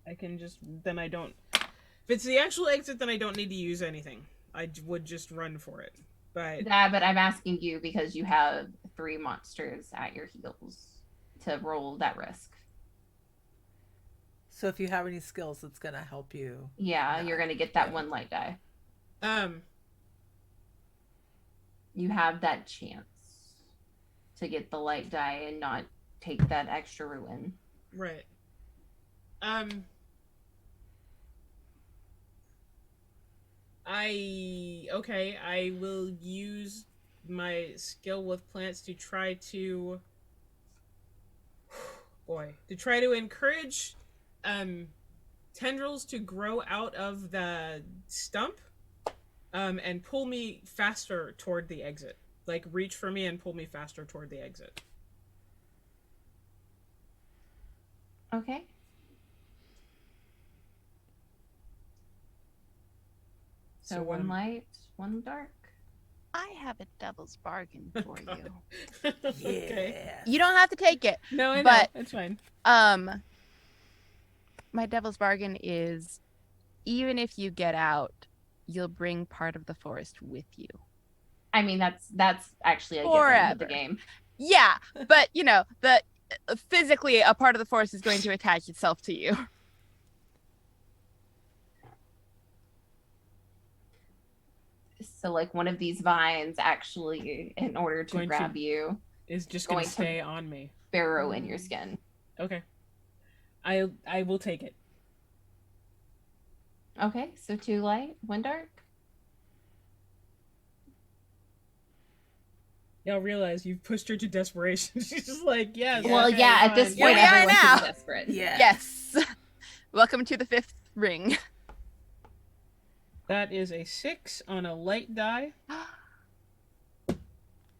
D: I can just... Then I don't... If it's the actual exit, then I don't need to use anything. I would just run for it. But...
A: Yeah, but I'm asking you because you have 3 monsters at your heels to roll that risk.
B: So if you have any skills, it's going to help you.
A: Yeah, you're going to get that 1 light die. You have that chance to get the light die and not take that extra ruin.
D: Right. I will use my skill with plants to try to... boy, to try to encourage tendrils to grow out of the stump and pull me faster toward the exit. Like, reach for me and pull me faster toward the exit.
A: Okay. So one light, one dark.
C: I have a devil's bargain for you.
D: Okay.
B: Yeah.
C: You don't have to take it.
D: No, I know.
C: But-
D: It's fine.
C: My devil's bargain is, even if you get out, you'll bring part of the forest with you.
A: I mean, that's actually a given with
C: Forever.
A: the game.
C: Yeah, but you know, the physically a part of the forest is going to attach itself to you.
A: So like one of these vines actually, in order to
D: Going to-
A: grab you,
D: Is just going
A: going
D: to
A: to-
D: stay on me.
A: burrow in your skin.
D: Okay. I will take it.
A: Okay, so 2 light, 1 dark.
D: Y'all realize you've pushed her to desperation. She's just like, yes.
A: Well,
D: okay,
A: yeah, at this
D: fine.
A: point,
C: Here we are
A: everyone's
C: now.
A: just desperate.
B: Yeah.
C: Yes. Welcome to the 5th ring.
D: That is a 6 on a light die.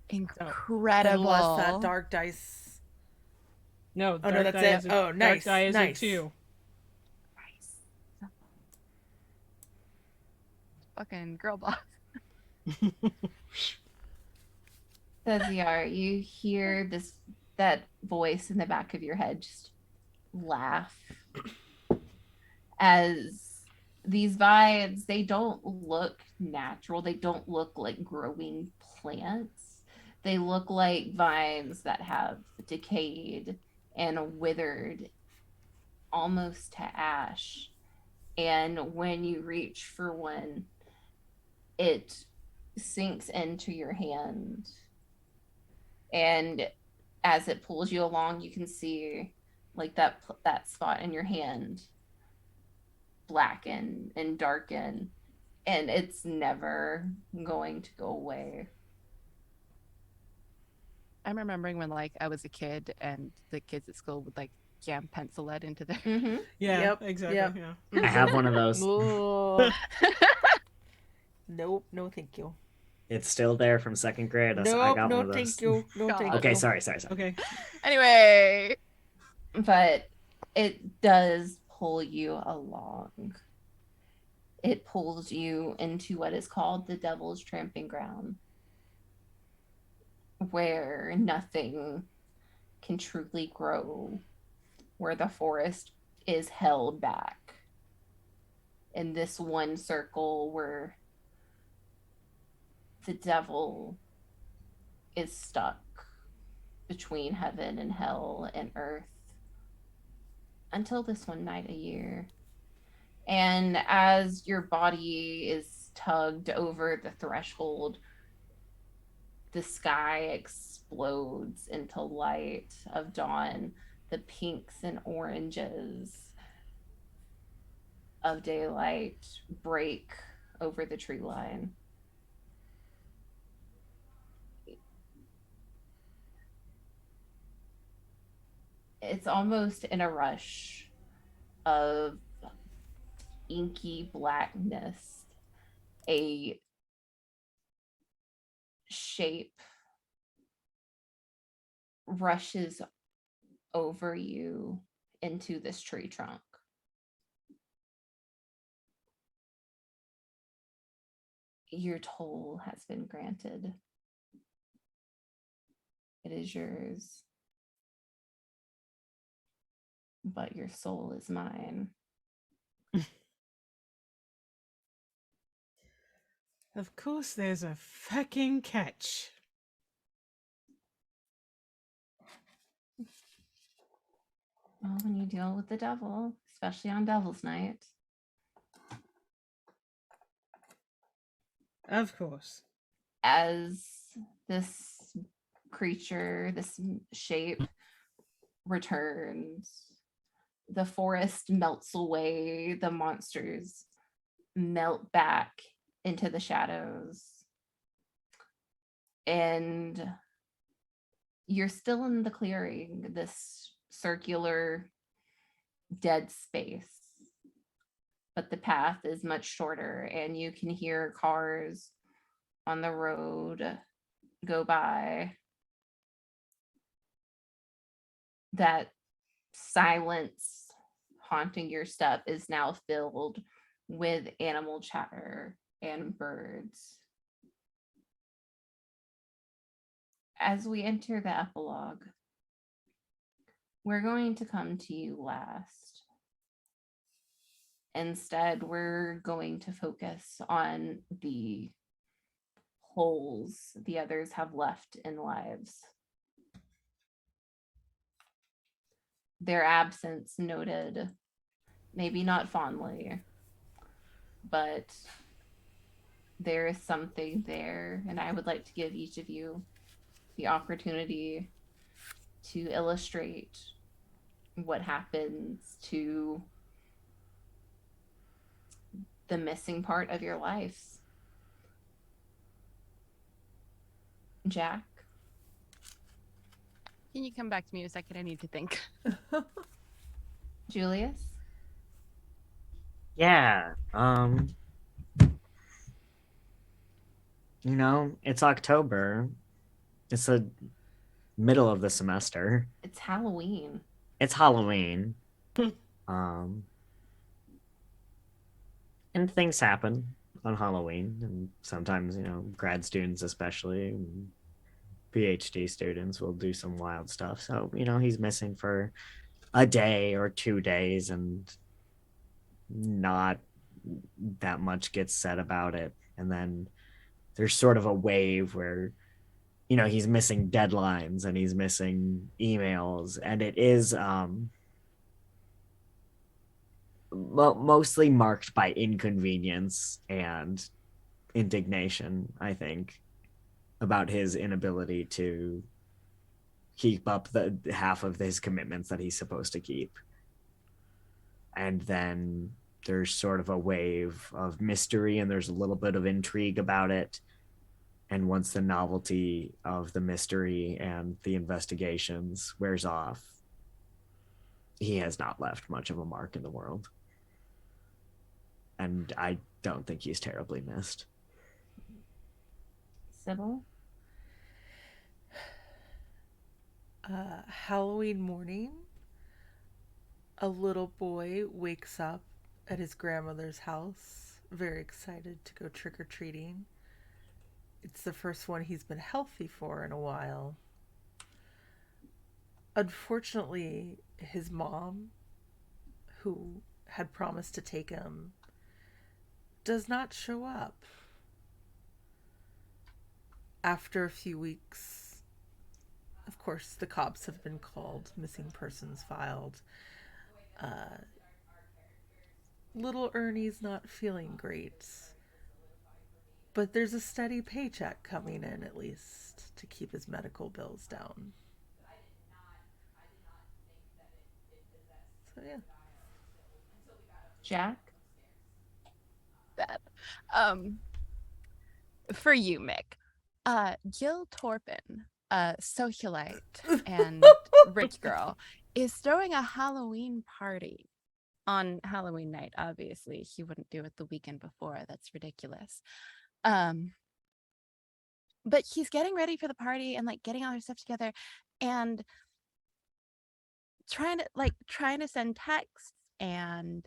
C: Incredible.
B: Unless that dark dice.
D: No,
B: Oh,
D: dark
B: no, that's
D: die
B: it.
D: is a,
B: Oh,
D: dark
B: nice,
D: die is
B: nice.
D: a 2.
C: Fucking girl boss.
A: Says you hear that voice in the back of your head just laugh as these vines, they don't look natural. They don't look like growing plants. They look like vines that have decayed and withered almost to ash. And when you reach for one, it sinks into your hand. And as it pulls you along, you can see like that spot in your hand blacken and darken, and it's never going to go away.
C: I'm remembering when like I was a kid and the kids at school would like jam pencil lead into their
A: Mm-hmm.
D: Yeah,
B: Yep,
D: exactly.
B: yep.
D: Yeah.
E: I have one of those.
B: Ooh. Nope, no thank you.
E: It's still there from second grade. I
B: Nope,
E: got
B: no
E: one of those.
B: thank you. No
C: God.
B: thank
E: Okay,
B: you.
E: sorry.
D: Okay.
C: Anyway,
A: But it does pull you along. It pulls you into what is called the Devil's Tramping Ground, where nothing can truly grow, where the forest is held back in this one circle where the devil is stuck between heaven and hell and earth until this one night a year. And as your body is tugged over the threshold, the sky explodes into light of dawn. The pinks and oranges of daylight break over the tree line. It's almost in a rush of inky blackness. A shape rushes over you into this tree trunk. Your toll has been granted. It is yours. But your soul is mine.
D: Of course, there's a fucking catch.
A: Well, when you deal with the devil, especially on Devil's Night,
D: Of course.
A: as this creature, this shape returns, the forest melts away, the monsters melt back into the shadows, and you're still in the clearing. This circular dead space, but the path is much shorter, and you can hear cars on the road go by. That silence haunting your step is now filled with animal chatter and birds. As we enter the epilogue, we're going to come to you last. Instead, we're going to focus on the holes the others have left in lives. Their absence noted, maybe not fondly, but there is something there, and I would like to give each of you the opportunity to illustrate what happens to the missing part of your lives. Jack?
C: Can you come back to me a second? I need to think.
A: Julius?
E: Yeah. It's October. It's the middle of the semester.
A: It's Halloween.
E: It's Halloween. And things happen on Halloween, and sometimes, grad students especially, and PhD students will do some wild stuff. So, he's missing for a day or 2 days, and not that much gets said about it. And then there's sort of a wave where he's missing deadlines and he's missing emails, and it is mostly marked by inconvenience and indignation, I think, about his inability to keep up the half of his commitments that he's supposed to keep. And then there's sort of a wave of mystery, and there's a little bit of intrigue about it. And once the novelty of the mystery and the investigations wears off, he has not left much of a mark in the world. And I don't think he's terribly missed.
A: Sybil?
B: Halloween morning, a little boy wakes up at his grandmother's house, very excited to go trick-or-treating. It's the first one he's been healthy for in a while. Unfortunately, his mom, who had promised to take him, does not show up. After a few weeks, of course, the cops have been called, missing persons filed. Little Ernie's not feeling great, but there's a steady paycheck coming in, at least, to keep his medical bills down. So, yeah.
A: Jack?
C: That. For you, Mick. Jill Torpin, socialite and rich girl, is throwing a Halloween party on Halloween night. Obviously, he wouldn't do it the weekend before. That's ridiculous. But she's getting ready for the party and getting all her stuff together and trying to send texts and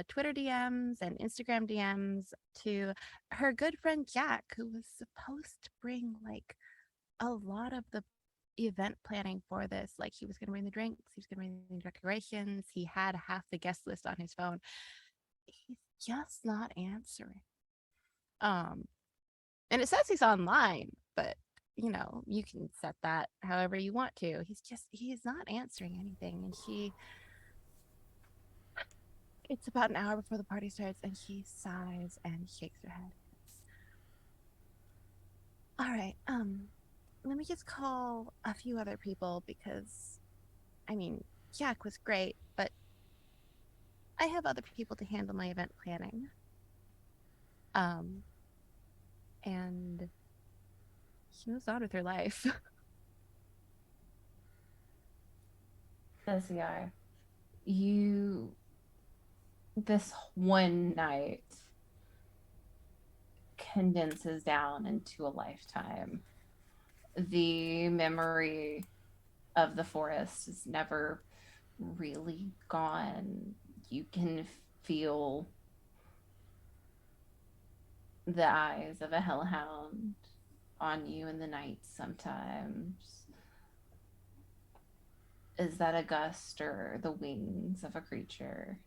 C: Twitter DMs and Instagram DMs to her good friend Jack, who was supposed to bring a lot of the event planning for this. He was going to bring the drinks, he was going to bring the decorations, he had half the guest list on his phone. He's just not answering. And it says he's online, but you can set that however you want to. He's not answering anything. And it's about an hour before the party starts, and she sighs and shakes her head. All right, let me just call a few other people because, Jack was great, but I have other people to handle my event planning. And she moves on with her life.
A: Thesiar, this one night condenses down into a lifetime. The memory of the forest is never really gone. You can feel the eyes of a hellhound on you in the night sometimes. Is that a gust or the wings of a creature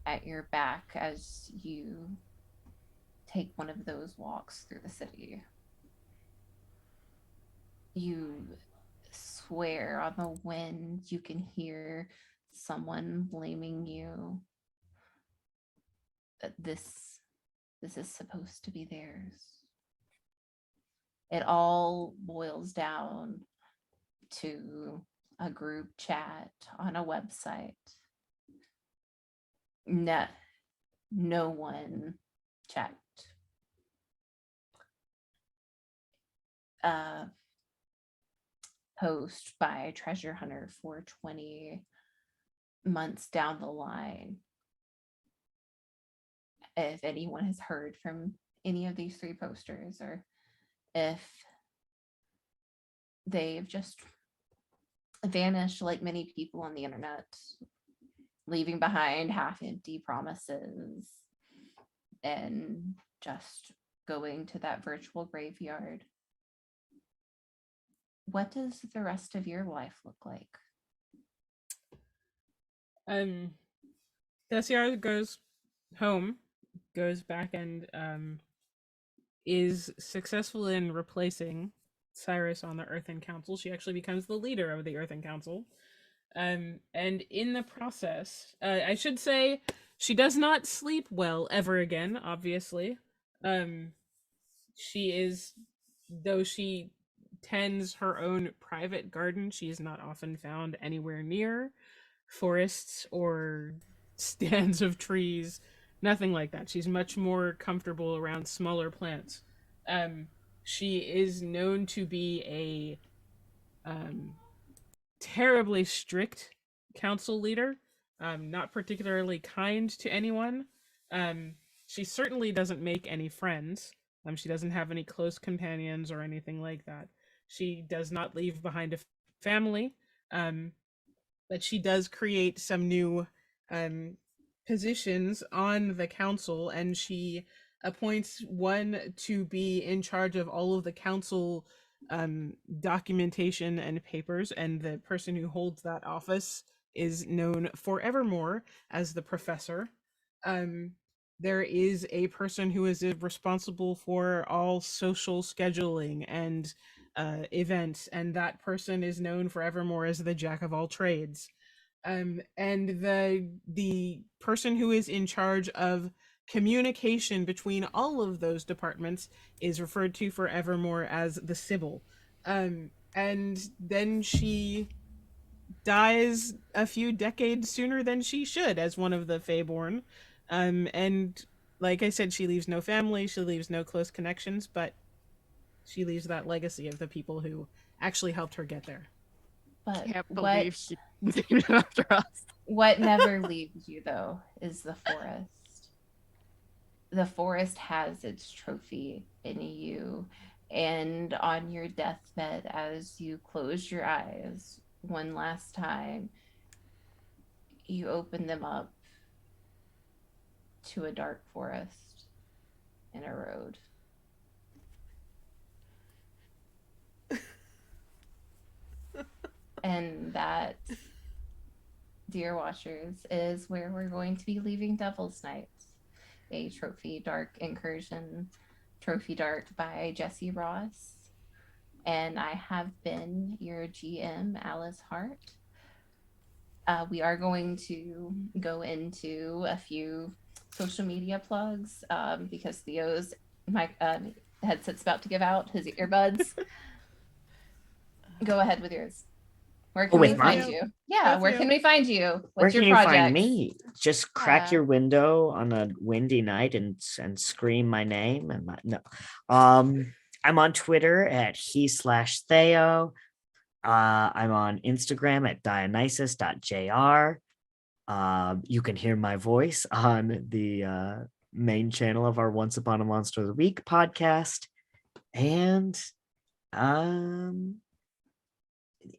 A: at your back as you take one of those walks through the city? You swear on the wind you can hear someone blaming you that this is supposed to be theirs. It all boils down to a group chat on a website. No one checked. Post by Treasure Hunter 420 months down the line. If anyone has heard from any of these 3 posters, or if they've just vanished like many people on the internet, leaving behind half-empty promises and just going to that virtual graveyard. What does the rest of your life look like?
D: Thesiar goes home, goes back and is successful in replacing Cyrus on the Earthen Council. She actually becomes the leader of the Earthen Council. And in the process, I should say, she does not sleep well ever again, obviously. She is, though she tends her own private garden, she is not often found anywhere near forests or stands of trees, nothing like that. She's much more comfortable around smaller plants. She is known to be a terribly strict council leader, not particularly kind to anyone. She certainly doesn't make any friends. She doesn't have any close companions or anything like that. She does not leave behind a family, but she does create some new positions on the council, and she appoints one to be in charge of all of the council documentation and papers, and the person who holds that office is known forevermore as the professor. There is a person who is responsible for all social scheduling and events, and that person is known forevermore as the jack of all trades. And the person who is in charge of communication between all of those departments is referred to forevermore as the Sibyl. And then she dies a few decades sooner than she should as one of the Feyborn. And like I said, she leaves no family, she leaves no close connections, but she leaves that legacy of the people who actually helped her get there.
A: But
C: Can't believe she named it after us.
A: What never leaves you, though, is the forest. The forest has its trophy in you, and on your deathbed, as you close your eyes one last time, you open them up to a dark forest and a road. And that, dear watchers, is where we're going to be leaving Devil's Night, a Trophy Dark Incursion, Trophy Dark by Jesse Ross. And I have been your GM, Alyss Hart. We are going to go into a few social media plugs because Theo's headset's about to give out his earbuds. Go ahead with yours. Where can we find you? Yeah, where can we find you? What's your project?
E: Where can you find me? Just crack
A: Yeah.
E: your window on a windy night and scream my name and no. I'm on Twitter at he/Theo. I'm on Instagram at dionysus.jr. You can hear my voice on the main channel of our Once Upon a Monster of the Week podcast. Um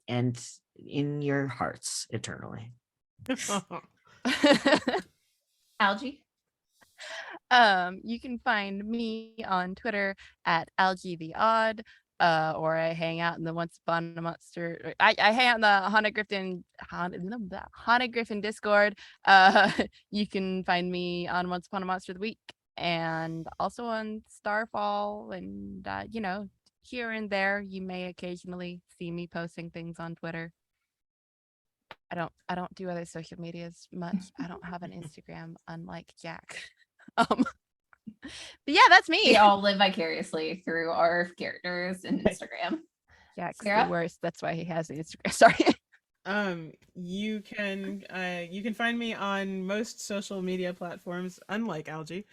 E: and in your hearts eternally.
A: Algie?
C: You can find me on Twitter at Algie the Odd, or I hang out in the Once Upon a Monster. I hang out in the Haunted Griffin Discord. You can find me on Once Upon a Monster of the Week, and also on Starfall, and here and there you may occasionally see me posting things on Twitter. I don't do other social medias much. I don't have an Instagram, unlike Jack. But yeah, that's me.
A: We all live vicariously through our characters and Instagram.
C: Jack's
A: Sarah?
C: the worst. That's why he has the Instagram. Sorry.
D: You can find me on most social media platforms, unlike Algie.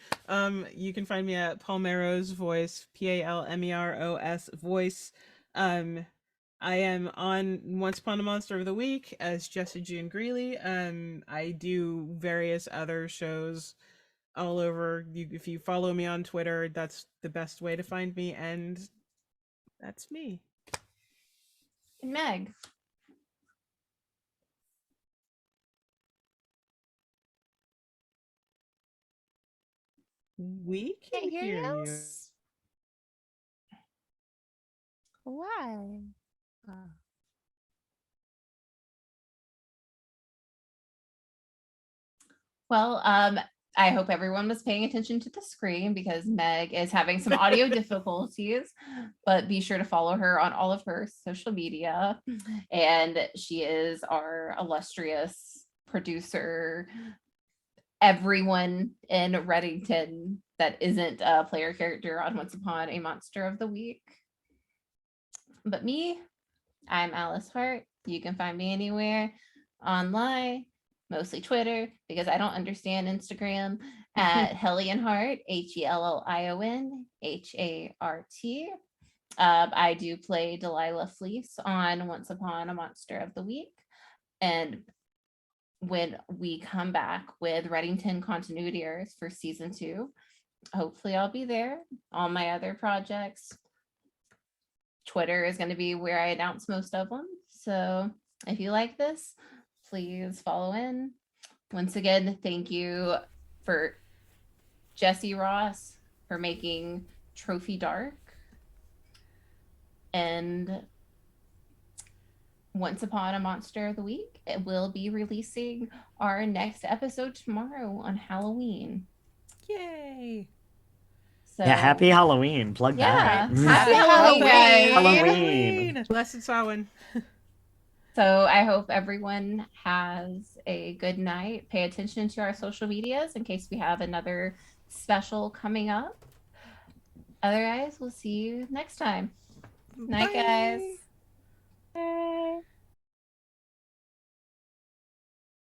D: You can find me at Palmero's Voice, Palmeros Voice. I am on Once Upon a Monster of the Week as Jesse June Greeley. I do various other shows all over. If you follow me on Twitter, that's the best way to find me, and that's me.
A: And Meg?
D: We can
C: Can't hear
D: hear
C: you.
D: you.
C: Why?
A: Well, I hope everyone was paying attention to the screen because Meg is having some audio difficulties, but be sure to follow her on all of her social media. And she is our illustrious producer. Everyone in Reddington that isn't a player character on Once Upon a Monster of the Week. But me, I'm Alyss Hart. You can find me anywhere online, mostly Twitter, because I don't understand Instagram, at Hellion Hart, HELLION HART. I do play Delilah Fleece on Once Upon a Monster of the Week. And when we come back with Reddington Continuity Earth for season 2, hopefully I'll be there. All my other projects, Twitter is going to be where I announce most of them. So if you like this, please follow in. Once again, thank you for Jesse Ross for making Trophy Dark. And Once Upon a Monster of the Week, it will be releasing our next episode tomorrow on Halloween.
B: Yay!
A: So
E: Yeah, happy Halloween. Plug
A: yeah,
E: that.
A: happy Halloween, guys.
E: Halloween.
D: Blessed Samhain.
A: So I hope everyone has a good night. Pay attention to our social medias in case we have another special coming up. Otherwise, we'll see you next time. Night, guys.